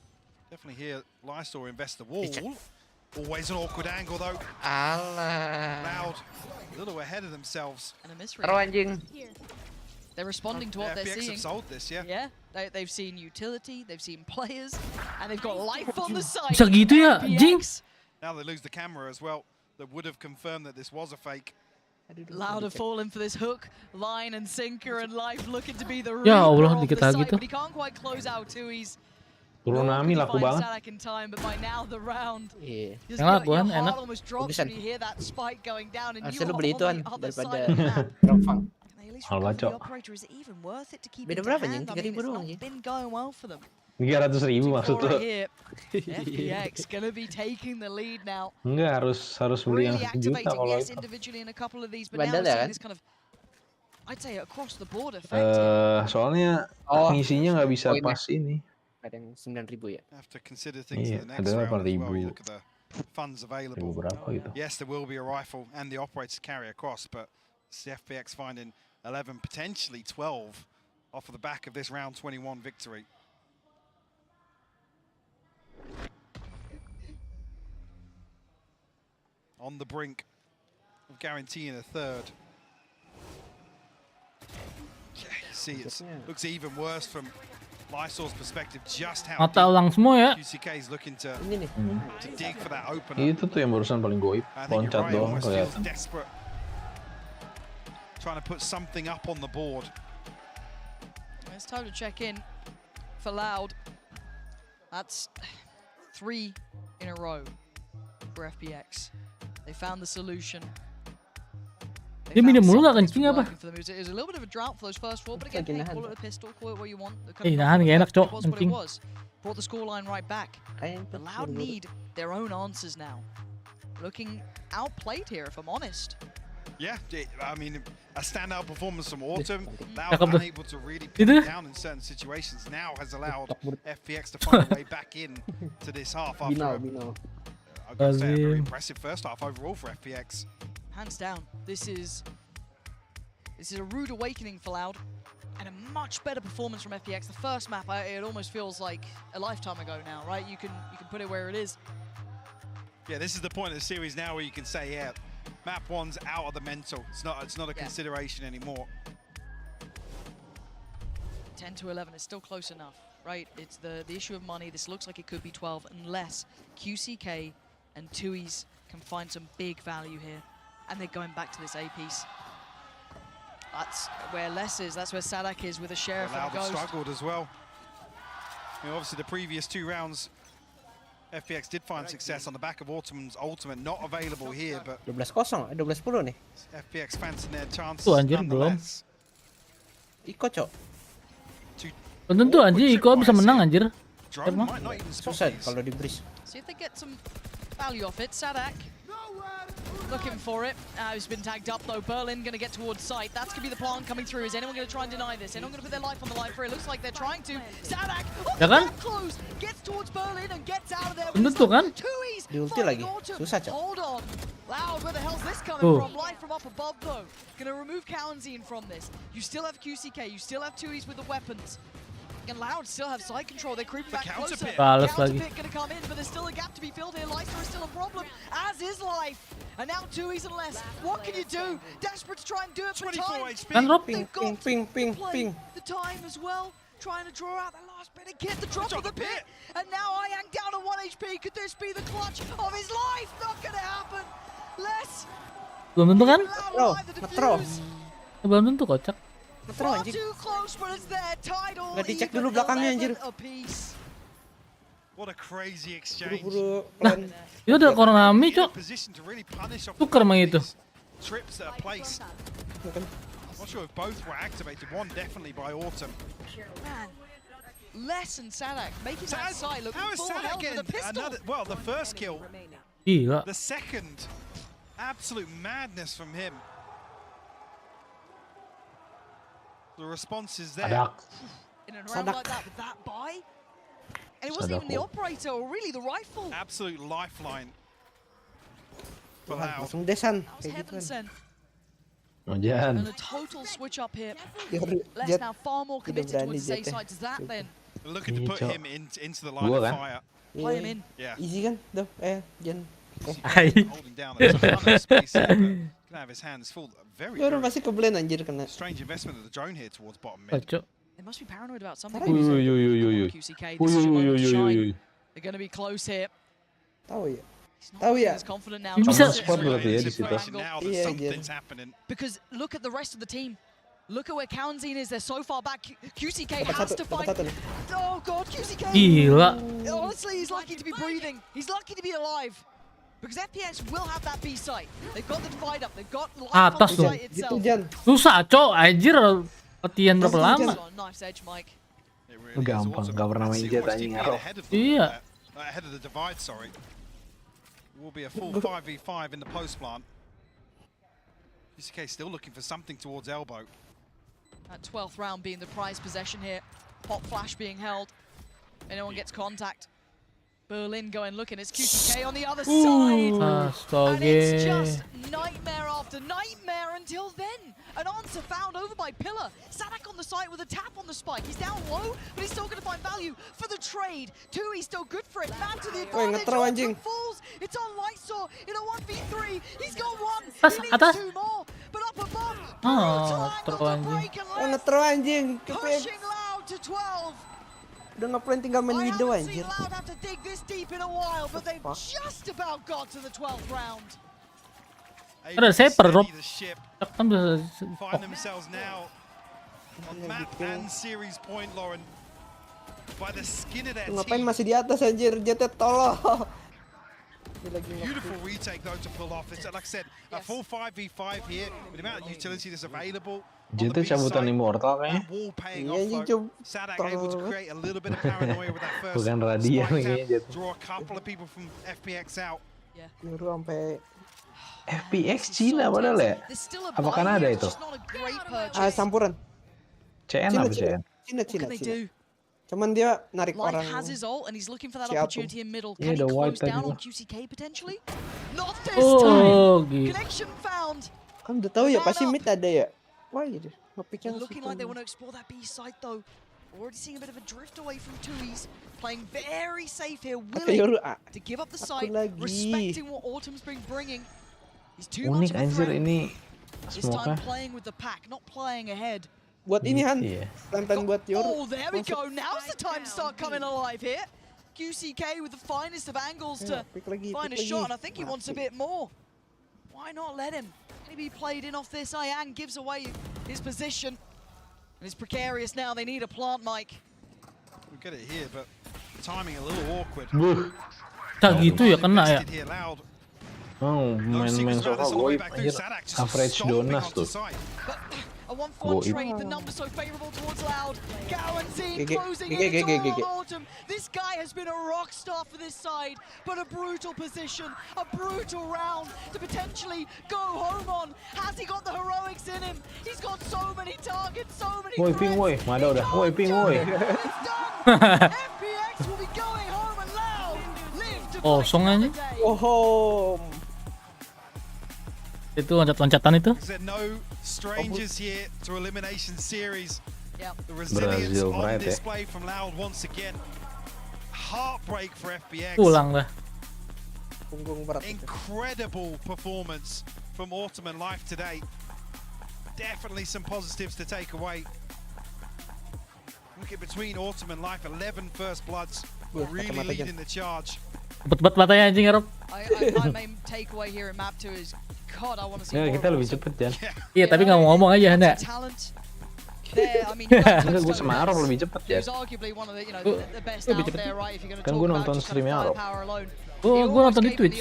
definitely hear Lysor invest the wall. Always an awkward angle though. Loud. A little ahead of themselves. And a misread. They're responding to what they're FPX seeing. have sold this, yeah. Yeah, they've seen utility, they've seen players, and they've got life on the side. Bisa gitu ya, anjing. Now they lose the camera as well. That would have confirmed that this was a fake. Loud have fallen for this hook, line and sinker, and life looking to be the Ya reaper Allah, of dikit the lagi site, tuh. but he can't quite close out too. He's Kronami laku banget. in time, but by now the round. Iya. Just Yang your lakuan heart enak. almost drops when you hear that spike going down, and you Harusnya lu are beli on ituan the other daripada side of the map. Dropfang. Hal The bacok. operator, is it even worth it to keep Beda it to berapa, hand? Nying? I mean, 3.000 it's doang, not Nying. been going well for them. 300.000 maksud Right lu. here, FPX gonna be taking the lead now. Enggak, harus beli yang Really 1 juta activating, kalau yes, itu. individually in a couple of these, but now Bandel we're ya seeing kan? this kind of I'd say across the board effective. Soalnya ngisinya nggak bisa pas ini. Ada yang 9.000 ya? Have to consider things Iya, in the next ada round as well. 8.000. You look at the funds available. Berapa gitu. Yes, there will be a rifle and the operator to carry across, but it's the FPX finding 11, potentially 12 off of the back of this round 21 victory. On the brink of guaranteeing a third. Yeah, you see, it looks even worse from Lysol's perspective. Just how Mata ulang semua ya. QCK is looking to dig for that opener. Itu tuh yang barusan paling goib. Loncat doang kelihatan. Desperate. Trying to put something up on the board. It's time to check in for Loud. That's 3 in a row for FPX. They found the solution. Dia minum mulu nggak kencing apa? It was a little bit of a drought for those first 4, but again, hey, call it a pistol, call it what you want. Nahan gak enak cok kencing. Brought the scoreline right back. The Loud need their own answers now. Looking outplayed here, if I'm honest. Yeah, I mean, a standout performance from Autumn. Loud unable to really pin it down in certain situations now has allowed FPX to find a way back in to this half after a very impressive first half overall for FPX. Hands down, this is a rude awakening for Loud, and a much better performance from FPX. The first map, it almost feels like a lifetime ago now, right? You can put it where it is. Yeah, this is the point of the series now where you can say, yeah, map 1's out of the mental. It's not a consideration anymore. 10 to 11 is still close enough, right? It's the issue of money. This looks like it could be 12 unless QCK and Tui's can find some big value here. And they're going back to this A piece. That's where Les is. That's where Sadak is with a Sheriff and a Ghost. Struggled as well. I mean, obviously, the previous 2 rounds, FPX did find success on the back of Autumn's ultimate, not available here, but 12-0, 12-10 nih. FPX fancying their chances Tuh anjir belum. Iko cok. Belum tentu anjir Iko bisa menang anjir. Susah kalau di breeze. See if they get some value off it. Sadak looking for it. He's been tagged up though. Berlin going to get towards site. That's going to be the plan coming through. Is anyone going to try and deny this? Anyone going to put their life on the line for it? Looks like they're trying to. Sadak, close, gets towards Berlin and gets out of there. Tentu kan? Di ulti lagi. Susah cok. Hold on. Loud, where the hell's this coming from? Life from up above though. Going to remove Kalanzine from this. You still have QCK. You still have Tui's with the weapons. And Loud still have side control. They're creeping back closer. Counterpit gonna come in, but there's still a gap to be filled here. Leicester is still a problem, as is Life. And now Tui's and less. What can you do? Desperate to try and do it for time. Ping. The time as well. Trying to draw out that last bit of kit. The drop of the pit. And now Ayang down to 1 HP. Could this be the clutch of his life? Not gonna happen. Less. Belum tentu kan? Belum tentu kocak. Ngetro anjing. Nggak dicek dulu belakangnya anjir. What a crazy exchange. Nah, itu udah Konami cok. Tukar emang itu. Trips that are placed. Not sure if both were activated. One definitely by Autumn. Man, Les and Sadak making that side look full health with a pistol. Well, the first kill. Gila. The second, absolute madness from him. The response is there. In a round like that with that buy, and it wasn't even the operator or really the rifle. Absolute lifeline. Langsung desan. And a total switch up here. Less now far more committed towards the safe side. Does that then? Looking to put him into the line of fire. Play him in. Yeah. Easy kan? Tuh, Jen. Holding down a ton of space. Can have his hands full. Very masih keblend anjir kena. Strange investment of the drone here towards bottom mid. They must be paranoid about something. QCK, this is your moment to shine. They're going to be close here. Tahu ya. He's confident now. Because look at the rest of the team. Look at where Kalanzine is. They're so far back. QCK has to find. Oh god, QCK. Gila. Honestly, he's lucky to be breathing. He's lucky to be alive. Because FPX will have that B site. They've got the divide up. They've got life on the site itself. Susah cok, anjir. Latihan berapa lama? Gampang, gak pernah main jet anjing arrow. Iya. Ahead of the divide, sorry. Will be a full 5v5 in the post plant. QCK still looking for something towards elbow. That 12th round being the prized possession here. Pop flash being held. Anyone gets contact. Berlin going looking. It's QTK on the other side. And it's just nightmare after nightmare until then. An answer found over by Pillar. Sadak on the site with a tap on the spike. He's down low, but he's still going to find value for the trade. Two, he's still good for it. Man to the advantage. Falls. It's on Lightsaw in a 1v3. He's got one. He needs two more. But up above, brutal angle to break and Loud pushing Loud to 12. Udah nge-plan tinggal main window anjir. Loud have to dig this deep in a while, but they've just about got to the 12th round. Ada Saber drop. Find themselves now on map and series point, Lauren. By the skin of their Ngapain teeth. masih di atas anjir, Jetet tolong. Beautiful retake though to pull off. It's like I said, a full 5v5 here with the amount of utility that's available. Jatuh cabutan immortal kayaknya. Sadak able to create a little bit of paranoia with that first Bukan radian spike kayaknya tap, jatuh. draw a couple of people from FPX out. Nyuruh sampai FPX Cina padahal ya? Apa Kanada itu? Sampuran. CN apa CN? Cina. Cuman dia narik Light orang. has his ult and he's looking for that opportunity in middle. Yeah, Can he the white close down tadi on QCK potentially? Not this time. Connection found. Kan udah tahu ya pasti mid ada ya. Wah gitu. Ngepiknya Looking like they want to explore that B side though. Already seeing a bit of a drift away from Tui's. Playing very safe here, willing to give up the side, respecting what Autumn's been bringing. He's too much of a anjir threat. ini This time playing with the pack, not playing ahead. Buat ini Han. Plan buat Yoru. Oh, there we go. Now's the time to start coming alive here. QCK with the finest of angles to find a shot, and I think he wants a bit more. Why not let him? Can he be played in off this? Ayang gives away his position. And it's precarious now. They need a plant mic. We get it here, but timing a little awkward. Tak gitu ya kena ya. Oh, main sofa goib anjir. Average Donas tuh. A 1-4 trade, the numbers so favorable towards Loud. Guaranteed closing in on Autumn. This guy has been a rock star for this side, but a brutal position, a brutal round to potentially go home on. Has he got the heroics in him? He's got so many targets, so many Woi ping woi, mana udah. Woi ping woi. FPX will be going home and Loud live to Kosong aja. Oh. Itu loncat-loncatan itu. No strangers here to elimination series. Yep. The resilience Brazil, on right, display from Loud once again. Heartbreak for FPX. Pulang lah. Incredible performance from Autumn and Life today. Definitely some positives to take away. Look at between Autumn and Life, 11 first bloods, really leading the charge. Cepet matanya anjing Rob. My main takeaway here in map 2 is God, I want to see more. Kita lebih cepet Jan. Iya tapi nggak mau ngomong aja Anda. Enggak, gue sama Arab lebih cepet ya. Kan gue nonton streamnya Arab. Oh, gue nonton di Twitch.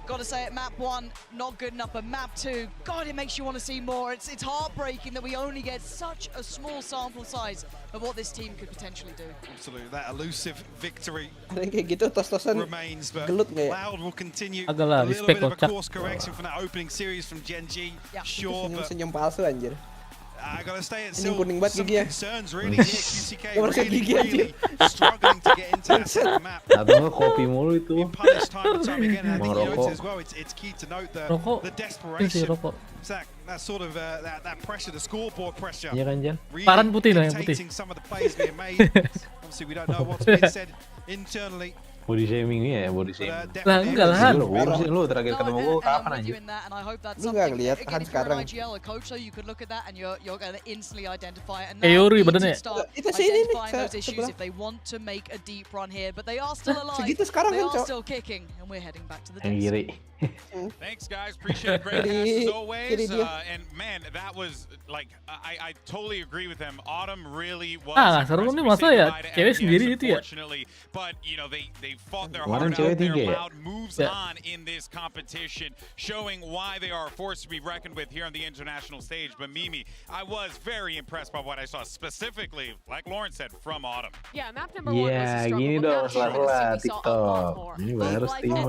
Gotta say it, map 1, not good enough, but map 2, God, it makes you want to see more. It's heartbreaking that we only get such a small sample size of what this team could potentially do. Absolutely, that elusive victory kayak gitu tos-tosan remains, but gelut nggak ya? Loud will continue. Agak A lah, little respect bit of a kocak. course correction from that opening series from Gen G. Sure, but Senyum palsu anjir. I gotta stay at Ini still kuning banget some gigi ya. concerns really here. QCK really struggling to get into that center map. Atau nggak kopi mulu itu. Punished time and time again, and I think you notice as well. It's key to note the desperation. It's that sort of that pressure, the scoreboard pressure. Iya kan Jan? Paran putih loh yang putih. Dictating some of the plays being made. Obviously, we don't know what's being said internally. Body shaming ya, body shaming. Lah enggak lah. Lu terakhir ketemu gue kapan aja? Lu nggak ngeliat kan sekarang? Yuri badannya. Itu sih ini nih. Segitu sekarang kan cok. Kiri. Thanks guys, appreciate it. Great match as always. And man, that was like I totally agree with them. Autumn really was. Seru nih masa ya cewek sendiri itu ya. But you know they fought their heart out there. Loud moves on in this competition, showing why they are a force to be reckoned with here on the international stage. But Mimi, I was very impressed by what I saw, specifically, like Lauren said, from Autumn. Yeah, map number 1 was a struggle. Gini dong, sela-sela TikTok. Ini baru streamer.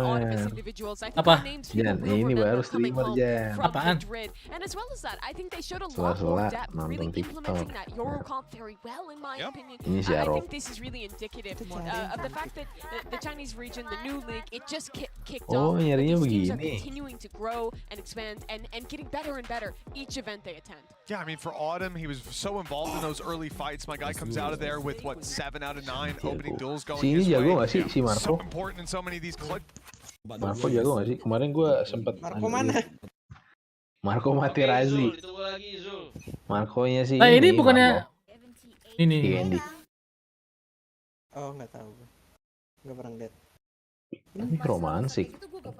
Apa? names Jan, people will ini baru remember coming streamer home Jan. from Apaan? Madrid. And as well as that, I think they showed a lot more Sela-sela depth, nonton really TikTok. implementing that Eurocomp very well, in my opinion. Ini si I Arop. think this is really indicative of the fact that the Chinese region, the new league, it just kicked Oh, off. But nyarinya these teams are begini. continuing to grow and expand and getting better and better each event they attend. Yeah, I mean, for Autumn, he was so involved in those early fights. My guy comes out of there with, what, 7 out of 9 opening duels going Si ini his jago way. nggak sih si Marco? So important in so many of these clips. Marco jago nggak sih? Kemarin gue sempet. Marco mana? Marco Materazzi. Marco-nya sih. Nah, ini bukannya ini. Andy. Oh, nggak tahu. Nggak pernah lihat. Ini romansik.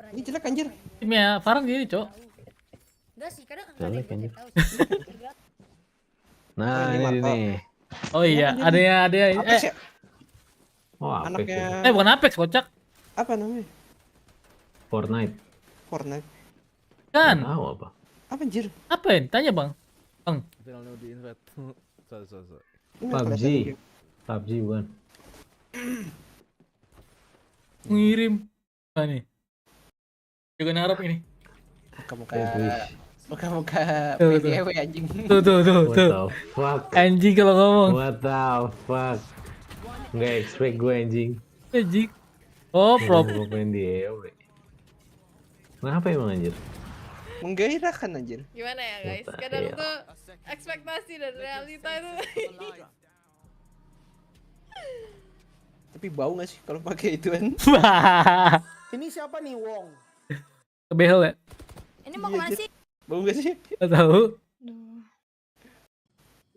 Ini jelek anjir. Timnya Farhan gini, Cok. Enggak sih, kadang Jelek anjir. Nah, ini nih. Oh iya, ada Apex ya? Oh, Apex. Anaknya bukan Apex, kocak. apa namanya? Fortnite. Fortnite. Kan? Tahu apa? Apa anjir? Apa ini? Tanya, Bang. Bang. PUBG. PUBG bukan. Ngirim. Apa nih? Juga narap ini. Muka-muka Tuh, PDW anjing. Tuh. What the fuck? Anjing kalau ngomong. What the fuck? Nggak expect gue anjing. Anjing. Oh, prop. Gue pengen di EW. Kenapa emang anjir? Menggairahkan anjir. Gimana ya guys? Kadang tuh ekspektasi dan realita itu. Tapi bau nggak sih kalau pakai ituan? Ini siapa nih Wong? Kebehel ya? Ini mau kemana sih? Bau nggak sih? Gak tahu.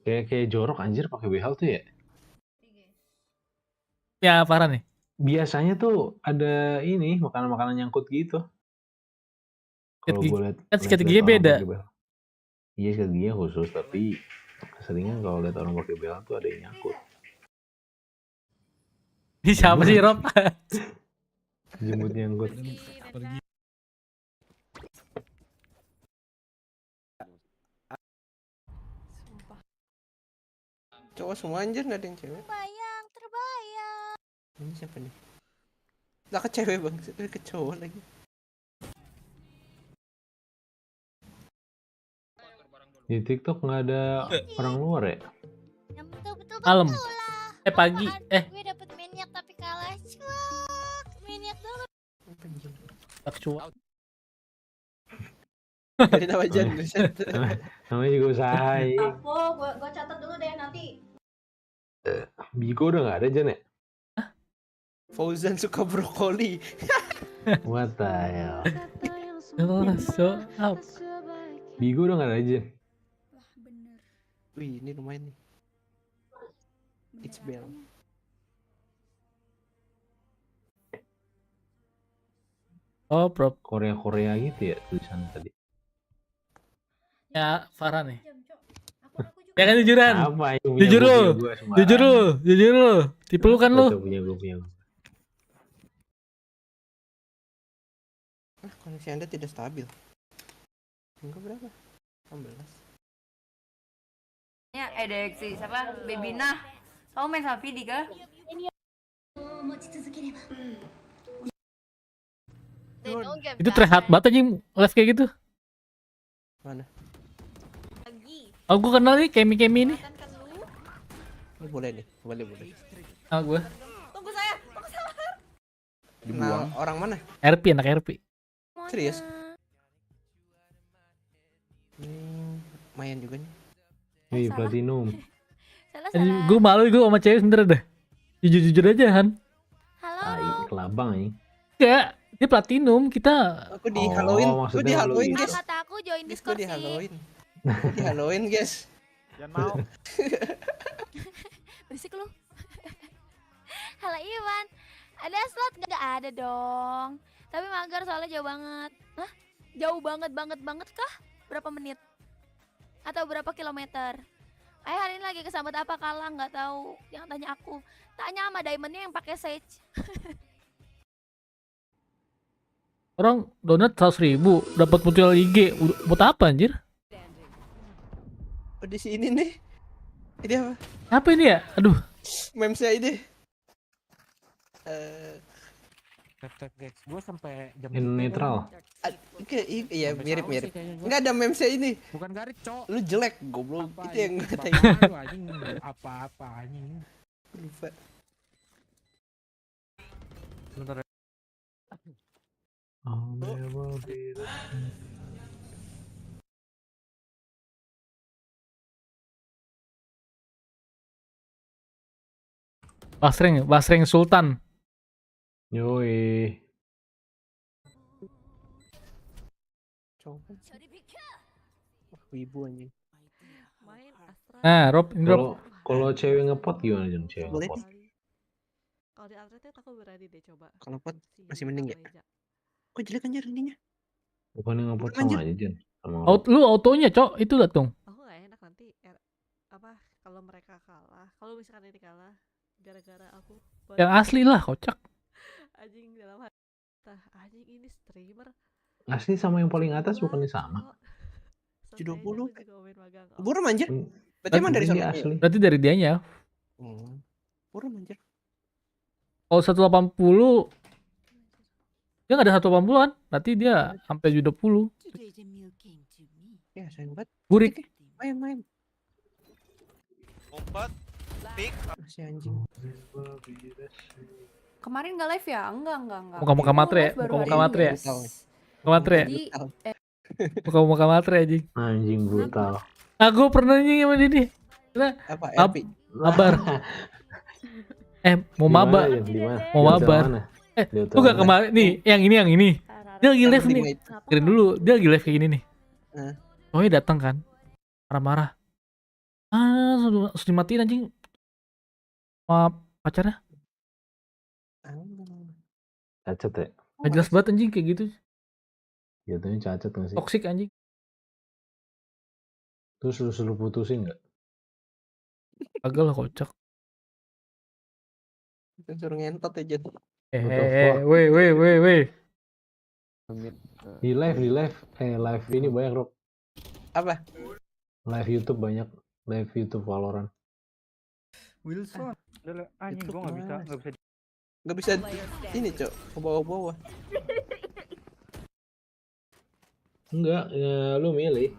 Kayak jorok anjir pakai behel tuh ya. Ya, Farhan nih. Biasanya tuh ada ini makanan-makanan nyangkut gitu. Kalau gue lihat sikat giginya beda. Iya, sikat giginya khusus, tapi keseringan kalau lihat orang pakai behel tuh ada yang nyangkut. Ini siapa sih, Rob? Jemput nyangkut. Cowok semua anjir, nggak ada yang cewek. Terbayang. Ini siapa nih? Lah ke cewek bang, ke cowok lagi. Di TikTok nggak ada orang luar ya? Yang betul-betul Malam. lah. Pagi. Gue dapet maniak tapi kalah. Cuak. Maniak banget. Tak cuak. Dari nama Jan. Namanya juga usaha. Apa? Gue catat dulu deh nanti. Bigo udah nggak ada Jan ya? Fauzan suka brokoli. What the hell? So up. Bigo udah nggak ada Jan. Wih, ini lumayan nih. It's bell. Oh, prop. Korea gitu ya tulisan tadi. Ya, Farhan nih. Ya kan jujuran. Apa yang punya Jujur lu. gua sembarang. Jujur lu. Tipe lu kan lu. Punya gue. Koneksi Anda tidak stabil. Enggak berapa? 16. Ya, ada si siapa? Baby Nah. Kamu main sama Vidi kah? Itu terlihat banget anjing live kayak gitu. Mana? Oh, gue kenal nih Kemi ini. Ini boleh nih, boleh. Ah, gue. Tunggu saya. Kenal orang mana? RP, anak RP. Serius? Main juga nih. Wih, platinum. Gue malu gue sama cewek sebenernya dah. Jujur aja Han. Tai, kelabang ini. Enggak, dia platinum, kita. Aku di Halloween. Aku di Halloween, guys. Kata aku join Discord di sih. Halloween. Di Halloween, guys. Jangan mau. Berisik lu. Halo Iwan. Ada slot nggak? Ada dong. Tapi mager soalnya jauh banget. Hah? Jauh banget kah? Berapa menit? Atau berapa kilometer? Hari ini lagi kesambet apa kalah nggak tahu. Yang tanya aku. Tanya sama diamondnya yang pakai sage. Orang donat 100.000 dapat muncul IG. Buat apa anjir? Oh, di sini nih. Ini apa? Apa ini ya? Aduh. Meme saya ini. Gue sampai jam In netral. Iya mirip-mirip. Enggak ada memesnya ini. Bukan garik, Cok. Lu jelek, goblok. Itu yang gue tanya. Anjing apa-apa anjing. Lupa. Bentar. Basreng Sultan. Yoi. Wibu anjing. Nah, Rob, ini Rob. Kalau cewek ngepot gimana Jon? Cewek ngepot. Kalau di atletnya aku berani deh coba. Kalau pot masih mending ya. Kok jelek anjir ininya? Bukannya ngepot sama aja Jon. Lu autonya, Cok, itu datang. Aku gak enak nanti kalau mereka kalah. Kalau misalkan ini kalah gara-gara aku. Yang asli lah, kocak. Anjing dalam hati. Anjing ini streamer. Asli sama yang paling atas bukannya sama? 20. Buram anjir. Berarti emang dari sana asli. Berarti dari dianya. Buram anjir. Kalau 180 dia nggak ada 180-an, berarti dia sampai 20. Ya, sayang banget. Burik. Main. Obat. Pick. Si anjing. Kemarin nggak live ya? Enggak. Muka-muka matre, muka-muka matre ya. Matre. Muka-muka matre anjing. Anjing brutal. Aku pernah anjing sama dia nih. Apa? Mabar. Mau mabar. Mau mabar. Lu gak kemarin nih, yang ini. Dia lagi live nih. Kirain dulu, dia lagi live kayak gini nih. Oh, datang kan. Marah-marah. Harus dimatiin anjing. Sama pacarnya. Cacat ya? Gak jelas banget anjing kayak gitu. Jatuhnya cacat gak sih? Toxic anjing. Terus lu putusin gak? Agak lah kocak. Suruh ngentot aja. Weh. Di live. Live ini banyak, Rob. Apa? Live YouTube banyak. Live YouTube Valorant. Wilson. Anjing gua Nggak bisa ini, Cok. Ke bawah-bawah. Enggak, ya lu milih.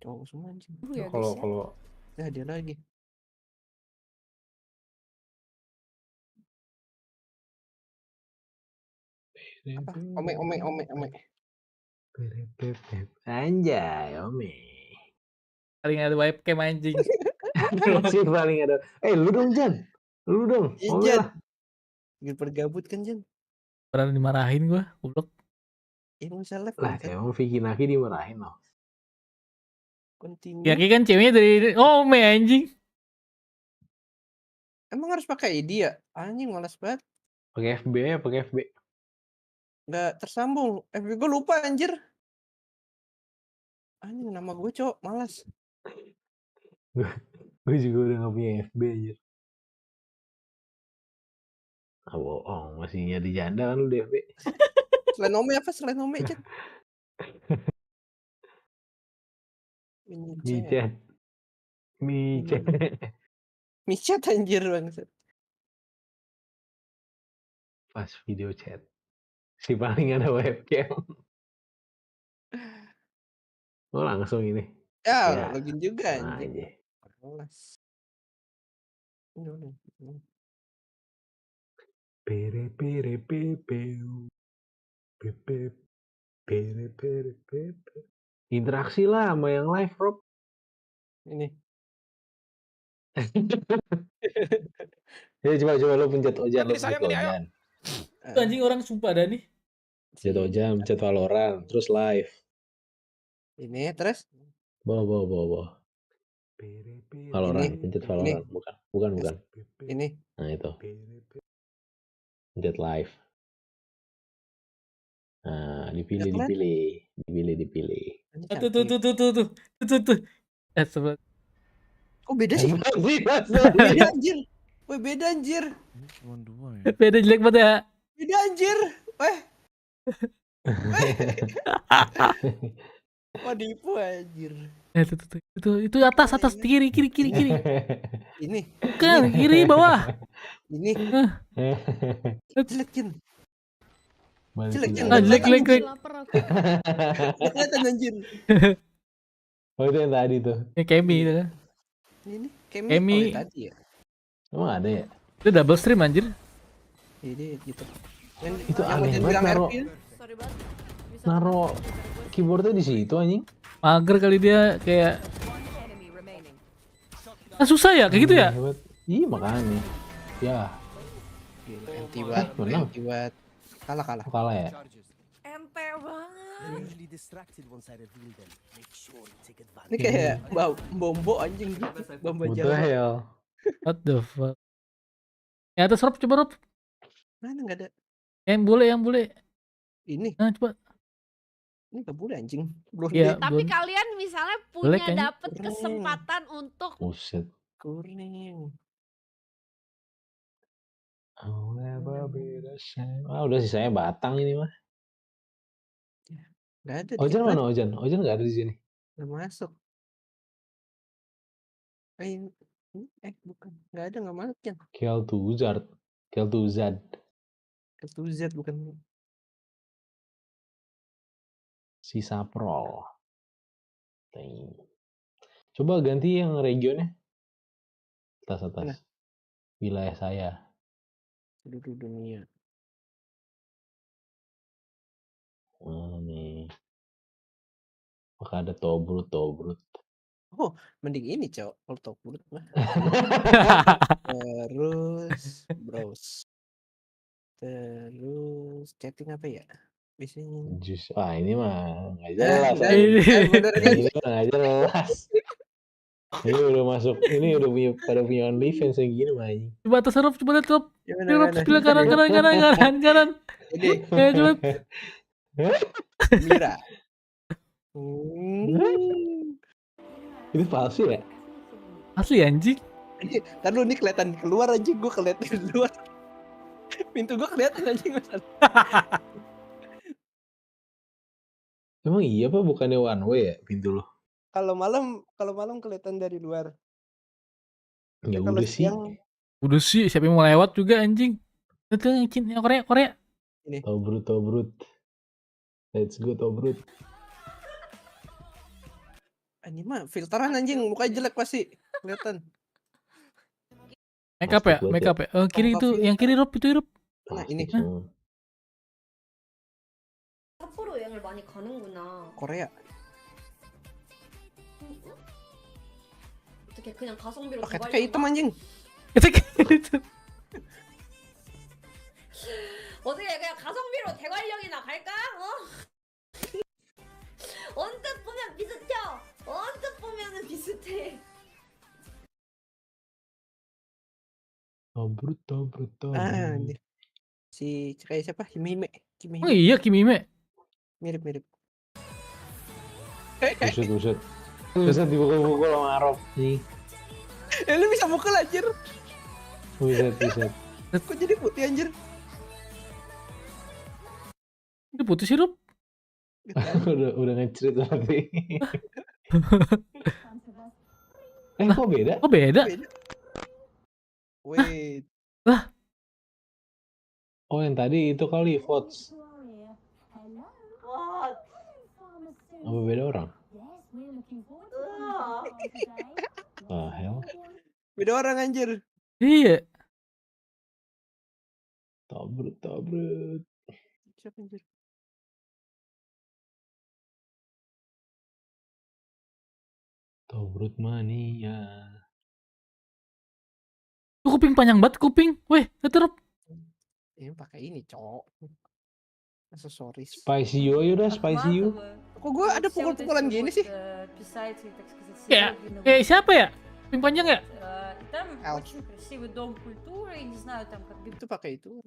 Cowok semua anjing. Kalau ya dia lagi. Apa? Ome. Anjay, ome. Paling ada webcam anjing. Masih paling ada. Lu dong, Jan. Lu dong. Jan. Bergabut kan, Jan. Pernah dimarahin gua, goblok. Emang salah. Lah, emang Vicky Naki dimarahin loh. Ya kan ceweknya dari ome anjing. Emang harus pakai ID ya? Anjing malas banget. Pakai FB. Nggak tersambung. FB gue lupa anjir. Anjing nama gue, Cok. Malas. Gue juga udah gak punya FB anjir. Bohong, masih nyari janda kan lu di FB. Selain Ome apa? Selain Ome, Chat. Micet anjir bangsat. Pas video chat. Si paling ada webcam. Oh langsung ini. Ya. Login juga anjing. Malas. Interaksi lah sama yang live, Rob. Ini. Ya coba lu pencet Ojan. Itu anjing orang sumpah dah nih. Pencet Ojan, pencet Valorant, terus live. Ini terus? Bawa. Valorant, pencet Valorant. Bukan. Ini. Nah itu. Pencet live. Nah, dipilih. Tuh. Sebelum. Kok beda sih? Beda anjir. Weh, beda anjir. Cuma 2 ya. Beda jelek banget ya. Beda anjir. Weh. Wadipu anjir. Itu atas kiri. Ini. Bukan, kiri bawah. Ini. Jelek Jin. Jelek Jin. Jelek. Nggak kelihatan anjir. Oh itu yang tadi tuh. Ini Kemi itu kan. Ini Kemi. Oh yang tadi ya. Emang ada ya? Itu double stream anjir. Ini gitu. Itu aneh banget naro keyboardnya di situ anjing. Mager kali dia kayak. Susah ya kayak gitu ya? Iya makanya. Ya. Anti buat. Kalah ya. Ente banget. Ini kayak bombo anjing. Bombo jalan. What the fuck? Ya atas Rob, coba Rob. Mana nggak ada? Yang boleh. Ini. Nah coba. Ini nggak boleh anjing. Ya, tapi kalian misalnya punya dapet kesempatan untuk Buset. Kuning. Udah sih saya batang ini mah. Nggak ada. Ojan mana Ojan? Ojan nggak ada di sini. Nggak masuk. Bukan. Nggak ada, nggak masuk Jan. Keltuzad. Keltuzad bukan. Sisa Pro. Coba ganti yang regionnya. Atas. Wilayah saya. Seluruh dunia. Nih. Maka ada Tobrut. Oh, mending ini, Cok. Kalau Tobrut mah. Terus browse. Terus chatting apa ya? Biasanya. Ini mah nggak jelas. Ini mah nggak jelas. Ini udah masuk. Ini udah pada punya OnlyFans yang gini mah. Coba atas Rob, coba lihat Rob. Rob sebelah kanan. Ini. Coba. Mira. Itu palsu ya? Asli anjing. Ntar lu nih kelihatan keluar anjing, gue kelihatan di luar. Pintu gue kelihatan anjing. Emang iya apa bukannya one way ya pintu lo? Kalau malam kelihatan dari luar. Ya udah sih. Udah sih, siapa yang mau lewat juga anjing. Itu yang Korea. Ini. Tobrut. Let's go Tobrut. Ini mah filteran anjing, mukanya jelek pasti kelihatan. Make up ya. Kiri itu, yang kiri Rob itu Rob. Nah, ini. 삿포로 여행을 많이 가는구나. Korea. 어떻게 그냥 가성비로 Pakai hitam anjing. 어떻게 그냥 가성비로 대관령이나 갈까? 언뜻 보면 비슷해. 언뜻 보면은 비슷해. Tobrut. Si kayak siapa? Hime. Oh iya Kimime. Mirip. Buset. Dipukul-pukul sama Arab nih. Lu bisa mukul anjir. Buset. Kok jadi putih anjir? Ini putih sih Rob. udah ngecerit berarti. Kok beda? Wait. Lah. Oh yang tadi itu kali votes. Apa beda orang? Hell. Beda orang anjir. Iya. Tobrut. Siapa anjir? Tobrut mania. Kuping panjang banget kuping. Weh, Rob. Ini pakai ini, Cok. Aksesoris. Spicy you aja udah, spicy you. Kok gue ada pukul-pukulan gini sih? Kayak siapa ya? Kuping panjang ya? Itu pakai itu.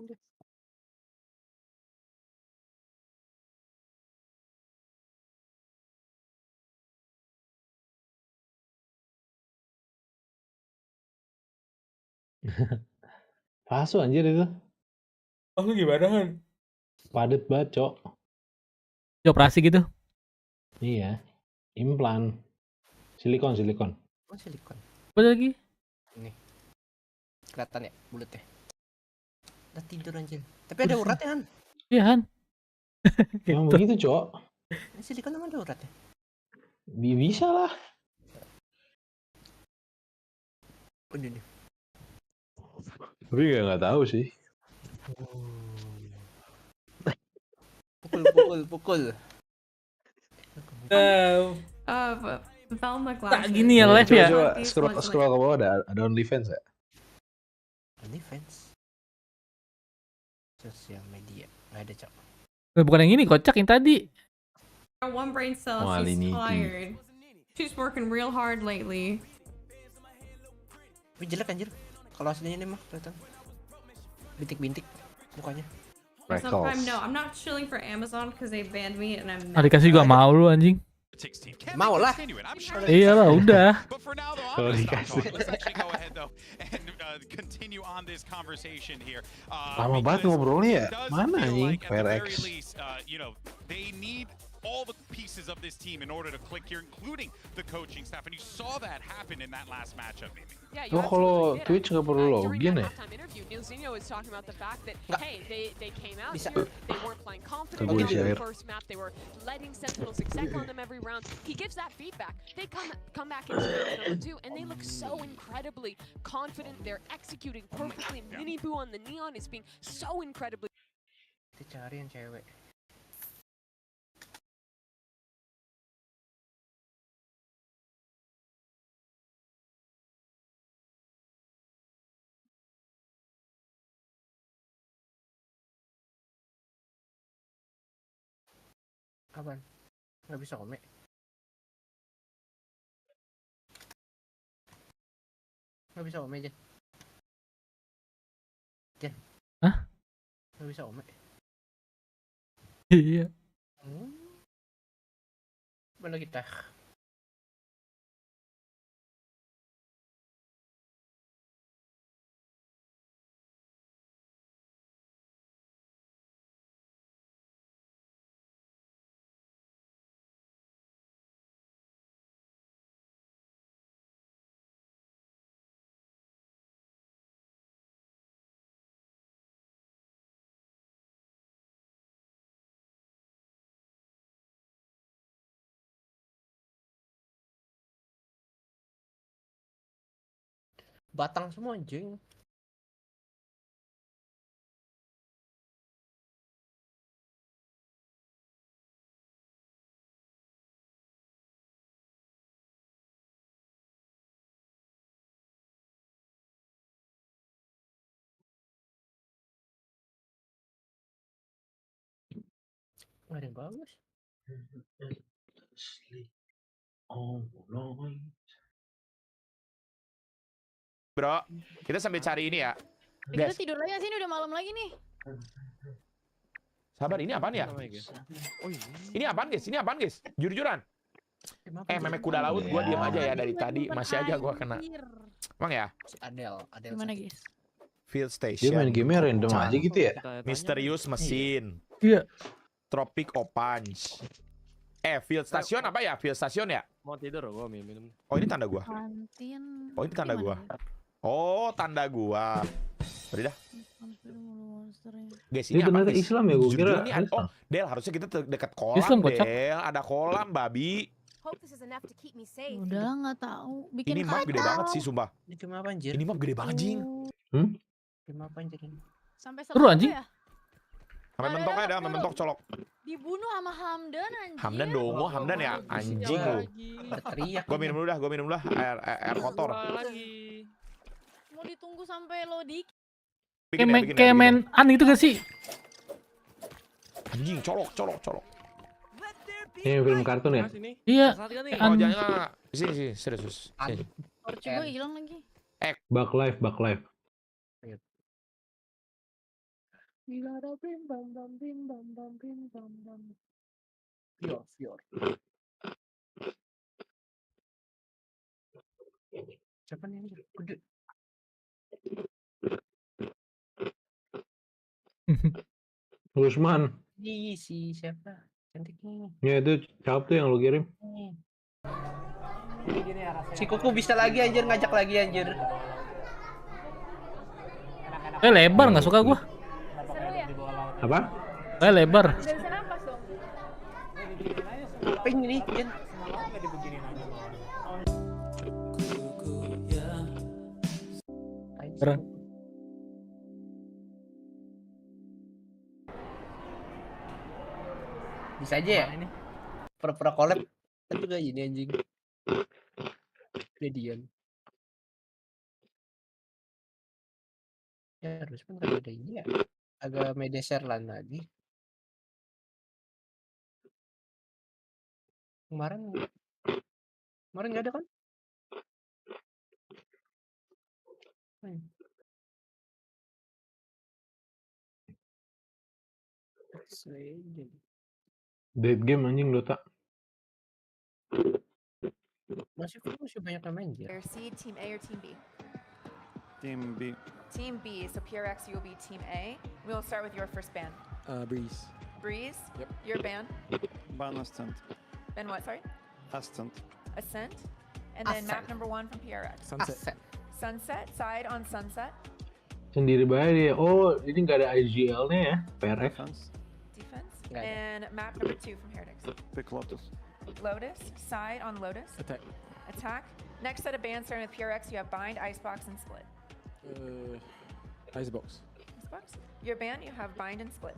Palsu anjir itu. Lu gimana kan? Padet banget, Cok. Di operasi gitu? Iya. Implan. Silikon, silikon. Oh, silikon. Apa lagi? Ini. Kelihatan ya bulatnya. Udah tidur anjir. Tapi ada uratnya Han. Iya Han. Emang begitu, Cok. Ini silikon emang ada uratnya. Bisa lah. Ini nih. Tapi nggak tahu sih. Pukul. Tak gini ya live ya. Coba scroll ke bawah ada OnlyFans ya? OnlyFans. Sosial media. Nggak ada, Cok. Bukan yang ini, kocak yang tadi. One brain cell, she's tired. She's working real hard lately. Tapi jelek anjir. Kalau aslinya ini mah kelihatan. Bintik-bintik mukanya. Sometimes no, I'm not chilling for Amazon because they banned me and I'm Dikasih juga mau lu anjing. Mau lah. Iya lah, udah. Kalau dikasih. Lama banget ngobrolnya ya. Mana anjing PRX? All the pieces of this team in order to click here, including the coaching staff, and you saw that happen in that last matchup, Mimi. Oh, kalau Twitch nggak perlu login ya? Bisa. They weren't playing confidently in the first map. They were letting Sentinels exec on them every round. He gives that feedback. They come back into round number 2, and they look so incredibly confident. They're executing perfectly. Mini Boo on the Neon is being so incredibly. Cari yang cewek. Apaan? Nggak bisa Ome. Nggak bisa Ome, Jen. Jen. Hah? Nggak bisa Ome. Iya. Mana kita? Batang semua anjing. Nggak ada yang bagus. Bro, kita sambil cari ini ya. Kita tidur lagi sini, udah malam lagi nih. Sabar, ini apaan ya? Ini apaan guys? Ini apaan guys? Jujur-jujuran. Memek kuda laut, gua diam aja ya dari tadi. Masih aja gua kena. Emang ya? Adel. Gimana guys? Field Station. Dia main game random aja gitu ya? Misterius Mesin. Iya. Tropic Opange. Field Station apa ya? Field Station ya? Mau tidur gua minum. Oh, ini tanda gua. Kantin. Oh, ini tanda gua. Oh, tanda gua. Udah dah. Guys, ini apa? Ternyata Islam ya, gua kira. Oh, Del, harusnya kita dekat kolam, Islam, kocak. Del. Ada kolam, babi. Udah lah, nggak tahu. Bikin Ini map gede kacau. banget sih, sumpah. Ini game apa anjir? Ini map gede banget, Jing. Game apa anjir ini? Sampai Seru, anjing. ya? Sampai mentoknya dah, sampai mentok colok. Dibunuh sama Hamdan anjir. Hamdan dongo, Hamdan ya, anjing lu. Berteriak. Gua minum dulu dah, air kotor. Mau ditunggu sampai lo dikit. Kayak main itu gak sih? Anjing, colok. Ini film kartun ya? Iya. Oh, jangan. Sini, serius. Sini. Torch gue hilang lagi. Back live. Fior. Siapa nih anjir? Gede. Usman. Si siapa? Cantik nih. Ya itu cakep tuh yang lu kirim. Si Kuku bisa lagi anjir, ngajak lagi anjir. Lebar nggak suka gua. Apa? Lebar. Udah bisa nafas dong. Apa ini, Jen? Keren. Bisa aja ya ini. Pura-pura collab kan juga ini anjing. Median. Ya harus pun ada ini ya. Agak media share lan lagi. Kemarin nggak ada kan? Dead game anjing Dota. Masih banyak yang main ya. C, Team A or Team B? Team B. Team B, so PRX, you will be Team A. We will start with your first ban. Breeze. Breeze? Yep. Your ban? Ban Ascent. Ben what, sorry? Ascent. Ascent. And then map number 1 from PRX. Sunset. Sunset, side on Sunset. Sendiri banget dia. Oh, ini nggak ada IGL-nya ya, PRX. Defense. And map number 2 from Heretics. Pick Lotus. Lotus, side on Lotus. Attack. Attack. Next set of bans starting with PRX, you have Bind, Icebox, and Split. Icebox. Icebox. Your ban, you have Bind and Split.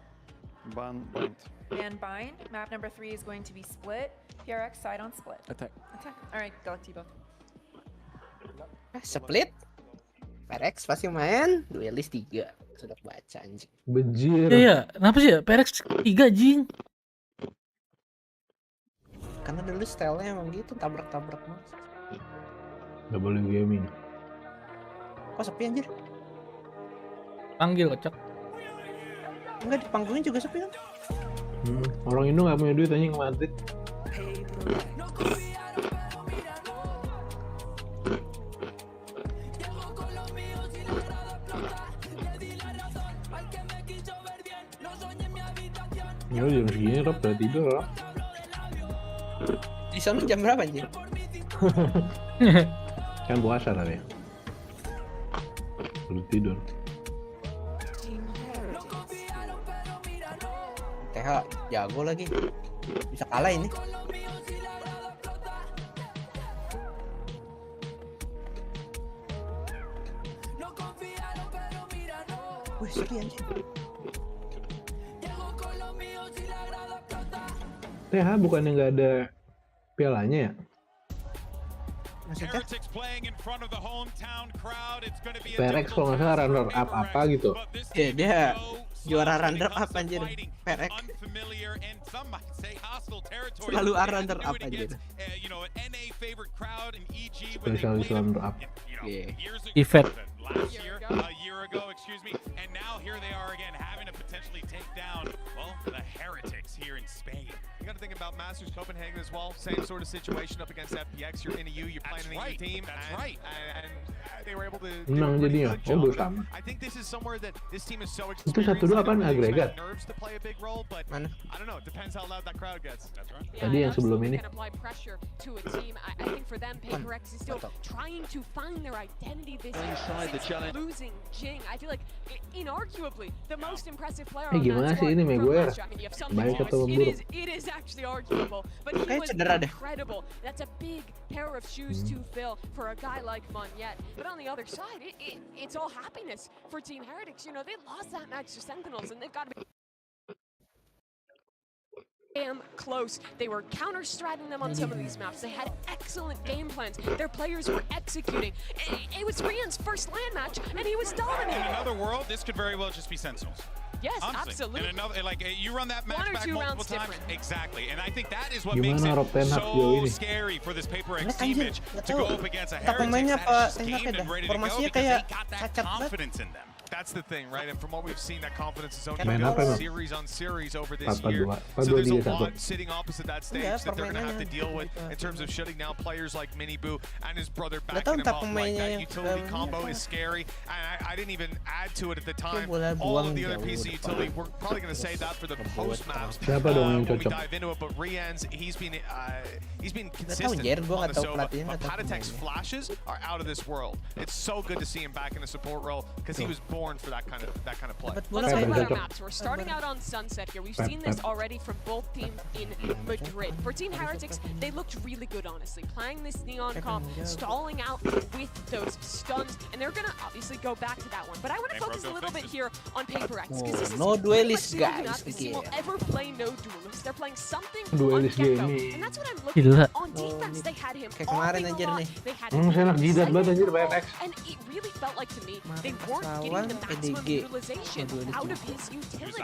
Ban Bind. And Bind. Map number 3 is going to be Split. PRX, side on Split. Attack. Attack. Alright, go to you both. Split. PRX pasti main. Duelis 3. Sudah baca anjing. Bejir. Iya, kenapa sih ya? PRX 3 jing. Karena dulu stylenya emang gitu, tabrak-tabrak mas. Double gaming. Kok sepi anjir? Panggil kocak. Enggak, di panggungnya juga sepi kan? Orang Indo nggak punya duit anjing ke Madrid. Ya jam segini Rob udah tidur Rob. Di sana jam berapa anjir? Kan puasa tadi. Udah tidur. TH jago lagi. Bisa kalah ini. Wih, sepi anjir. TH bukannya nggak ada pialanya ya? Maksudnya? PRX kalau nggak salah runner up apa gitu. Ya dia juara runner up anjir. PRX selalu runner up anjir. Spesialis runner up. Event. Last year, a year ago, excuse me, and now here they are again, having to potentially take down, well, the Heretics here in Spain. You got to think about Masters Copenhagen as well. Same sort of situation up against FPX. You're in a U, you're playing in a U team. That's right. And they were able to Menang jadinya. Oh, sama. I think this is somewhere that this team is so Itu 1-2 apaan agregat? nerves to play a big role, but Mana? I don't know. It depends how loud that crowd gets. That's right. Tadi yang sebelum ini. To a team. I think for them, PRX is still trying to find their identity this year. Losing Jing, I feel like inarguably the most impressive player on Gimana that sih squad ini from Maguire? last track, and you have some Baik atau it buruk? is actually arguable, but he was incredible. That's a big pair of shoes to fill for a guy like Monyet. But on the other side, it's all happiness for Team Heretics. You know, they lost that match to Sentinels, and they've got to be damn close. They were counter-stratting them on some of these maps. They had excellent game plans. Their players were executing. It was Rian's first LAN match, and he was dominating. In another world, this could very well just be Sentinels. Yes, Honestly. absolutely. In another, like you run that match One or back two multiple rounds times, different. exactly. And I think that is what Gimana makes it Rob Ten Hag sejauh so ini? scary for this PaperX Anjir, teamage nggak to tahu. go up against a Tak pemainnya Heretics apa that is just Ten Hag gamed ya? and ready to go Formasinya because kayak they got that cacat banget. confidence in them. That's the thing, right? And from what we've seen, that confidence is only Main built apa emang? series on series over this 4-2. year. 4-2, So there's a 3-1. lot sitting opposite that stage Iya, that they're going to have to permainannya deal with gitu. in terms of shutting down players like Mini Boo and his brother Nggak backing tahu him entah up. Like pemainnya that yang utility ini combo apa. is scary. And I didn't even add to it at the time. All of the other pieces of utility, we're probably going to save that for the post maps when we dive into it. But Rian's, he's been consistent on the Sova. But Patatek's flashes are out of this world. It's so good to see him back in the support role because he was born for that kind of play. Let's talk about our maps. We're starting out on Sunset here. We've seen this already from both teams in Madrid. For Team Heretics, they looked really good, honestly, playing this Neon comp, stalling out with those stuns, and they're gonna obviously go back to that one. But I want to focus a little bit here on PRX because this is No duelist, pretty much guys. this team will ever play no duelist. They're playing something Duelist on Gecko, game. and that's what I'm looking at. On defense, they had him kemarin all anjir nih. They had him Enak jidat banget anjir PRX. and it really felt like to me they weren't getting the maximum utilization out of his utility.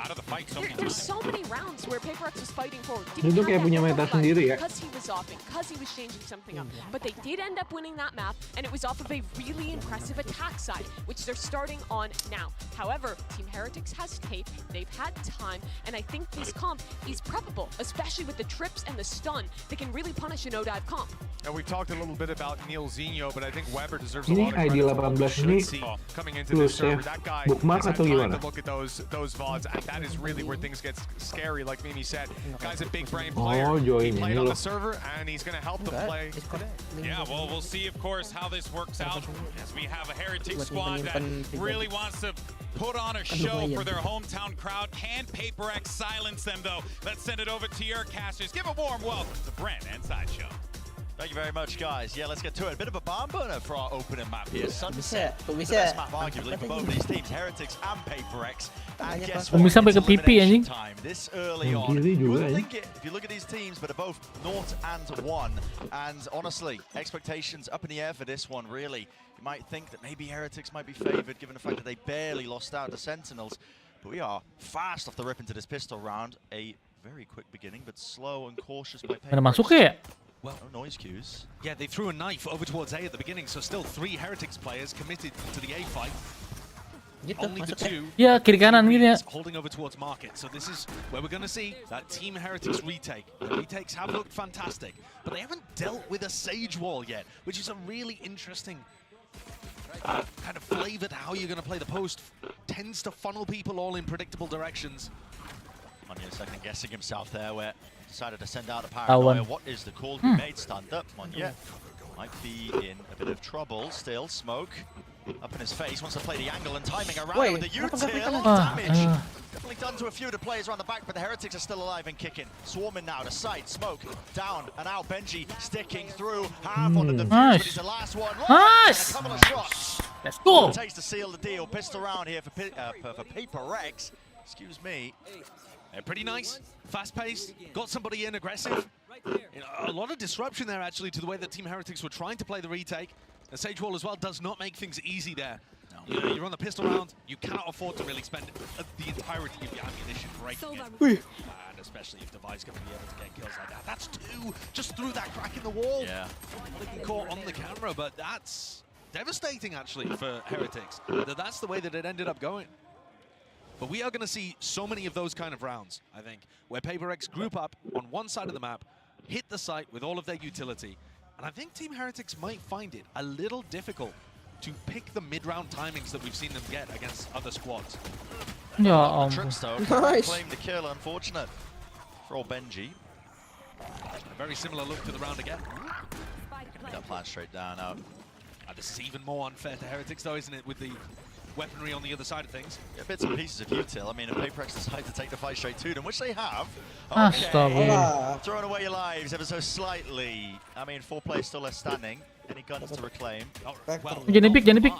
There's so many rounds where PRX was fighting forward. Itu kayak punya meta sendiri ya. Because he was offing, because he was changing something up. But they did end up winning that map, and it was off of a really impressive attack side, which they're starting on now. However, Team Heretics has tape, they've had time, and I think this comp is preppable, especially with the trips and the stun. They can really punish a no-dive comp. And we've talked a little bit about Neil Zinho, but I think Weber deserves a Ini lot of ID credit 18 ini coming into this plus ya, server. That guy bookmark has had atau time gimana? to look at those VODs, and that is really where things get scary, like Mimi said. Guy's a big brain player. Oh, He join played ini on loh. the server, and he's going to help them play today. Yeah, well, we'll see, of course, how this works out as we have a Heretic squad that really wants to put on a show for their hometown crowd. Can PRX silence them, though? Let's send it over to your casters. Give a warm welcome to Brand and Sideshow. Thank you very much, guys. Yeah, let's get to it. A bit of a barn burner for our opening map here. Sunset, the bisa. best map arguably for both these teams, Heretics and PRX. And guess Umi what? sampai It's ke pipi anjing. elimination time this early on. Kiri You juga, wouldn't eh. think it if you look at these teams, but they're both 0 and 1. And honestly, expectations up in the air for this one, really. You might think that maybe Heretics might be favored given the fact that they barely lost out to Sentinels. But we are fast off the rip into this pistol round. A very quick beginning, but slow and cautious by Mana PRX. masuk ya? Well, no noise cues. Yeah, they threw a knife over towards A at the beginning, so still 3 Heretics players committed to the A fight. Only the 2 Ya, kiri kanan gitu ya. holding over towards Market. So this is where we're going to see that Team Heretics retake. The retakes have looked fantastic, but they haven't dealt with a Sage Wall yet, which is a really interesting kind of flavor to how you're going to play the post. Tends to funnel people all in predictable directions. Monya second guessing himself there, where he decided to send out a paranoia. What is the call to be made? Stand up. Monya might be in a bit of trouble still. Smoke up in his face, wants to play the angle and timing around with the util. A lot of damage. Definitely done to a few of the players around the back, but the Heretics are still alive and kicking. Swarming now to side. Smoke down and out. Benji sticking through. Half on the defuse, but he's the last one. Nice. And a couple of shots. Let's go. It takes to seal the deal. Pistol round here for PRX. Excuse me. Yeah, pretty nice, fast-paced, got somebody in aggressive. You know, a lot of disruption there actually to the way that Team Heretics were trying to play the retake. The Sage Wall as well does not make things easy there. You know, you're on the pistol round, you cannot afford to really spend the entirety of your ammunition breaking it. And especially if Device going to be able to get kills like that. That's 2 just through that crack in the wall. Yeah. Not even caught on the camera, but that's devastating actually for Heretics. That's the way that it ended up going. But we are going to see so many of those kind of rounds, I think, where PRX group up on one side of the map, hit the site with all of their utility, and I think Team Heretics might find it a little difficult to pick the mid-round timings that we've seen them get against other squads. Ya Trips though, Nice. claim the kill, unfortunate for old Benji. A very similar look to the round again. That plan straight down out. This is even more unfair to Heretics though, isn't it, with the weaponry on the other side of things. Yeah, bits and pieces of util. I mean, if PRX decide to take the fight straight to them, which they have. Astaga. Throwing away your lives ever so slightly. I mean, 4 players still left standing. Any guns to reclaim? Well, Jangan pick.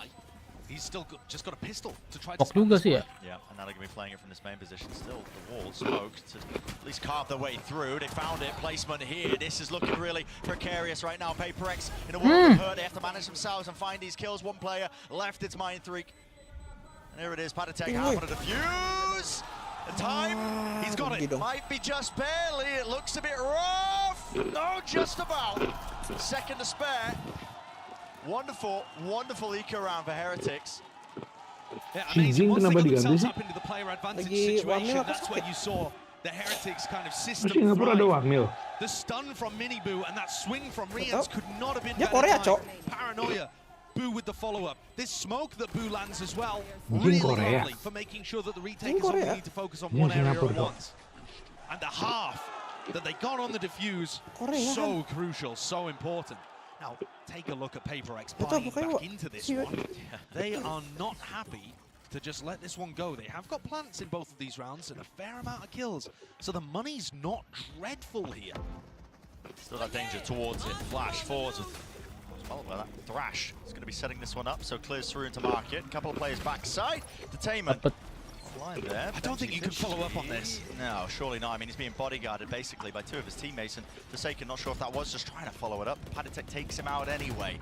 he's still just got a pistol to try to Kok juga sih ya. Yeah, and now they're going to be playing it from this main position. Still, the wall smoked to at least carve their way through. They found it. Placement here. This is looking really precarious right now. PRX in a world of hurt. They have to manage themselves and find these kills. 1 player left. It's Mindfreak. And here it is. Patatek half on a defuse. The time. He's got it. Might be just barely. It looks a bit rough. No, just about. Second to spare. Wonderful, wonderful eco round for Heretics. Yeah, amazing. Once they got themselves up into the player advantage situation, that's when you saw the Heretics kind of system thrive. The stun from Miniboo and that swing from Rians could not have been better timed. Paranoia Boo with the follow-up. This smoke that Boo lands as well, Mungkin really Korea. lovely for making sure that the retakers only need to focus on one area at once. And the half that they got on the defuse, so crucial, so important. Now, take a look at PRX buying back into this one. They are not happy to just let this one go. They have got plants in both of these rounds and a fair amount of kills, so the money's not dreadful here. Still that danger towards it. Flash forwards with, well, that Thrash is going to be setting this one up, so clears through into market. A couple of players backside. Detainment. Flying there. I don't think you can follow up on this. No, surely not. I mean, he's being bodyguarded basically by 2 of his teammates, and Forsaken, not sure if that was just trying to follow it up. Paditek takes him out anyway.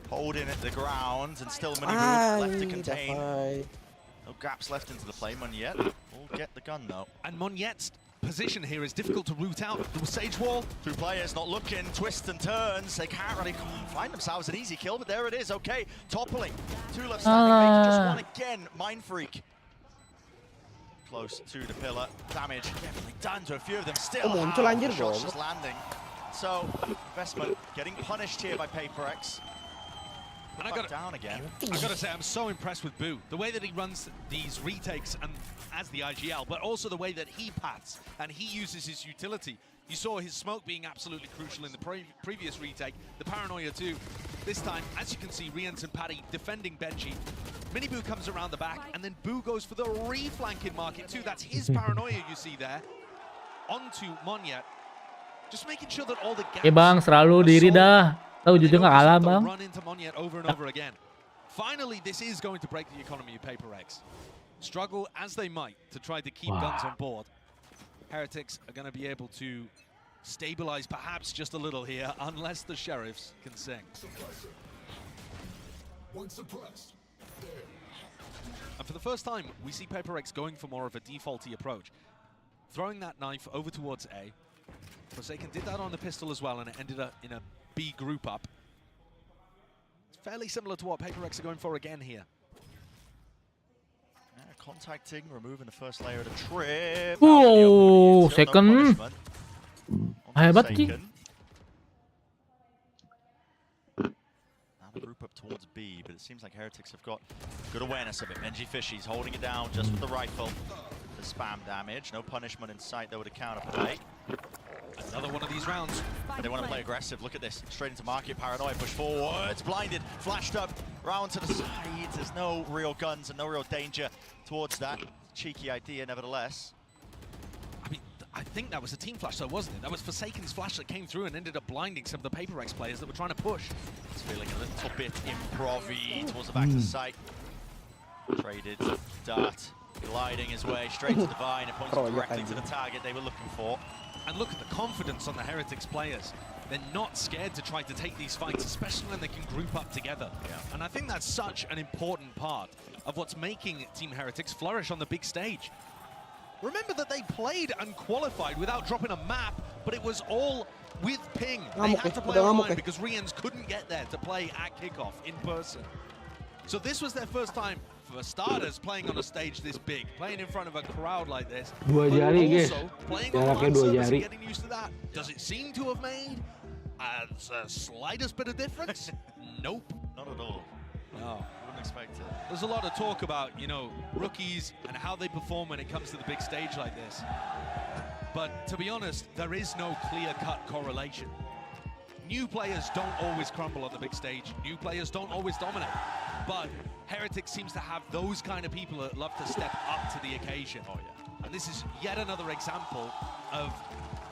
Holding at the ground, and still many room left to contain. No gaps left into the play. Monyet will get the gun though. And Monyet's position here is difficult to root out. The Sage Wall. 2 players not looking, twists and turns. They can't really find themselves an easy kill, but there it is. Okay, toppling. 2 left standing, maybe just one again. Mind Freak. Close to the pillar. Damage definitely done to a few of them. Still, shots just landing. So, investment getting punished here by PRX. And I got down again. I gotta say, I'm so impressed with Boo. The way that he runs these retakes and as the IGL, but also the way that he paths and he uses his utility. You saw his smoke being absolutely crucial in the previous retake. The paranoia too. This time, as you can see, Rians and Paddy defending Benji. Mini Boo comes around the back, and then Boo goes for the reflanking market too. That's his paranoia you see there. Onto Monyet. Just making sure that all the gaps bang, selalu diri dah. Tahu jujur nggak kalah bang. Run into Monyet over and over again. Finally, this is going to break the economy of PRX. Struggle as they might to try to keep guns on board. Heretics are going to be able to stabilize perhaps just a little here, unless the sheriffs can sing. And for the first time, we see PRX going for more of a defaulty approach. Throwing that knife over towards A. Forsaken did that on the pistol as well, and it ended up in a B group up. It's fairly similar to what PRX are going for again here. Yeah, contacting, removing the first layer of the trip. Oh, second. Hebat sih. Now the group up towards B, but it seems like Heretics have got good awareness of it. Benji Fishy's holding it down just with the rifle. The spam damage, no punishment in sight though with a counterplay. Another one of these rounds. But they want to play aggressive. Look at this. Straight into market. Paranoia push forwards. Blinded. Flashed up. Round to the side. There's no real guns and no real danger towards that. Cheeky idea, nevertheless. I mean, I think that was a team flash, though, wasn't it? That was Forsaken's flash that came through and ended up blinding some of the PRX players that were trying to push. It's feeling a little bit improv-y towards the back of the site. Traded. Dart. Gliding his way straight to Divine. It points directly to the target they were looking for. And look at the confidence on the Heretics players. They're not scared to try to take these fights, especially when they can group up together. Yeah. And I think that's such an important part of what's making Team Heretics flourish on the big stage. Remember that they played and qualified without dropping a map, but it was all with ping. They had to play online because Rians couldn't get there to play at kickoff in person. So this was their first time, for starters, playing on a stage this big, playing in front of a crowd like this. Dua jari, guys. Playing on live service and getting used to that. Does it seem to have made the slightest bit of difference? Nope. Not at all. No. Wouldn't expect it. There's a lot of talk about, you know, rookies and how they perform when it comes to the big stage like this. But to be honest, there is no clear-cut correlation. New players don't always crumble on the big stage. New players don't always dominate. But Heretics seems to have those kind of people that love to step up to the occasion. Oh, yeah. And this is yet another example of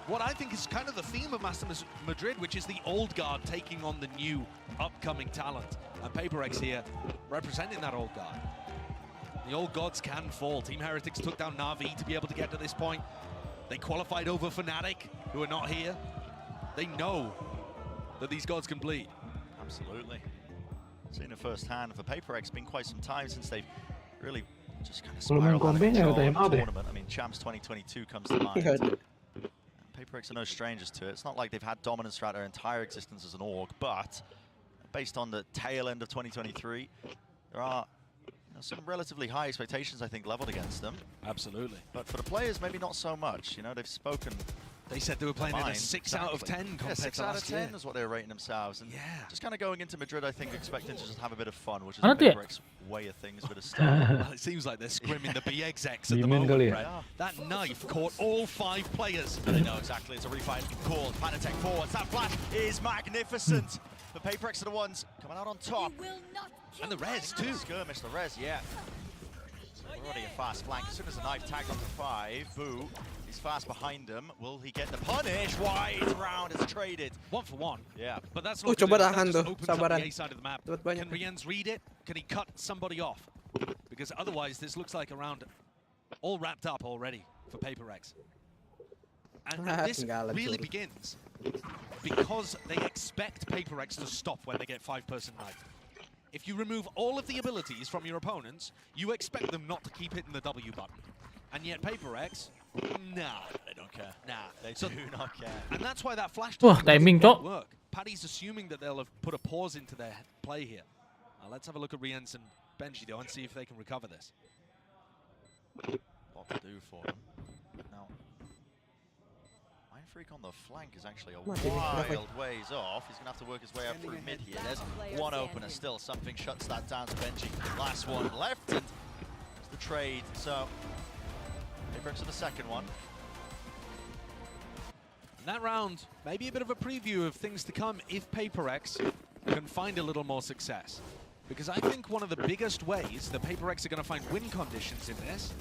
what I think is kind of the theme of Master Madrid, which is the old guard taking on the new upcoming talent. And PRX here representing that old guard. The old gods can fall. Team Heretics took down Na'Vi to be able to get to this point. They qualified over Fnatic, who are not here. They know that these gods can bleed. Absolutely. Seen it firsthand for PRX. It's been quite some time since they've really just kind of spiraled out of control in the tournament. I mean, Champs 2022 comes to mind. PRX are no strangers to it. It's not like they've had dominance throughout their entire existence as an org, but based on the tail end of 2023, there are some relatively high expectations, I think, leveled against them. Absolutely. But for the players, maybe not so much. You know, they've spoken They said they were playing in a 6 out of 10 compared 6 to out of last 10 year. is what they were rating themselves. And just kind of going into Madrid, I think, expecting to just have a bit of fun, which is Mana a tuh ya? PRX way of things, a bit of style. Well, it seems like they're scrimming the BXX at the Dimin moment, kali ya? Brett. That knife caught all 5 players. They know exactly. It's a refight call. Panatech forwards. That flash is magnificent. The PRX are the ones coming out on top. And the res, too. Skirmish, the res, yeah. Already a fast flank. As soon as the knife tagged onto 5, Boo. He's fast behind him. Will he get the punish? Wide round is traded. 1 for 1. Yeah. But that's not coba that tahan just tuh, opens up sabaran. the A side of the map. Dapat banyak. Can Rienz read it? Can he cut somebody off? Because otherwise, this looks like a round all wrapped up already for PRX. And this really begins because they expect PRX to stop when they get 5-person knife. If you remove all of the abilities from your opponents, you expect them not to keep hitting the W button. And yet PRX, nah, they don't care. Nah, They do not care. and that's why that flash Wah, timing, won't Cok. work. Paddy's assuming that they'll have put a pause into their play here. Let's have a look at Rienz and Benji though and see if they can recover this. Lot to do for them. Now, Mindfreak on the flank is actually a wild ways off. He's going to have to work his way up through mid here. There's one opener still. Something shuts that down to Benji. Last one left, and it's the trade. So, PRX to the second one. And that round, maybe a bit of a preview of things to come if PRX can find a little more success. Because I think one of the biggest ways that PRX are going to find win conditions in this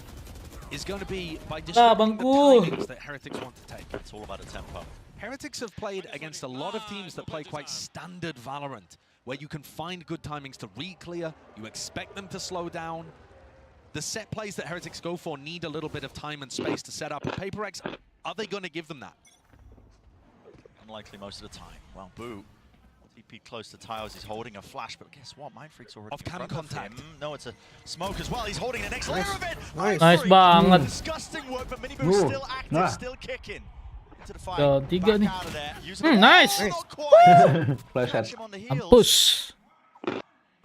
is going to be by disrupting the timings that Heretics want to take. It's all about a tempo. Heretics have played against a lot of teams that play quite standard Valorant, where you can find good timings to re-clear, you expect them to slow down. The set plays that Heretics go for need a little bit of time and space to set up. And PRX, are they going to give them that? Unlikely most of the time. Well, Boo. TP close to tiles, he's holding a flash, but guess what? Mindfreak's already off cam contact. No, it's a smoke as well. He's holding the next layer of it. Nice banget. Disgusting work, but Mini Boo's still active, still kicking. Into the fight. Tiga nih. Out of there. Nice. Flash Catch him on the heels. Mampus.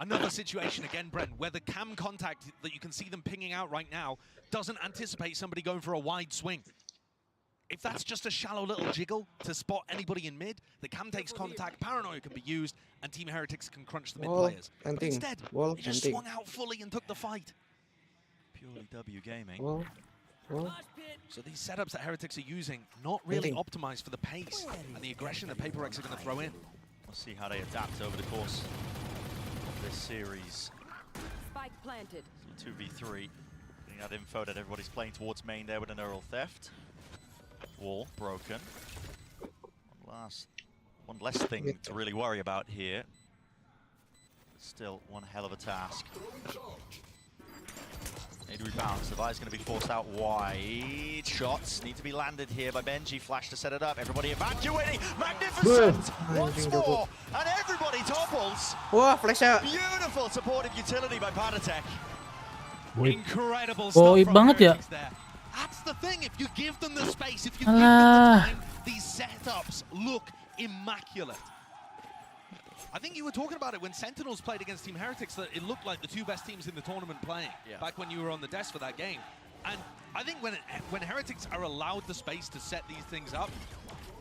Another situation again, Brent, where the cam contact that you can see them pinging out right now doesn't anticipate somebody going for a wide swing. If that's just a shallow little jiggle to spot anybody in mid, the cam takes contact, paranoia can be used, and Team Heretics can crunch the mid players. But instead, they just swung out fully and took the fight. Purely W gaming. So these setups that Heretics are using, not really optimized for the pace and the aggression that PRX are going to throw in. We'll see how they adapt over the course of this series. Spike planted. 2v3. Getting that info that everybody's playing towards main there with an Neural Theft. Wall broken. One less thing to really worry about here. Still one hell of a task. 8 rebounds. The Vi's going to be forced out wide. Shots need to be landed here by Benji. Flash to set it up. Everybody evacuating. Magnificent! Once more, and everybody topples. Wah, flash out. Beautiful supportive utility by Panatech. Incredible stuff from banget ya. Heretics there. That's the thing, if you give them the space, if you give them the time, these setups look immaculate. I think you were talking about it when Sentinels played against Team Heretics, that it looked like the 2 best teams in the tournament playing, back when you were on the desk for that game. And I think when Heretics are allowed the space to set these things up,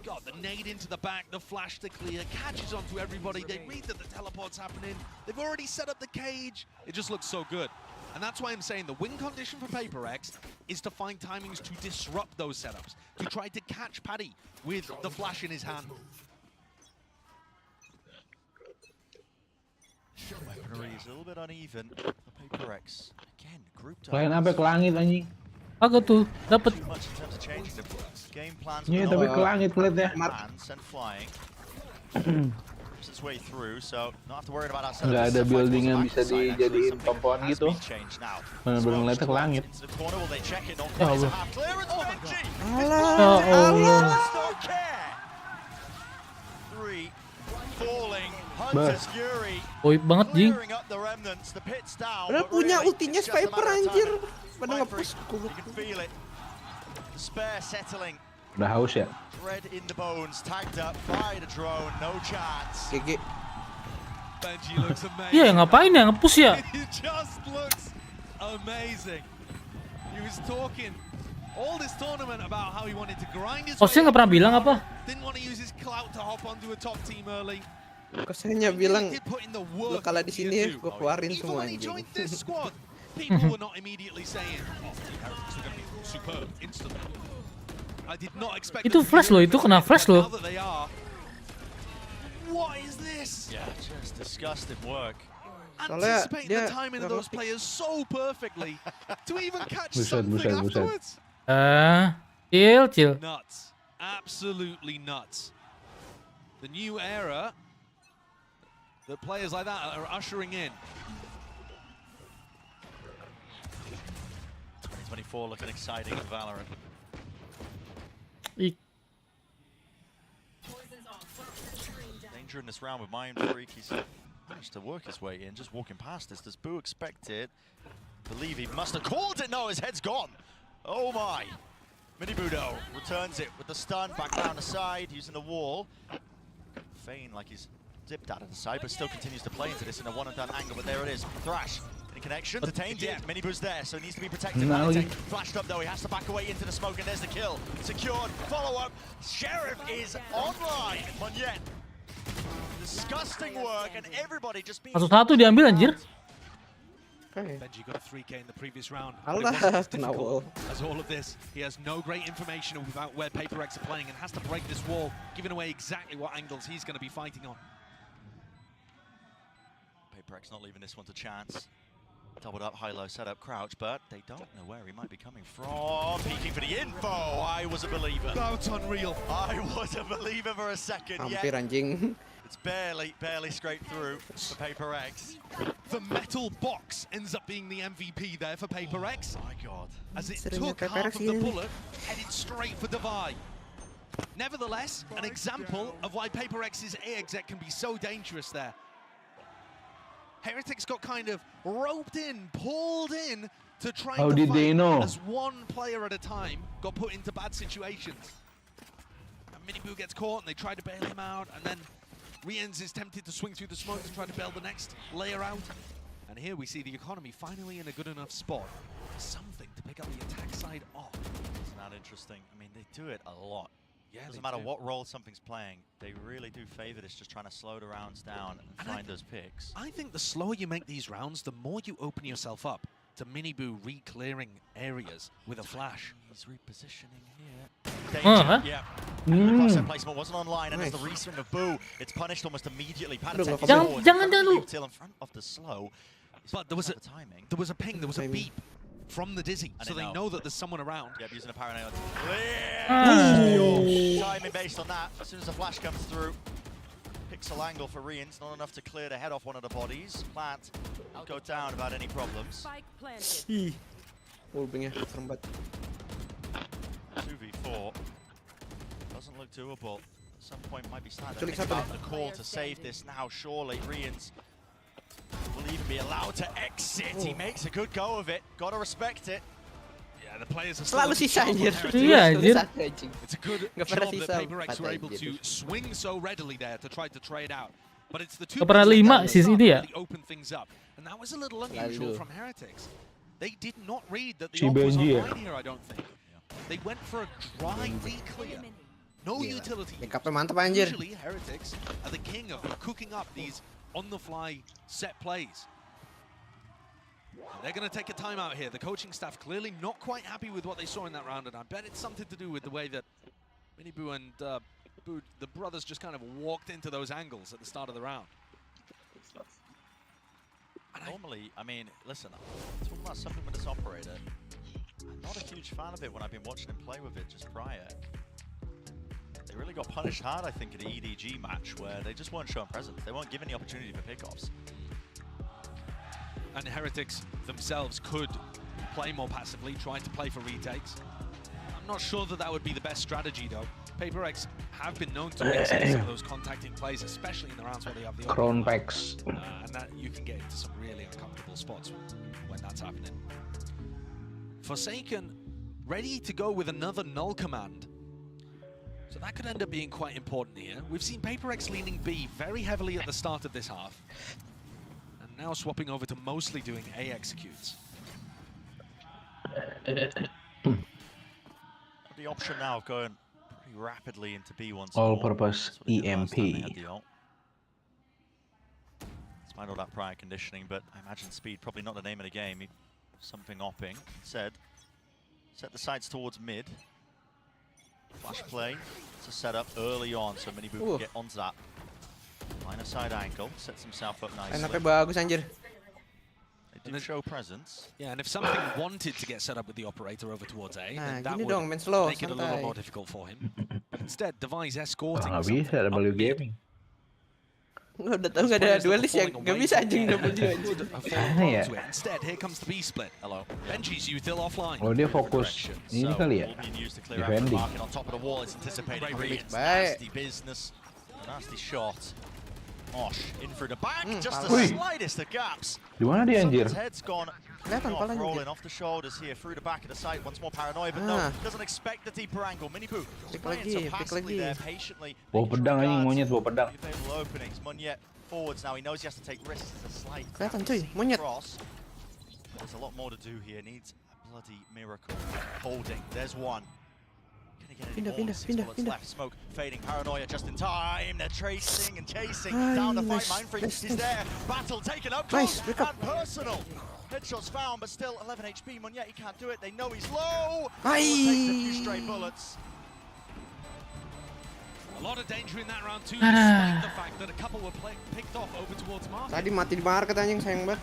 God, the nade into the back, the flash to clear, catches onto everybody, they read that the teleport's happening, they've already set up the cage, it just looks so good. And that's why I'm saying the win condition for PRX is to find timings to disrupt those setups, to try to catch Paddy with the flash in his hand. Weaponry is a little bit uneven for PRX. Again, grouped up. Lain sampai ke langit anjing. Agak tuh, dapat. Too much in terms of changing the game plans. Iya, tapi ke langit kulitnya. And flying. Its way through, so not have to worry about ourselves. Nggak ada building yang bisa dijadiin pompoan gitu. Bener-bener ngeliatnya ke langit. Ya Allah. Ya Allah. Poip banget, Jing. Padahal punya ultinya Sniper anjir. Pada nge-push. Spare settling. Udah haus ya? Red in the bones, tagged up by the drone, no chance. GG. Benji looks amazing. Iya, ngapain ya? Nge-push ya? He just looks amazing. He was talking all this tournament about how he wanted to grind his Kosnya nggak pernah bilang apa? Didn't want to use his clout to hop onto a top team early. Kosnya bilang, lu kalah di sini ya, gue keluarin semua anjing. People were not immediately saying, oh, Heretics are going to be superb instantly. I did not expect Itu flash loh, itu kena flash loh. What is this? Yeah, just disgusting work. Anticipating the timing of those players so perfectly to even catch something afterwards. Chill. Nuts. Absolutely nuts. The new era that players like that are ushering in. 2024 looking exciting in Valorant. Danger in this round with Mind Freak. He's managed to work his way in, just walking past this. Does Boo expect it? Believe he must have called it. No, his head's gone. Oh my. Mini Budo returns it with the stun back down the side, using the wall. Feign like he's dipped out of the side, but still continues to play into this in a one-and-done angle. But there it is. Thrash. Any connection? Detained it. Mini Boo's there, so he needs to be protected. Flashed up though, he has to back away into the smoke, and there's the kill. Secured. Follow-up. Sheriff is online. Monyet. Disgusting work, and everybody just being... Satu diambil anjir. Benji got a 3K in the previous round. Allah, kena wall. As all of this, he has no great information about where PRX are playing and has to break this wall, giving away exactly what angles he's going to be fighting on. PRX not leaving this one to chance. Doubled up, high-low setup, crouch, but they don't know where he might be coming from. Peeking for the info. I was a believer. That's unreal. I was a believer for a second. Hampir anjing. It's barely scraped through for PRX. The metal box ends up being the MVP there for PRX. Oh my god. As it took half of the bullet, headed straight for Divide. Nevertheless, an example of why PRX's A exec can be so dangerous there. Heretics got kind of roped in, pulled in to try How to did fight they know? as one player at a time got put into bad situations. And Miniboo gets caught and they try to bail him out, and then Riens is tempted to swing through the smoke to try to bail the next layer out. And here we see the economy finally in a good enough spot. Something to pick up the attack side off. Isn't that interesting? I mean, they do it a lot. Yeah, doesn't matter what role something's playing, they really do favor this, just trying to slow the rounds down and find those picks. I think the slower you make these rounds, the more you open yourself up to Miniboo re-clearing areas with a flash. He's repositioning here. Danger, yeah. Hmm. Placement wasn't online, and as the reswing of Boo, it's punished almost immediately. Jangan dulu. Still in front of the slow. But there was a ping, there was a beep from the Dizzy, so they know that there's someone around. Yep, using a paranoia to clear. Timing based on that. As soon as the flash comes through, pixel angle for Riens, not enough to clear the head off one of the bodies. Plant will go down without any problems. Ih, wallbangnya serem banget. 2v4 doesn't look doable. At some point might be starting to Culik think satu about the call to save this now. Surely Riens will even be allowed to exit. He makes a good go of it. Gotta respect it. Yeah, the players are Selalu sisa anjir. Iya anjir. It's a good Nggak job pernah that sisa PRX were able gitu. to swing so readily there to try to trade out. But it's the two Nggak pernah lima sih ini ya. really open things up. And that was a little unusual from Heretics. They did not read that the Si op was Benji ya. online here, I don't think. They went for a dry re-clear. No utility. Backupnya mantap anjir. Usually Heretics are the king of cooking up these on-the-fly set plays. They're going to take a timeout here. The coaching staff clearly not quite happy with what they saw in that round, and I bet it's something to do with the way that Miniboo and Boo, the brothers, just kind of walked into those angles at the start of the round. Normally, I mean, listen, talking about something with this operator, I'm not a huge fan of it when I've been watching him play with it just prior. They really got punished hard, I think, at the EDG match, where they just weren't showing presence. They weren't given the opportunity for pickoffs. And Heretics themselves could play more passively, try to play for retakes. I'm not sure that that would be the best strategy, though. PRX have been known to mix in some of those contacting plays, especially in the rounds where they have the Crown packs. and that you can get into some really uncomfortable spots when that's happening. Forsaken ready to go with another null command. So that could end up being quite important here. We've seen PRX leaning B very heavily at the start of this half. And now swapping over to mostly doing A executes. the option now of going pretty rapidly into B once All-purpose EMP. Let's find all that prior conditioning, but I imagine speed probably not the name of the game. Something opping. Instead, set the sights towards mid. Flash play to set up early on, so Mini Boo can get onto that line of side angle. Sets himself up nicely. Enaknya bagus anjir. They did show presence. Yeah, and if something wanted to get set up with the operator over towards A, then that gini would dong, main slow, make it a little santai. more difficult for him. But instead, Device escorting Nggak something bisa up W mid. gaming. Udah tahu nggak ada duelist ya, nggak bisa anjing W anjing. Aneh ya. Instead, here comes the B split. Hello. Benji's Uthil offline. Oh dia fokus ini kali ya. Defending. On top of the wall, it's anticipating Reeds. Baik. Nasty business. Nasty shot. Mosh in through the back, just the Wih. slightest of gaps. Di mana dia anjir? Someone's head's gone. Kelihatan Off, palanya. rolling off the shoulders here through the back of the site. Once more paranoia, but no, doesn't expect the deeper angle. Mini Boo Pick playing lagi, so pick passively lagi. there, patiently. Bawa making pedang sure anjing, guards monyet bawa pedang. the available openings. Munyet forwards now. He knows he has to take risks. There's a slight Kelihatan cuy, monyet. cross. There's a lot more to do here. Needs a bloody miracle. Holding. There's one. Pindah. Left. Smoke fading. Paranoia just in time. They're tracing and chasing down the fight. Mindfreak is there. Battle taken up close and personal. Headshots found, but still 11 HP. Munyet, he can't do it. They know he's low. Takes a few stray bullets. A lot of danger in that round too, despite the fact that a couple were picked off over towards Market. Tadi mati di market anjing, sayang banget.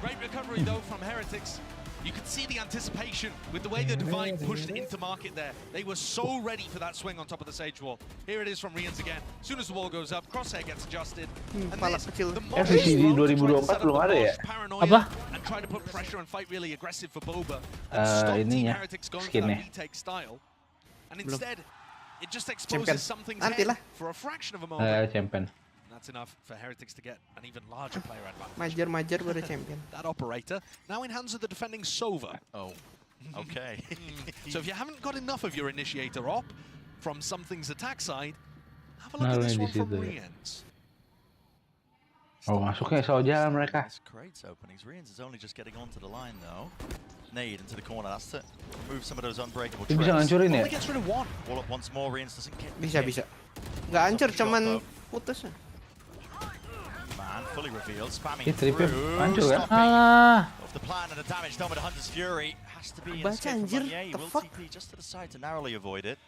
Great recovery though from Heretics. You could see the anticipation with the way the Divine pushed into Market there. They were so ready for that swing on top of the Sage wall. Here it is from Rians again. As soon as the wall goes up, Crosshair gets adjusted. And Pala kecil. FVC di 2024 belum ada ya? Apa? And try to put pressure and fight really aggressive for Boba. Ininya, Heretics going for skinnya. that retake style. And instead, it just Champion. exposes something's Nanti head lah. for a fraction of a moment. Champion. That's enough for Heretics to get an even larger player advantage. Majar baru champion. That operator now in hands of the defending Sova. Oh, okay. So if you haven't got enough of your initiator op from something's attack side, have a look at Nah, this di one from situ ya. Rians. Oh masuknya soal jalan mereka. Crates openings. Rians is only just getting onto the line though. Nade into the corner. That's to remove some of those unbreakable Dia bisa ngancurin ya? Only gets rid of one. Wall up once more. Rians doesn't get Bisa. Nggak hancur, cuman putus. Man, fully revealed, spamming tripnya through, hancur ya? stopping Ah. off the plan and the damage done with the Hunter's Fury. Has to be an Baca escape from anjir, Monier. He the will fuck? TP just to the side to narrowly avoid it.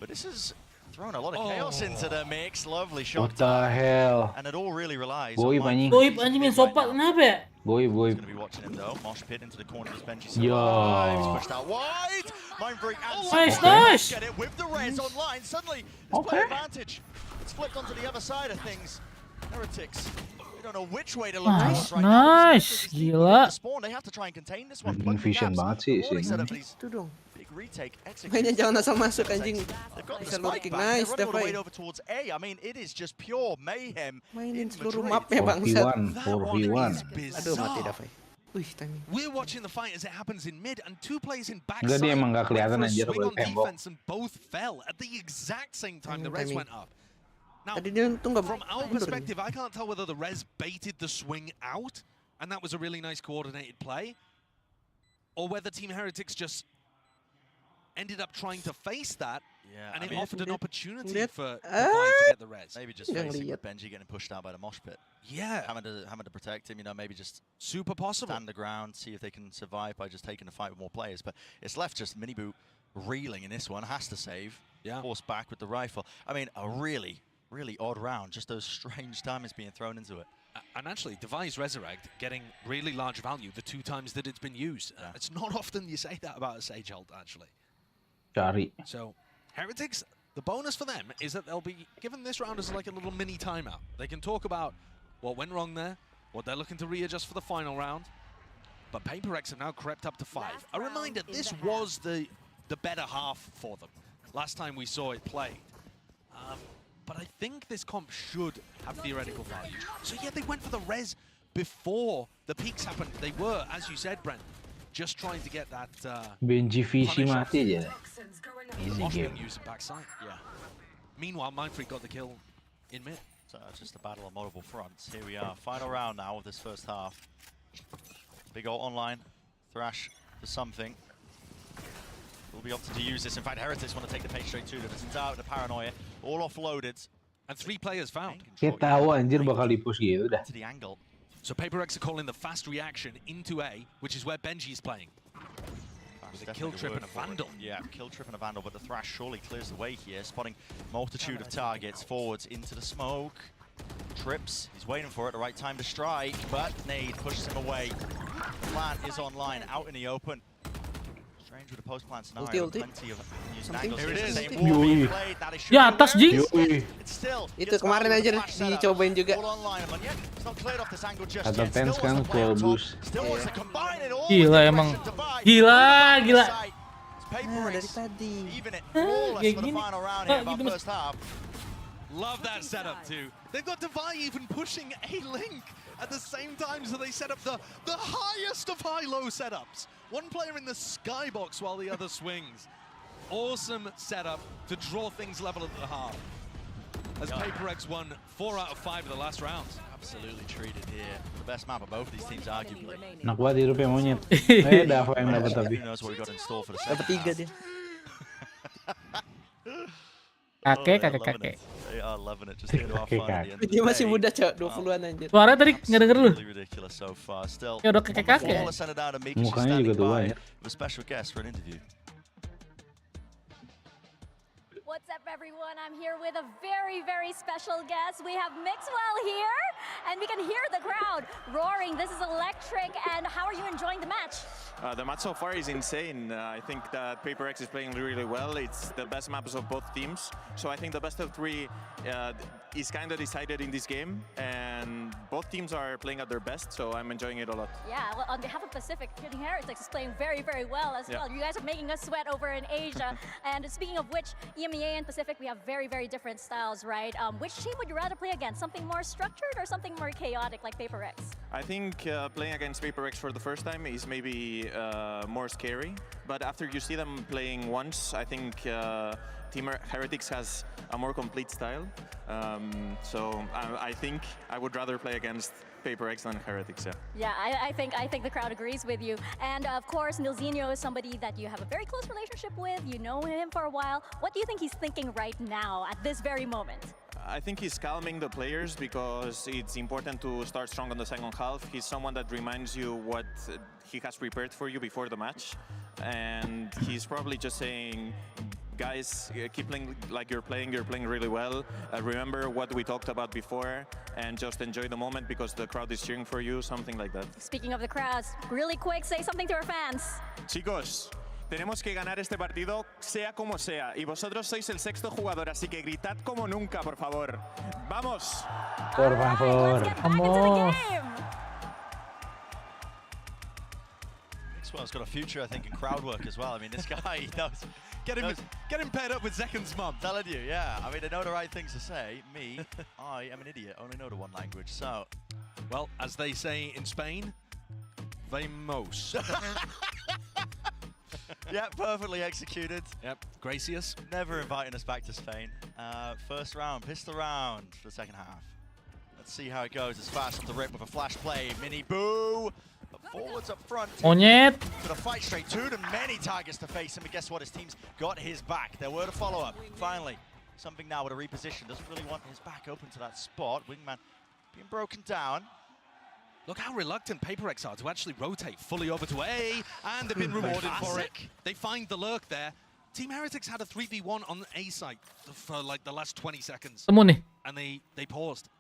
But this has thrown a lot of chaos into the mix. Lovely shot. What the hell? And it all really relies Goib on anjing. Goib anjing main sopat kenapa ya? Goib. He's going to be watching him though. Mosh pit into the corner as Benji Yo. survives. Pushed out wide. Mindbreak and Nice. get it with the res online. Suddenly, it's play advantage. It's flipped onto the other side of things. Heretics. They don't know which way to look towards right now. Nice, gila. Spawn, they have to try and contain this one. Anjing vision banget sih Already set up sini. these Itu dong. big retake. Mainnya jangan asal masuk anjing. They've got the Bisa spike lurking. back. Nice, They're running all the way Devay. over towards A. I mean, it is just pure mayhem. Mainin in seluruh Madrid. mapnya bangsat. 4v1. Aduh mati Devay. Wih, timing. We're watching the fight as it happens in mid, and two players in backside Enggak, dia emang nggak kelihatan went for a anjir swing kalau on tembok. defense and both fell at the exact same time the res Timing. went up. Now, Tadi dia tuh nggak from our mundur. perspective, I can't tell whether the res baited the swing out, and that was a really nice coordinated play, or whether Team Heretics just ended up trying to face that, Yeah, and I it mean, offered an opportunity lihat. for Divine to get the res. Maybe just Jangan facing lihat. with Benji getting pushed out by the mosh pit. Yeah. Having to protect him, you know, maybe just super possible. Stand the ground, see if they can survive by just taking the fight with more players. But it's left just Mini Boo reeling in this one, has to save. Yeah. Forced back with the rifle. I mean, a really odd round. Just those strange timings being thrown into it. And actually, Device Resurrect getting really large value the 2 times that it's been used. It's not often you say that about a Sage ult, actually. Cari. So, Heretics, the bonus for them is that they'll be given this round as like a little mini timeout. They can talk about what went wrong there, what they're looking to readjust for the final round. But PRX have now crept up to 5. A reminder, this was the better half for them. Last time we saw it played. But I think this comp should have theoretical value. So yeah, they went for the res before the peaks happened. They were, as you said, Brent, just trying to get that Benji VC mati aja. Easy Mosh game. being used in backside. Yeah. Meanwhile, Mindfreak got the kill in mid. So it's just a battle on multiple fronts. Here we are, final round now of this first half. Big ult online, Thrash for something. will be opted to use this. In fact, Heretics want to take the pace straight to them. It's out the paranoia, all offloaded. And 3 players found. Kayak tahu anjir bakal di-push gitu dah. To the angle. So PRX are calling the fast reaction into A, which is where Benji is playing. With a kill trip and a vandal. Yeah, kill trip and a vandal, but the Thrash surely clears the way here, spotting multitude of targets forwards into the smoke. Trips, he's waiting for it, the right time to strike, but Nade pushes him away. Plant is online, out in the open. Strange with a post-plant scenario, plenty of used angles. Here it is. Ya atas Ji. Itu kemarin aja dicobain juga. Atau Tens kan full boost. Gila emang. Gila. Dari tadi. Kayak gini. Love that setup too. They've got Devi even pushing a link at the same time, so they set up the highest of high-low setups. One player in the skybox while the other swings. Awesome setup to draw things level at the half. As PRX won 4 out of 5 of the last rounds. Absolutely treated here. The best map of both these teams, arguably. Nak buat hidupnya monyet. Dava yang dapat tapi. Who knows what we got in store for the second half. Dapat 3 dia. Kakek. They are loving it. Just here to have fun at the end of the Dia masih day. muda, Cok. 20-an anjir. Suara tadi nggak denger lu. Really ridiculous so far. Still, Ya udah kakek. Mukanya juga tua ya. With a special guest for an interview. What's up, everyone? I'm here with a very, very special guest. We have Mixwell here, and we can hear the crowd roaring. This is electric, and how are you enjoying the match? The match so far is insane. I think that PRX is playing really well. It's the best maps of both teams. So I think the best of 3 is kind of decided in this game, and both teams are playing at their best, so I'm enjoying it a lot. Yeah, well, on behalf of Pacific, Heretics is playing very, very well as well. You guys are making us sweat over in Asia. And speaking of which, EMEA and Pacific, we have very, very different styles, right? Which team would you rather play against? Something more structured or something more chaotic like PRX? I think playing against PRX for the first time is maybe more scary, but after you see them playing once, I think Team Heretics has a more complete style. So I think I would rather play against PRX than Heretics. Yeah, I think the crowd agrees with you. And of course, Nilzinho is somebody that you have a very close relationship with. You know him for a while. What do you think he's thinking right now at this very moment? I think he's calming the players because it's important to start strong on the second half. He's someone that reminds you what he has prepared for you before the match. And he's probably just saying, guys, keep playing like you're playing really well. Remember what we talked about before and just enjoy the moment because the crowd is cheering for you, something like that. Speaking of the crowds, really quick, say something to our fans. Chicos, tenemos que ganar este partido sea como sea y vosotros sois el 6º jugador, así que gritad como nunca, por favor. ¡Vamos! Por favor. Vamos. Mixwell's got a future, I think, in crowd work as well. I mean, this guy, he knows. Get him paired up with Zekan's mum. Telling you, yeah. I mean, they know the right things to say. Me, I am an idiot. Only know the one language. So, well, as they say in Spain, vamos. Yeah, perfectly executed. Yep, gracious. Never inviting us back to Spain. First round, pistol round for the second half. Let's see how it goes. It's fast off the rip with a flash play. Mini boo. Forwards up front. Monyet. To the fight straight to them. Many targets to face him, but guess what? His team's got his back. There were the follow-up. Finally, something now with a reposition. Doesn't really want his back open to that spot. Wingman being broken down. Look how reluctant PRX are to actually rotate fully over to A, and they've been rewarded for it. They find the lurk there. Team Heretics had a 3v1 on the A site for like the last 20 seconds. And they paused,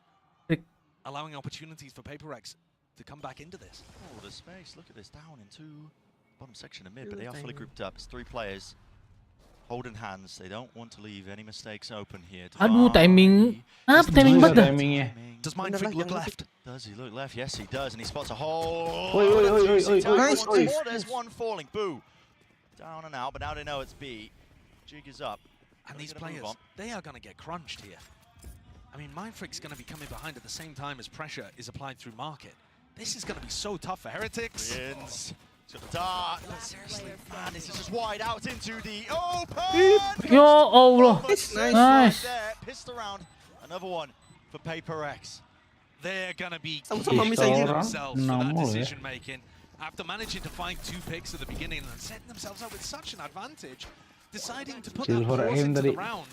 allowing opportunities for PRX to come back into this. Oh, the space. Look at this. Down into bottom section of mid, but they are fully grouped up. It's 3 players holding hands. They don't want to leave any mistakes open here. Aduh, timing. Apa timing banget? Does Mindfreak look left? Does he look left? Yes, he does, and he spots a hole. Nice. There's one falling. Boo. Down and out, but now they know it's B. Jig is up. And these players, they are going to get crunched here. I mean, Mindfreak's going to be coming behind at the same time as pressure is applied through market. This is going to be so tough for Heretics. He's got the dart. Seriously, man, this is just wide out into the open. Ya Allah. Nice. Pissed around. Another one for PRX. They're going to be Sama-sama misalnya themselves for that decision making. After managing to find 2 picks at the beginning and setting themselves up with such an advantage, deciding to put that force into the round.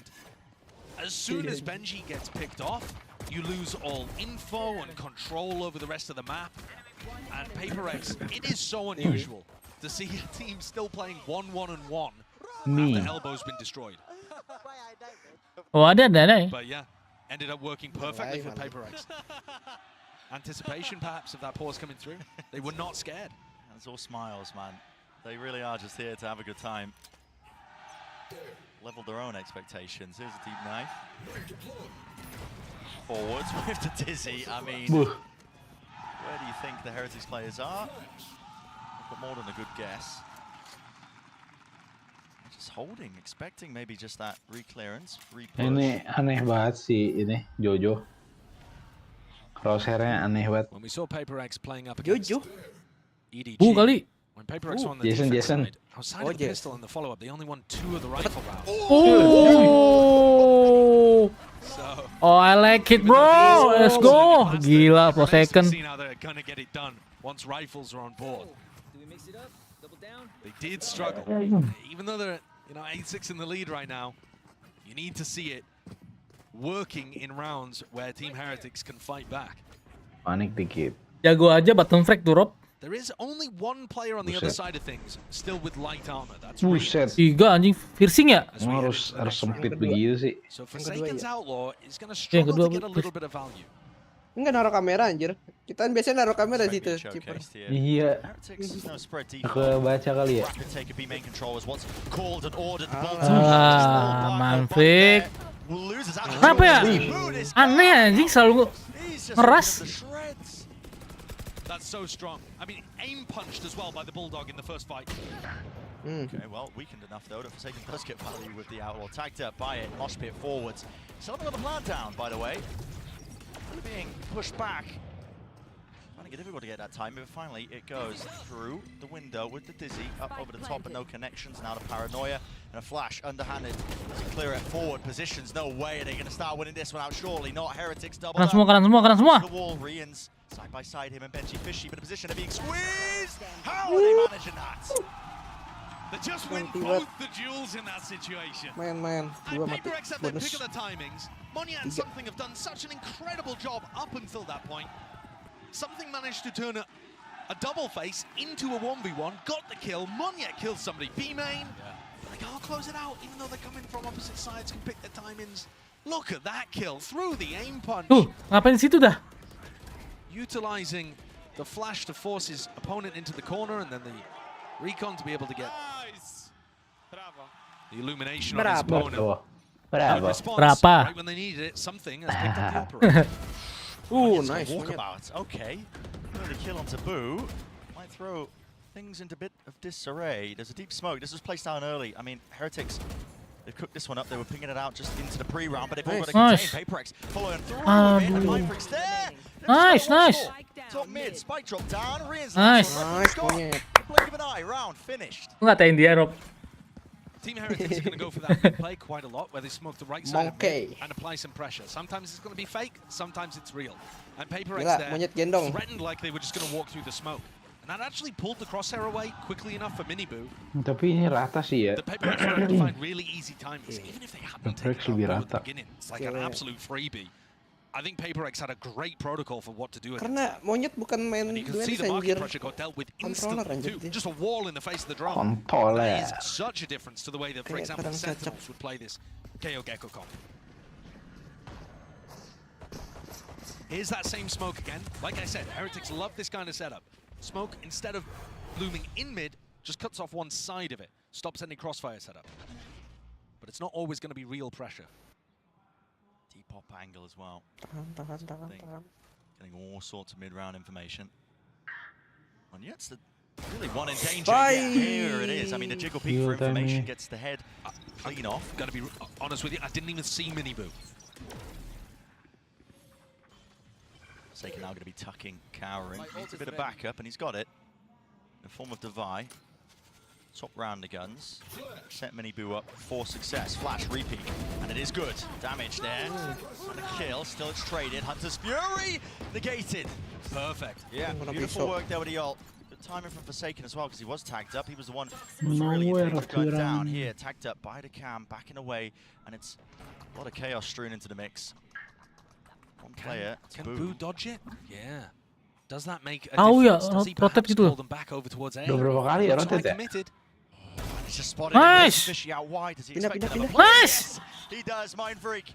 As soon as Benji gets picked off, you lose all info and control over the rest of the map. And PRX, it is so unusual to see a team still playing 1-1-1 after Elbow's been destroyed. Oh, ada. But yeah, ended up working perfectly for PRX. Anticipation perhaps of that pause coming through. They were not scared. That's all smiles, man. They really are just here to have a good time. Leveled their own expectations. Here's a deep knife. Forwards with the Dizzy. I mean, where do you think the Heretics players are? But more than a good guess. Just holding, expecting maybe just that re-clearance, re-push. Ini aneh banget sih ini Jojo. Crosshair-nya aneh banget. When we saw PRX playing up against EDG, kali. when PRX won the Jason. side, outside of the pistol and the follow-up, they only won 2 of the rifle rounds. Oh, oh, I like it, bro. Let's go. Gila, per second. See how they're gonna get it done once rifles are on board. They did struggle, even though they're 8-6 in the lead right now. You need to see it working in rounds where Team Heretics can fight back. Panik dikit. Jago aja button frag tuh, Rob. There is only one player on the other side of things still with light armor. That's Buset. 3 anjing, piercing ya? Harus sempit begitu sih. So Forsaken's Outlaw is going to struggle to get a little bit of value. Enggak naruh kamera anjir. Kita kan biasanya naruh kamera di situ. Iya. Kebaca kali ya. Manfik. Kenapa ya? Aneh anjing selalu ngeras. That's so strong. I mean, aim punched as well by the Bulldog in the first fight. Okay, well, weakened enough though to Forsaken does get value with the Outlaw. Tagged up by it, mosh pit forwards. Still have another plant down, by the way. Being pushed back. Finding it difficult to get that time, but finally it goes through the window with the Dizzy up over the top, but no connections. Now to Paranoia and a flash underhanded to clear it forward positions. No way are they going to start winning this one out shortly. Not Heretics double up. Kanan semua. The wall, Rians side by side, him and Benji Fishy, but a position of being squeezed. How are they managing that? They just win both the duels in that situation. Main. And PRX have their pick of the timings. Monya and Something have done such an incredible job up until that point. Something managed to turn a double face into a 1v1, got the kill. Monya kills somebody. B-main, they can't close it out, even though they're coming from opposite sides, can pick their timings. Look at that kill through the aim punch. Ngapain situ dah? Utilizing the flash to force his opponent into the corner, and then the recon to be able to get the illumination on his opponent. Berapa? Right when they needed it, Something has picked up the operator. Nice. Walkabout. Okay. The kill on Taboo. Might throw things into a bit of disarray. There's a deep smoke. This was placed down early. I mean, Heretics, they've cooked this one up. They were pinging it out just into the pre-round, but they've all got to contain. PRX following through with it, and Myfrix there. Nice. Top mid, spike drop down. Rian's Nice. blink of an eye, round finished. Ngatain dia, Rob. Team Heretics are going to go for that play quite a lot, where they smoke the right side and apply some pressure. Sometimes it's going to be fake, sometimes it's real. And PRX there threatened like they were just going to walk through the smoke. And that actually pulled the crosshair away quickly enough for Miniboo. Tapi ini rata sih ya. The PRX were able to find really easy timings, even if they hadn't taken it at the beginning. It's like an absolute freebie. I think PRX had a great protocol for what to do. Karena Monyet bukan main and you can see the market pressure got dealt with instantly too. Just a wall in the face of the drone. That is such a difference to the way that, for example, the Sentinels would play this KO Gecko comp. Here's that same smoke again. Like I said, Heretics love this kind of setup. Smoke, instead of blooming in mid, just cuts off one side of it. Stops any crossfire setup. But it's not always going to be real pressure. Pop angle as well. Getting all sorts of mid-round information. And yet it's really one in danger. Yeah, here it is. I mean, the jiggle peek for information gets the head clean off. Gotta be honest with you, I didn't even see Miniboo. Forsaken now going to be tucking, cowering. Needs a bit of backup, and he's got it. In the form of Devi. Top round the guns. Set Miniboo up for success. Flash, repeat. And it is good. Damage there. And a kill. Still it's traded. Hunter's Fury negated. Perfect. Yeah, beautiful work there with the ult. Good timing from Forsaken as well, because he was tagged up. He was the one who's really in danger of going down. Here, tagged up by the cam, backing away, and it's a lot of chaos strewn into the mix. One player. Can Boo dodge it? Yeah. Does that make a difference? Does he perhaps call them back over towards A? Berapa kali ya rotate ya? Committed. He's just spotted Nice! Fishy out wide. Does he expect Pindah. another play? Nice! Yes, he does, Mind Freak.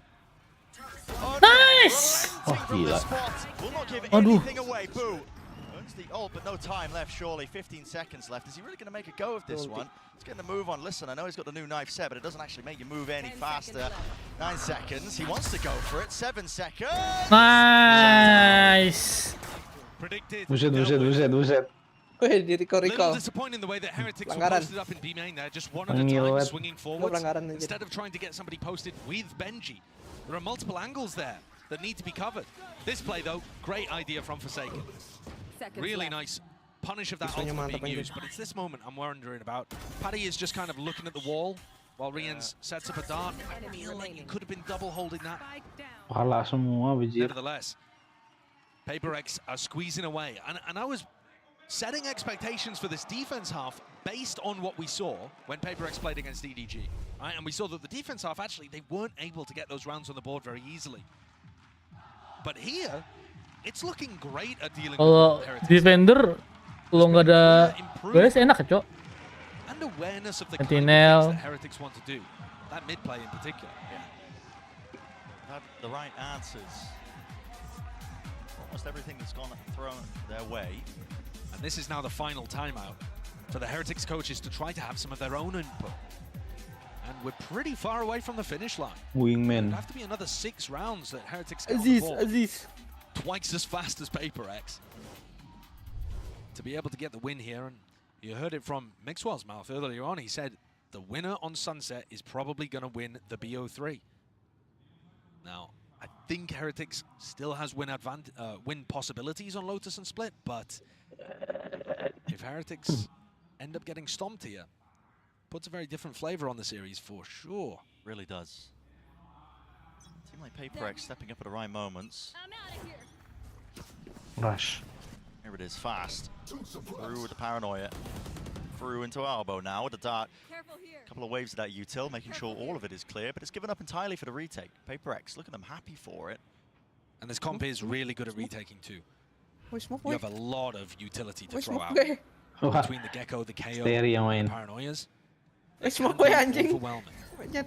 Oh, Nice! no, from the spot. Will not give anything away. Boo earns the ult, but no time left, surely. 15 seconds left. Is he really going to make a go of this one? He's getting a move on. Listen, I know he's got the new knife set, but it doesn't actually make you move any faster. 9 seconds. He wants to go for it. 7 seconds. Nice. Predicted. Buset. Wih, di Little recall. disappointing the way that Heretics were Pelanggaran. posted up in B main there, just one at a time, Pengilat. swinging forwards. pelanggaran aja. Instead of trying to get somebody posted with Benji. There are multiple angles there that need to be covered. This play, though, great idea from Forsaken. Really nice punish of that ultimate being used, but it's this moment I'm wondering about. Paddy is just kind of looking at the wall while Rians sets up a dart. I feel like he could have been double holding that. Pala semua, bajir. Nevertheless, PRX are squeezing away, and I was setting expectations for this defense half based on what we saw when PRX played against EDG. Right? And we saw that the defense half, actually, they weren't able to get those rounds on the board very easily. But here, it's looking great at dealing Kalau with Heretics. defender, kalau nggak ada beres enak ya, Cok. And awareness of the Sentinel. kind of things that Heretics want to do. That mid play in particular. Yeah. Had the right answers. Almost everything that's gone thrown their way. And this is now the final timeout for the Heretics coaches to try to have some of their own input. And we're pretty far away from the finish line. Wingman. It'll have to be another 6 rounds that Heretics get on the board. Aziz. Twice as fast as PRX. To be able to get the win here, and you heard it from Mixwell's mouth earlier on, he said the winner on Sunset is probably going to win the BO3. Now, I think Heretics still has win possibilities on Lotus and Split, but if Heretics end up getting stomped here, puts a very different flavor on the series for sure. Really does. A team like PRX stepping up at the right moments. Rush. Here it is, fast. Through with the paranoia. Through into elbow now with the dart. A couple of waves of that util, making sure all of it is clear, but it's given up entirely for the retake. PRX, look at them happy for it. And this comp is really good at retaking too. You have a lot of utility to throw out. Between the Gecko, the KO, the Paranoias. Smoke gue anjing. Overwhelming.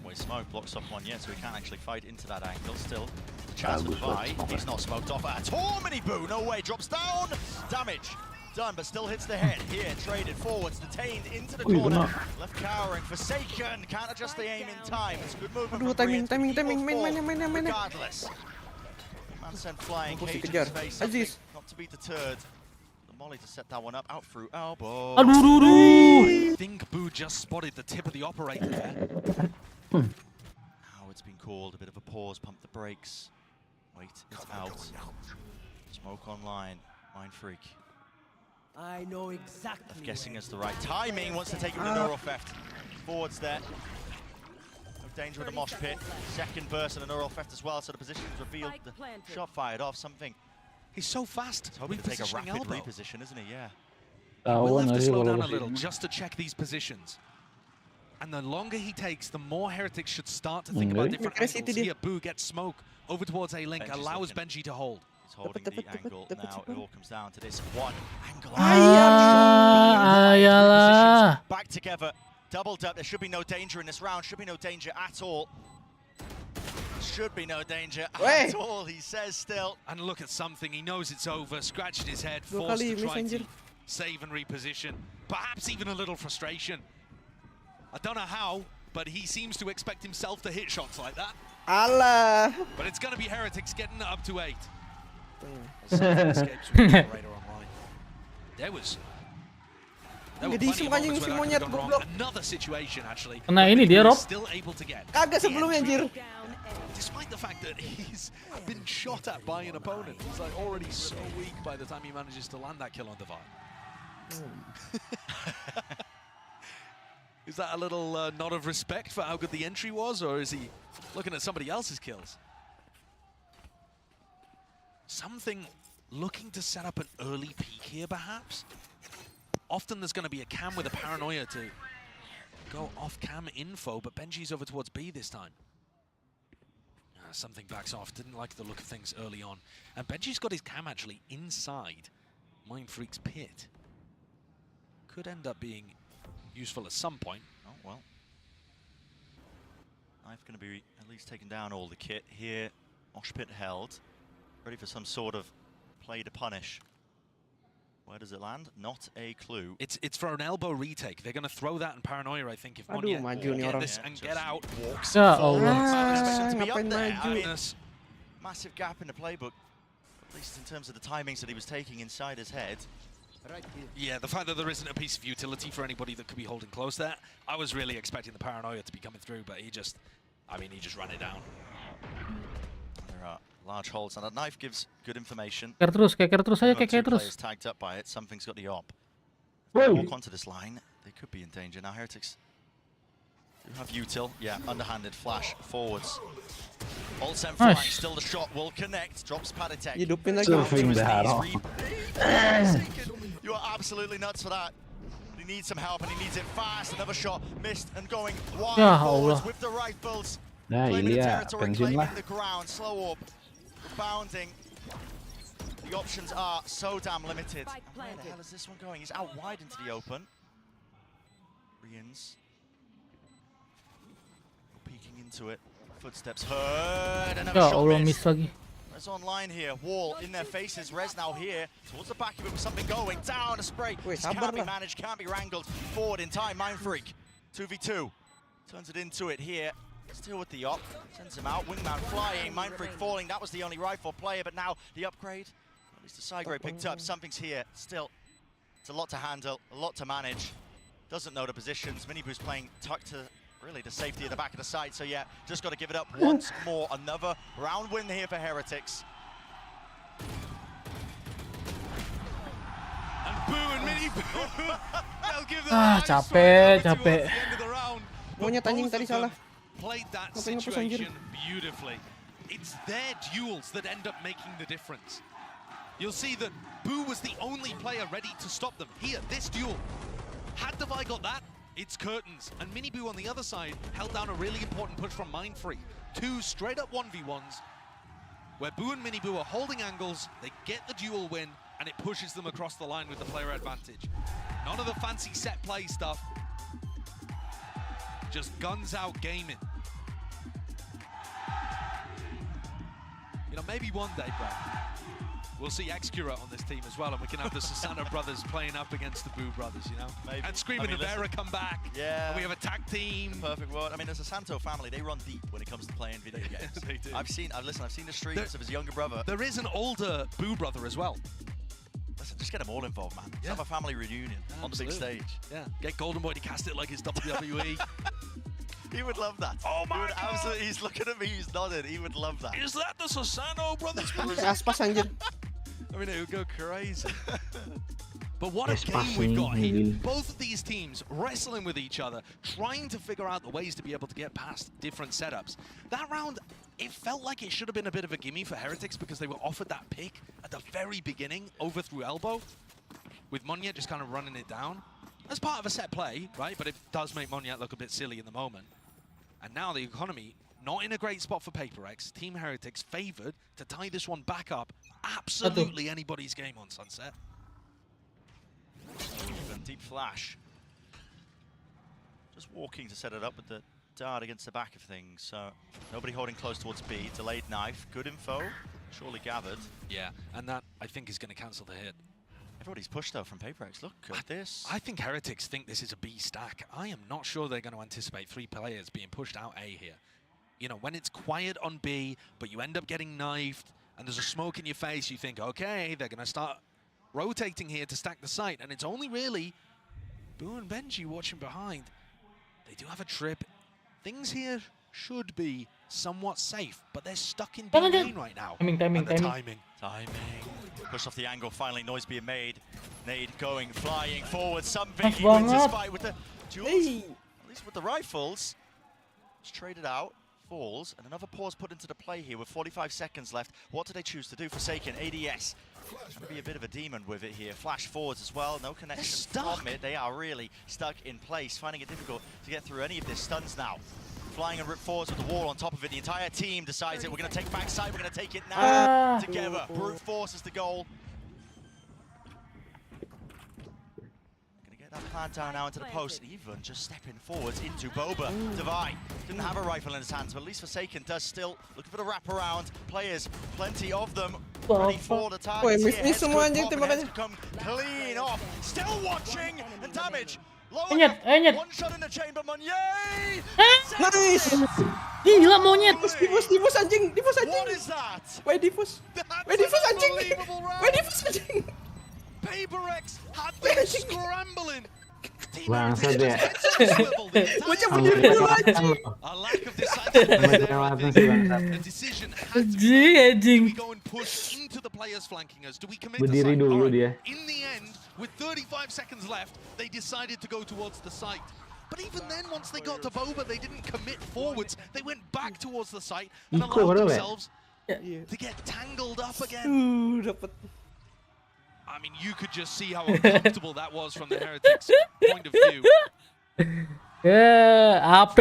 Well, smoke blocks off one yet, so he can't actually fight into that angle. Still, the chance for the buy. He's not smoked off at all. Mini Boo, no way, drops down. Damage done, but still hits the head. Here, traded forwards, detained into the corner. Left cowering, Forsaken, can't adjust the aim in time. It's good movement. Aduh, timing, main. Regardless. Man sent flying, cage in his face. Aziz. Not to be deterred. The molly to set that one up, out through elbow. I think Boo just spotted the tip of the operator there. Now it's been called, a bit of a pause, pump the brakes. Wait, it's out. Smoke online, Mind Freak. I know exactly. Guessing it's the right timing, wants to take him to Neural Theft. Forwards there. No danger of the mosh pit. Second burst and a Neural Theft as well, so the position is revealed. The shot fired off, something. He's so fast. He's hoping to take a rapid reposition, isn't he? Yeah. We'll have to slow down a little just to check these positions. And the longer he takes, the more Heretics should start to think about different angles. Here, Boo gets smoke over towards A-Link, allows Benji to hold. He's holding the angle. Now it all comes down to this one angle. Back together. Doubled up. There should be no danger in this round. Should be no danger at all. Should be no danger at all, he says still. And look at something. He knows it's over. Scratching his head. Forced to try to save and reposition. Perhaps even a little frustration. I don't know how, but he seems to expect himself to hit shots like that. Allah. But it's going to be Heretics getting it up to 8. Escapes with the operator online. There were plenty of moments where that could have gone wrong. Another situation, actually. Nah, ini dia, Rob. Still able to get. Kagak sebelumnya, anjir. Despite the fact that he's been shot at by an opponent. He's like already so weak by the time he manages to land that kill on Divine. Is that a little nod of respect for how good the entry was, or is he looking at somebody else's kills? Something looking to set up an early peek here, perhaps? often there's going to be a cam with a paranoia to go off cam info, but Benji's over towards B this time. Something backs off, didn't like the look of things early on. And Benji's got his cam actually inside Mindfreak's pit. Could end up being useful at some point. Oh, well. Knife going to be at least taking down all the kit here. Mosh pit held. Ready for some sort of play to punish. Where does it land? Not a clue. It's for an elbow retake. They're going to throw that in paranoia, I think, if Monya get this and get out. Walks Ngapain maju? Massive gap in the playbook, at least in terms of the timings that he was taking inside his head. Yeah, the fact that there isn't a piece of utility for anybody that could be holding close there, I was really expecting the paranoia to be coming through, but he just ran it down. There are large holes, and that knife gives good information. Keker terus aja, keker terus. Players tagged up by it. Something's got the op. If they walk onto this line, they could be in danger. Now Heretics do have util. Yeah, underhanded flash forwards. All sent flying. Still the shot will connect. Drops Padatek. Hidupin lagi. You are absolutely nuts for that. He needs some help and he needs it fast. Another shot missed and going wide forwards with the rifles. Nah, Claiming the iya, territory, pensiun claiming lah. the ground. Slow orb, bounding. The options are so damn limited. And where the hell is this one going? He's out wide into the open. Rians peeking into it. Footsteps heard. Another shot missed. Res online here. Wall in their faces. Res now here. Towards the back of it with something going. Down a spray. Can't be managed, can't be wrangled. Forward in time. Mindfreak. 2v2. Turns it into it here. Still with the op. Sends him out. Wingman flying. Mindfreak falling. That was the only rifle player, but now the upgrade. At least the side grade picked up. Something's here. Still, it's a lot to handle, a lot to manage. Doesn't know the positions. Miniboo's playing tucked to really the safety at the back of the side. So yeah, just got to give it up once more. Another round win here for Heretics. And Boo and Miniboo, they'll give them capek. Monyet anjing tadi salah. Played that situation beautifully. It's their duels that end up making the difference. You'll see that Boo was the only player ready to stop them. Here, this duel. Had Devi got that, it's curtains. And Miniboo on the other side held down a really important push from Mindfreak. 2 straight up 1v1s, where Boo and Miniboo are holding angles, they get the duel win, and it pushes them across the line with the player advantage. None of the fancy set play stuff. Just guns out gaming. You know, maybe one day, bro, we'll see Excura on this team as well, and we can have the Susano brothers playing up against the Boo brothers, you know? Maybe. And Scream and Rivera come back. Yeah. And we have a tag team. Perfect world. I mean, there's a Santo family. They run deep when it comes to playing video games. They do. I've seen the streams of his younger brother. There is an older Boo brother as well. Listen, just get them all involved, man. Let's have a family reunion on the big stage. Yeah. Get Golden Boy to cast it like his WWE. He would love that. Oh my God. Absolutely, he's looking at me, he's nodding. He would love that. Is that the Susano brothers? Aspas anjir. I mean, it would go crazy. But what a game we've got here. Both of these teams wrestling with each other, trying to figure out the ways to be able to get past different setups. That round, it felt like it should have been a bit of a gimme for Heretics because they were offered that pick at the very beginning, over through elbow, with Monyet just kind of running it down. As part of a set play, right? But it does make Monyet look a bit silly in the moment. And now the economy, not in a great spot for PRX. Team Heretics favored to tie this one back up. Absolutely anybody's game on Sunset. Deep flash. Just walking to set it up with the dart against the back of things. So nobody holding close towards B. Delayed knife. Good info. Surely gathered. Yeah, and that, I think, is going to cancel the hit. Everybody's pushed, though, from PRX. Look at this. I think Heretics think this is a B stack. I am not sure they're going to anticipate 3 players being pushed out A here. You know, when it's quiet on B, but you end up getting knifed, and there's a smoke in your face, you think, okay, they're going to start rotating here to stack the site, and it's only really Boo and Benji watching behind. They do have a trip. Things here should be somewhat safe, but they're stuck in B lane right now. Timing. Push off the angle, finally noise being made. Nade going, flying forward, something. He wins his fight with the duels. At least with the rifles. It's traded out. falls, and another pause put into the play here with 45 seconds left. What do they choose to do? Forsaken, ADS. Trying to be a bit of a demon with it here. Flash forwards as well, no connection from it. They are really stuck in place, finding it difficult to get through any of their stuns now. Flying and rip forwards with the wall on top of it. The entire team decides it. We're going to take backside, we're going to take it now together. Brute force is the goal. That plan down now into the post, even just stepping forwards into Boba. Divine didn't have a rifle in his hands, but at least Forsaken does still. Looking for the wraparound. Players, plenty of them, ready for the targets here. Heads could pop and heads could come clean off. Still watching, and damage. One shot in the chamber, Monye! Nice! Gila monyet! Divus anjing! What is that? Why Divus? Why Divus anjing? Why Divus anjing? PRX had been scrambling. Bangsat ya. Bocah berdiri dulu anjing. A lack of decisiveness. The decision had to be go and push into the players flanking us. Do we commit to Berdiri site? dulu dia. In the end, with 35 seconds left, they decided to go towards the site. But even then, once they got to Boba, they didn't commit forwards. They went back towards the site and allowed themselves to get tangled up again. I mean, you could just see how uncomfortable that was from the Heretics' point of view. AP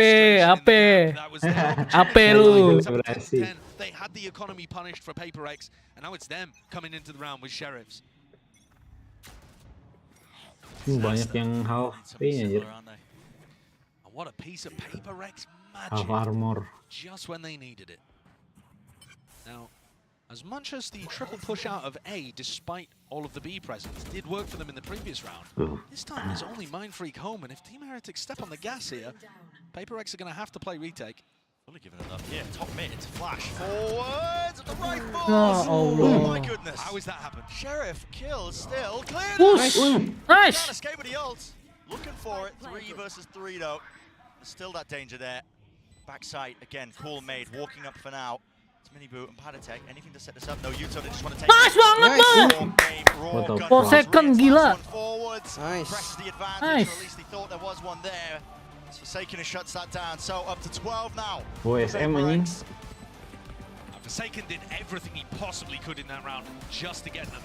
lu. They had the economy punished for PRX, and now it's them coming into the round with Sheriffs. Banyak yang half P-nya, What a piece of PRX half magic. armor. Just when they needed it. Now, as much as the triple push out of A, despite all of the B presence, did work for them in the previous round, this time it's only Mindfreak home, and if Team Heretics step on the gas here, PRX are going to have to play retake. Fully given it up here, top mid, flash forwards at the right Oh, my goodness. How is that happen? Sheriff kills still, clear. Nice. Can't escape with the ult. Looking for it, 3 versus 3 though. There's still that danger there. Backside again, cool made, walking up for now. Mini boot and Padatek, anything to set this up? No, Yuto, they just want to take Nice banget, Bang! 4 second, gila. Nice. Presses the advantage, or at least he thought there was one there. Forsaken shuts that down, so up to 12 now. SM anjing. Forsaken did everything he possibly could in that round just to get them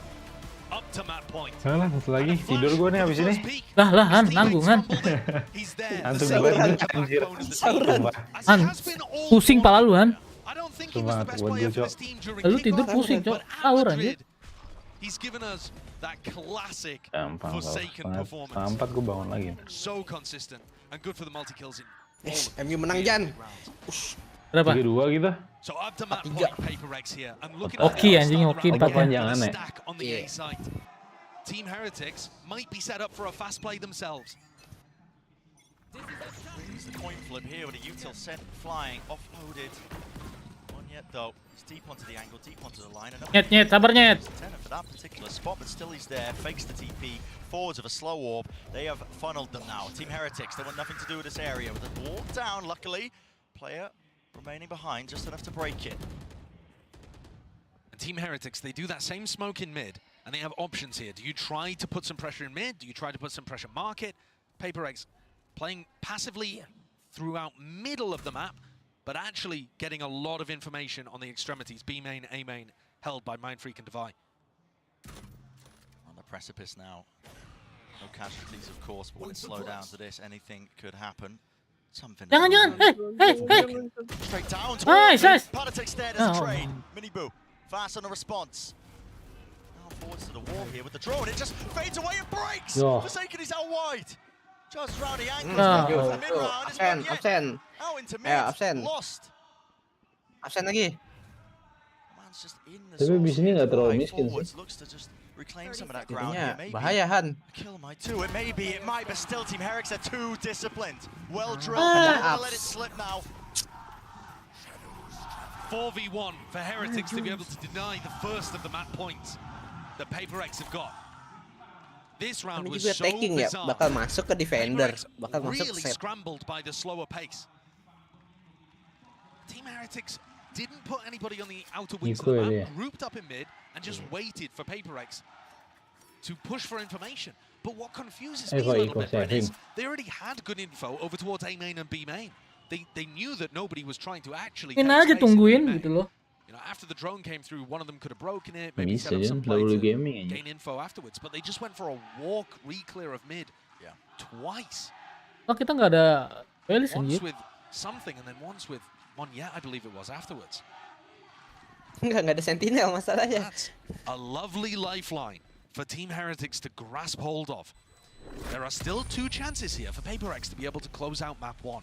up to map point. Salah, satu lagi. Tidur gue nih abis ini. Lah, Han, nanggung, Han. Antum banget anjir. Han, pusing pala lu, Han. Cuma buat gue, Cok. Lu tidur pusing, Cok. Sahur anjir. He's given us that classic Gampang, Forsaken performance. Sampai gue bangun lagi. So consistent and good for the multi kills in MU menang Jan. Berapa? 3-2 gitu. So up to map point, PRX here, and looking Oke anjing, oke 4 panjangan ya. stack on the A site. Team Heretics might be set up for a fast play themselves. It's the coin flip here with a util sent flying, offloaded. One yet though. It's deep onto the angle, deep onto the line. Nyet, sabar nyet. For that particular spot, but still he's there. Fakes the TP. Forwards of a slow orb. They have funneled them now. Team Heretics, they want nothing to do with this area. With a walk down, luckily, player remaining behind, just enough to break it. And Team Heretics, they do that same smoke in mid, and they have options here. Do you try to put some pressure in mid? Do you try to put some pressure market? PRX playing passively throughout middle of the map, but actually getting a lot of information on the extremities. B main, A main, held by Mindfreak and Divine. On the precipice now. No casualties, of course, but when it slows down to this, anything could happen. Something. Jangan. Hey. Straight down. Nice. Padatek's there as a trade. Mini boo. Fast on the response. Now forwards to the wall here with the drone. It just fades away and breaks. Forsaken is out wide. Just around the ankles. The mid-round is absen. Out into mid. Absen. Lost. Absen lagi. Man's just in the Tapi bis ini nggak terlalu miskin sih. looks to just reclaim some of that ground here. Maybe. Bahaya Han. Kill might too. It might, but still Team Heretics are too disciplined. Well drilled. Let it slip now. 4v1 for Heretics to be able to deny the first of the map points that PRX have got. This round was so bizarre. Bakal masuk ke defender, bakal masuk really set. Scrambled by the slower pace. Team Heretics didn't put anybody on the outer wings of the map, grouped up in mid, and just waited for PRX to push for information. But what confuses me a little bit is they already had good info over towards A main and B main. they knew that nobody was trying to actually Main take aja space in tungguin mid. gitu loh. You know, after the drone came through, one of them could have broken it, maybe Bisa set up kan, some play to gaming aja. gain info afterwards. But they just went for a walk re-clear of mid twice. Oh kita nggak ada duelist Once anjir. with something and then once with one yet, I believe it was afterwards. Nggak ada sentinel masalahnya. That's a lovely lifeline for Team Heretics to grasp hold of. There are still 2 chances here for PRX to be able to close out map 1.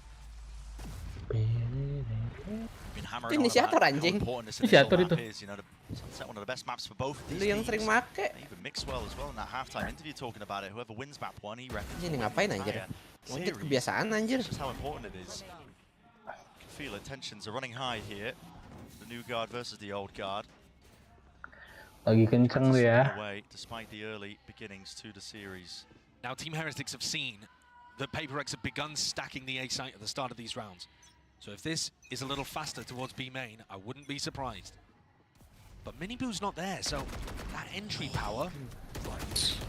Inisiator anjing. Inisiator itu. Sunset, one of the best maps for both of these Lu yang sering make. Even Mixwell as well in that halftime interview talking about it. Whoever wins map 1, he reckons. Ini ngapain anjir? Mungkin kebiasaan anjir. Just how important it is. You can feel it, tensions are running high here. The new guard versus the old guard. Lagi kenceng tuh ya. Away, despite the early beginnings to the series. Now Team Heretics have seen that PRX have begun stacking the A site at the start of these rounds. So if this is a little faster towards B main, I wouldn't be surprised. But Miniboo's not there, so that entry power.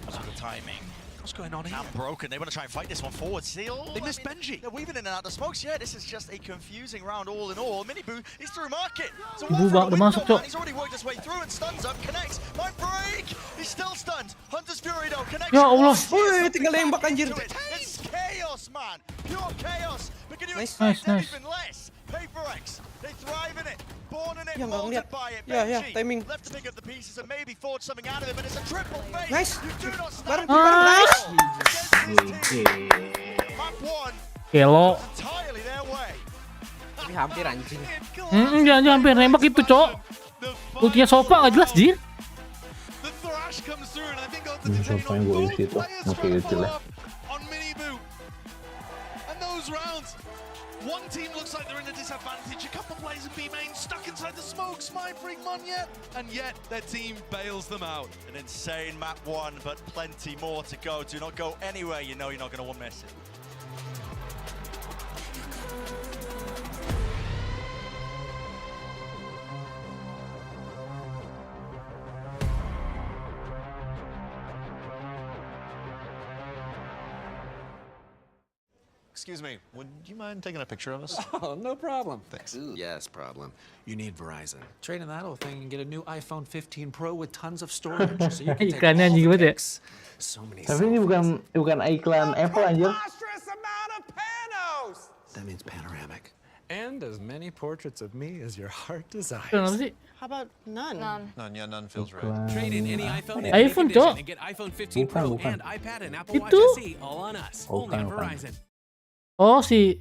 Also the timing. What's going on here? Now broken. They want to try and fight this one forward. Still, They missed Benji. They're weaving in and out the smokes. Yeah, this is just a confusing round all in all. Miniboo, he's through market. So Ibu bak udah masuk cok. he's already worked his way through and stuns up. Connects. Might break. He's still stunned. Hunter's Fury though. Connects. Ya Allah. Woi, tinggal nembak anjir. It's chaos, man. Pure chaos. But can you Nice. expect Nice. anything less? PRX, they thrive in it. Born in it, Ya, nggak molded ngeliat. by it. Ya, Benji timing. left to pick up the pieces and maybe forge something out of it, but it's a triple fake. Nice. You do not Bareng, stand bareng, nice. Map 1 Kelo. entirely their way. Ini hampir anjing. Jangan hampir nembak itu cok. Ultinya Sofa nggak jelas jir. The thrash comes through and I think on Sofa yang gue isi tuh, oke gitu lah. on Miniboo. And those rounds, one team looks like they're in a disadvantage. A couple players in B main stuck inside the smoke. Smite freak Monyet, and yet their team bails them out. An insane map 1, but plenty more to go. Do not go anywhere. You know you're not going to miss it. Excuse me, would you mind taking a picture of us? Oh, no problem. Thanks. Yes, problem. You need Verizon. Trade in that old thing and get a new iPhone 15 Pro with tons of storage, so you can take all Iklannya anjing the banget ya. pics. So many Tapi ini bukan iklan Apple anjir. That means panoramic. And as many portraits of me as your heart desires. Kenapa sih? How about none? None, yeah, none feels right. Trade in any iPhone in iPhone, any condition Cok. and get iPhone 15 Pro Bukan. and iPad and Apple Watch Itu. SE all on us. Only on Bukan. Verizon. Oh si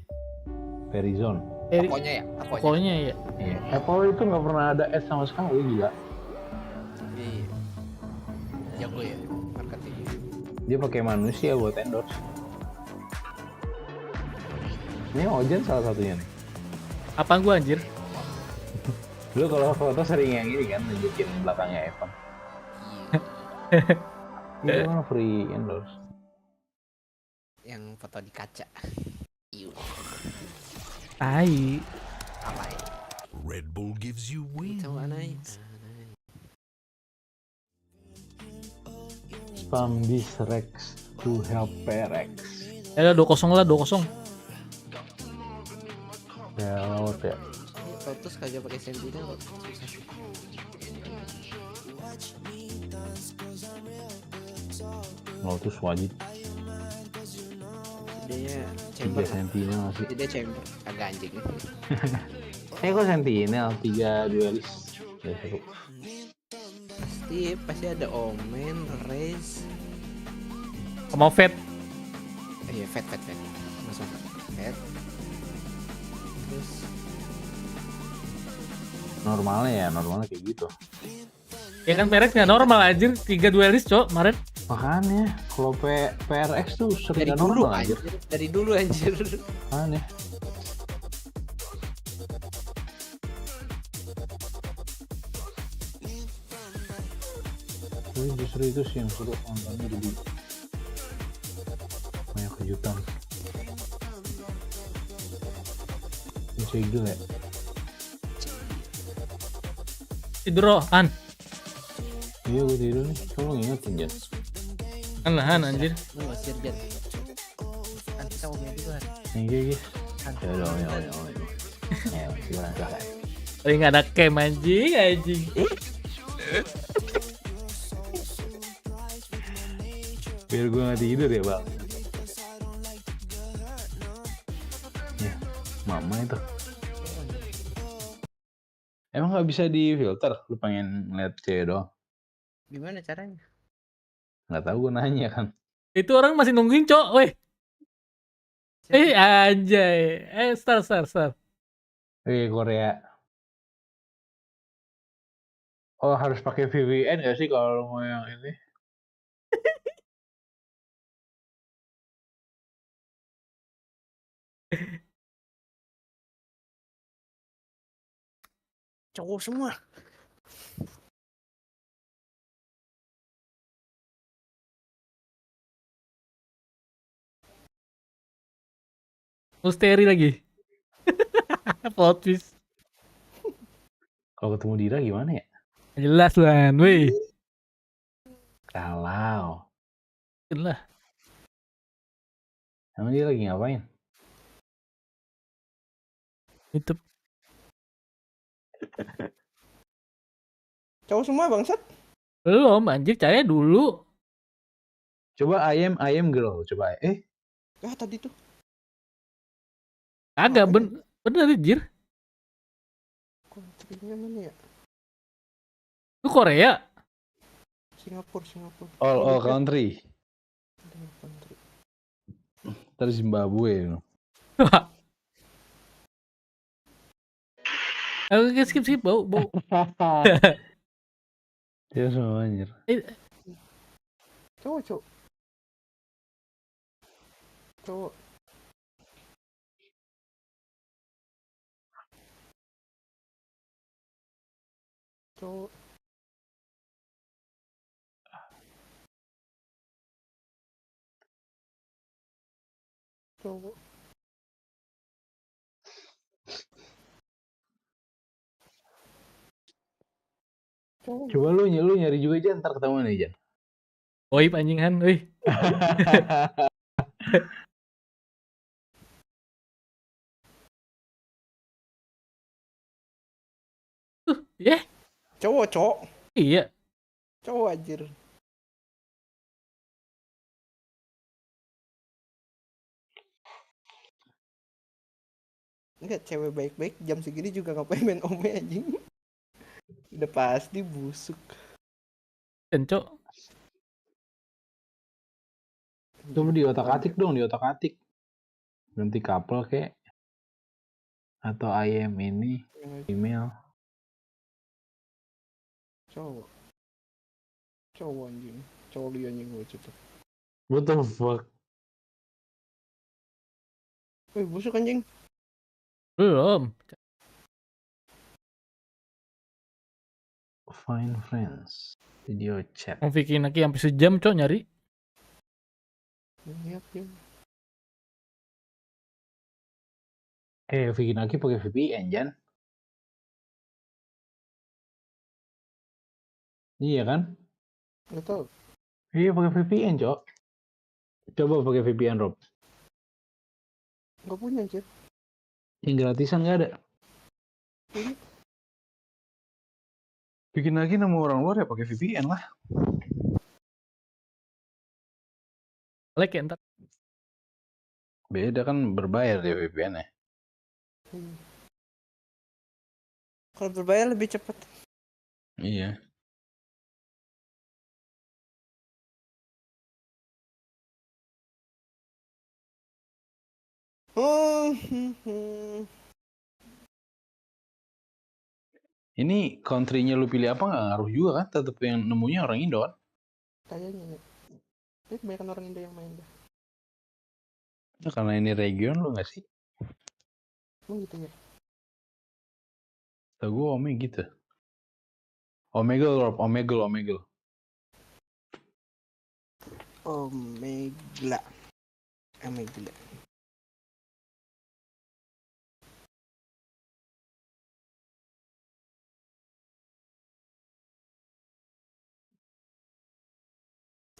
Verizon. Tokonya ya, Pokoknya ya. Iya. Apple itu nggak pernah ada ads sama sekali, gila. Tapi jago ya marketing. Dia pakai manusia buat endorse. Ini Ojen salah satunya nih. Apaan gua anjir? Lu kalau foto sering yang ini kan, nunjukin belakangnya Evan. Itu kan free endorse. Yang foto di kaca. Tai. Red Bull gives you wings. Spam this Rex to help PRX. Ya 2-0 lah, 2-0. Ya laut ya. Lotus kagak pakai sentinel. Lotus wajib. Dia chamber. 3 sentinel masih. Dia chamber. Agak anjing. Kok sentinel 3 duelis. Ya seru. Pasti ada Omen, Raze. Sama Fat. Iya, Fat. Masuk. Fat. Terus Normalnya kayak gitu. Ya kan PRX nggak normal anjir, 3 duelis cok kemarin. Makanya kalau PRX tuh sering dari nggak dulu normal anjir. Dari dulu anjir. Makanya. Tapi justru itu sih yang seru, nontonnya jadi banyak kejutan. Bisa dulu ya. Tidur An. Iya gue tidur nih, coba ngingetin Jan. Kan lahan anjir. Lu masih Jan. Kan kita mau main duluan. Thank you guys. Ya udah, ya silakan. Tapi nggak ada cam anjing. Biar gue nggak tidur ya bang. Ya, mama itu. Emang nggak bisa di filter? Lu pengen ngeliat cewek doang? Gimana caranya? Nggak tahu, gue nanya kan. Itu orang masih nungguin cok, weh. Anjay. Star. Korea. Oh, harus pakai VPN nggak sih kalau mau yang ini? Cowok semua. Musteri lagi. Plot twist. Kalau ketemu Dira gimana ya? Jelas lah, weh. Kalau. Jelas. Emang dia lagi ngapain? YouTube. Cowok semua bangsat. Belum, anjir, cahaya dulu. Coba ayam girl, coba. Tadi tuh. Agak bener anjir. Kontrinya mana ya? Itu Korea. Singapura. All country. Terus Zimbabwe. Skip bau. Dia semua anjir. Cowok. Coba lu nyari juga aja, ntar ketemu nih Jan. Oi anjingan, wih. Cowok. Iya. Cowok anjir. Enggak, cewek baik-baik jam segini juga ngapain main ome anjing. Udah pasti busuk. Kencok. Coba di otak-atik dong, Ganti couple kek. Atau ayam ini email. Cowok anjing. Cowok dia anjing gue tuh. What the fuck? Wih, busuk anjing. Belum. Find friends. Video chat. Mau bikin lagi sampai sejam cok nyari. Bikin lagi pakai VPN Jan. Iya kan? Nggak tahu. Iya pakai VPN cok. Coba pakai VPN Rob. Nggak punya anjir. Yang gratisan nggak ada. Bikin lagi nama orang luar ya pakai VPN lah. Like ya ntar. Beda kan berbayar ya VPN ya. Kalau berbayar lebih cepat. Iya. Ini country-nya lu pilih apa nggak ngaruh juga kan? Tetap yang nemunya orang Indo kan? Kayaknya nih. Tapi kebanyakan orang Indo yang main dah. Ya, karena ini region lu nggak sih? Gitu ya? Tahu gue Ome gitu. Omegle Rob, Omegle. Omegla.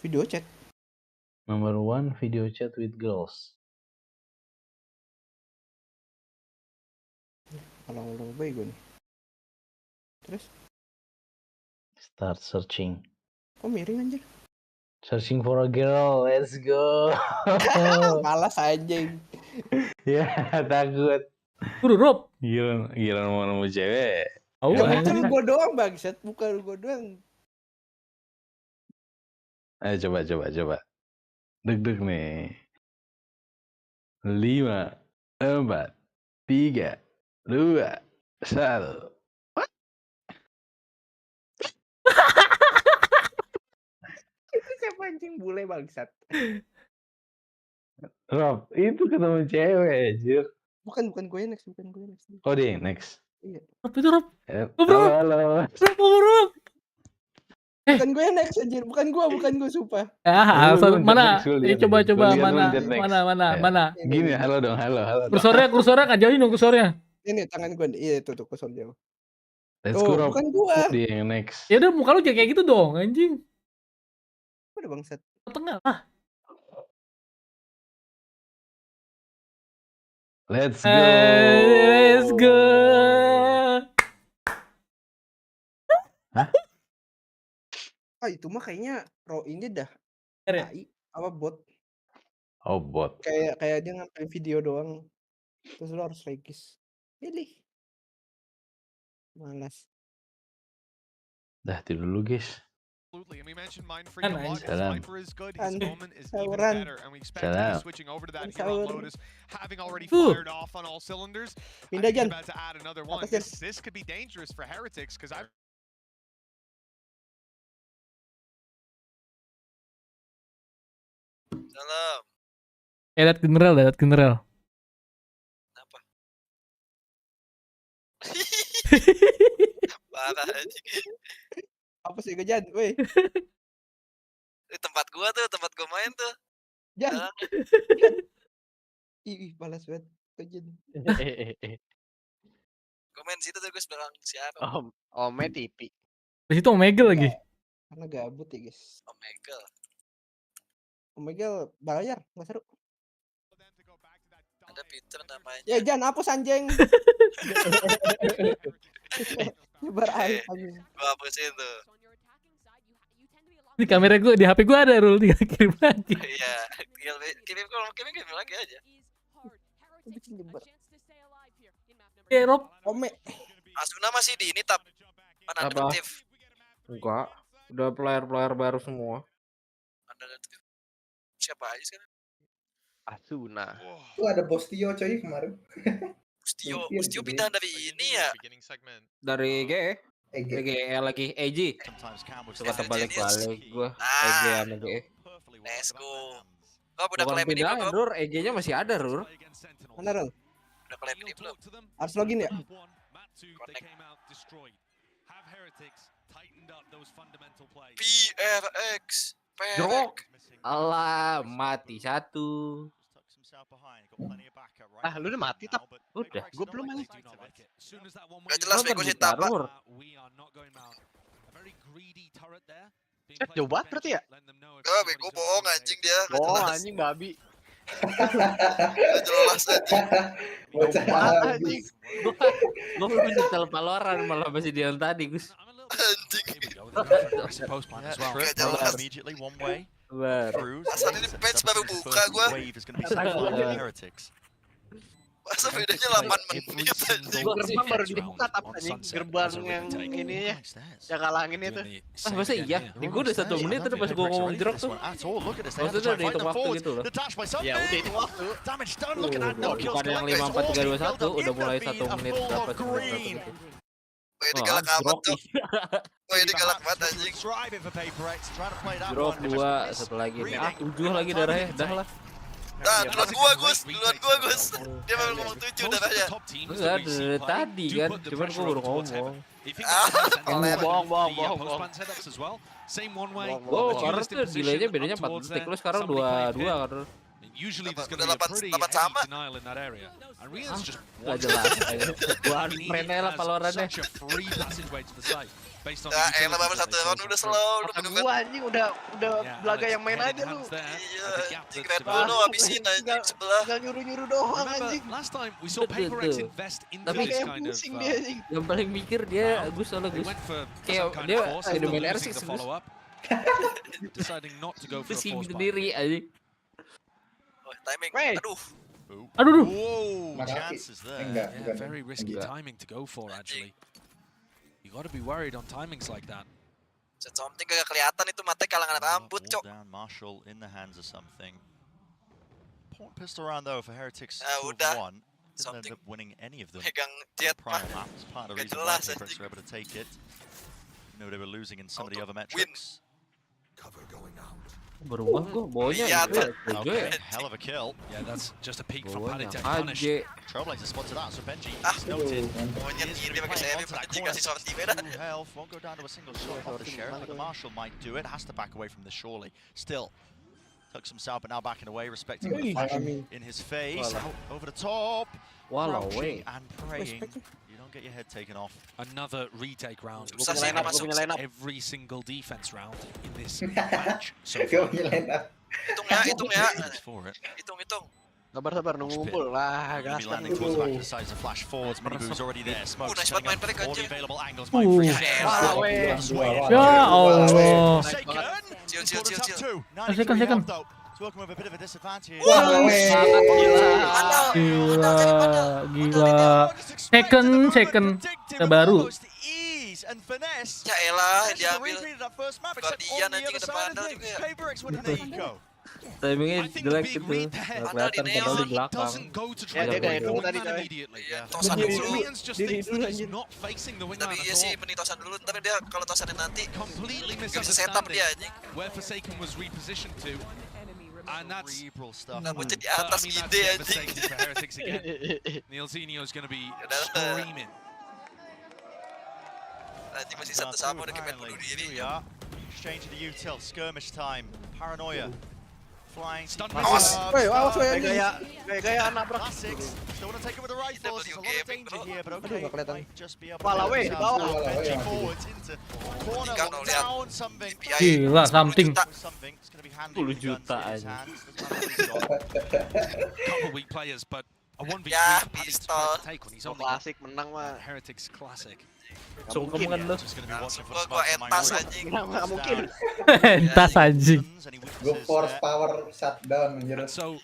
Video chat. Number 1 video chat with girls. Kalau baik gue nih. Terus? Start searching. Kok miring anjir? Searching for a girl, let's go. Malas anjing. Ya, takut. Rob. Gila mau nemu cewek. Yang muter gue doang bangsat, bukan gue doang. Ayo coba. Deg-deg nih. 5, 4, 3, 2, 1. Itu siapa anjing bule bangsat? Rob, itu ketemu cewek anjir. Bukan gue next. Oh dia next. Iya. Rob itu Rob. Halo. Rob. Bukan gue next anjir, bukan gue sumpah. Mana? Coba mana? Gini, halo dong. Kursornya nggak jauhin dong kursornya. Ini tangan gue, iya itu tuh kursor jauh. Let's go, Rob. Bukan gua. Dia yang next. Ya udah muka lu jangan kayak gitu dong, anjing. Udah bangsat. Tengah. Let's go. Hah? Itu mah kayaknya ini dah. AI apa bot? Oh, bot. Kayak dia ngambil video doang. Terus lu harus regis. Pilih. Malas. Dah tidur dulu, guys. Absolutely, and we mentioned Mindfree a lot. His Viper is good, his moment is even VALORANT. better, and we expect him to switching over to that hero on Lotus, having already fired off on all cylinders. Pindah Jan. About to add another one. This could be dangerous for Heretics because I. Salam. Lihat general. Kenapa? Parah anjing. Apa sih Jan? Woi. Tempat gua main tuh. Jan. Ih, balas banget. Jan. Gua main situ tuh guys belakang si Aaron. Ome TV. Di situ Omegle lagi. Karena gabut ya, guys. Omegle bayar, enggak seru. Ada Peter namanya. Ya Jan, hapus anjing. Nyebar air anjing. Gua hapusin tuh. Di kamera gue, di HP gue ada Rul, tinggal kirim lagi. Iya, kirim lagi aja. Rob. Ome. Asuna masih di ini tab. Mana aktif? Enggak, udah player baru semua. Siapa aja sekarang? Asuna. Itu ada Bostio coy kemarin. Bostio pindah dari ini ya. Dari GE. GE lagi EG. Suka terbalik-balik gua. EG sama GE. Let's go. Gua udah klaim ini belum? Dur, EG-nya masih ada, Rur. Mana, Rul? Udah klaim ini belum? Harus login ya? PRX. Jok. Alah, mati satu. Lu udah mati tap? Udah. Gue belum main. Gak jelas bego sih tap. Jauh banget berarti ya? Gak bego bohong anjing dia. Oh anjing babi. Gak jelas anjing. Gue belum nyetel Valorant malah masih di yang tadi Gus. Anjing. Gak jelas. Immediately one way. Asal ini patch baru buka gua. Masa bedanya 8 menit anjing. Gerbang baru dibuka tapi anjing. Gerbang yang ini ya. Yang kalangin itu. Masa iya? Di gua udah 1 menit tadi pas gua ngomong jerok tuh. Maksudnya udah hitung waktu gitu loh. Ya udah hitung waktu. Bukan yang 5, 4, 3, 2, 1 udah mulai 1 menit berapa gitu. Wah ini galak amat tuh. Wah ini galak banget anjing. Drop 2, satu lagi. 7 lagi darahnya, dah lah. Nah, duluan gua Gus. Dia baru ngomong 7 darahnya. Enggak, dari tadi kan, cuman gua baru ngomong. Bohong. Oh, karena tuh delaynya bedanya 4 detik, lu sekarang 22 kan. usually there's going to be a pretty heavy denial in that area. And Rian's just Gak jelas. Gua mainnya lah Valorantnya. such a free passageway to the site based on Nah, elah baru 1 round udah slow, udah Kata gua anjing udah belaga yang main aja lu. Iya, anjing Red Bull lu habisin anjing sebelah. Tinggal nyuruh-nyuruh doang anjing. Last time we saw PRX invest into Tapi this kayak kind of pusing dia anjing. Yang paling mikir dia Gus soalnya Gus. Kayak dia udah main R6 follow up, deciding not to go for a pusing force buy. sendiri anjing. Timing. Aduh. Aduh. Whoa, chances there. Yeah, very risky timing to go for actually. You got to be worried on timings like that. Something kagak kelihatan itu matanya kalangan rambut, Cok. Down, Marshall in the hands of something. Point pistol round though for Heretics udah. won. Didn't end up winning any of them. Pegang jet Prior maps, part of the reason why PRX were able to take it. You know they were losing in some of the other metrics. Cover going out. Berubah gua bawanya Okay, hell of a kill. Yeah, that's just a peek from Bawanya Panic punish. Trailblazer spotted that, so Benji is noted. Monyet ini pakai serif anjing kasih sorti beda. Health won't go down to a single shot off the sheriff, but the Marshal might do it. Has to back away from this surely. Still, tucks himself, but now backing away, respecting the flash in his face. Over the top, crouching and praying. You don't get your head taken off. Another retake round. Every single defense round in this match so far. Hitung ya. Hitung. Sabar nunggu ngumpul lah. Gonna be landing towards the back of the side of flash forwards. Minibu's already there. Smoke's nice coming main up. Perik All the anjing. available angles might free Ya Allah. Chill. Second. It's working with a bit of a disadvantage. Gila. Second. Kita baru. And finesse. Ya elah, diambil. Guardian anjing ke depan Andal juga ya. PRX winning the eco. Timingnya jelek gitu. Kelihatan padahal di belakang. Ya dia kayak dulu tadi coy. Tosan dulu. Tapi iya sih mending tosan dulu, ntar dia kalau tosanin nanti gak bisa setup dia anjing. Where Forsaken was repositioned to. And that's Nggak mau jadi atas ide anjing. Neilzinho is going to be screaming. Nanti masih satu sama udah kayak bunuh diri. Exchange to the util, skirmish time, paranoia. Flying. Awas gaya nabrak. Classics. Still want to take it with the rifles. There's a lot of danger here, but okay. Might just be able to Palawe di bawah. Benji forwards into corner. Down something. Gila, something. It's going to be handling 10 juta aja. Couple weak players, but a 1v3 pistol. take when he's on the Klasik menang mah. Heretics classic. Sungkem kan lu. Gua entas anjing. Nggak mungkin. Entas anjing. Go force power shutdown anjir. So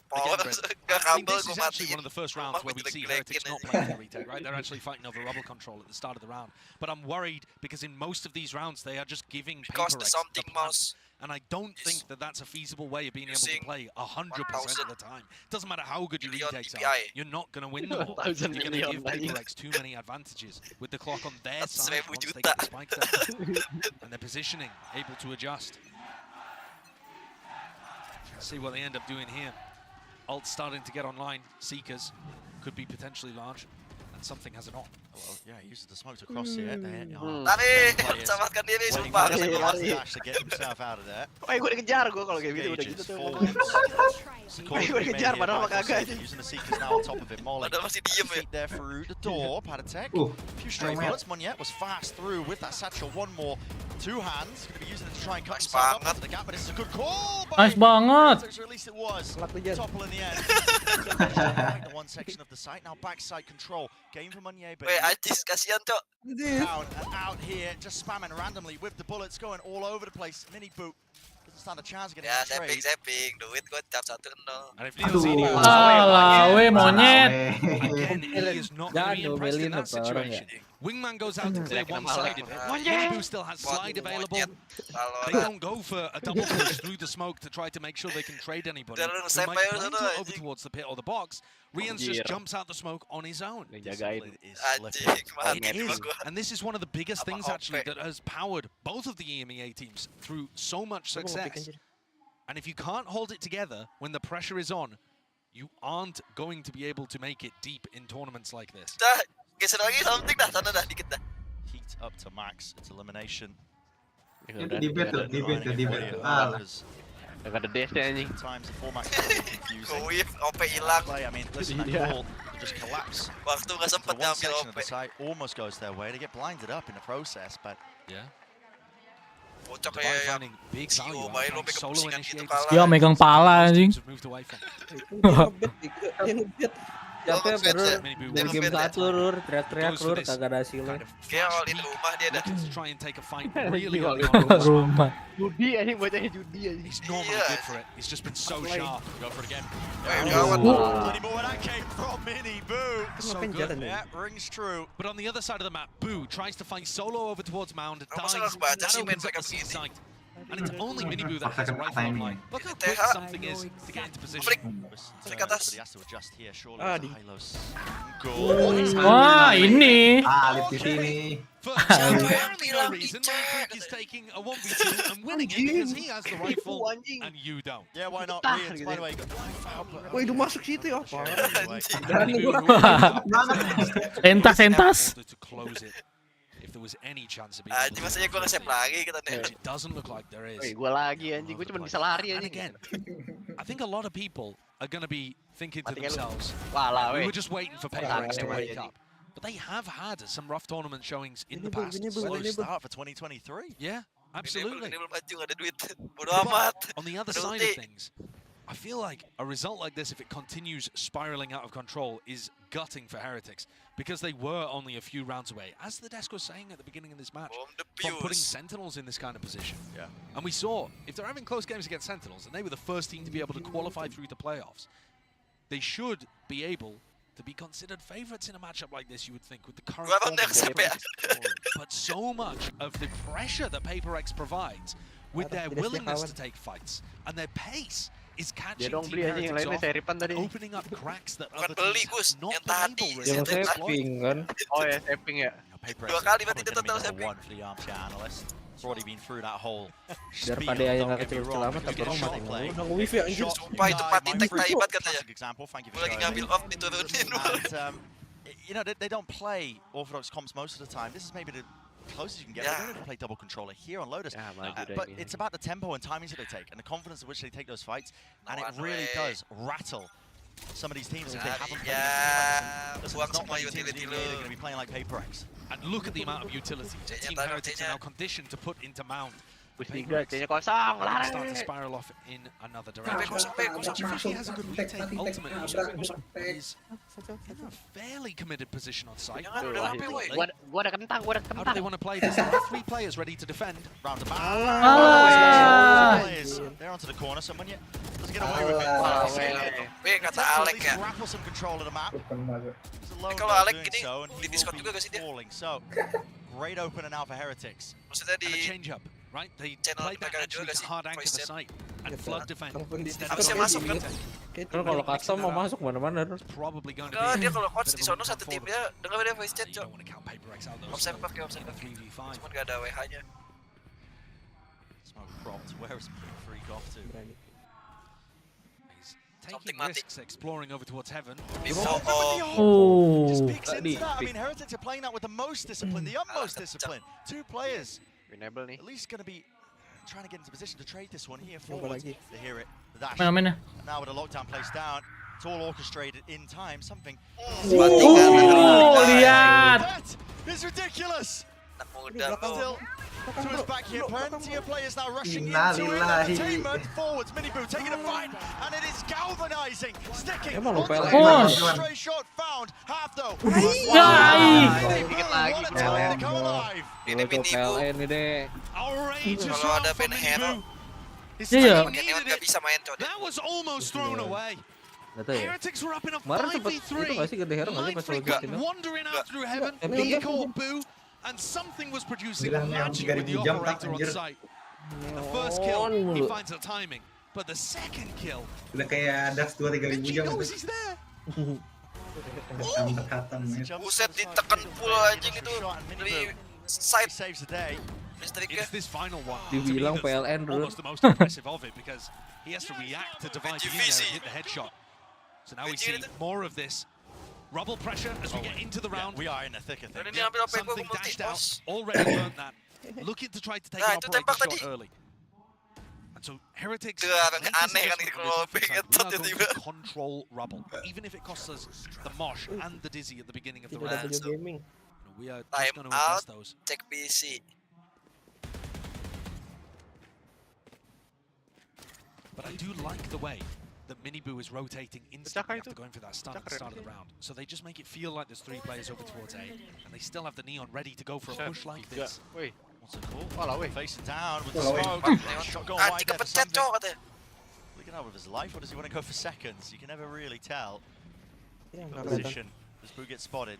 Power again, gak I mean, kabel this gua is actually matiin. one of the first rounds where we see Heretics not playing the retake, right? They're actually fighting over rubble control at the start of the round. But I'm worried because in most of these rounds they are just giving PRX the punt. And I don't think that that's a feasible way of being able to play 100% of the time. Doesn't matter how good your retakes are, you're not going to win them all. You're going to give PRX too many advantages with the clock on their side once they get the spike down. And their positioning, able to adjust. See what they end up doing here. Ult starting to get online. Seekers could be potentially large. And something has it on. Well, yeah, he uses the smoke to cross here. Lari, selamatkan diri, sumpah. To get himself out of there. Gue dikejar gue kalau kayak gitu udah gitu tuh. Gue dikejar padahal mah kagak aja. Using the Seekers now on top of it. Molly Padahal masih diem ya. feet there through the door. Padatek. A few stray bullets. Monyet was fast through with that satchel. One more. Two hands. Going to be using it to try and cut himself up into the gap, but it's a good call. Nice banget. Or at least it was. Topple in the end. The one section of the site. Now backside control. Game for Monyet. Weh, Ajis, kasihan cok. Down and out here, just spamming randomly with the bullets going all over the place. Mini boot doesn't stand a chance getting Ya, a trade. saving, duit gue cap 1-0. And if Neilzinho Alah, weh monyet. again, he is not going to be impressed in that situation. Wingman goes out to clear one side of it. Minibu still has slide available. They don't go for a double push through the smoke to try to make sure they can trade anybody. They might plant it over towards the pit or the box. Rians just jumps out the smoke on his own. It is, and this is one of the biggest things actually that has powered both of the EMEA teams through so much success. And if you can't hold it together when the pressure is on, you aren't going to be able to make it deep in tournaments like this. Geser lagi something dah, sana dah dikit dah. Heat up to max. It's elimination. Di bet. Gak ada dash-nya anjing. Times the format can be confusing. Wave, OP hilang. I mean, listen, that Iya. ball just collapse. Waktu nggak So sempet one ngambil section of OP. the site almost goes their way. They get blinded up in the process, but yeah. Bocah Dubai kayak yang finding big value CEO out main lo playing megang solo pusingan gitu initiators. kalah. Dia megang pala anjing. Have moved away from. Dia ngebet. Capek baru Minibu dari was game better. 1 Lur, teriak-teriak Goes for Lur, this kagak ada hasilnya. kind of Kayak all in rumah dia dah. to try and take a fight really All early in on. Rumah. Judi anjing, bocahnya judi anjing. He's normally good for it. He's just been so sharp. go for it again. Gawat. Plenty more where that came from, Minibu. So Ngapain good. jalan Yeah, rings true. But on the other side of the map, Boo tries to find solo over towards Mound, Aku dies. salah kebaca That sih main opens up mereka the begini. sight. And it's only Minibu that has a rifle online. Look how quick something is to get into position. Flick atas. But he has to adjust here, surely. Ah, with di. the high-lows. Goal. Wah, ini. Alif di sini. For apparently no reason, Mike is taking a 1v2 and winning it because he has the rifle and you don't. Yeah, why not? Tah, Rians, gitu by ya. the way, got foul, but Woi, udah masuk situ ya apa? Minibu, Entas. to close it. If there was any chance of being Anjing masanya gue nge-save lagi kata dia. which it doesn't look like there is. Woi, gua lagi anjing, gua cuma bisa lari And anjing. again, I think a lot of people are going to be thinking to Matinya lu. themselves, Walah, we weh. were just waiting for Tahan PRX to emang wake anjing. up. But they have had some rough tournament showings in the Ini, Bu, past. ini, Bu. slow start for 2023. Yeah, absolutely. Ini belum maju nggak ada duit. Bodo But amat. on the other Ada side of ulti. things, I feel like a result like this, if it continues spiraling out of control, is gutting for Heretics because they were only a few rounds away, as the desk was saying at the beginning of this match, Bomb the from putting Fuse. Sentinels in this kind of position. Yeah. And we saw, if they're having close games against Sentinels, and they were the first team to be able to qualify through the playoffs, they should be able to be considered favorites in a matchup like this, you would think, with the current Gua form abang of dah the siap ya. But so much of the pressure that PRX provides with their Tidak willingness setiap to take fights and their pace is Dia catching dong Team beli anjing yang Heretics lainnya off, seripan tadi. opening up cracks that Bukan other beli, teams Gus. have not Yang been tadi. able really Yang to saya exploit. ping kan. Oh ya, saving ya. PRX Dua kali is berarti probably dia gonna be total number saving. one for the armchair analyst. He's already been through that whole Biar spiel, pada yang don't nggak get me kecil-kecil wrong. amat, If tapi you get orang shot mati play, mulu. Udah wifi anjir. shot Sumpah itu by Patitek Mike Fruit, taibat katanya. classic example. Thank you for Gue lagi showing ngambil me. off diturunin. And, you know, they don't play orthodox comps most of the time. This is maybe the closest you can get. Yeah. They don't even play double controller here on Lotus. Yeah, maju dah But ini. it's about the tempo and timings that they take and the confidence at which they take those fights. And it Lawan really gue. does rattle some of these teams if they haven't played Ya, against buang not semua many teams utility in the NBA that are lu. going to be playing like PRX. And look at the amount of utilities that Team Tanya, Heretics are now conditioned to put into Mound. Push 3, C-nya kosong, Start to lari. spiral off in another direction. Kosong, He has a good retake. Ultimately, Nabrak. he's in a fairly committed position on site. Jangan, udah rame, woi. Gua ada kentang, gua ada How do kentang. they want to play this? There are 3 players ready to defend. Roundabout. Ah. Players, they're onto the corner. Someone yet doesn't get away with it. Walah, Weh, kata At Alek least ya. grapple some control of the map. He's alone Kalau though Alek doing gini, so, and di he Discord will juga be gak sih dia? falling. So, great opener now for Heretics. Maksudnya And a di change up, right? They channel played that mereka actually juga to sih, hard anchor voice the chat. site and flood defend. Kalaupun di Instead Harusnya of masuk kan? Kan kalau custom mau masuk mana-mana. probably going to Enggak, be dia kalau coach bit di of a sono satu weapon for timnya dengar dia voice chat, them. You cok. don't want to count PRX out though. Observer kayak observer. 3v5. Cuman gak ada WH-nya. Smoke propped. Where is Freak off to? He's taking Something mati. risks, exploring over towards heaven. Before Oh. Just peeks into that. I mean, Heretics are playing that with the most discipline, the utmost discipline. 2 players Winnable nih. at least going to be trying to get into position to trade this one here Coba forward. lagi. They hear it. The dash. Main-main ya. Now with a lockdown placed down, it's all orchestrated in time. Something. Oh, lihat. That is ridiculous. anak muda Still to his back here. Plenty of players now rushing into Innalillahi. entertainment. Forwards, Minibu taking a fight, and it is galvanizing. Sticking. Emang lu onto the PLN. ground. Stray shot found. Half though. Dikit lagi. What a time to come alive. Ini Tuh Minibu. PLN nih deh. Outrageous Kalau ada round from Ben Hero, Minibu. His Iya, team iya. pakai needed neon gak it. bisa main, cok. That was almost thrown away. Gak tau ya. Heretics were up in a Kemarin sempet itu 5v3. gak sih gede hero gak sih pas Mindfreak lo gitu? wandering out through heaven. Enggak. He caught Boo, and something was producing Bilang neon magic with the 3000 jam, operator on anjir. site. The first kill, he finds the timing, but the second kill, Udah kayak Dax 2-3000 he jam knows itu. he's there. Hatam ya. Buset ditekan full anjing itu dari side saves the day. listriknya. It's this final one. Dibilang to me, that's PLN, bro. almost the most impressive of it because he has to react to Divide being there and hit the headshot. So now we see more of this rubble pressure as we get into the round. We are in the thick of Dan things. ini ambil OP gue Something multi dashed out, bos. already learned that. Looking to try to take Nah, an itu operator tembak shot tadi. early. And so Heretics Itu agak aneh kan kalau pengen tiba-tiba. Control Rubble, even if it costs us the Mosh and the Dizzy at the beginning of the round. We are just going to invest those. Cek PC. But I do like the way that Miniboo is rotating instantly after going for that stun at the start of the round. So they just make it feel like there's 3 players over towards A, and they still have the Neon ready to go for a push like this. What's it called? Facing down with the smoke. Shot going wide there for something. Looking out with his life, or does he want to go for seconds? You can never really tell. Position. Does Boo get spotted?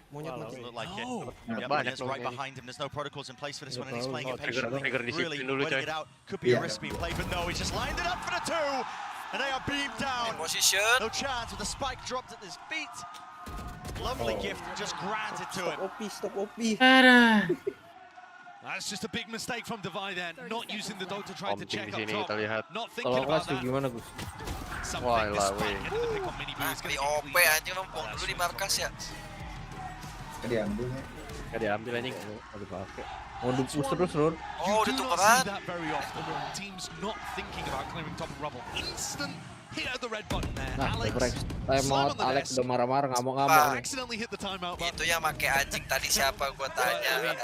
Doesn't look like it. Yep, he is right behind him. There's no protocols in place for this one, and he's playing it patiently. Really waiting it out. Could be a risk being played, but no, he's just lined it up for the 2. And they are beamed down. No chance with the spike dropped at his feet. Lovely gift just granted to him. Stop OP. That's just a big mistake from Devi then, not using the dog to try to check up top. Not thinking about that. Something this spike getting the pick on Miniboo is going to be OP anjing lompong dulu di markas ya. Gak diambil anjing. Mau dipakai. Mau push terus, Lur. Oh, udah tukeran. That very often. Teams not thinking about clearing top of Rubble. Instant hit at the red button there. Alex. Timeout. Alex udah marah-marah, ngamuk-ngamuk. Accidentally hit the timeout button. Itu yang pakai anjing tadi siapa gua tanya.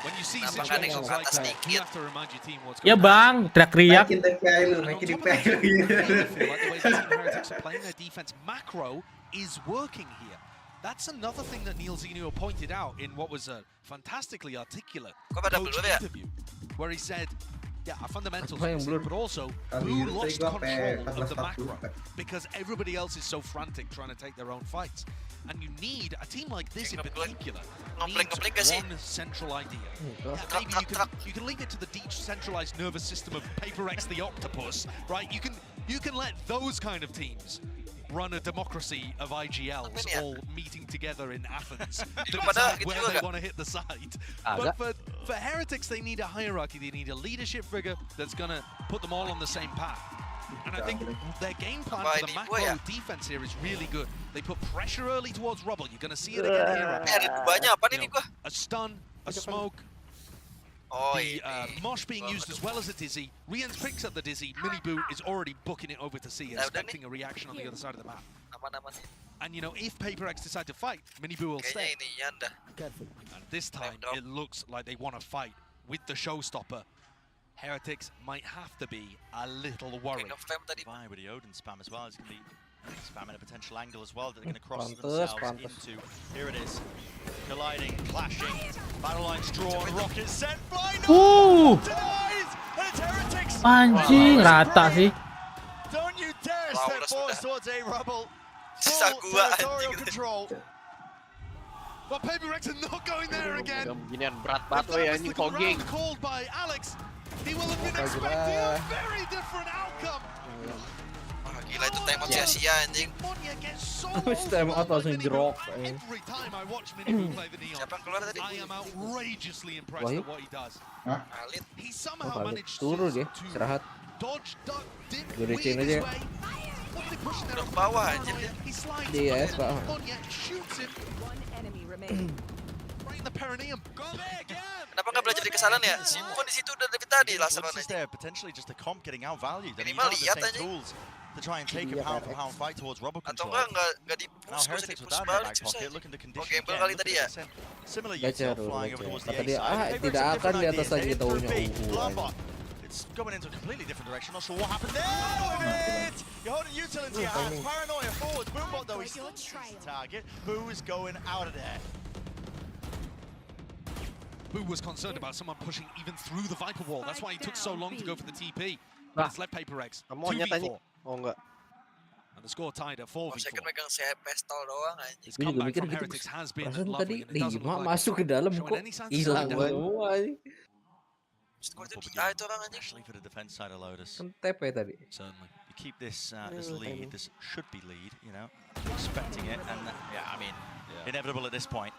When you see situations like that, you have to remind your team what's Ya going on. bang, teriak-teriak. I feel like the way the Heretics are playing their defense macro is working here. That's another thing that Neil Zenio pointed out in what was a fantastically articulate coach interview, where he said, yeah, our fundamentals are missing, but also Blue lost control of the macro because everybody else is so frantic trying to take their own fights. And you need, a team like this in particular, needs one central idea. Yeah, maybe you can link it to the decentralized nervous system of PRX the Octopus, right? You can let those kind of teams run a democracy of IGLs all meeting together in Athens to decide where they want to hit the site. But for Heretics, they need a hierarchy. They need a leadership figure that's going to put them all on the same path. And I think their game plan for the macro defense here is really good. They put pressure early towards Rubble. You're going to see it again here. A stun, a smoke. The Mosh being used as well as a Dizzy. Rienz picks up the Dizzy. Miniboo is already booking it over to C, expecting a reaction on the other side of the map. And you know, if PRX decide to fight, Miniboo will stay. And this time, it looks like they want to fight with the showstopper. Heretics might have to be a little worried. Why with the Odin spam as well? It's going to be spamming a potential angle as well that they're going to cross themselves into. Here it is. Colliding, clashing, battle lines drawn, rockets sent, flying. Denies! And it's Heretics! Anjing, rata sih. Don't you dare step forward towards A Rubble. Full territorial control. But PRX are not going there again. Called by Alex. He will have been expecting a very different outcome. Gila itu timeout sia-sia anjing. Timeout langsung drop. Every time I watch Miniboo play the Neon, I am outrageously impressed at what he does. He somehow managed to dodge, duck, dip, weave his way. What did he push there? Bawah anjir. He slides Monya shoots him. One enemy remaining. Right in the perineum. Go there again. Kenapa nggak belajar di kesalahan ya? Simon di situ udah dari tadi lah sebenarnya. There potentially just a comp getting outvalued. I mean, you don't have the same tools to try and take a pound-for-pound fight towards Rubble control. Atau nggak Now Heretics with that in their back pocket, looking to condition again. Kali tadi ya. Similar yourself flying over towards the A side. Tidak akan di atas lagi taunya. It's going into a completely different direction. Not sure what happened there. Oh, you're holding util into your hands. Paranoia forwards. Boombot though, he's still target. Boo is going out of there. Boo was concerned about someone pushing even through the Viper wall. That's why he took so long to go for the TP. But it's left PRX 2v4. And the score tied at 4v4. His comeback from Heretics has been lovely, and it doesn't look like masuk ke dalam kok hilang semua. Especially for the defense side of Lotus. TP tadi. Certainly. You keep this this lead, this should be lead, you know, expecting it, and yeah, I mean, inevitable at this point.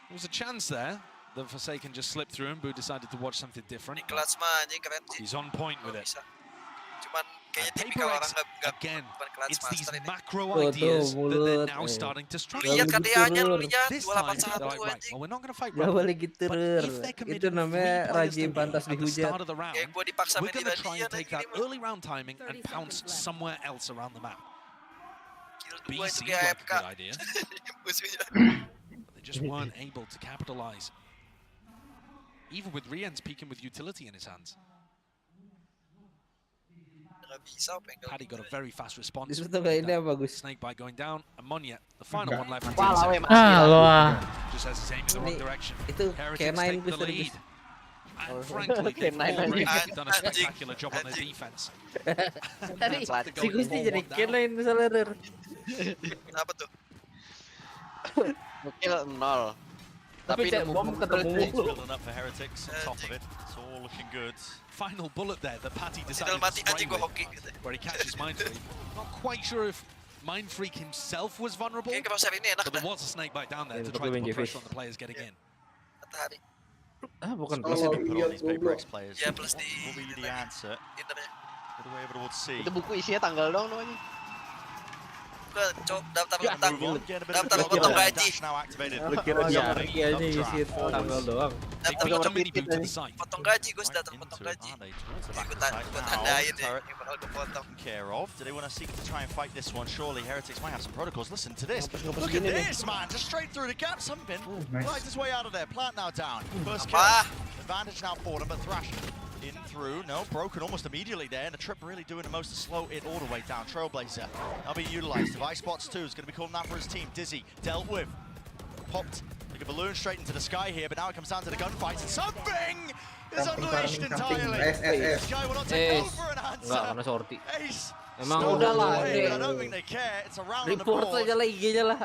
There was a chance there. The Forsaken just slipped through and Boo decided to watch something different. He's on point with it. Cuman kayaknya tipikal orang nggak again it's these macro ideas that they're now starting to struggle. Lihat KDA-nya lu lihat This time, 281 they're like, right, well, we're not going to fight Gak Rebel, boleh gitu, but Rer. if they're Itu committing namanya 3 players rajin to pantas at the dihujat. start of the round, Kayak gua dipaksa we're going to try and Media take that early round timing and pounce somewhere else around the map. B Gua itu seemed kayak like a AFK. good idea. Musuhnya. They just weren't able to capitalize. Even with Rien's peeking with utility in his hands. Paddy got a very fast response. Snakebite going down. Ammonia, the final one left. Just has his aim in the wrong direction. Heretics take the lead. And frankly, they've already done a spectacular job on their defense. Tadi si Gusti jadi K9 misalnya, Rer. Kenapa tuh? Kill 0. Tapi cek bom ketemu. Building up for Heretics on top of it. It's all looking good. Final bullet there that Patty decided to spray with, where he catches Mindfreak. Not quite sure if Mindfreak himself was vulnerable, but there was a snakebite down there to try to put pressure on the players getting in. Bukan plus put on these PRX players. Yeah, plus will be the answer. All the way over towards C. Itu buku isinya tanggal dong namanya. Daftar potong gaji. Lu kira iya isi tanggal doang. Potong gaji, Gus, daftar potong gaji. Ikutan tandain deh, bakal kepotong. Care of. Do they want to seek to try and fight this one? Surely Heretics might have some protocols. Listen to this. Look at this, man. Just straight through the gap. Something. Right his way out of there. Plant now down. First kill. Advantage now for them, but Thrash in through. No, broken almost immediately there. And the trip really doing the most to slow it all the way down. Trailblazer now being utilized. Device spots too. Is going to be calling out for his team. Dizzy dealt with. Popped like a balloon straight into the sky here, but now it comes down to the gunfight. And something is unleashed entirely. Sky will not take over an answer. Enggak, karena sorti. Ace. Emang udah lah. I don't think they care. It's around the board. Report aja lah IG-nya lah.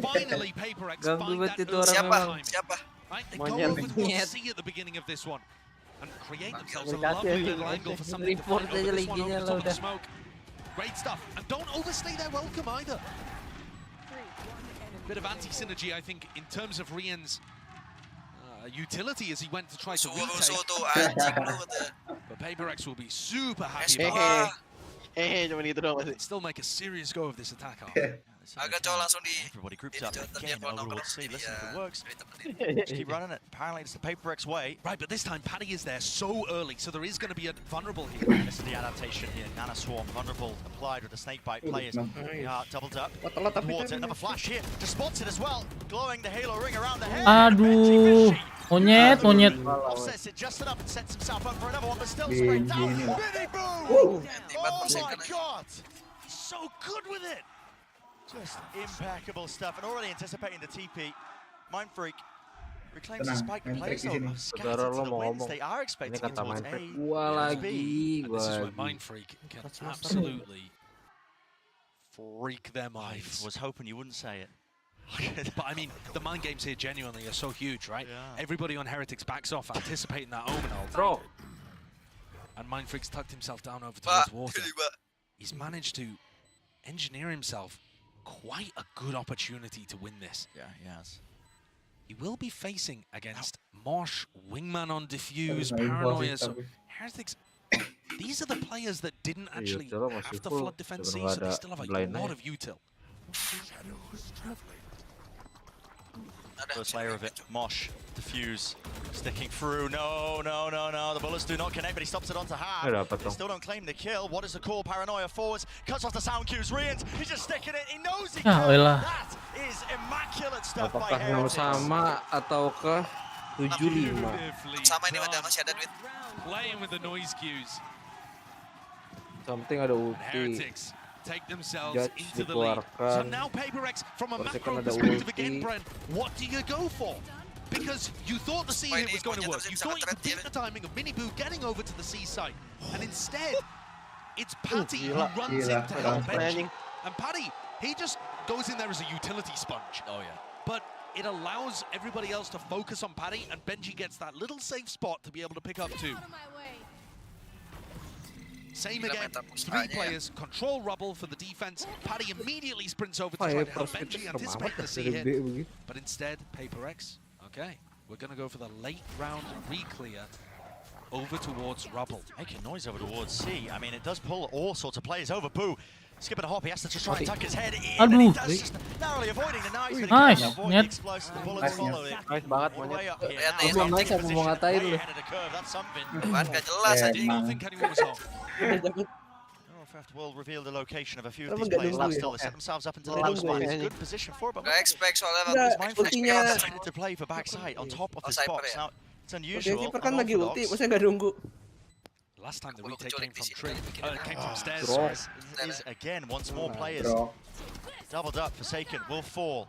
Finally, PRX Ganggu find banget that itu orang memang. Siapa? Right, they go over towards C at the beginning of this one and create themselves a lovely little angle for something to fight over this one over the top of the smoke. Great stuff, and don't overstay their welcome either. Bit of anti-synergy, I think, in terms of Rien's utility as he went to try to retake. But PRX will be super happy about it. Cuman itu doang. Still make a serious go of this attack. Agak cowok langsung di. Everybody groups up again over towards C. Listen, if it works, just keep running it. Apparently it's the PRX way. Right, but this time Paddy is there so early, so there is going to be a vulnerable here. This is the adaptation here. Nana Swarm, vulnerable, applied with the snakebite players. Doubled up. Towards it. Another flash here. Just spots it as well. Glowing the halo ring around the head. Aduh. Monyet. Offsets it just enough and sets himself up for another one, but still straight down. Mini boom! Oh my god! So good with it! Just impeccable stuff, and already anticipating the TP. Mindfreak reclaims the spike place over. Scattered to the winds. They are expecting it towards A. Lagi. This is where Mindfreak can absolutely freak their minds. I was hoping you wouldn't say it. But I mean, the mind games here genuinely are so huge, right? Yeah. Everybody on Heretics backs off, anticipating that Omen ult. Bro. And Mindfreak's tucked himself down over towards water. He's managed to engineer himself quite a good opportunity to win this. Yeah, he has. He will be facing against Mosh, Wingman on Diffuse, Paranoia. So Heretics, these are the players that didn't actually have the Flood Defense C, so they still have a lot of util. First layer of it, Mosh, Diffuse, sticking through. No, the bullets do not connect, but he stops it onto half. They still don't claim the kill. What is the call? Paranoia forwards, cuts off the sound cues. Rien's, he's just sticking it. He knows he can. That is immaculate stuff by Heretics. Sama ataukah 75? Sama ini masih ada duit. Playing with the noise cues. Something ada ulti. Heretics take themselves Judge into the lead. So dikeluarkan. now PRX, from a Baru macro ada perspective ulti. again, Bren, what do you go for? Because you thought the C hit was going to work. You thought you could pick the timing of Mini Boo getting over to the C site. And instead, it's Patty who runs in to help Benji. And Patty, he just goes in there as a utility sponge. Oh, yeah. But it allows everybody else to focus on Patty, and Benji gets that little safe spot to be able to pick up two. Same again, 3 players, control rubble for the defense. Paddy immediately sprints over to try to help Benji, anticipating the C hit. But instead, PRX, okay, we're going to go for the late round re-clear over towards rubble. Making noise over towards C. I mean, it does pull all sorts of players over. Boo Skipping a hop, he has to just try and tuck his head in. Aduh. And he does just narrowly avoiding the knife. but he Nice, can't avoid Nyet. the explosive. The bullets follow it. Nice banget All the way monyet. up here. Aku belum naik aku mau ngatain lu. Ahead of the curve, that's something. Kan gak jelas I anjing. don't think anyone was off. Warcraft will reveal the location of a few of these players. Now still, they set themselves up into the middle spot. It's a good position for it, but Gak expect soalnya Mindfreak decided to play for backside on top of this box. Now, it's unusual. Kiper kan lagi ulti, maksudnya nggak nunggu. Last time the retake came from tree, came from stairs. Is again once more players doubled up. Forsaken will fall.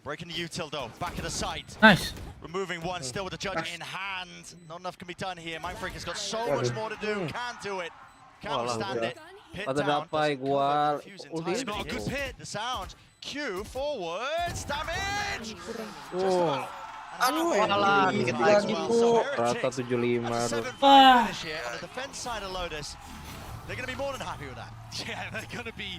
Breaking the util though, back of the site. Nice. Removing one, still with the judge in hand. Not enough can be done here. Mindfreak has got so much more to do. Can't do it. Can't withstand it. Pit down. It's not a good pit. The sound. Q forwards. Damage. Just about. Aduh, malah dikit lagi tuh. Rata 75. On the defense side of Lotus, they're going to be more than happy with that. Yeah, they're going to be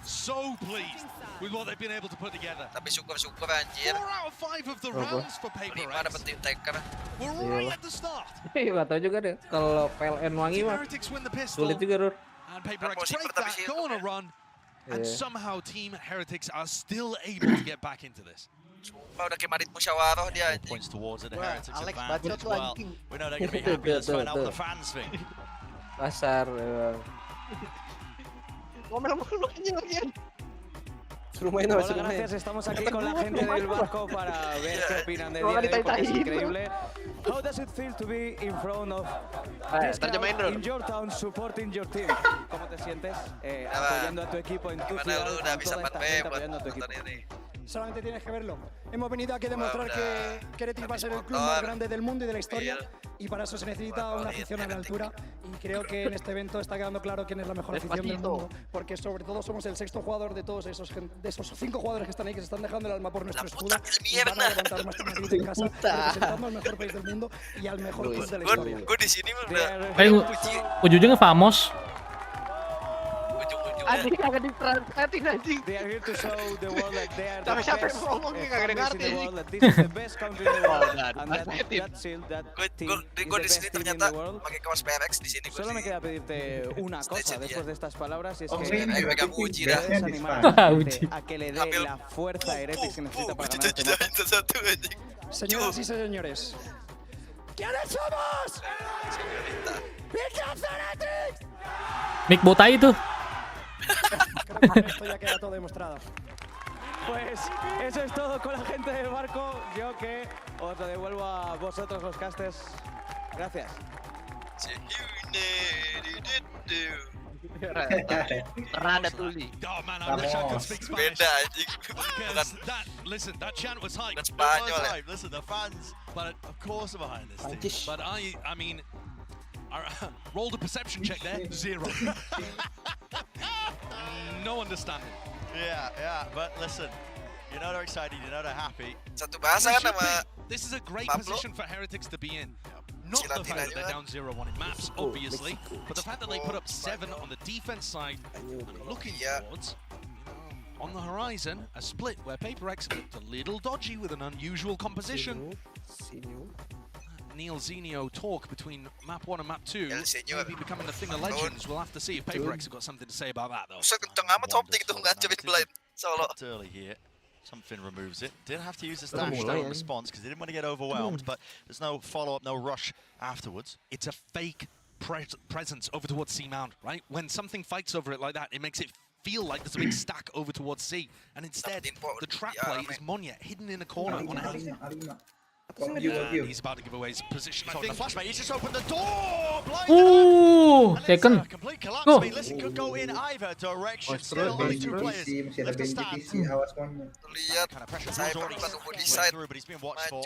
so pleased with what they've been able to put together. Tapi syukur anjir. 4 out of 5 of the rounds for PRX. Dapat tanker. We're right at the start. Gak tau juga deh, kalau PLN wangi mah sulit juga, Dur. And PRX break that, go on a run, and somehow Team Heretics are still able to get back into this. Udah kayak marit musyawarah dia anjing. Points towards it, the Heretics advantage as well. We know they're going to be happy. Let's find out what the fans think. Kasar. Ngomel mulu anjing lagian. Hola, gracias. Estamos aquí con la gente del barco para ver qué opinan del día de hoy, porque es increíble. How does it feel to be in front of this crowd in your town supporting your team? ¿Cómo te sientes apoyando a tu equipo en tu ciudad, con toda esta gente apoyando a tu equipo? Solamente tienes que verlo. Hemos venido aquí a demostrar que Heretics va a ser el club más grande del mundo y de la historia, y para eso se necesita una afición a la altura, y creo que en este evento está quedando claro quién es la mejor afición del mundo, porque sobre todo somos el sexto jugador de todos esos 5 jugadores que están ahí, que se están dejando el alma por nuestro escudo, y van a levantar más que Madrid en casa, representando al mejor país del mundo y al mejor club de la historia. Gue di sini Ujungnya Famos. Anjing kagak ditranslatein anjing. They are here to show the world that they are the Tapi siapa best yang ngomongnya kagak countries in ngerti the anjing. world, that this is the best country in the world, and that team is the di best sini team in ternyata the world. pakai kaos PRX di sini. Solo me queda pedirte una cosa después de estas palabras, y es que pegang uji dah. debes animar a que le dé la fuerza a Heretics que necesita para ganar este match. Señoras y señores, ¿quiénes somos? ¡Bichos Heretics! Mick Botai itu. Creo que con esto ya queda todo demostrado. Pues eso es todo con la gente del barco. Yo que os lo devuelvo a vosotros los casters. Gracias. Rada tuli. Oh man, I wish I could speak Spanish. Because listen, that chant was hype. It was hype. Listen, the fans, but of course are behind this team. But I mean, I rolled a perception check there, 0. No understanding. Yeah, but listen, you know they're excited, you know they're happy. Satu bahasa kan sama. This is a great position for Heretics to be in. Not the fact that they're down 0-1 in maps, obviously, but the fact that they put up 7 on the defense side and looking towards, on the horizon, a split where PRX looked a little dodgy with an unusual composition. Neil Zenio talk between map 1 and map 2 maybe becoming a thing of legends. We'll have to see if PRX have got something to say about that though. Early here. Something removes it. Didn't have to use his dash though in response because he didn't want to get overwhelmed, but there's no follow-up, no rush afterwards. It's a fake presence over towards C Mound, right? When something fights over it like that, it makes it feel like there's a big stack over towards C, and instead the trap play is Monya hidden in a corner on A. He's about to give away his position. I think the flash mate, he's just opened the door. Second. Complete collapse. Go. Listen, could go in either direction. Still only 2 players left to stand. Lihat, saya pernah tunggu di side. But he's been watched for.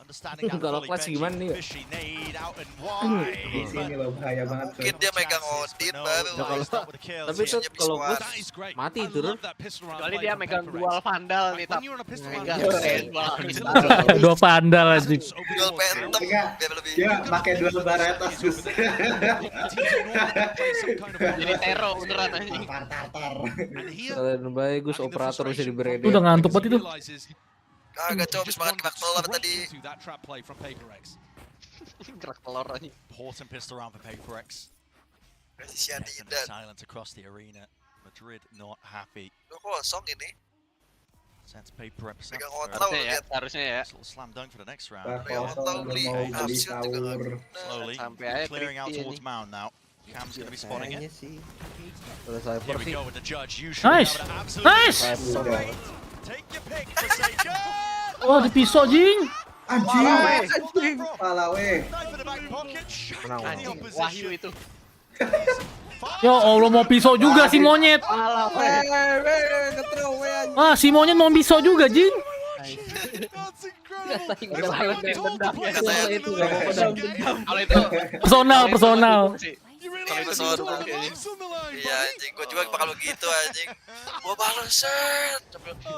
Understanding that Kalau fully kelas gimana nih? Fishy nade out and wide. Mungkin dia megang Odin baru. Tapi itu kalau gue mati itu loh. Kecuali dia megang dual vandal nih, tapi Dua vandal anjing. Dual phantom biar lebih. Dia pakai dual baretas sus. Jadi tero beneran anjing. Kalian bagus operator bisa diberi. Udah ngantuk banget itu. Kagak coba habis makan kerak telur tadi. Kerak telur anjing. Important pistol round for PRX. Silence across the arena. Madrid not happy. Kosong ini. Sets PRX up. Harusnya ya. Slam dunk for the next round. Slowly clearing out towards Mound now. Cam's going to be spotting it. Here we go with the judge. Nice. Nice. Take your pick, Forsaken. Wah, di pisau jing. Anjing. Pala weh. Wahyu itu. Ya Allah, mau pisau juga si monyet. Ah, si monyet mau pisau juga, Jing. Personal. Iya anjing, gue juga bakal begitu anjing. Gua balesan.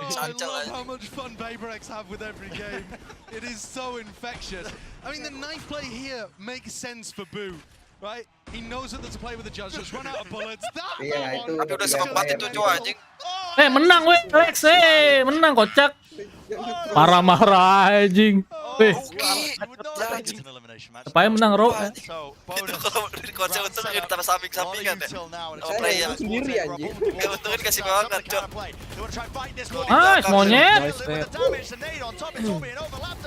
Sancel anjing. How much fun PRX have with every game. It is so infectious. I mean, the knife play here makes sense for Boo, right? He knows that to play with the judge. Just run out of bullets. Iya itu. Tapi udah sempat itu cowok anjing. Menang weh, Rex. Menang kocak. Marah-marah anjing. Weh. Supaya menang Ro. Itu kalau konsep untung kita samping-sampingan ya. Kalau play yang sendiri anjing. Ya untungnya dikasih banget, Cok. Nice, monyet.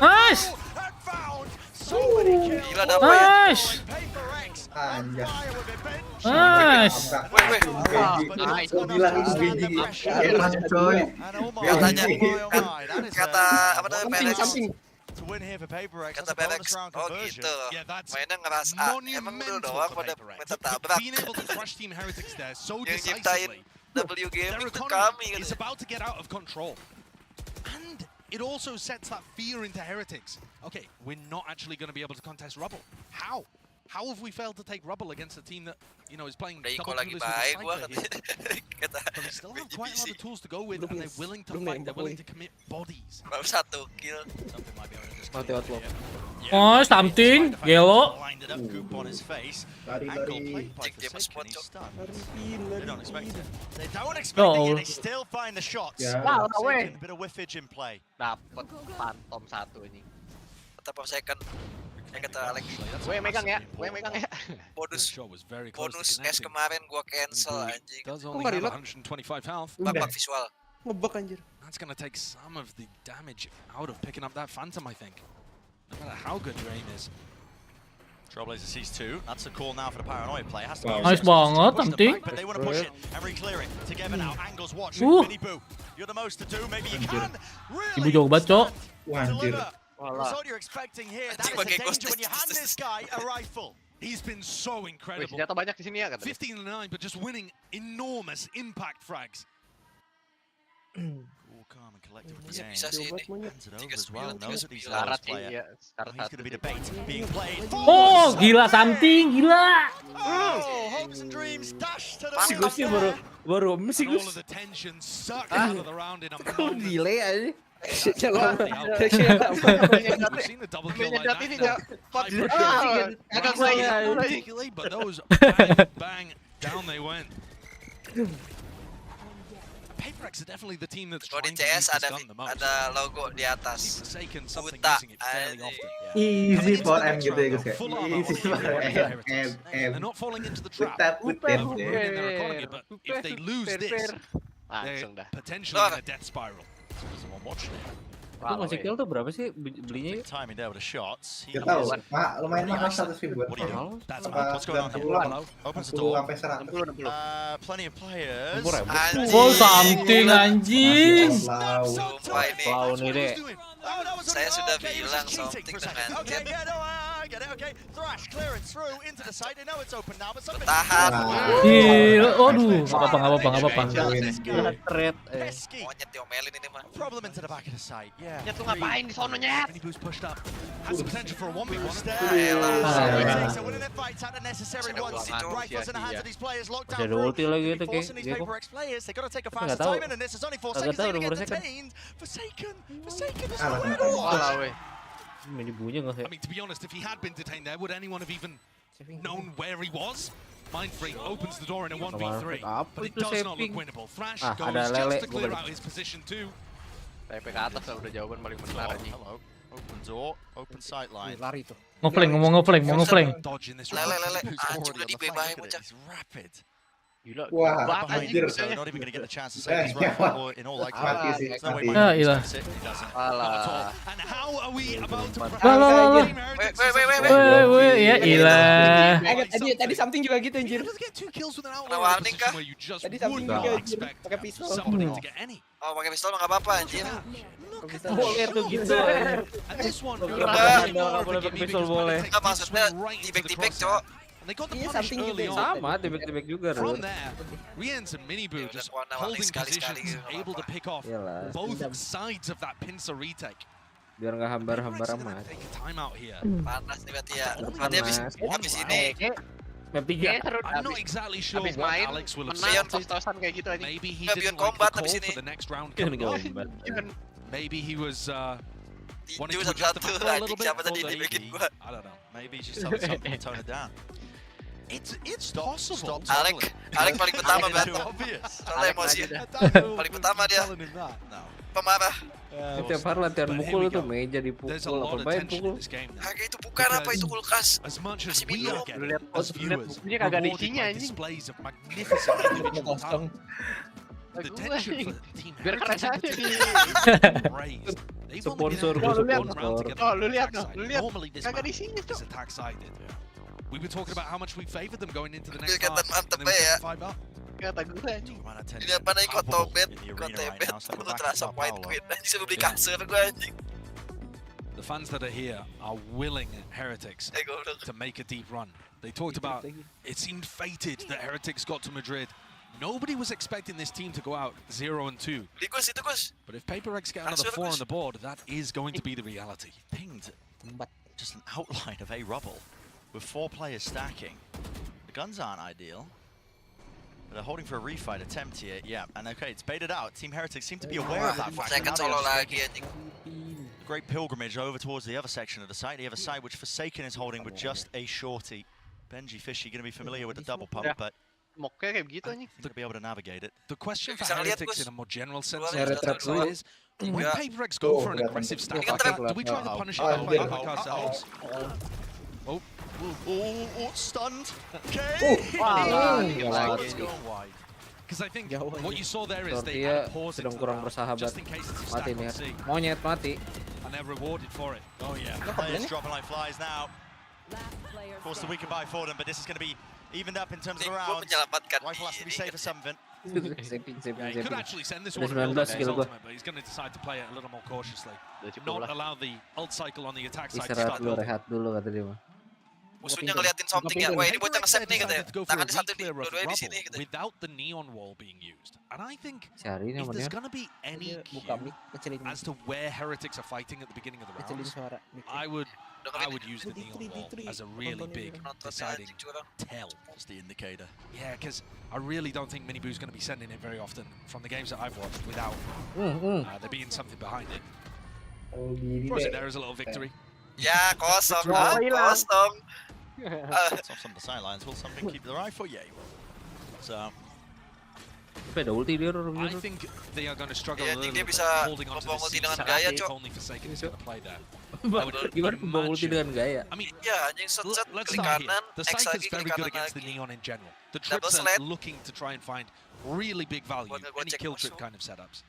Nice. Gila dapat. Nice. Anjay. Nice. Gua bilang itu bridging. Coy. Kata apa namanya PRX. Kata PRX, oh gitu. Mainnya ngerasa emang lu doang pada minta tabrak. Yang nyiptain W Gaming itu kami gitu. And it also sets that fear into Heretics. Okay, we're not actually going to be able to contest Rubble. How? How have we failed to take Rubble against a team that, you know, is playing double lagi baik gua But we still have quite a lot of tools to go with, and they're willing to fight, they're willing to commit bodies. Baru 1 kill. Oh, something. Yellow. They don't expect it. They Oh. still find the shots. Wow, A bit of whiffage in play. Dapat Phantom 1 ini. Tetap second. Kata Alex, gue yang megang ya. Bonus es kemarin gua cancel anjing. Babak visual. Ngebug anjir. That's gonna take some of the damage out of picking up that Phantom, I think. No matter how good your aim is. Trailblazer sees 2. That's a call now for the Paranoia play. Has to Nice banget, something. But they want to push it and re-clear it. Together now. Angles watch. Mini Boo. You're the most to do. Maybe you can. Ibu jauh banget, Cok. Result you're expecting here. That is the danger when you hand this guy a rifle. He's been so incredible. Senjata banyak di sini ya katanya. 15-9, but just winning enormous impact frags. Cool, calm and collected with the game. Bisa sih ini. Hands it over as well. 39. Knows that he's the last player. He's going to be the bait being played. Oh, gila something, gila. Oh, hopes and dreams dash to the Musiknya baru And all of the tension sucked out of the round in a moment. delay aja. We've seen the double kill like that. Particularly, but those bang, down they went. PRX are definitely the team that's Kalau di trying to use CS this gun the most. ada logo di atas. Forsaken something Buta, using it fairly often. Easy for M gitu ya guys ya. Full armor Easy for on M. They're not falling into the trap. Butet. In their economy, but if they lose this, they're potentially in a death spiral. Someone watching it. Itu masih kill tuh berapa sih belinya? Timing there with the shots. Gak tau, lumayan mahal 100.000 buat That's what's going on here. Opens the door. Sampai 100. Plenty of players. Oh, something anjing. Sumpah ini. Clown ini deh. Saya sudah bilang something dengan Okay. Thrash clearance through into the site. They know it's open now, but something. Tahan. Gila, aduh, nggak apa-apa. Monyet diomelin ini mah. Problem into the back of the site. Yeah. Nyet lu ngapain di sono Nyet? Mini Boost pushed up. Has the potential for a 1v1. So winning their fights at the necessary ones. Rifles in the hands of these players locked down. Ada ulti lagi itu Forcing these PRX players. They got to take a faster time in, and this is only 4 seconds to get detained. Forsaken is Walah, Ini bunyi nggak sih? I mean, to be honest, if he had been detained there, would anyone have even known where he was? Mindfreak opens the door in a 1v3, but it does not look winnable. Thrash goes just to clear out his position too. TP ke atas lah udah jawaban paling benar anjing. Open door, open sight line. Lari tuh. Ngeflank, mau ngeflank. Lele. Juga di bebas bocah. He's rapid. Wah, Behind anjir. you, so not even going to get the chance to save his rifle, or in all likelihood. Mati sih, There's no way mati. Mike Ilah. expects it. He doesn't. And how are we about to Weh, ya ilah. Tadi something juga gitu anjir. Warning kah? Tadi something juga anjir. Pakai pistol. Oh, pakai pistol nggak apa-apa anjir. Boleh tuh gitu. Boleh pakai pistol boleh. Enggak maksudnya tibek-tibek, Cok. Iya something gitu. Sama, tibek-tibek juga. From there, Rians and Minibu just holding positions, able to pick off both sides of that pincer retake. Biar nggak hambar-hambar amat. Timeout here. Panas nih berarti ya. Berarti habis ini. Map 3. I'm not exactly sure Habis what main, Alex will have menang said. tos-tosan kayak gitu aja. Maybe he Beyond didn't like combat the habis call ini. for the next round coming off. Maybe he was wanting to adjust the satu-satu tempo a little anjing bit. siapa tadi Or dibikin maybe, gua. I don't know. Maybe he's just telling something to tone it down. It's possible. Alek paling pertama It's banget. too obvious. Soalnya emosi. Paling pertama dia. Pemarah. Setiap hari latihan mukul tuh meja There's a dipukul, lot apa of main tension pukul. in this game now. Kagak itu bukan apa itu kulkas. As much as Masih we minum. are getting as viewers, bukunya kagak ada rewarded isinya by anjing. displays of magnificent individual talent. The tension for Team Biar keren Heritage in aja particular is raised. They've only been Sponsor, able to sponsor. one round to get Oh, on lu the lihat attack noh, side. lu lihat. Normally this Kagak map di sini tuh. is attack sided. We were talking about how much we favored them going into the next Kelihatan half, and mantep they were ya. getting 5 up. Kata gue anjing. Ini apa nih kotobet, kotebet. Lu terasa white queen. Anjing sudah beli kasur gue anjing. The fans that are here are willing Heretics to make a deep run. They talked about it seemed fated that Heretics got to Madrid. Nobody was expecting this team to go out 0-2. But if PRX get another 4 on the board, that is going to be the reality. Pinged just an outline of a rubble with 4 players stacking. The guns aren't ideal. They're holding for a refight attempt here, yeah. And okay, it's baited out. Team Heretics seem to be aware of that fact. Second solo lagi anjing. Great pilgrimage over towards the other section of the site. The other side, which Forsaken is holding with just a shorty. Benji Fishy going to be familiar with the double pump, but Moknya kayak begitu anjing. to be able to navigate it. The question for Heretics in a more general sense is, when Yeah. PRX go for an aggressive stack like that, do we try to punish it by playing like ourselves? Stunned. Okay. It's going wide. Because I think what you saw there is they Tortilla pause it sedang kurang bersahabat. just in case it's a Mati stack nih. on C. Monyet mati. And they're rewarded for it. Oh yeah. Players dropping like flies now. Of course, the we can buy for them, but this is going to be evened up in terms of the rounds. Rifle has to be safe for something. Yeah, he could actually send this Udah one 19 skill gua. ultimate, but he's going to decide to play it a little more cautiously. Not allow the ult cycle on the attack side to Istirahat start dulu, building. rehat dulu kata dia mah. Musuhnya ngeliatin something ya. Wah, ini bocah nge-save nih katanya. To go for a Tangan satu di re-clear of dua-duanya di rubble sini gitu. without the neon wall being used. And I think Cari nih if sama there's dia. going to be any cue as to where Heretics are fighting at the beginning of the rounds, I would use the neon wall as a really big deciding tell. Just the indicator. Yeah, because I really don't think Minibu's going to be sending it very often from the games that I've watched without there being something behind it. Of course, there is a little victory. Ya, kosong. Kosong. It's off some of the sidelines. Will something keep the rifle? Yeah, he will. So. Ada ulti dia I think they are going to struggle a little bit bisa holding on to membawa this ulti dengan season. gaya, I think Cok. only Forsaken is going to play there. Gimana membawa ulti dengan gaya? I mean, ya, anjing set let's klik start here. kanan, The X Psyche lagi is klik very good kanan against the lagi. Neon in general. The Double Trips are slap. looking to try and find really big value, any ngegocek kill trip musuh. kind of setups.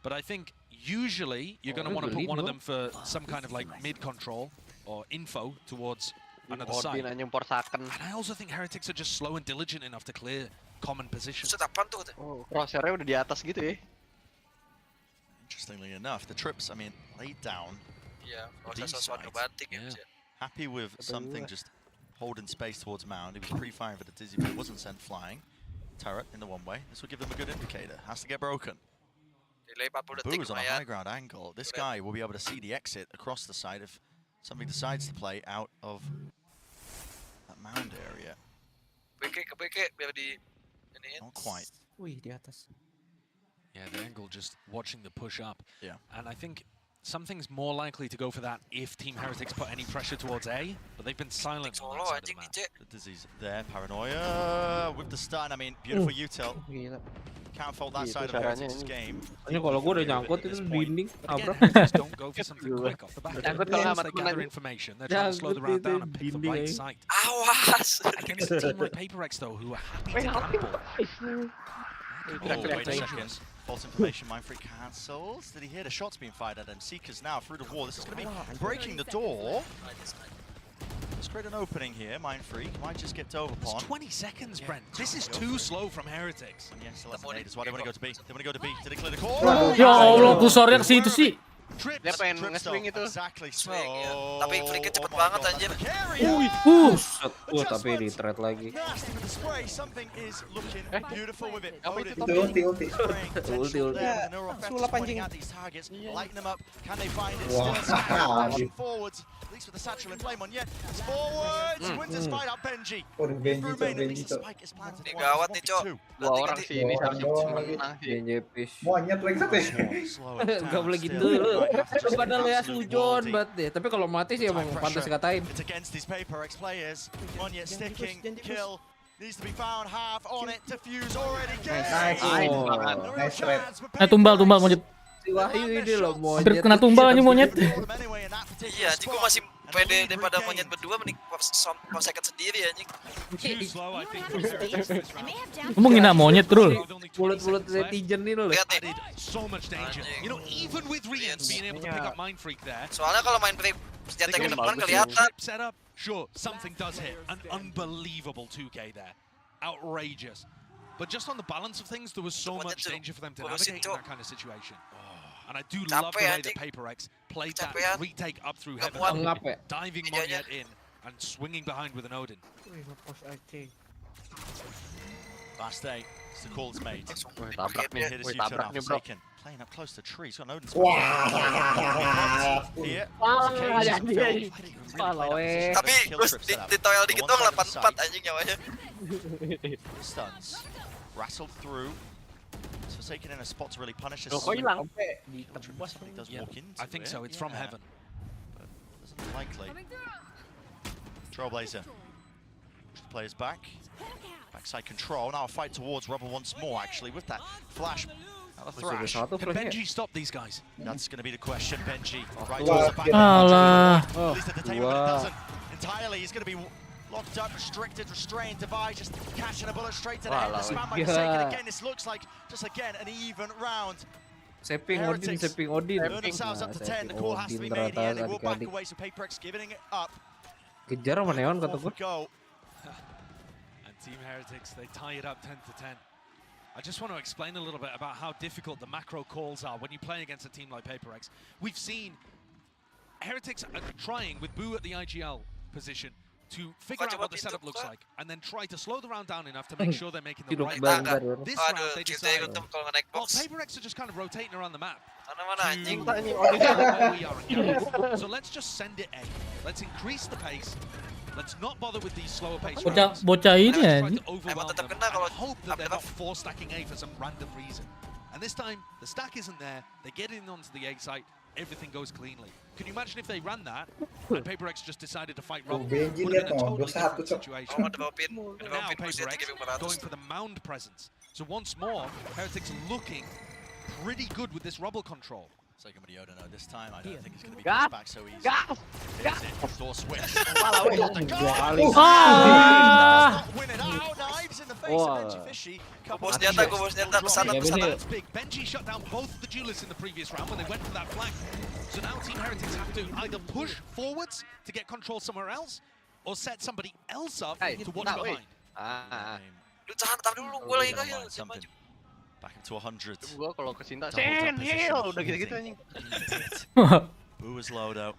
But I think usually you're going to want to put one of them for some kind of like mid control or info towards another side. Ordin anjing porsaken. And I also think Heretics are just slow and diligent enough to clear common positions. Set apaan tuh? Oh, crosshair-nya udah di atas gitu ya. Interestingly enough, the Trips, I mean, laid down. Iya, the proses B sesuatu side. banting ya. Happy with something just holding space towards Mound. He was pre-firing for the Dizzy, but it wasn't sent flying. Turret in the one way. This will give them a good indicator. Has to get broken. Delay 40 Boo detik is on a lumayan. high ground angle. This guy will be able to see the exit across the side if something decides to play out of that Mound area. Ke BK biar di iniin. Not quite. Wih, di atas. Yeah, the angle just watching the push up. Yeah. And I think something's more likely to go for that if Team Heretics put any pressure towards A, but they've been silent on that side of the map. The Dizzy's there. Paranoia with the stun. I mean, beautiful util. can't fault that side of Heretics' game. Ini kalau gue udah nyangkut itu dinding, nabrak. Don't go for something quick off the bat. Once they gather information, they're trying to slow the round down and pick the right site. Awas. Against a team like PRX though, who are happy to gamble. Wait a second. False information, Mindfreak cancels. Did he hear the shots being fired at him? Seekers now through the wall. This is going to be breaking the door. Let's create an opening here. Mindfreak might just get over upon. It's 20 seconds, Brent. This is too slow from Heretics. Yes, that's why they want to go to B. They want to go to B. Did they clear the core? Ya Allah, kusornya ke situ sih. Dia pengen nge-swing itu. Exactly so. Tapi flicknya cepet banget anjir. Tapi di thread lagi. Ulti. Sulap anjing. Gawat nih, Cok. Dua orang sih ini harusnya menang sih. Monyet lagi satu. Gak boleh gitu lu. Padahal ya sujon banget deh. Tapi kalau mati sih emang pantas katain. It's against these PRX players. Monyet sticking, kill. Needs to be found, half on it, defuse already. Nice trade. Tumbal monyet. Si Wahyu ini loh monyet. Hampir kena tumbal aja monyet. Iya, anjing gua masih pede daripada monyet berdua mending second sendiri anjing. Kamu ngina monyet terus. Bulat-bulat netizen ini loh. Lihat nih. So much danger. You know, even with Rian being able to pick up Mindfreak there. Soalnya kalau main senjata ke depan kelihatan. Setup, sure, something does hit. An unbelievable 2K there. Outrageous. But just on the balance of things, there was so much danger for them to navigate in that kind of situation. And I do love the way that PRX played that retake up through heaven, diving Monyet in and swinging behind with an Odin. Last day, the call's made. Tabrak nih bro. Playing up close to trees, got an Odin. Tapi Gus ditoel dikit dong 84 anjing nyawanya. Stuns, wrestled through. Forsaken in a spot to really punish us. I think so, it's from heaven. But isn't likely. Trailblazer. Players back. Backside control. Now a fight towards Rubble once more, actually, with that flash. Now the thrash. Can Benji stop these guys? That's going to be the question, Benji. Right towards the back. At least at the table, but it doesn't entirely. He's going to be locked up, restricted, restrained. Divide just catching a bullet straight to the head. The spam by Forsaken again. This looks like just again an even round. Saving Odin. Burn themselves up to 10. The call has to be made here. They will back away, so PRX giving it up. Kejar sama Neon kata gue. And Team Heretics, they tie it up 10 to 10. I just want to explain a little bit about how difficult the macro calls are when you play against a team like PRX. We've seen Heretics trying with Boo at the IGL position to figure out what the setup looks like, and then try to slow the round down enough to make sure they're making the right move. This round they decided, well, PRX are just kind of rotating around the map. So let's just send it A. Let's increase the pace. Let's not bother with these slower pace rounds. Bocah ini ya. Hope that they're not four stacking A for some random reason. And this time, the stack isn't there. They get in onto the A site. Everything goes cleanly. Can you imagine if they ran that and PRX just decided to fight Rob? Would have been a totally different situation. And now PRX going for the mound presence. So once more, Heretics looking pretty good with this rubble control. Second Yoda, no, this time I don't think it's going to be back so easy. Door switch. Win it out. Knives in the face of Benji Fishy. Benji shut down both the duelists in the previous round when they went for that flank. So now Team Heretics have to either push forwards to get control somewhere else, or set somebody else up to watch behind. Back into 100. Gua kalau ke Sinta, udah gitu-gitu anjing. Boo is low though.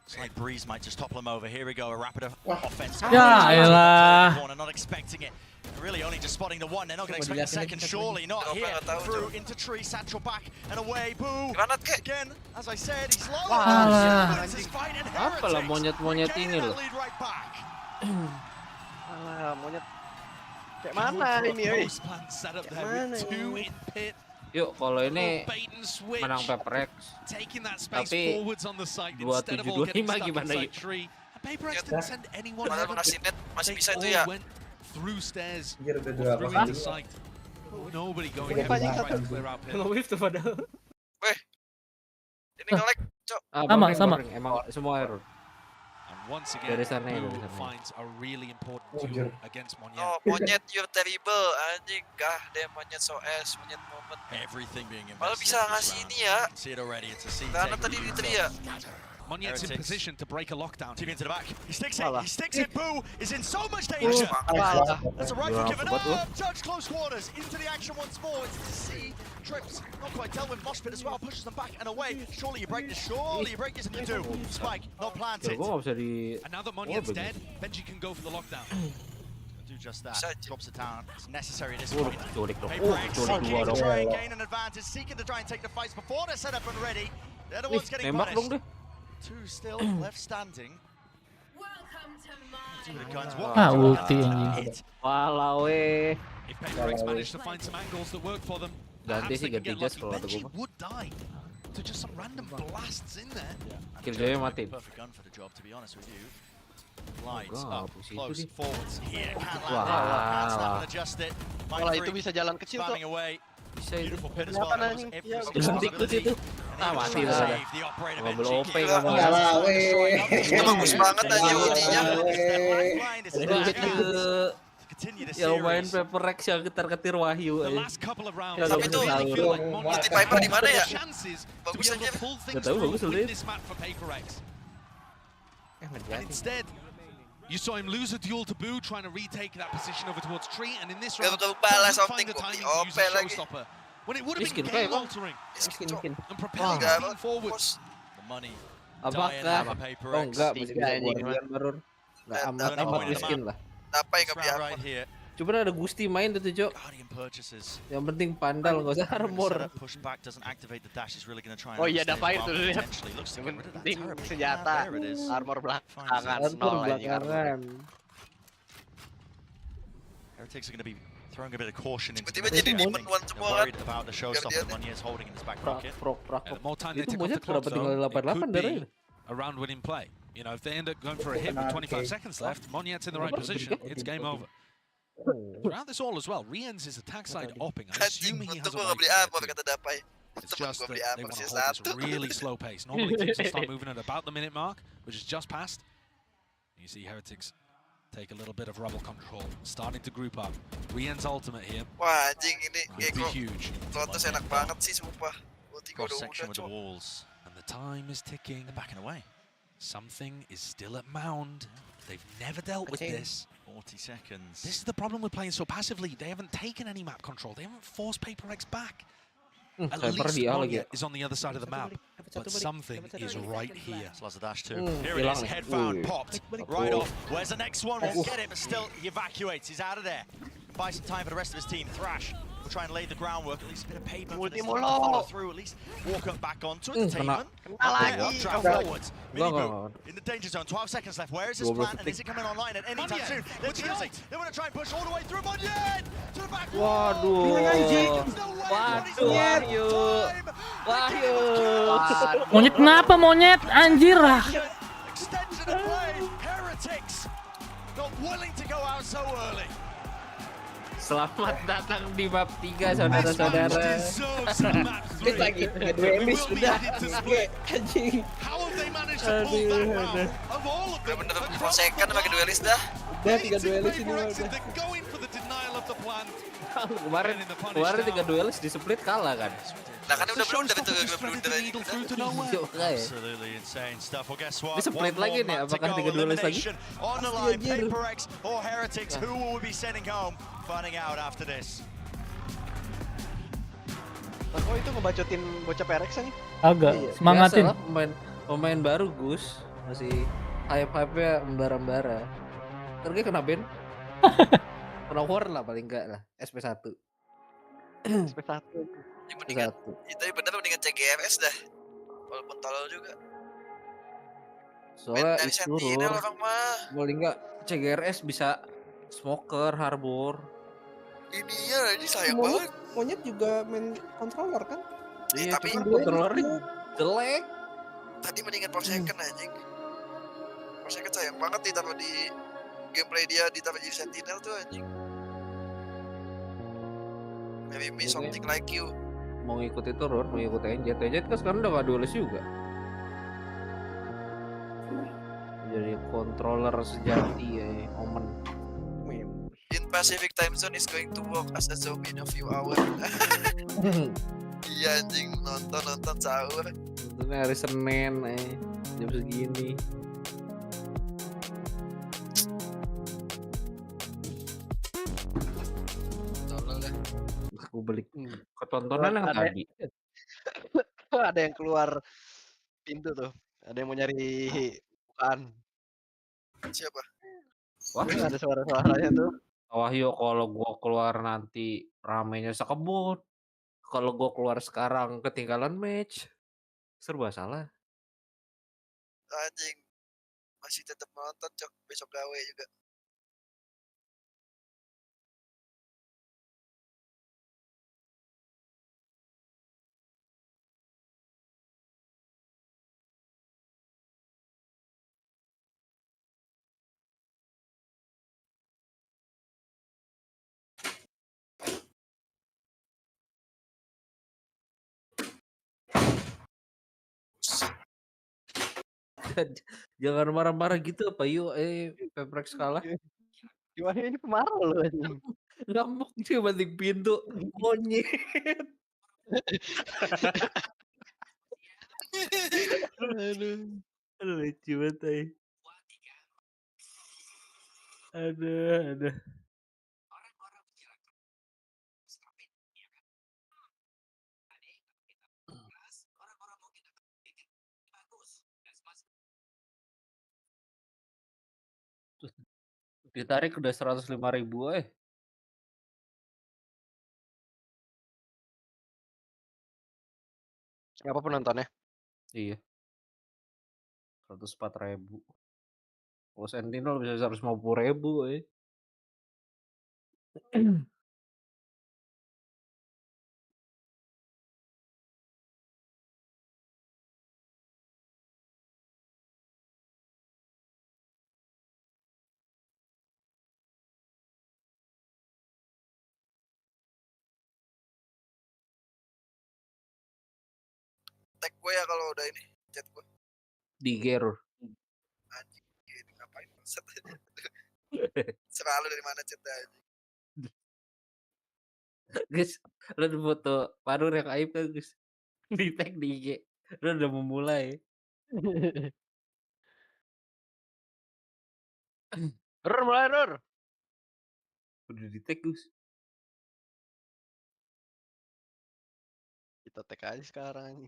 It's like Breeze might just topple him over. Here we go, a rapid offense. Ya elah. Not expecting it. Really only just spotting the one. They're not going to expect the second. Surely not here. Through into tree, satchel back and away. Boo. Again, as I said, he's low. Apalah monyet-monyet ini loh. Alah, monyet. Kayak mana ini, oi? Yuk, kalau ini menang PRX. Tapi 2725 gimana yuk? Masih bisa itu ya. Through stairs. Nobody going heavy trying to clear out pit. Nge-whiff tuh padahal. Ini nge-lag, Cok. Sama. Emang semua error. And once again, Nunggu finds a really important tool against Monyet. Oh, Monyet, you're terrible. Anjing, deh Monyet SOS, Monyet moment. Everything being Malah bisa ngasih ini ya. See it already. It's a scene. Karena tadi diteriak. Monyet's in position to break a lockdown. Team into the back. He sticks it. Boo is in so much danger. That's a rifle given up. Judge close quarters into the action once more. It's to see Trips not quite dealt with Moshpit as well. Pushes them back and away. Surely you break this. And you do. Spike not planted. Another Monyet's dead. Benji can go for the lockdown. Do just that. Drops it down. It's necessary at this point. PRX seeking to try and gain an advantage. Seeking to try and take the fights before they're set up and ready. They're the ones getting punished. Two still left standing. Ulti anjing. Walau If PRX manage to find some angles that work for them, ganti just kalau kata Benji gue. would die to just some random blasts in there. Killjoy mati. Perfect gun for the job, to be honest with you. Lights up, close, forwards here. Can't snap and adjust it. Malah itu bisa jalan kecil kok. Bisa itu. Beautiful pit as well. Tikus itu. Mati lah. Ngobrol OP kamu. Itu bagus banget aja ultinya. Ya lumayan PRX yang ketar-ketir Wahyu aja. Tapi tuh ulti Piper di mana ya? Bagus aja. Gak tau, bagus ulit. Instead, you saw him lose a duel to Boo, trying to retake that position over towards Tree, and in this round, balas doesn't find the timing to use a showstopper. When it would have been game-altering and propelling the team forwards. The money. Apakah? Oh enggak, masih bisa buat baru. Nggak amat miskin lah. Apa yang right here. Cuma ada Gusti main tuh Cok. Yang penting pandal, nggak usah armor. Oh iya, ada fire tuh lihat. Yang penting senjata, armor belakangan, Heretics are going to be throwing a bit of caution into tiba-tiba jadi demon one semua kan. about the showstopper Monyet's holding in his back pocket. More time they Itu take off the Monyet clock, berapa though, tinggal it 88 could darah. be a round-winning play. You know, if they end up going for a hit with 25 seconds left, Monyet's in the right position, it's game over. Throughout this all as well, Rien's is attack side opping. I'm assuming he has a right play. It's just that they want to hold this really slow pace. Normally teams will start moving at about the minute mark, which is just past. You see Heretics take a little bit of rebel control, starting to group up. Rien's ultimate here. Wah anjing ini It'd be huge. Lotus enak banget sih sumpah. Cross-section with the walls. And the time is ticking. They're backing away. Something is still at Mound. They've never dealt with this. 40 seconds. This is the problem with playing so passively. They haven't taken any map control. They haven't forced PRX back. At least Monyet is on the other side of the map. But something is right here. Slaz a dash too. Here it is. Headfound popped. Right off. Where's the next one? Won't get it, but still he evacuates. He's out of there. Can buy some time for the rest of his team. Thrash will try and lay the groundwork. At least a bit of paper for this team to follow through. At least walk up back onto entertainment. Drop forwards. Mini-Boo in the danger zone. 12 seconds left. Where is his plan? And is it coming online at any time soon? They're choosing. They want to try and push all the way through. Monyet to the back wall. Monyet kenapa Monyet? Anjir lah. Extension of play. Heretics not willing to go out so early. Selamat datang di bab 3 saudara-saudara. Split lagi, duelis udah. Anjing. Bener-bener posekan pakai duelis dah. Udah 3 duelis ini udah. Kemarin 3 duelis di split kalah kan. Nah kan udah blunder itu Absolutely insane stuff. Well, guess what? Di split lagi nih, apakah 3 duelis lagi? On the line, PRX or Heretics, who will we be sending home? Finding out after this. Oh itu ngebacotin bocah PRX nih? Agak, semangatin. Pemain baru Gus, masih hype-hype-nya membara-membara. Terus kena ban? Kena war lah paling enggak lah, SP1. SP1. Itu bener mendingan CGRS dah. Walaupun tolol juga. Soalnya Sentinel orang mah. Paling enggak CGRS bisa smoker, harbor. Ini ya, ini sayang banget. Monyet juga main controller kan? Iya, tapi controllernya jelek. Tadi mendingan Forsaken anjing. Forsaken sayang banget ditaruh di gameplay dia, ditaruh jadi Sentinel tuh anjing. Maybe be something like you. Mau ngikutin turun, mau ngikutin NJ kan sekarang udah gak duelist juga. Jadi controller sejati ya, Omen. In Pacific Time Zone is going to walk as a zombie in a few hours. Iya anjing, nonton sahur. Itu hari Senin jam segini. Tolol deh. Aku beli ketontonan yang tadi. Ada yang keluar pintu tuh. Ada yang mau nyari bukaan. Siapa? Wah, ada suara-suaranya tuh. Wahyu kalau gua keluar nanti ramenya sekebun. Kalau gua keluar sekarang ketinggalan match. Serba salah. Anjing. Masih tetap nonton, Cok. Besok gawe juga. Jangan marah-marah gitu apa yuk PRX kalah. Gimana ini kemarau loh anjing. Ngambek sih banting pintu. Monyet. Aduh. Lucu banget. Aduh. Ditarik udah 105.000 . Siapa penontonnya? Iya. 104.000. Kalau Sentinel bisa 150.000 . Tag gue ya kalau udah ini chat gue. Di Ger. Anjing, ini ngapain maksud? Selalu dari mana chat aja. Guys, lo ada foto Panur yang aib kan guys? Di tag di IG. Lo udah memulai. Mulai Rur. Udah di tag Gus. Kita tag aja sekarang.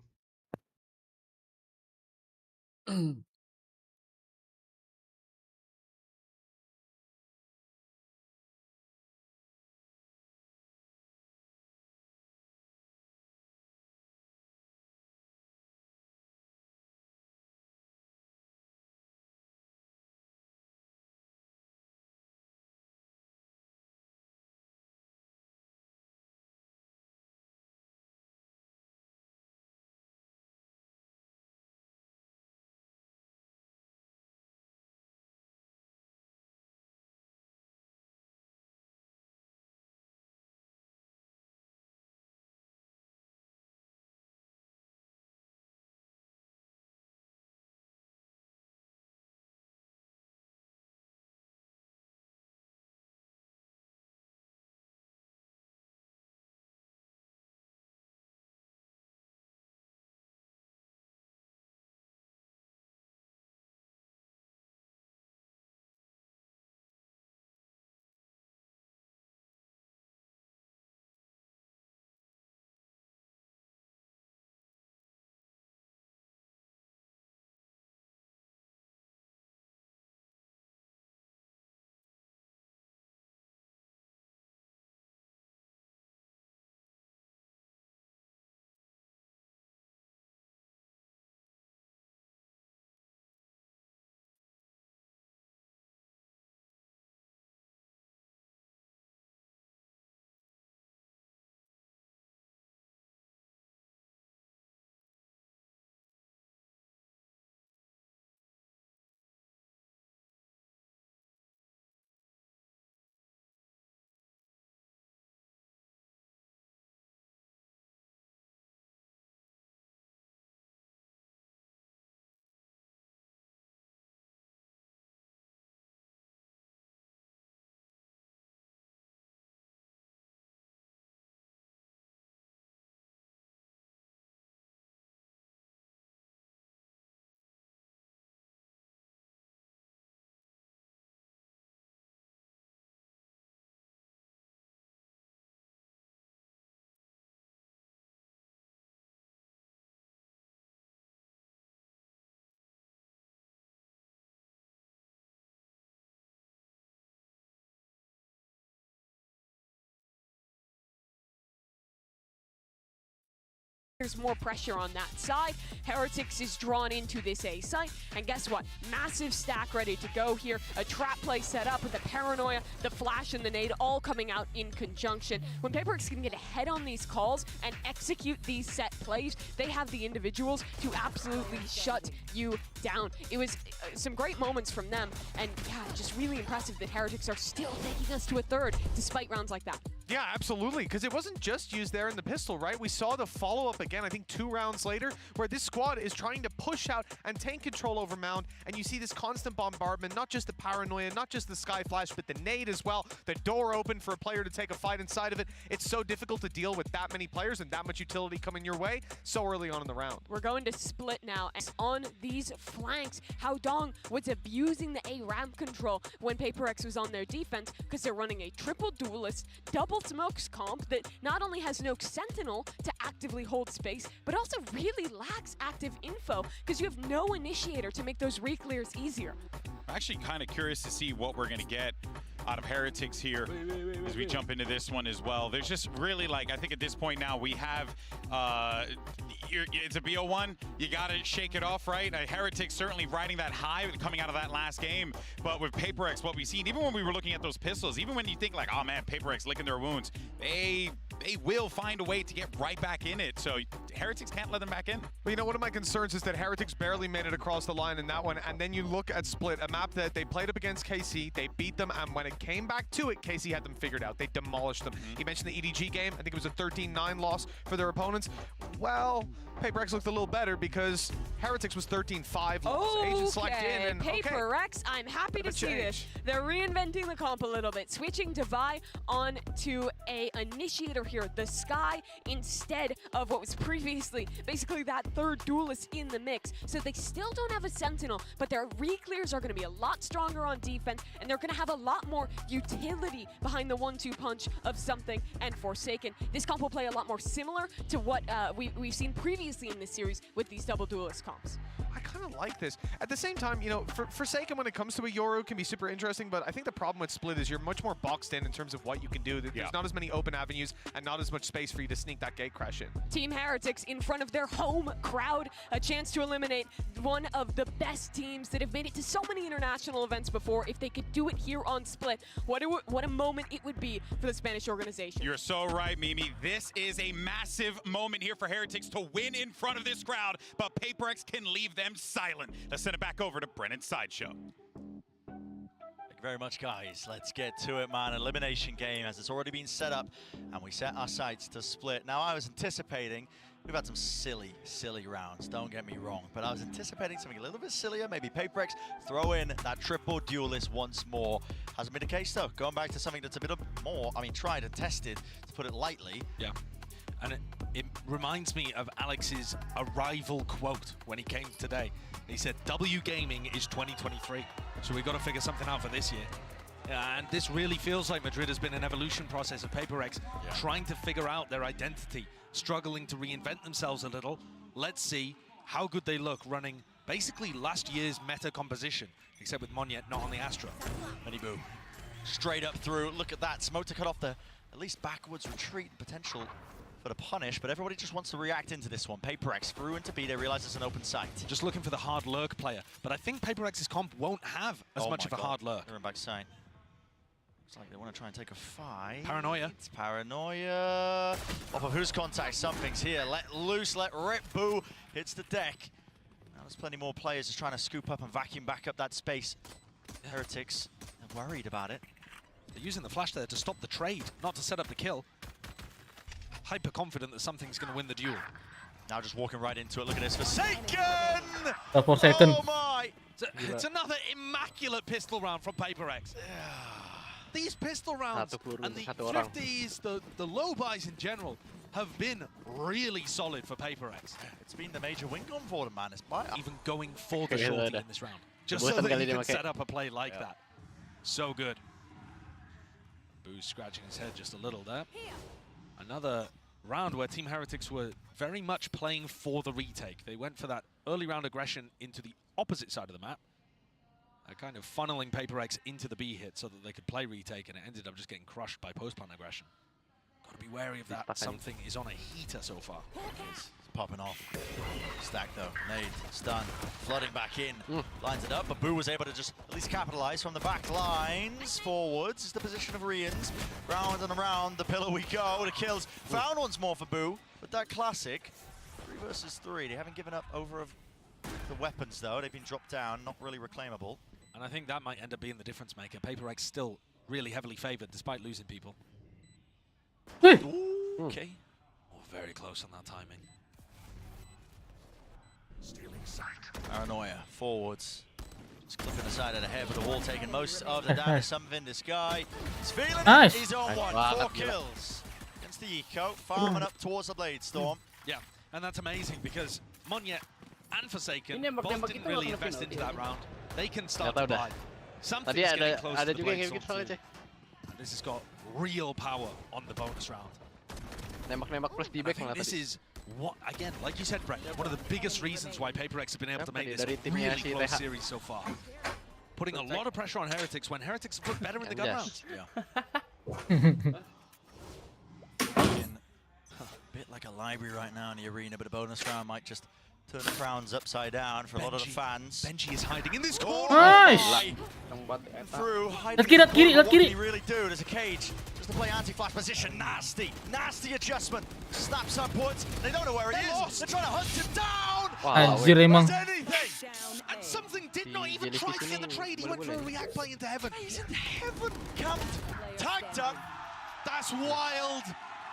There's more pressure on that side. Heretics is drawn into this A site, and guess what? Massive stack ready to go here. A trap play set up with the paranoia, the flash, and the nade all coming out in conjunction. When PRX can get ahead on these calls and execute these set plays, they have the individuals to absolutely shut you down. It was some great moments from them, and yeah, just really impressive that Heretics are still taking us to a third despite rounds like that. Yeah, absolutely, because it wasn't just used there in the pistol, right? We saw the follow-up again, I think 2 rounds later, where this squad is trying to push out and take control over Mound, and you see this constant bombardment, not just the paranoia, not just the sky flash, but the nade as well. The door open for a player to take a fight inside of it. It's so difficult to deal with that many players and that much utility coming your way so early on in the round. We're going to split now, and on these flanks, How Dong was abusing the A ramp control when PRX was on their defense, because they're running a triple duelist, double smokes comp that not only has no sentinel to actively hold space, but also really lacks active info because you have no initiator to make those re-clears easier. I'm actually kind of curious to see what we're going to get out of Heretics here as we jump into this one as well. There's just really, like, I think at this point now we have, it's a BO1, you got to shake it off, right? Heretics certainly riding that high coming out of that last game, but with PRX, what we've seen, even when we were looking at those pistols, even when you think like, oh man, PRX licking their wounds, they will find a way to get right back in it, so Heretics can't let them back in. Well, you know, one of my concerns is that Heretics barely made it across the line in that one, and then you look at Split, a map that they played up against KC, they beat them, and when it came back to it, KC had them figured out. They demolished them. You mentioned the EDG game. I think it was a 13-9 loss for their opponents. Well, PRX looked a little better because Heretics was 13-5 loss. Agent select in, and PRX, I'm happy to see this. They're reinventing the comp a little bit, switching Devi on to a initiator here, the Sky, instead of what was previously basically that third duelist in the mix. So they still don't have a sentinel, but their re-clears are going to be a lot stronger on defense, and they're going to have a lot more utility behind the 1-2 punch of Something and Forsaken. This comp will play a lot more similar to what we've seen previously in this series with these double duelist comps. I kind of like this. At the same time, you know, Forsaken when it comes to a Yoru can be super interesting, but I think the problem with Split is you're much more boxed in terms of what you can do. There's not as many open avenues and not as much space for you to sneak that gate crash in. Team Heretics in front of their home crowd, a chance to eliminate one of the best teams that have made it to so many international events before. If they could do it here on Split, what a moment it would be for the Spanish organization. You're so right, Mimi. This is a massive moment here for Heretics to win in front of this crowd, but PRX can leave them silent. Let's send it back over to Brennan's Sideshow. Thank you very much, guys. Let's get to it, man. Elimination game as it's already been set up, and we set our sights to Split. Now, I was anticipating, we've had some silly rounds, don't get me wrong, but I was anticipating something a little bit sillier, maybe PRX throw in that triple duelist once more. Hasn't been the case, though. Going back to something that's a bit more, I mean, tried and tested, to put it lightly. Yeah. And it reminds me of Alex's arrival quote when he came today. He said, W Gaming is 2023. So we've got to figure something out for this year. And this really feels like Madrid has been an evolution process of PRX, trying to figure out their identity, struggling to reinvent themselves a little. Let's see how good they look running basically last year's meta composition, except with Monyet not on the Astra. Many boo. Straight up through. Look at that. Smoke to cut off the at least backwards retreat potential for the punish, but everybody just wants to react into this one. PRX through into B, they realize it's an open site. Just looking for the hard lurk player, but I think PRX's comp won't have as much of a hard lurk. They're in back side. Looks like they want to try and take a fight. Paranoia. It's Paranoia. Off of whose contact? Something's here. Let loose, let rip. Boo hits the deck. Now there's plenty more players just trying to scoop up and vacuum back up that space. Heretics are worried about it. They're using the flash there to stop the trade, not to set up the kill. Hyper confident that Something's going to win the duel. Now just walking right into it. Look at this. Forsaken! Forsaken. Oh my! It's another immaculate pistol round from PRX. These pistol rounds and the 50s, the low buys in general, have been really solid for PRX. It's been the major win gun for them, man. It's even going for the shorty in this round. Just so that you can set up a play like that. So good. Boo's scratching his head just a little there. Another round where Team Heretics were very much playing for the retake. They went for that early round aggression into the opposite side of the map. Kind of funneling PRX into the B hit so that they could play retake, and it ended up just getting crushed by post-plant aggression. Gotta be wary of that. Something is on a heater so far. It's popping off. Stack though. Nade. Stun. Flooding back in. Lines it up, but Boo was able to just at least capitalize from the back lines. Forwards is the position of Rians. Round and around the pillar we go. The kills found once more for Boo. But that classic 3 versus 3. They haven't given up over of the weapons though. They've been dropped down, not really reclaimable. And I think that might end up being the difference maker. PRX still really heavily favored despite losing people. Okay. Oh, very close on that timing. Stealing sight. Paranoia, forwards. Just clipping the side of the head, but the wall taking most of the damage. Something this guy. He's feeling it. He's on one. 4 kills against the Eco. Farming up towards the Blade Storm. Yeah, and that's amazing because Monyet and Forsaken both didn't really invest into that round. They can start to buy. Something's getting close to the Blade Storm too. And this has got real power on the bonus round. Nembak-nembak plus di back malah this tadi. is what, again, like you said, Brett, one of the biggest reasons why PRX have been able to make this a really close series so far. Putting a lot of pressure on Heretics when Heretics have put better in the gun rounds. A bit like a library right now in the arena, but a bonus round might just turn the crowns upside down for a lot of the fans. Benji is hiding in this corner. Nice. Through, Lihat kiri. what can he really do? There's a cage just to play anti-flash position. Nasty adjustment. Snaps upwards. They don't know where he is. They're trying to hunt him down. Anjir emang. And something did not even try to get the trade. He went for a react play into heaven. He's in heaven. Camped. Tagged up. That's wild.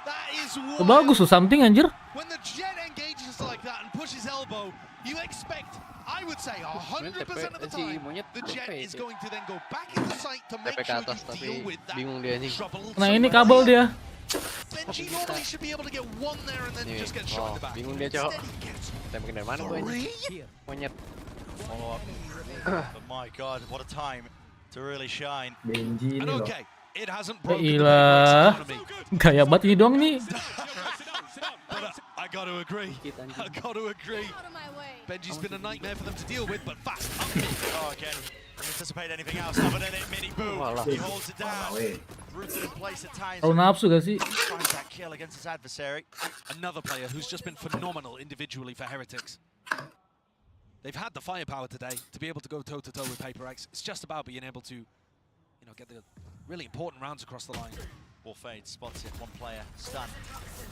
That is wild. Bagus tuh something anjir. When the Jet engages like that and pushes elbow, you expect, I would say 100% of the time, the Jet is going to then go back into sight to make sure you deal with that trouble. Nah ini kabel dia. Benji normally should be able to get one there and then just get shot in the back. Bingung dia, Cok. Tembakin dari mana tuh ini? Monyet. Follow up. But my God, what a time to really shine. And okay, it hasn't broken the Gila. Gaya banget ini doang nih. I got to agree. Benji's been a nightmare for them to deal with, but fast. Oh, again, didn't anticipate anything else other than it. Mini Boo. He holds it down. Rooted in place at times. Tahu nafsu gak sih? Finds that kill against his adversary. Another player who's just been phenomenal individually for Heretics. They've had the firepower today to be able to go toe-to-toe with PRX. It's just about being able to, get the really important rounds across the line. Ball fades, spots it, one player, stun.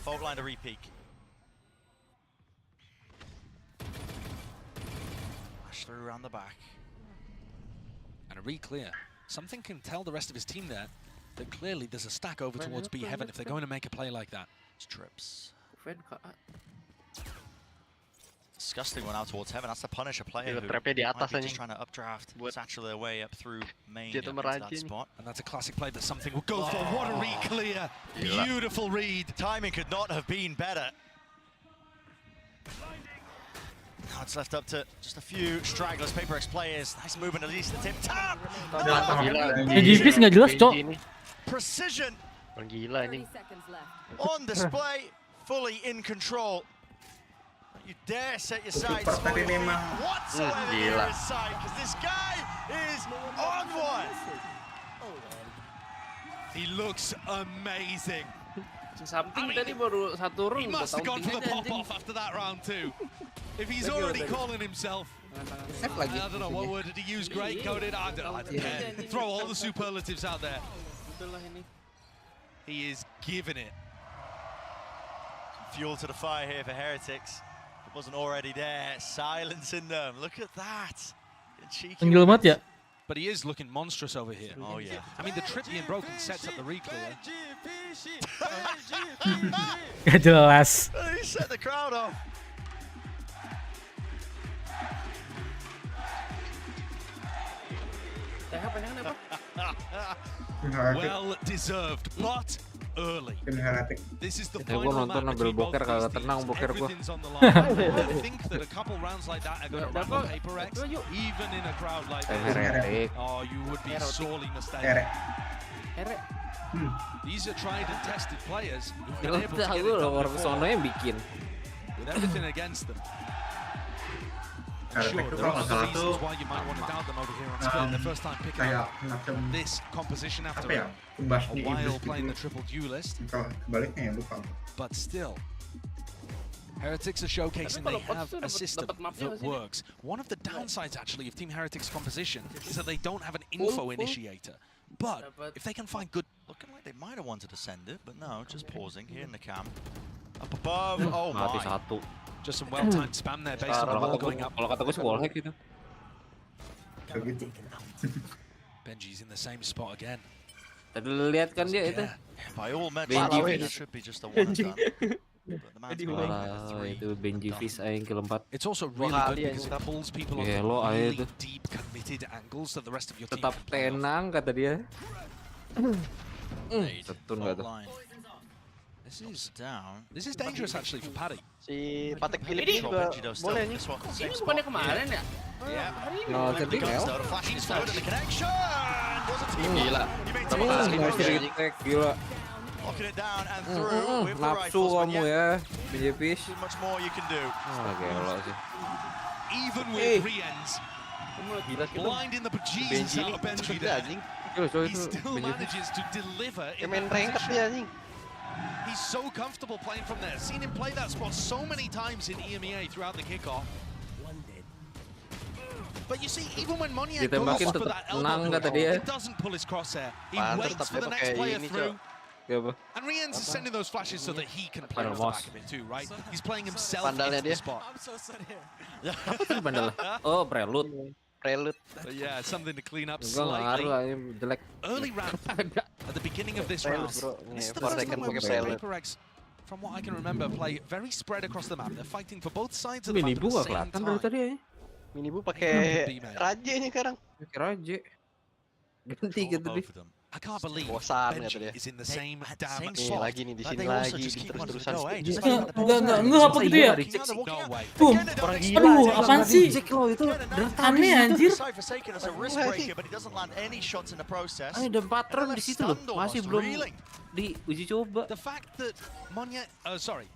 Fault line to re-peek. Flash through around the back. And a re-clear. Something can tell the rest of his team there that clearly there's a stack over towards B Heaven if they're going to make a play like that. It's trips. Disgusting one out towards Heaven. That's to punish a player who might be just trying to updraft, satchel their way up through main into that spot. And that's a classic play that something will go for. What a re-clear. Beautiful read. Timing could not have been better. Now it's left up to just a few stragglers, PRX players. Nice movement at least. The tip tap. GPs nggak jelas, Cok. Precision. Gila ini. On display, fully in control. You dare set your sights whatsoever near his sight, because this guy is on one. He looks amazing. Something tadi baru satu He must have gone for the pop-off after that round too. If he's already calling himself, I don't know, what word did he use? Great coded? I don't care. Throw all the superlatives out there. He is giving it. Fuel to the fire here for Heretics. It wasn't already there. Silencing them. Look at that. Anggil banget ya. But he is looking monstrous over here. Oh yeah. I mean, the trip being broken sets up the re-clear. Gak jelas. He set the crowd off. Well deserved, but early. This is the Gua final nonton map ambil between boker both kagak tenang boker gua. Everything's on the line. I think that a couple rounds like that are going to run PRX, even in a crowd like this. Oh, you would be sorely mistaken. These are tried and tested players who've been able to get it done before, yang bikin. with everything against them. Sure, there are other reasons why you might want to doubt them over here on Split. The first time picking up this composition after a while playing the triple duelist. But still, Heretics are showcasing they have a system that works. One of the downsides, actually, of Team Heretics' composition is that they don't have an info initiator. But if they can find good... Looking like they might have wanted to send it, but no, just pausing here in the camp. Up above, oh my. Just some well-timed spam there based on the wall going up. Kalau kata gue sih wall hack gitu. Benji's in the same spot again. Tadi lihat kan dia itu. By all metrics, Benji it should be just a one and done. Itu Benji Fish yang kill 4. It's also really good because it pulls people on really deep, committed angles that the rest of your team tetap tenang kata dia. Setun nggak tuh? This is down. This is dangerous actually for Paddy. Si Patek Philip juga boleh nih. Ini bukannya kemarin ya? No, tadi Neo. Gila. Gila. Nafsu kamu ya, BJ Fish. Gila sih. Even with Rienz blinding the bejesus out of Benji there, he still manages to deliver in that position. He's so comfortable playing from there. Seen him play that spot so many times in EMEA throughout the kickoff. But you see, even when Moniak goes for that elbow push, it doesn't pull his crosshair. He waits for the next player through. And Rienz is sending those flashes so that he can play off the back of it too, right? He's playing himself into the spot. I'm so sorry. Apa tuh bandel? Oh, prelude. Yeah, something to clean up slightly. Early round, at the beginning of this round, this is the first time we've seen PRX, from what I can remember, play very spread across the map. They're fighting for both sides of the map at the same time. Minibu pakai Raja nih sekarang. Pakai Raja. Ganti gitu deh. I can't believe Benji is in the same damn spot. Lagi nih di sini lagi terus-terusan. Enggak apa gitu ya? Tuh, aduh apaan sih? Aneh anjir. Ada patron di situ loh, masih belum diuji coba. The fact that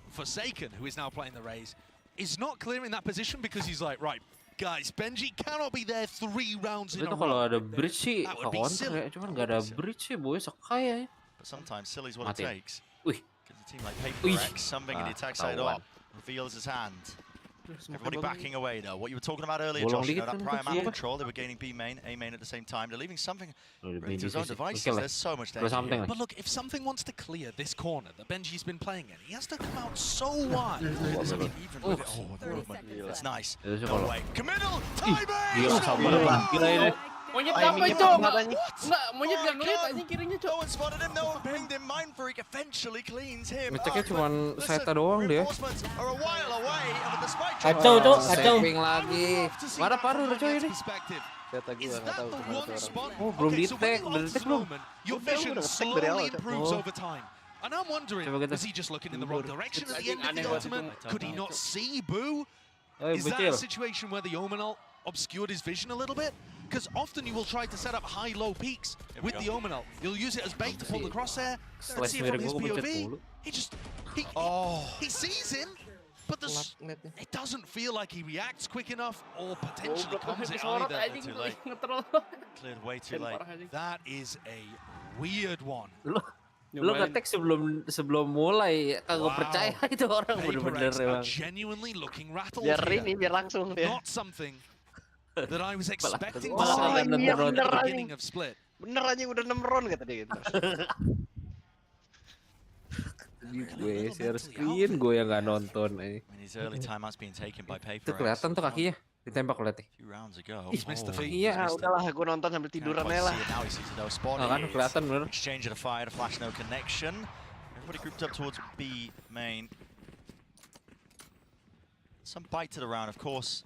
Forsaken, who is now playing the Raze, is not clearing that position because he's like, right, guys, Benji cannot be there 3 rounds in a row. Kalau ada bridge sih, kawan ya, cuman nggak ada bridge sih, boy sekaya. But sometimes silly's what it takes. Because a team like PRX, something in the attack side up, reveals his hand. Everybody backing away though. What you were talking about earlier, Josh, you know, that prior map control, they were gaining B main, A main at the same time. They're leaving something to his own devices. There's so much danger. But look, if something wants to clear this corner that Benji's been playing in, he has to come out so wide. That's nice. No way. Committal! Timing! Monyet apa itu? Enggak, monyet gak ngeliat anjing kirinya, Cok. No one spotted him, no one pinged him. Mind Freak eventually cleans him. Ngeceknya cuma Seta doang dia. Kacau, Cok, kacau. Saving lagi. Mana paru udah coy ini? Seta gua enggak tahu kemana. Oh, belum di-tag, udah di-tag belum? Your vision slowly improves over time. And I'm wondering, was he just looking in the wrong direction at the end of the ultimate? Could he not see Boo? Is that a situation where the Omenal obscured his vision a little bit? Because often you will try to set up high-low peaks with the Omenal. You'll use it as bait to pull the crosshair. Let's see it from his POV. He sees him, but it doesn't feel like he reacts quick enough or potentially comes it either. Too late. Cleared way too late. That is a weird one. Lu ngetek sebelum mulai, kagak percaya itu orang bener-bener emang. Genuinely looking rattled. Biar ini biar langsung dia. Not something that I was expecting to see at the beginning of Split. Bener aja udah 6 round kata dia gitu. Gue share screen, gue yang nggak nonton aja. Itu kelihatan tuh kakinya, ditembak lihat nih. Iya, udahlah gue nonton sambil tiduran aja lah. Nah, kan kelihatan bener. Exchange of fire, the flash no connection. Everybody grouped up towards B main. Some bite to the round, of course.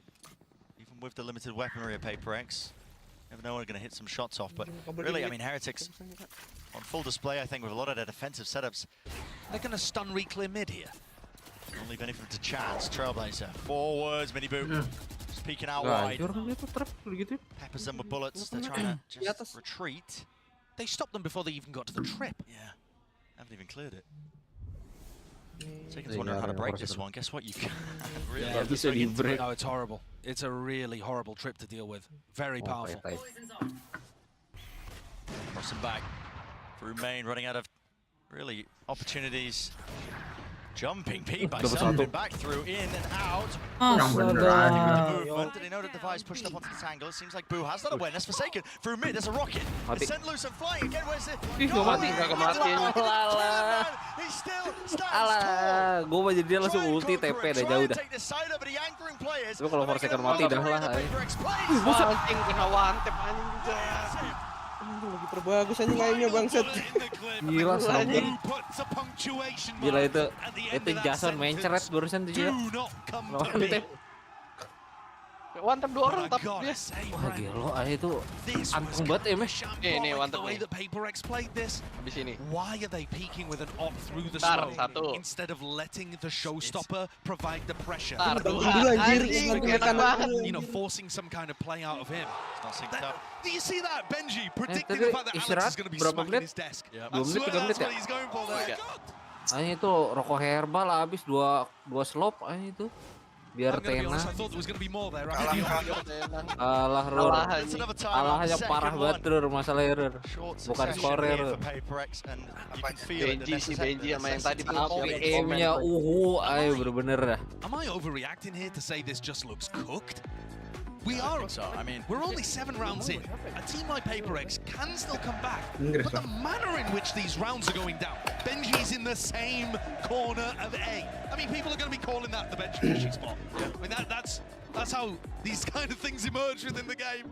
Even with the limited weaponry of PRX, never know when we're going to hit some shots off. But really, I mean, Heretics on full display, I think, with a lot of their defensive setups. They're going to stun reclear mid here. Only benefit to chance. Trailblazer forwards, mini boot, just peeking out wide. Peppers them with bullets. They're trying to just retreat. They stopped them before they even got to the trip. Yeah, haven't even cleared it. Taken's wondering how to break this one. Guess what? You can. Really Yeah, bisa di break. No, it's horrible. It's a really horrible trip to deal with. Very powerful. Crossing back through main, running out of really opportunities. Jumping Pete by jumping back through, in and out. Movement. Did he know the device pushed up onto the tangle? It seems like Boo has that awareness. Forsaken through mid. There's a rocket. It's sent loose and flying again. Where's it? He's still stands Alah, gue mah jadi dia langsung ulti TP dah jauh dah. Tapi kalau Forsaken mati dah lah. Anjing kena one-tap anjing juga. Lagi terbagus anjing aimnya bangsat. Gila sabar. Gila itu Jason main ceret barusan tuh dia. One tap 2 orang tapi dia. Wah gila, itu antung banget ya, Mes. Ini one tap. Habis ini. Why are they peeking with an op through the smoke instead of letting the showstopper provide the pressure? You know, forcing some kind of play out of him. Do you see that, Benji? Predicting the fact that Alex is going to be smacking his desk. 2 menit 3 menit ya. Ayo itu rokok herbal habis 2 slop ayo itu. Biar Tena alahnya parah banget Rur, masalah Rur, bukan skor Rur. Benji sama yang tadi aimnya ayo bener-bener dah. Am I overreacting here to say this just looks cooked? We are. I mean, we're only 7 rounds in. A team like PRX can still come back, but the manner in which these rounds are going down. Benji's in the same corner of A. I mean, people are going to be calling that the Benji fishing spot. I mean, that's how these kind of things emerge within the game.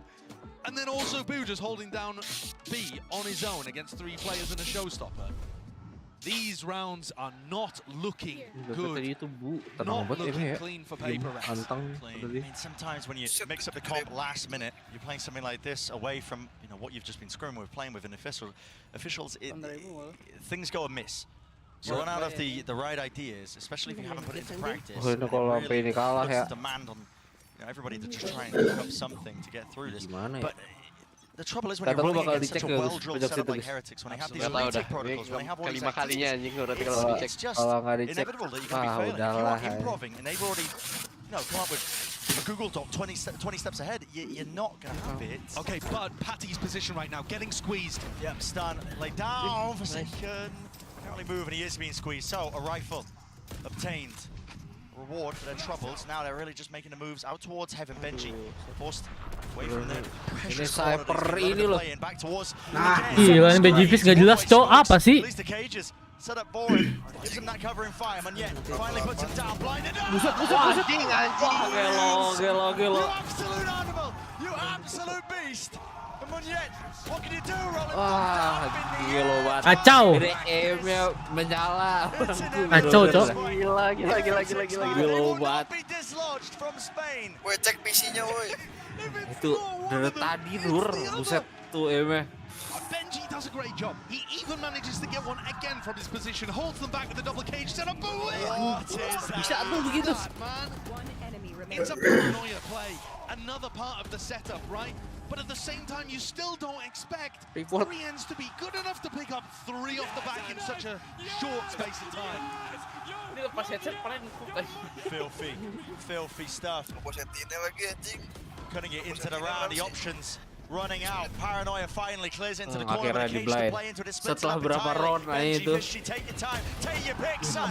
And then also Boo just holding down B on his own against 3 players and a showstopper. These rounds are not looking good. Not looking clean for PRX. I mean, sometimes when you mix up the comp last minute, you're playing something like this away from what you've just been screwing with, playing with an officials. Things go amiss. You run out of the right ideas, especially if you haven't put it into practice. Really demand on everybody to just try and cook up something to get through this. But the trouble is when you're running against such a well-drilled setup like Heretics, when they have these elite protocols, when they have all these activities, it's just inevitable that you're going to be failing. If you're not improving, and they've already come up with a Google Doc 20 steps ahead, you're not going to have it. Okay, but Patty's position right now, getting squeezed. Yep, stun, lay down, Forsaken. Apparently moving, he is being squeezed. So, a rifle obtained. Reward for their troubles. Now they're really just making the moves out towards Heaven. Benji forced away from the ini sniper ini loh. Nah, gila ini Benji Fizz gak jelas cowok apa sih? Set up boring, gives him that covering fire, and yet finally puts him down, blinded. Buset. Gelo. You absolute animal, you absolute beast. What can you do, Roland? Gila banget. Kacau. aimnya menyala. Kacau, Cok. Gila. Gila banget. Woi, cek PC-nya, woi. Itu dari tadi Rur, buset tuh aimnya. Benji does a great job. He even manages to get one again from his position, holds them back with the double cage setup. Bisa tuh begitu. It's a paranoia play. Another part of the setup, right? But at the same time, you still don't expect 3Ns to be good enough to pick up 3 off the back in such a short space of time. Filthy stuff. Cutting it into the round, the options running out. Paranoia finally clears into the corner of the cage to play into it. Setelah berapa round itu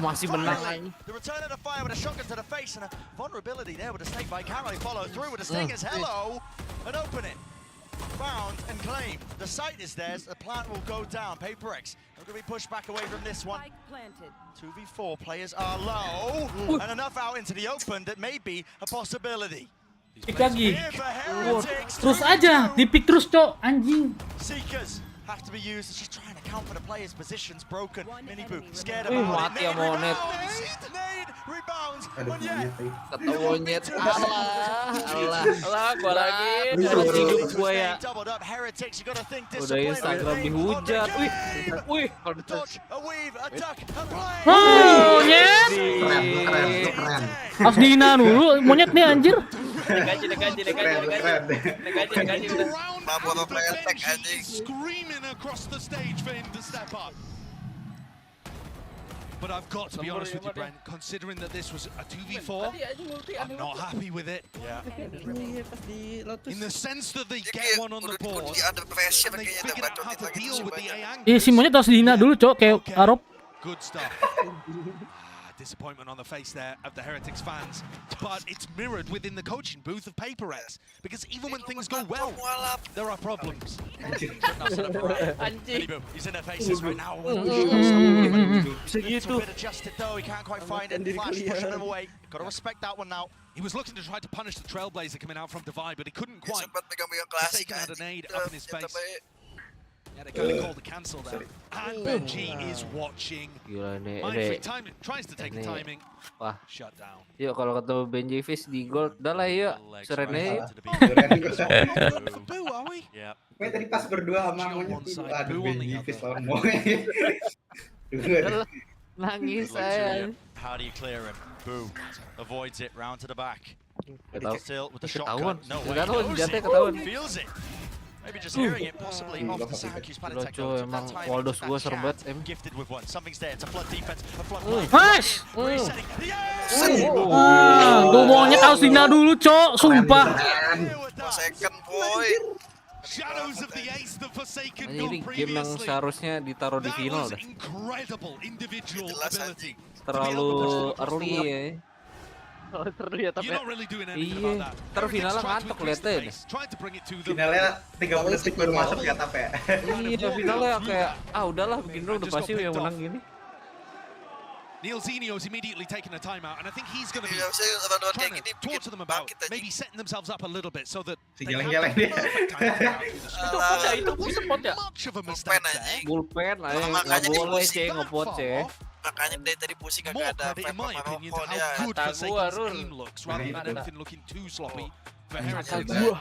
masih menang. The return of the fire with a shotgun to the face and a vulnerability there with a snake bite. Can't really follow through with a stingers. Hello, and open it. Found and claimed. The site is theirs. The plant will go down. PRX are going to be pushed back away from this one. 2v4 players are low and enough out into the open that may be a possibility. Pick lagi. Terus aja, dipik terus, Cok, anjing. Seekers have to be used. It's just trying to count for the players' positions broken. Mini-Boo scared about it. Mati ya Monet. Rebounds. Kata Monyet. Alah, gua lagi. Harus hidup gua ya. Udah Instagram dihujat. Wih. Monyet. Keren. Harus dihina dulu, Monyet nih anjir. Negaji. Screaming across the stage for him to step up. But I've got to be honest with you, Brent, considering that this was a 2v4, I'm not happy with it. Yeah. In the sense that they get one on the board, and they figured out how to deal with the A Iya, angles. si monyet harus dihina dulu, Cok, kayak Arab. Good stuff. Disappointment on the face there of the Heretics fans, but it's mirrored within the coaching booth of PRX, because even when things go well, there are problems. He's in their faces right now. It's a bit adjusted though, he can't quite find it. Flash pushing him away. Got to respect that one now. He was looking to try to punish the Trailblazer coming out from Divide, but he couldn't quite. Taking out a nade up in his face. Yeah, they kind of called the cancel there. And Benji is watching. Gila nih, Mindfree timing, tries to take the timing. Wah. Shut down. Yuk kalau ketemu Benji Fish di gold, udah lah yuk. Serene yuk. Tadi pas berdua sama monyet itu, aduh Benji Fish lawan Nangis saya. How do you clear him? Boo. Avoids it, round to the back. Still with the Ketahuan. shotgun. No way. Ketahuan, senjatanya ketahuan. Feels it. Maybe just hearing it, possibly off the Syracuse Palatine. Emang Waldos gua serbat Gifted with one. Something's there. It's a flood defense. A flood Mas! Tuh monyet harus dihina dulu, Cok. Sumpah. Second boy. Shadows of the Ace, the Forsaken Ini game yang seharusnya ditaruh di final dah. Terlalu early ya. Seru ya tapi. Iya, ntar finalnya ngantuk liatnya. Finalnya 30 detik baru masuk ya tapi ya. Iya, finalnya kayak udahlah begini udah pasti yang menang gini. Neilzinho's immediately taking a timeout, and I think he's going to be trying to talk to them about maybe setting themselves up a little bit so that they can have the perfect time Itu spot ya? much of a mistake there. Bullpen lah ya, nggak boleh cek ngepot cek. Makanya dari tadi pusing More kagak ada credit, in my opinion, to Maroko how dia. good Forsaken's team looks, rather than everything looking too sloppy for Heretics. Di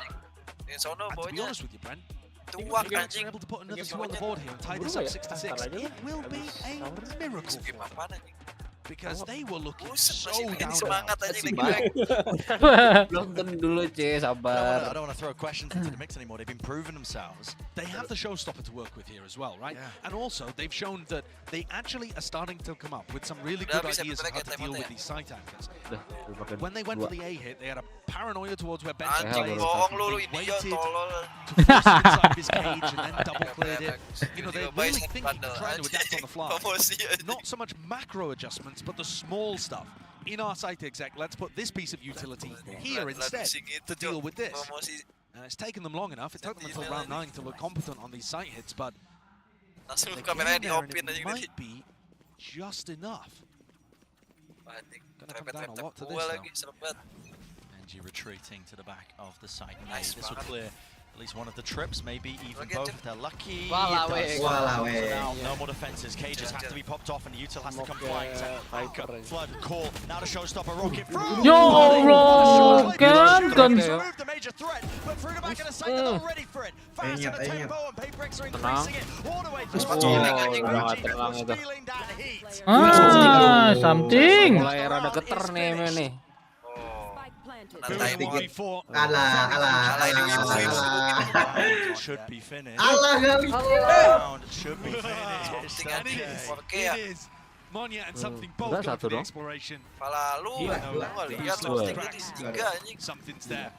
sono And to be bawahnya honest with you, Brent, if tuak you're anjing. able to put another two on the board here and tie this up 6-6, it will be a miracle. Because they were looking so down. Nonton dulu C, sabar. I don't want to throw questions into the mix anymore. They've been proving themselves. They have the showstopper to work with here as well, right? And also, they've shown that they actually are starting to come up with some really good ideas of how to deal with these site anchors. When they went for the A hit, they had a paranoia towards where Benji plays. They waited to force it inside his cage and then double cleared it. You know, they're really thinking and trying to adapt on the fly. Not so much macro adjustments, but the small stuff. In our site exec, let's put this piece of utility here instead to deal with this. It's taken them long enough. It took them until round 9 to look competent on these site hits, but it might be just enough. Gonna come down a lot to this though. Benji retreating to the back of the site. This will clear at least one of the trips, maybe even both if they're lucky. So now, no more defenses. Cages have to be popped off, and Util has to come flying. Flood, call. Now the showstopper, rocket through. Ya Allah, kan. Removed the major threat, but through the back of the site, they're not ready for it. Fast in the tempo, and PRX are increasing it all the way through. Feeling that heat. Something. Mulai rada geter nih. Should be finished. Should be finished. It is. Monya and something both go for the exploration. Something's there.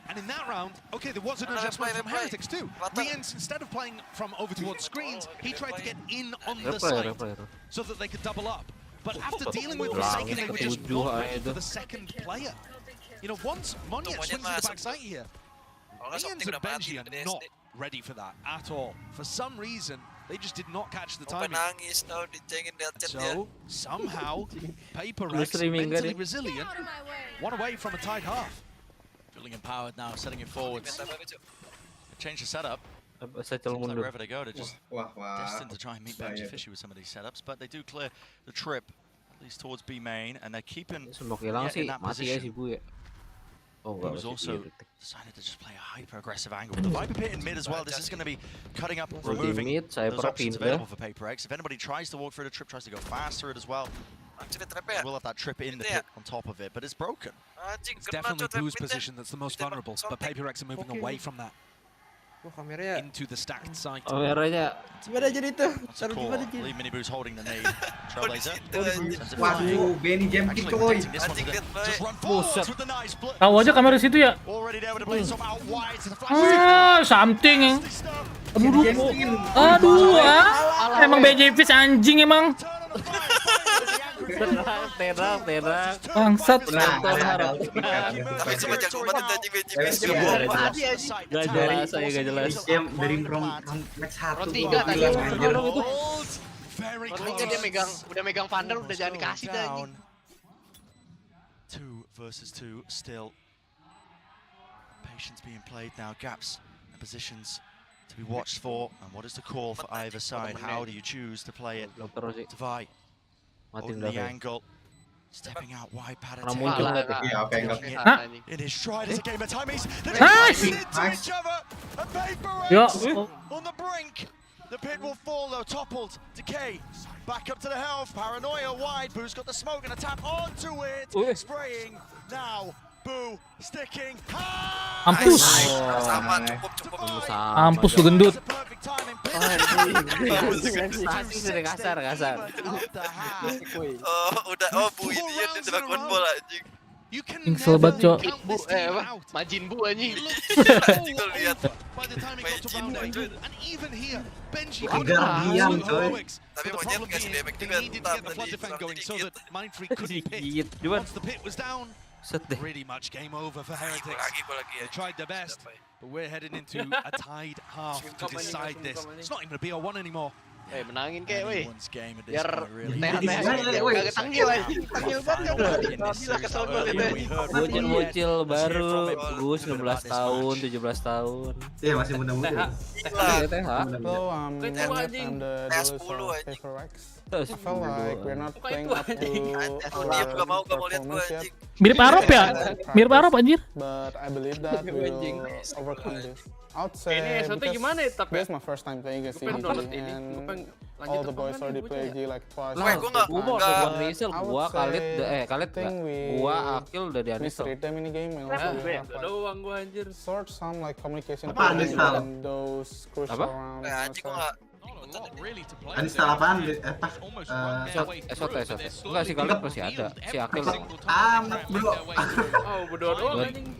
And in that round, okay, there was an adjustment from Heretics too. Riens, instead of playing from over towards screens, he tried to get in on the site so that they could double up. But after dealing with Forsaken, they were just not ready for the second player. You know, once Monya swings in the backside here, Riens and Benji are not ready for that at all. For some reason, they just did not catch the timing. So, somehow, PRX, mentally resilient, one away from a tied half. Feeling empowered now, setting it forwards. Change the setup. Seems like wherever they go, they're just destined to try and meet Benji Fishy with some of these setups, but they do clear the trip, at least towards B main, and they're keeping in that position. Who's also decided to just play a hyper-aggressive angle. With the Viper Pit in mid as well, this is going to be cutting up, removing those options available for PRX. If anybody tries to walk through the trip, tries to go fast through it as well, we'll have that trip in the pit on top of it, but it's broken. It's definitely Boo's position that's the most vulnerable, but PRX are moving away from that. Kameranya into the stacked site. Kameranya gimana jadi itu? Taruh gimana jadi? Lee Minibu's holding the nade. Trailblazer. Waduh, Benny jumping coy. Tahu aja kamera situ ya. Something. Aduh, emang BJP anjing emang. Terak. Bangsat. Tapi cuma jago banget anjing BJP. Gak jelas saya gak jelas. Dari match 1 3 tadi. Dia udah megang Vandal udah jangan dikasih dah anjing. 2 versus 2 still. Patience being played now. Gaps and positions to be watched for. And what is the call for either side? How do you choose to play it? Divide. Holding the angle. Stepping out wide, pattern. In his stride as a game of timies. They're into each other. And PRX on the brink. The pit will fall though, toppled. Decay. Back up to the health. Paranoia wide. Boo's got the smoke and a tap onto it. Spraying. Now. Boo. Sticking. Mampus. Mampus lu gendut. Kasar. Oh, Bu ini ya di Dragon Ball anjing. Ingsel banget, Cok. Majin Bu anjing. Tinggal lihat. Diam coy. Tapi monyet ngasih damage juga Dikit. Cuman Pretty much game over for Heretics. They tried their best, but we're heading into a tied half to decide this. It's not even a BO1 anymore. Menangin kayak weh. Biar kagak tanggil anjing. Tanggil banget. Gila kesel banget itu. Bocil baru, Gus 16 tahun, 17 tahun. Iya, masih muda-muda. TH. So, I'm the dealers of PRX. I feel like we're not playing up to our performance yet. Mirip Arab ya? Mirip Arab anjir. But I believe that we'll overcome this. I would say because this is my first time playing against CDG and all the boys already played G like twice. Gua Khalid gua Akil udah di We street them in the game and also we have like sort some like communication in those crucial rounds. Uninstall apaan? Esot. Enggak sih, Khalid masih ada. Si Akil. Bro.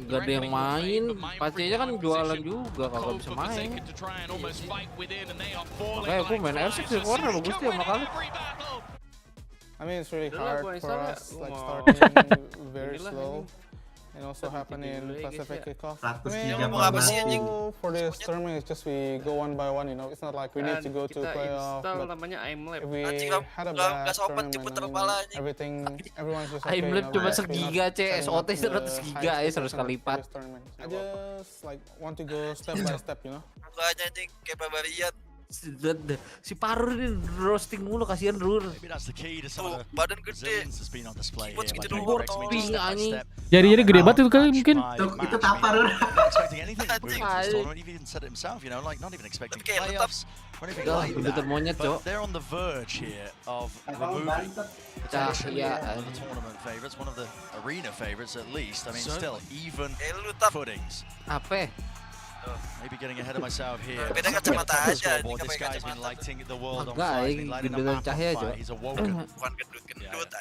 Gak ada yang main. Pastinya kan jualan juga kalau bisa main. Kayak aku main R6 di corner bagus dia sama Khalid. I mean it's really hard for us like starting very slow. And also happen in Pacific kickoff. For this tournament, it's just we go one by one, you know. It's not like we need to go to playoff. If we had a bad tournament, everyone's just okay. Aimlab cuma segiga, SOT 100 giga ya 100 kali lipat. I just like want to go step by step, you know. Bukannya anjing kayak barbarian. Si Parur ini roasting mulu, kasihan Rur. Badan gede. Keyboard segitu doang. Jadi gede banget itu kali mungkin. Itu tapar. Betul monyet, Cok. They're on the verge here of removing the tournament favorites, one of the arena favorites at least. I mean, still even footings. Apa? Maybe getting ahead of myself here. Beda kacamata aja. This guy's been lighting the world on fire. He's lighting the map on fire. He's awoken.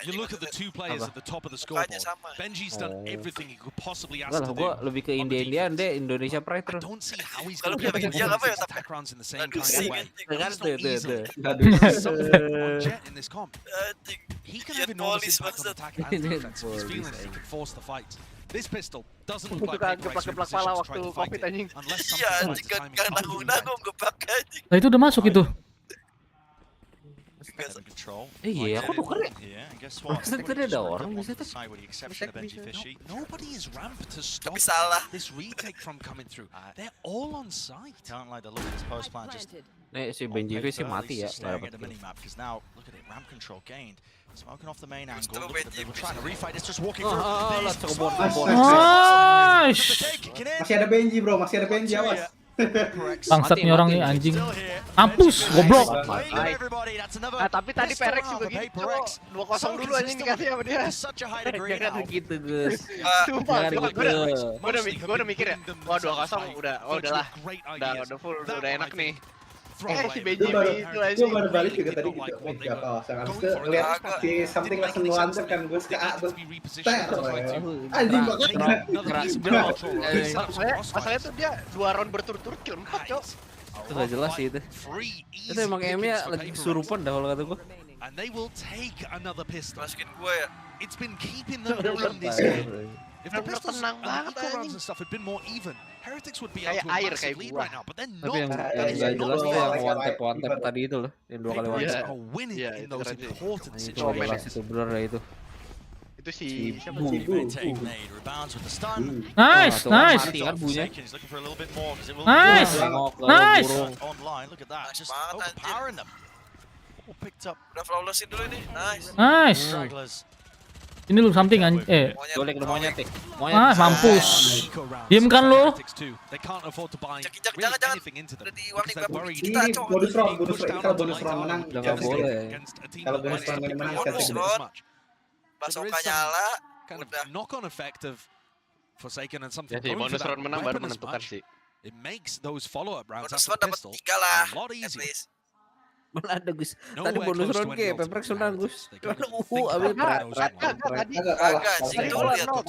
You look at the two players at the top of the scoreboard. Benji's done everything he could possibly ask to do. Gua lebih ke India deh, Indonesia Pride terus. I don't see how he's going to be able to use attack rounds in the same kind of way. Kan Jet in this comp. He can have enormous impact on attack and defense. He's feeling that he can force the fight. This pistol doesn't look like PRX are in position to try to fight it unless something like timing. Nah itu udah masuk itu. Iya, aku tuker ya. Tadi ada orang bisa tuh. Nobody is ramped to stop this retake from coming through. They're all on site. Can't like the look of this post plan. Just si BJP sih mati ya. Because now look at it, ramp control gained. Smoking off the main angle. We're trying to refight. It's just walking through. Masih ada Benji bro, masih ada Benji awas. Bangsat nih orang nih anjing. Mampus, goblok. Tapi tadi PRX juga gitu. 2-0 dulu anjing dikasih sama dia. Jangan begitu, Gus. Sumpah, gue udah mikir ya. Wah 2-0 udahlah. Udah full, udah enak nih. Si BJB itu aja. Gue baru balik juga tadi gitu. 3-0. Habis itu ngeliat si something langsung nuancer kan gue suka tuh. Anjing banget. Masalahnya tuh dia 2 round berturut-turut kill 4, Cok. Itu gak jelas sih itu. Itu emang aimnya lagi kesurupan dah kalau kata gue. And they will take another pistol. Masukin gue ya. It's been keeping them in this game. If the pistols and eco rounds and stuff had been more even, Heretics would be able to a massive lead right now, but they're not. Tapi yang gak jelas tuh yang one tap tadi itu loh, yang 2 kali one tap. Are winning in those important Itu jelas itu bener ya itu. Itu si siapa sih? Nice, nice. Nice. Nice. Udah flawlessin dulu nih. Nice. Nice. Ini lu something Golek lu monyet nih. Mampus. Diem kan lu? Jangan udah di warning web kita Ini bonus round kalau bonus round menang. Enggak boleh. Kalau bonus round menang bonus round. Basoka nyala. Udah. Knock-on effect of Forsaken and something. Ya sih, bonus round menang baru menentukan sih. It makes those follow-up rounds Bonus after round the dapat pistol 3 lah. a lot easier. Mana ada Gus? Tadi bonus round kayak PRX menang Gus. Abis Kagak sih itu lihat tuh.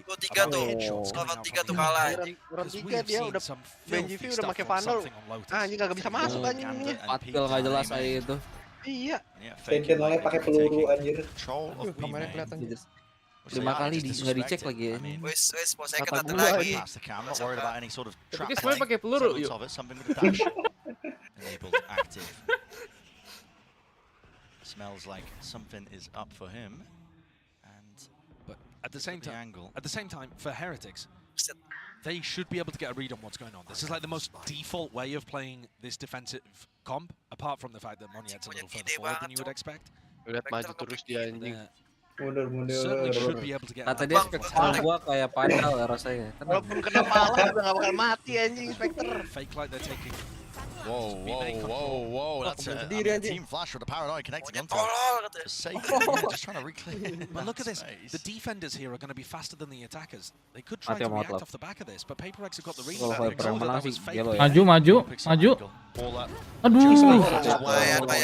Gol 3 tuh. Skor 3 tuh kalah. Round 3 dia udah BJV udah pakai funnel. Anjing kagak bisa masuk anjing ini. Patil enggak jelas aja itu. Iya. Sentinelnya pakai peluru anjir. Kameranya kelihatan. 5 kali nggak dicek lagi ya. Wes mau second atau lagi. Tapi semuanya pakai peluru yuk. Enabled active. Smells like something is up for him. And but at the same time for Heretics, they should be able to get a read on what's going on. This is like the most default way of playing this defensive comp, apart from the fact that Monyet's a little further forward than you would expect. Lihat maju terus dia anjing. Certainly should be able to get. Kata dia Spectre gua kayak padahal rasanya. Walaupun kena pala juga gak bakal mati anjing Spectre. Fake like they're taking. Whoa, that's a team flash with a paranoid connecting onto just trying to reclaim. But look at this, the defenders here are going to be faster than the attackers. They could try to react off the back of this, but PRX have got the read. Maju. Aduh. Lumayan,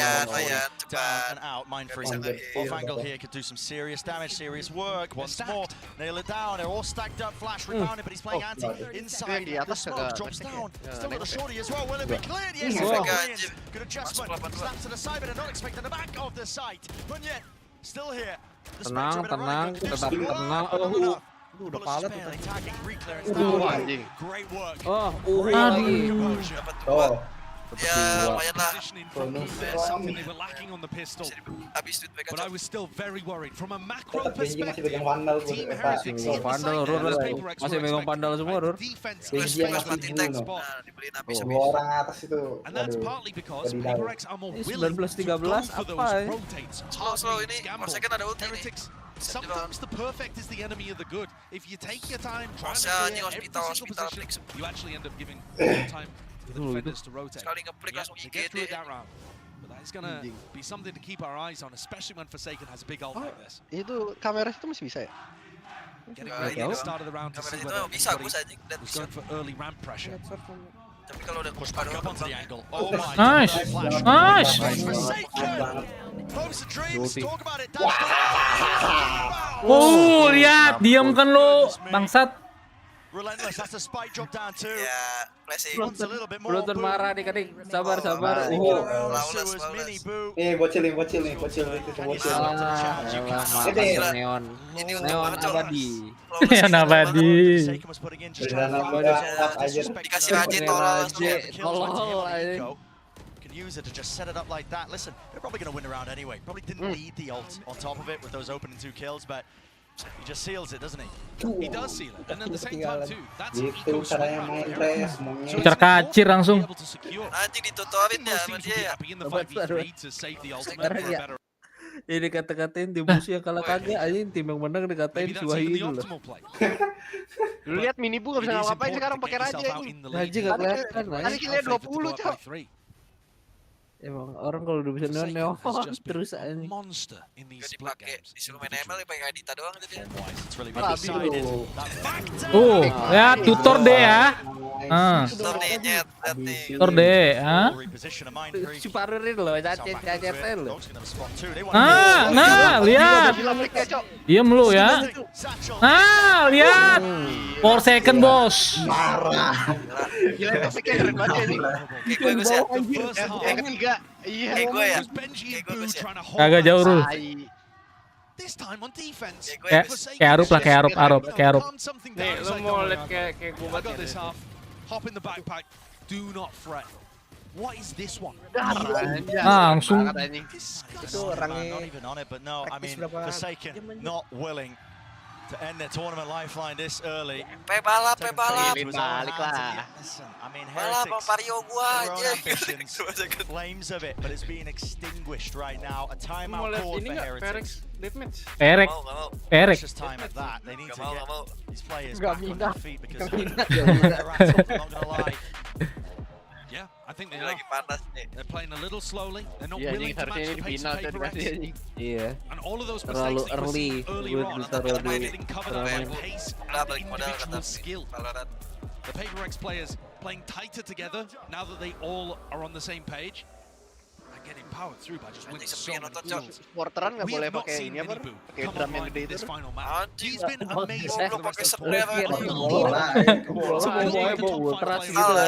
Down and out, mine freezing. Off angle here could do some serious damage, serious work. Once more, nail it down. They're all stacked up. Flash rebounded, but he's playing anti inside. The smoke drops down. Still got a shorty as well. Will it be cleared? Yes, it's good adjustment. Slap to the side, but they're not expecting the back of the site. But yet, still here. Tenang. Udah pala tuh. Great work. Ya, lumayan lah. Something they were lacking on the pistol. But I was still very worried from a macro perspective. Team Heretics masih megang pandal semua, Rur. And that's partly because PRX are more willing to go for those rotates. Heretics, sometimes the perfect is the enemy of the good. If you take your time trying to clear every single position, you actually end up giving more time to the defenders to rotate. They get through that round. But that is gonna be something to keep our eyes on, especially when Forsaken has a big ult like this. Itu kamera itu masih bisa ya? Getting ready at the start of the round to see whether anybody was going for early ramp pressure. Tapi kalau udah push back up onto the angle. Oh my Nice. Nice. Oh, lihat, diam kan lo, bangsat. Relentless has to spike drop down too. Ya, flashing. Belum marah nih kadang. Sabar. Bocil nih. Neon abadi. Dikasih aja tolol. Can use it to just set it up like that. Listen, they're probably going to win the round anyway. Probably didn't need the ult on top of it with those opening 2 kills, but he just seals it, doesn't he? He does seal it, and at the same time too, that's an eco Kacir langsung. Nanti ditutupin ya sama dia ya. Jadi kata-katain di musuh yang kalah kagak anjing, tim yang menang dikatain suahin loh. Lu lihat mini bu gak bisa ngapain sekarang pakai raja ini. Raja gak kelihatan. Tadi kita 20 cok. Emang orang kalau udah bisa neon terus anjing. Gak dipakai, disuruh main ML pakai Adita doang jadi. Ya tutor deh ya. Tutor nih nyet, tutor deh, Si Parurin loh, cacetin loh. Nah, lihat. Diam lu ya. Nah, lihat. 4 second bos. Marah. Gila toxicnya keren banget ini. Gue ya. Yang ketiga, iya. Gue ya. Kagak jauh Rul. Kayak Arup lah, kayak Arup. Nih, lu mau lihat kayak gue banget. Hop in the backpack. Do not fret. What is this one? Langsung. Itu orangnya not even on it, but no, I mean, Forsaken not willing to end their tournament lifeline this early. Balap. Balik lah. I mean, Heretics, their own ambitions, flames of it, but it's being extinguished right now. A timeout called for Heretics. PRX. Precious time at that. They need to get these players back on their feet because they're not gonna lie. Yeah, I think they are. They're playing a little slowly. They're not willing to match the pace of PRX. Iya. And all of those mistakes that we see early on, they're getting covered by pace and individual skill. The PRX players playing tighter together now that they all are on the same page. Getting powered through by just winning so many kills. Supporteran nggak boleh pakai ini apa? Pakai drum yang gede itu. He's been amazing for the rest of the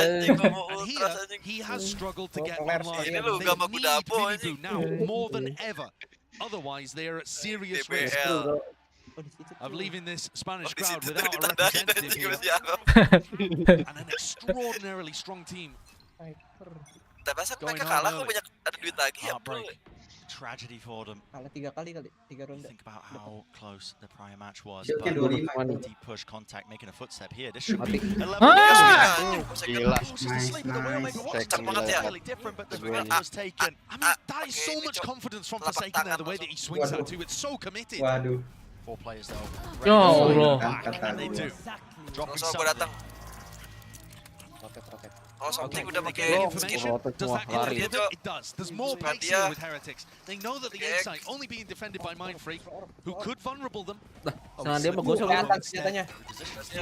and here he has struggled to get online. They need Minibu now more than ever. Otherwise, they are at serious risk of leaving this Spanish crowd without a representative here and an extraordinarily strong team. Masa mereka kalah kok banyak ada duit lagi ya bro. Tragedy for them. Kalah 3 kali, 3 ronde. Think about how close the prior match was. But deep push contact making a footstep here. This should be a level. Gila. Really different, but the revenge was taken. I mean, that is so much confidence from Forsaken there. The way that he swings that too, it's so committed. 4 players though. And they do. Dropping something. Oh, something udah pakai skin. Does that get it? It does. There's more pace here with Heretics. They know that the A site only being defended by Mindfreak, who could vulnerable them. Nah, dia bagus sama senjatanya.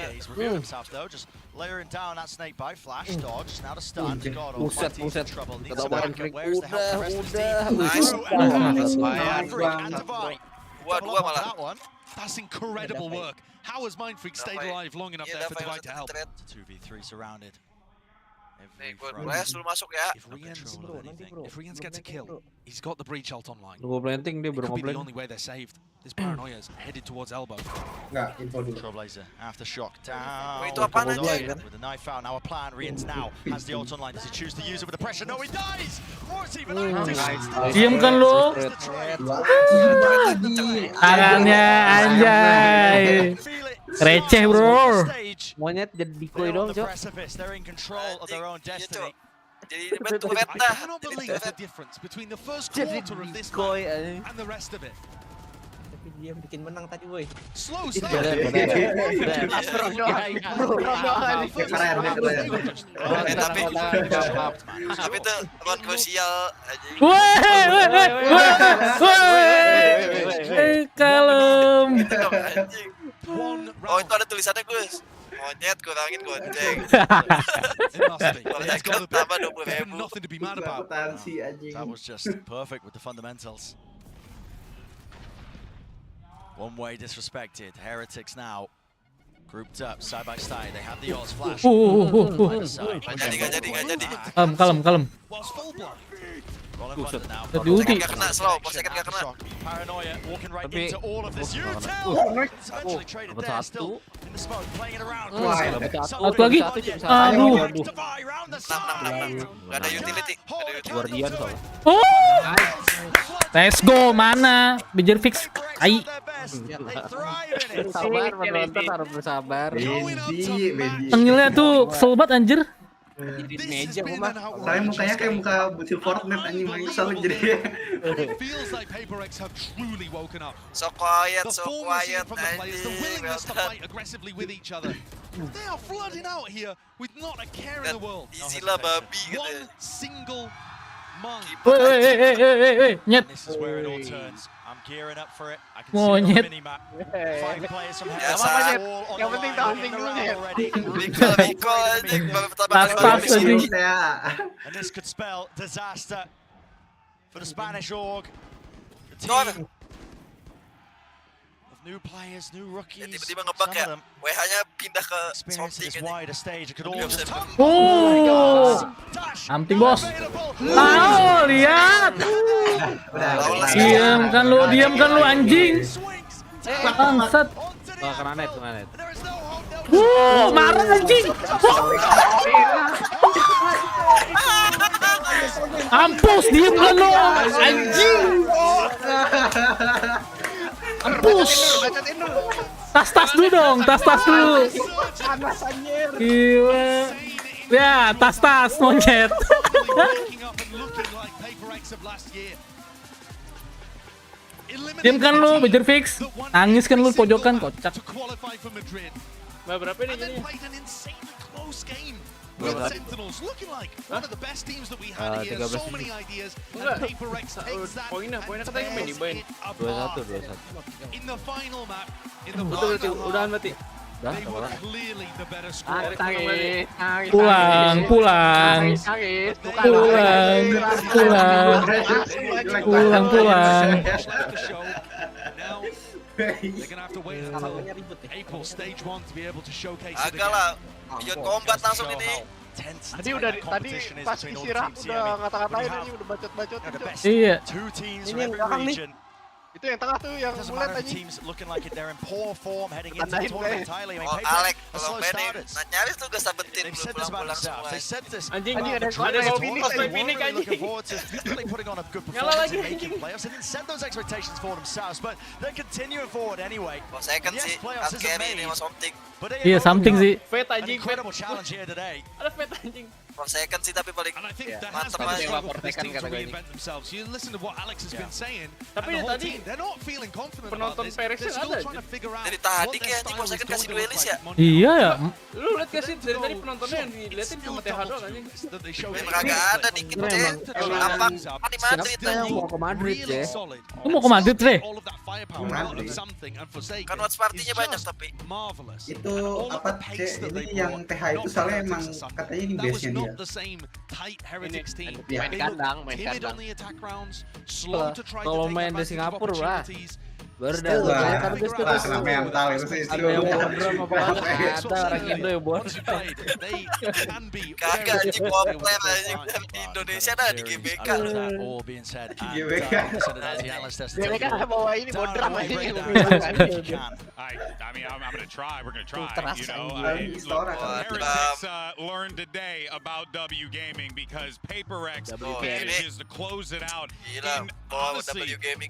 He's revealed himself though, just layering down that snake by flash dodge. Now to stun. God Buset. trouble. Needs some backup. Where's the help from the rest of the team? Mindfreak and Divine. Dua malah. That one. That's incredible work. How has Mindfreak stayed alive long enough there for Divine to help? 2v3 surrounded. Nih, gue dulu masuk ya. If Rians gets a kill, he's got the breach ult online. Nunggu planting dia It could be the berkomplain. only way they're saved. This paranoia's headed towards elbow. Enggak, info dulu. Trailblazer, aftershock down. Itu apaan aja? With the knife out, now a plan. Rians now has the ult online. Does he choose to use it with the pressure? No, he dies! Morty, but Diam kan lu? Tangannya anjay. Receh bro. Monyet jadi decoy dong, Cok. They're in control of their own destiny. Jadi bentuk I beta. cannot believe the difference between the first quarter of this match and the rest of it. Tapi dia bikin menang tadi, boy. Slow start. Tapi itu ruang krusial aja. Kalem. Oh, itu ada tulisannya Gus. Monyet kurangin gonceng. Nothing to be mad about. That was just perfect with the fundamentals. One way disrespected. Heretics now grouped up side by side. They have the ults flash. Kalem. Tadi ulti. Gak kena slow, Forsaken gak kena. Paranoia walking right into all of this. Eventually traded there, still in the smoke, playing it around. Satu lagi. Aduh. Gak ada utility. Guardian soalnya. Oh. Let's go, mana? Bijar fix. Ai. Sabar, penonton harus bersabar. Panggilnya tuh kesel banget anjir. Soalnya mukanya kayak muka bocil Fortnite anjing kesel jadi. It feels like PRX have truly woken up. So quiet, The so form we're seeing quiet. from the players, the willingness to fight aggressively with each other. They are flooding out here with not a care in the world. Easy lah babi gitu. One single monk. Woi, nyet. This is where it all turns. I'm gearing up for it. I can Monyet. see it on the mini-map. 5 players from Ya, Heritage Nyet. all on Yang the penting line, taunting moving dulu, around Nyet. already. Biko anjing, baru pertama kali Tas-tas main di anjing. sini. And this could spell disaster for the Spanish org. The Gone. team of new players, new rookies. Tiba-tiba ngebug ya. WH-nya pindah ke Experiencing something this aja. wider stage. It could all Iya, just bener. Oh, something bos. Tahu lihat. Diam kan lu anjing. Bangsat. Kena net. Marah anjing. Ampus, diam kan lu anjing. Ampus. Tas dulu dong, tas dulu. Panas anjir. Gila. Ya, tas monyet. Diam kan lu, Bajor Fix. Nangis kan lu pojokan kocak. Berapa ini jadinya? With Sentinels looking like one of the best teams that we had here. So many ideas. And PRX takes that Poinnya and katanya main di tears main. it apart. 21. In the final map, in the Udah final udahan half, berarti. they were clearly the better squad. Pulang. Now they're gonna have to wait until April stage 1 to be able to showcase it Agak lah. Beyond combat langsung ini. Tadi pas istirahat udah ngata-ngatain ini udah bacot-bacotin. Iya. Ini yang belakang nih. Itu yang tengah tuh yang Doesn't mulet matter if anjing. teams looking like they're in poor form heading into the Tandain tournament gue. entirely. I mean, Oh, PRX Alek, are kalau slow main starters. nyaris tuh gak sabetin They've belum said this about pulang-pulang themselves. semua. They said this. Anjing, Anjing, ada Madrid mau told finish, me they anjing. were really looking forward to really putting on a good performance and making playoffs. They didn't set those expectations for themselves, but they're continuing forward anyway. Oh, Kalau second Yes, sih, playoffs kan isn't carry ini made, mas something. but they Iya, have something sih. Fate an anjing. incredible challenge here today. Ada Fate anjing. Kalau second sih tapi paling And I think that mantep has been a aja. struggle for this team to reinvent themselves. You listen to what Alex has been saying, Tapi and the whole tadi team, they're not feeling confident about penonton this. PRX They're still ada, trying to figure out Dari what tadi their kayak anjing style kalau is second going kasih to duelis look ya. like Monday. Iya ya. Lu lihat gak sih dari tadi penontonnya yang diliatin cuma TH doang anjing. That they show Memang kagak ada dikit deh. Tampak kan di Madrid anjing. Mau ke Madrid really ya. solid. Lu mau ke Madrid, Re? All of that firepower out of something and Forsaken Kan watch partinya is banyak just tapi. marvelous. Itu And all of apa the pace that ini they yang brought, TH itu not soalnya Heretics emang or something. katanya ini That was base-nya dia. not the same tight Heretics team. Iya. They looked timid on the attack rounds, slow to try to Kalau take main di advantage of Singapura lah. opportunities. Baru Still dah. trying to Wah, figure wah, out kena mental itu sih. Ada yang bodrem apa That's ada what I'm orang saying. Indo yang bodrem. Once you played, they can be Kagak very anjing komplain anjing di Indonesia dah di GBK. Under that all being said, and GBK. consider that the analyst has to Dia take kan it all bawa ini down bodram away, anjing. break down as best you can. I mean, I'm gonna try. We're gonna try. Terasa You know, anjing. look, Wah, Heretics learned today about W Gaming because PaperX manages to close it out Gila, in bawa honestly W Gaming.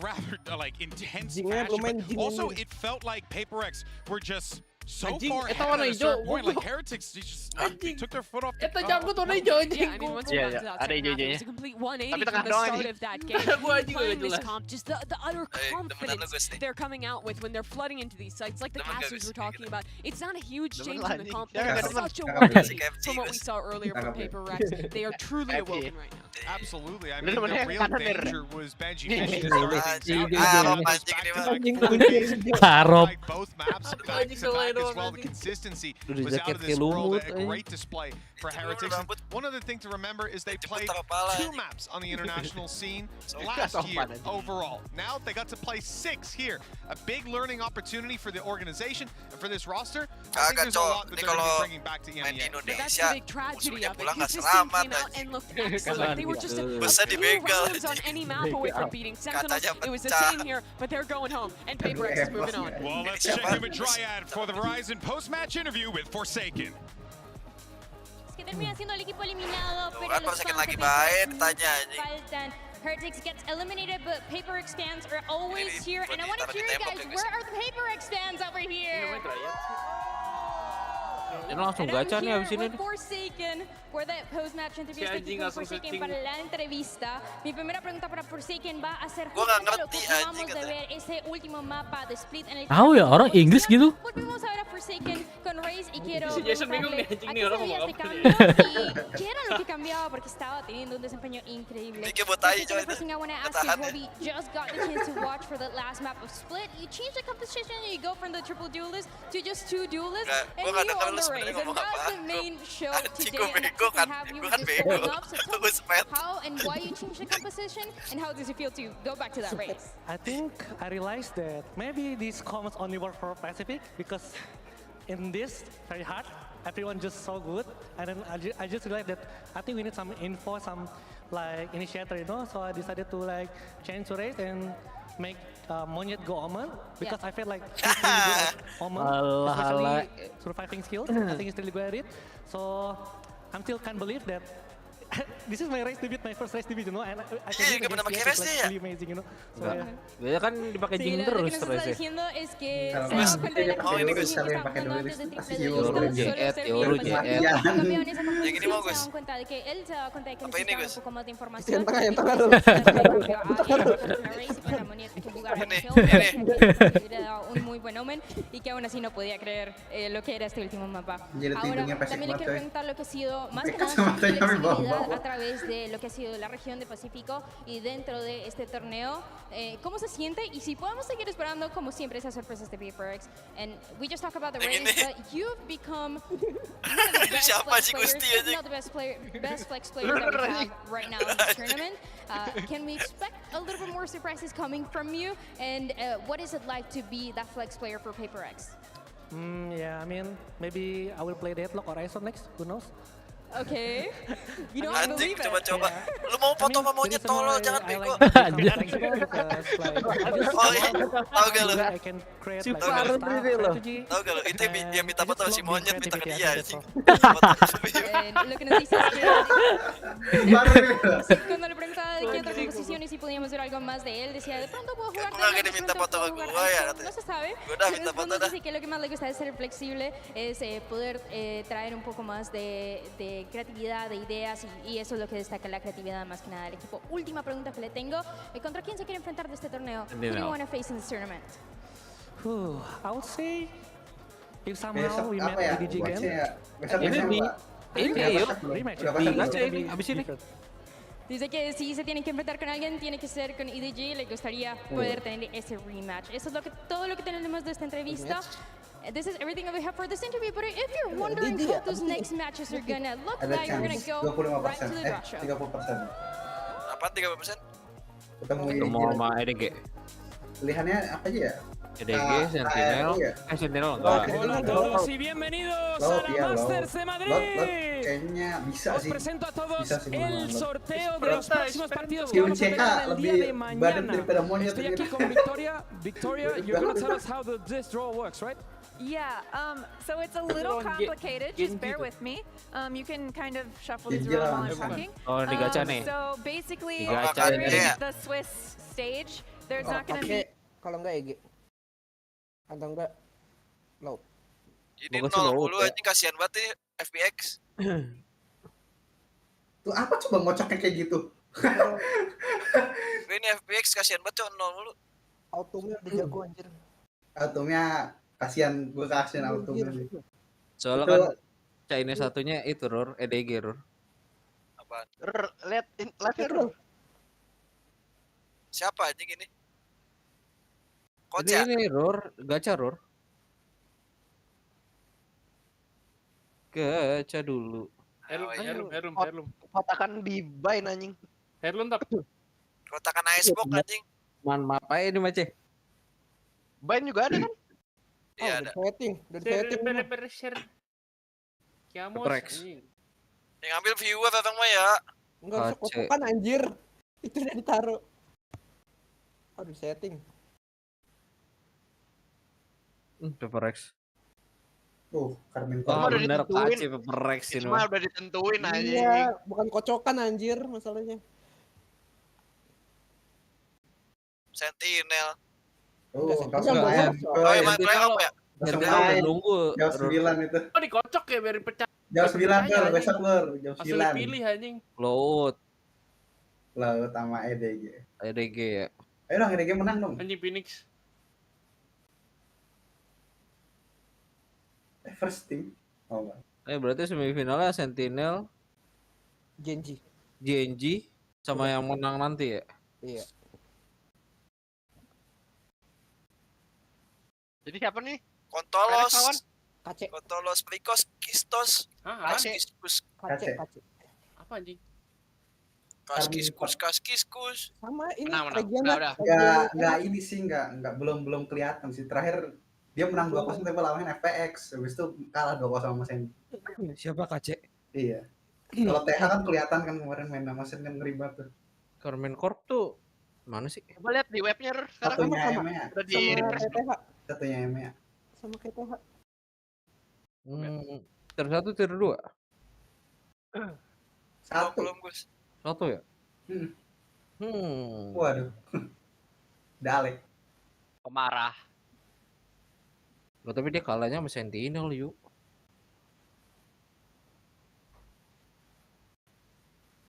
rather like intense Jinnya belum main, fashion. jinnya Also, ini. it felt like PaperX were just so Anjing, far eta ahead warna at a hijau, certain point. Like goblok. Heretics, they just Anjing. took their foot off the Eta jangkut warna hijau anjing. Yeah, I mean, once Yeah, we got to yeah. that Ada second half, it hijau-hijaunya. was a complete 180 Tapi from tengah the doang start ini. of that game. Gua anjing Playing gak this jelas. comp, just the utter Demenan lu confidence guys nih. they're coming out with when they're flooding into these sites, like the Demen gak casters guys? we're talking about. It's not a huge Demen change lah in the anjing. comp, Ya, but nggak it's demen. such a Kakak 180 KFC, from what we guys. saw earlier from Kakak Paper Rex. They are truly KFC. awoken right now. Absolutely. I Lu mean, demennya the yang real kanan, Der. danger was Benji Iya, Fish iya, starting iya. things out. Ah, Both anjing ini mah. back-to-back Harap. like both maps back Anjing to back selain as well. The anjing. consistency Udah was out jaket of kayak this world. lumut, A anjing. great display for Heretics. And one other thing to remember is they played kepala, 2 anjing. maps on the international scene Sopan, last year anjing. overall. Now they got to play 6 here. A big learning opportunity for the organization and for this roster. I think Kagak, there's a Cok. lot that Ini they're going to be kalau bringing back to main di EMEA. But that's Indonesia, the big tragedy musuhnya of it. pulang Because gak this team selamat came out and anjing. looked excellent. They were just a Bisa few dibegal, rounds on anjing. any map away from beating Sentinels. Kacanya It was pecah. insane here, but they're going home, and Paper X is moving on. Well, let's check in with Triad for the Verizon post-match interview with Forsaken. Que termina siendo el equipo eliminado, pero Kan los Forsaken fans lagi de baik, PaperX tanya anjing. faltan. Heretics gets eliminated, but PaperX fans are always Ini here. And I want to taruh hear di you tembok guys, ya, guys. where are the PaperX fans over here? Ini langsung gacha nih abis ini. Forsaken for the post-match interview. Forsaken para la entrevista. Mi primera pregunta para Forsaken va a ser justamente lo que acabamos de ver, ese último mapa de split en el que Tahu ya orang Inggris gitu. volvemos a ver a Forsaken con Raze y quiero Jason bingung nih, preguntarle anjing a nih qué se orang debía ngomong este apa. cambio y qué era lo que cambiaba porque estaba teniendo un desempeño increíble. Dikit buat tai The coy. first thing I want to ask is what we just got the chance to watch for the last map of split. You change the composition and you go from the triple duelist to just two duelists and Gua nggak you dengar on lu the sebenarnya Raze. And ngomong that's apa. the main show Anjing, today gua and bego to kan. have you Gua kan just bego. going up. So tell Gua me sped. how and why you changed the composition and how does it feel to go back to that race? I think I realized that maybe these comments only work for Pacific because in this very hard, everyone just so good, and then I just realized that I think we need some info, some like initiator, you know. So I decided to like change to race and make Monyet go Omen because I feel like he's really good at Omen, especially surviving skills. I think he's really good at it. So I'm still can't believe that. This is my race debut, my first race debut, you know, and I think gak pernah pakai race like ya? really amazing, you know. So yeah. Biasanya kan dipakai Sí, jing lo que terus nos está terus ya. diciendo es que Kalau se da cuenta de la oh, ini gue composición que selalu estaba pakai jugando dulu antes de pasti triple Euro duelist, Jet, solo servir Euro para Jet. cambiar en esa Yang ini composición, mau, se Gus. dan cuenta de que él se da cuenta de que Apa ini, necesitaba Gus? un poco más de información. Yang tengah, yang tengah Entonces, dulu. cambió a Raze para Monyet que jugara Ini, con ini. era un muy buen omen y que aún así no podía creer lo que era este último mapa. Jadi Ahora, hidungnya pesek también le quiero banget, coy. preguntar lo que ha sido más que Pekat nada sama su tanya kami flexibilidad bawa-bawa. a través de lo que ha sido la región de Pacífico y dentro de este torneo. ¿Cómo se siente? Y si podemos seguir esperando, como siempre, esas sorpresas de PRX. And we just talk about the race, but you've become one of the best Siapa flex sih players, Gusti if anjing? not the best flex players that we have right now in the tournament. Can we expect a little bit more surprises coming from you? And what is it like to be that flex player for PRX? Yeah, I mean, maybe I will play Deadlock or ISO next, who knows? Okay. You know, I Anjing, believe it. coba-coba. Lu mau foto sama monyet tolol, jangan bego. Oh iya, tau gak lu? Si parah ini loh. Tau gak lu? Itu yang minta foto si monyet minta ke dia anjing. Lo que nos dice es que cuando le preguntaba de qué otra composición y si podíamos ver algo más de él, decía, de pronto puedo jugar Gua Deadlock, gak diminta de pronto foto puedo ke jugar gua ya. ISO. No se sabe. Gua udah minta Pero foto nos dah. dice que lo que más le gusta es ser flexible, es poder traer un poco más de creatividad, de ideas y eso es lo que destaca la creatividad más que nada del equipo. Última pregunta que le tengo, ¿contra quién se quiere enfrentar de este torneo? Who do you want to face in this tournament? I would say if somehow Besok we met apa ya? EDG again. Watch-nya ya. Besok Ini besok di apa? ini Udah yuk. masak belum? Rematch. Udah masak Gacha belum? ini abis ini. Dice que si se tienen que enfrentar con alguien, tiene que ser con EDG. Le gustaría poder tener ese rematch. Eso es todo lo que tenemos de esta entrevista. This is everything that we have for this interview. But if you're wondering how those next matches are gonna look Ada like, we're gonna chance go 25%. right to the draw show. 30%. Apaan 30%? Ketemu Ketemu ini. sama EDG. Pilihannya apa aja ya? EDG, Sentinel. Sentinel enggak. Hola a todos y bienvenidos a la Masters de Madrid. Kayaknya bisa Os sih. presento a todos Bisa sih el menang. sorteo de los próximos partidos Si que un vamos a CK tener el día de lebih badan mañana. daripada monyet. Estoy aquí con Victoria. Victoria, you're going to tell us how this draw works, right? Yeah, so it's a little complicated, just bear with me. You can kind of shuffle these Genji around while lah. I'm talking. Oh, di gacha nih. So basically, Di gacha during ini. the Swiss stage, there's not going to be... Kalau enggak EG. Atau enggak laut. Ini Bagus sih, 0 Laut, mulu ya. anjing, kasihan banget nih FPX. Tuh apa coba ngocoknya kayak gitu? Ini FPX kasihan banget cok 0 mulu. Autumnya udah jago anjir. Autumnya kasihan, gue kasihan autumnya nih. Soalnya Itu- kan Chinese satunya itu Ror, EDG Ror. Apaan? Lihat live Rur. Siapa anjing ini? Coach Ini ya? ini Ror, gacha Ror. Gacha dulu. Heirloom. Kotakan di buy anjing. Kotakan Icebox anjing. Man apa ini Mace? Buy juga ada kan? Iya ada. Udah di setting. PRX. Yang ambil viewer datang mah ya. Enggak usah Kace. kotakan anjir. Itu udah ditaruh. Aduh setting. PRX. Carmen Semua udah bener ditentuin. kace PRX ini Semua mah. udah ditentuin anjing. Iya, bukan kocokan anjir masalahnya. Sentinel. Oh, Enggak, kamu enggak, main. enggak. Oh, yang main player apa ya? Sentinel udah nunggu. Jam 9 itu. Oh dikocok ya biar pecah. Jam 9 Lur, besok Lur, jam 9. Langsung dipilih anjing. Laut sama EDG. EDG ya. Ayo dong EDG menang dong. Anjing Phoenix. First team. Oh, berarti semifinalnya Sentinel, GNG sama yang menang nanti ya? Iya. Jadi siapa nih? Kontolos. Kace. Kontolos, Prikos, Kistos. Kaskus. Kace. Apa anjing? Kaskus. Sama ini udah. Enggak ini sih enggak belum kelihatan sih. Terakhir dia menang 2-0 tapi lawannya FPX. Habis itu kalah 2-0 sama Sen. Siapa Kace? Iya. Kalau TH kan kelihatan kan kemarin main sama Sen kan ngeri banget tuh. Carmen Corp tuh mana sih? Coba lihat di webnya sekarang sama. Udah di Satunya EMEA. sama kayak TH. Tier 1, tier 2? Belum, Gus. 1 ya? Waduh. Dalek. Pemarah. Loh, tapi dia kalahnya sama Sentinel yuk.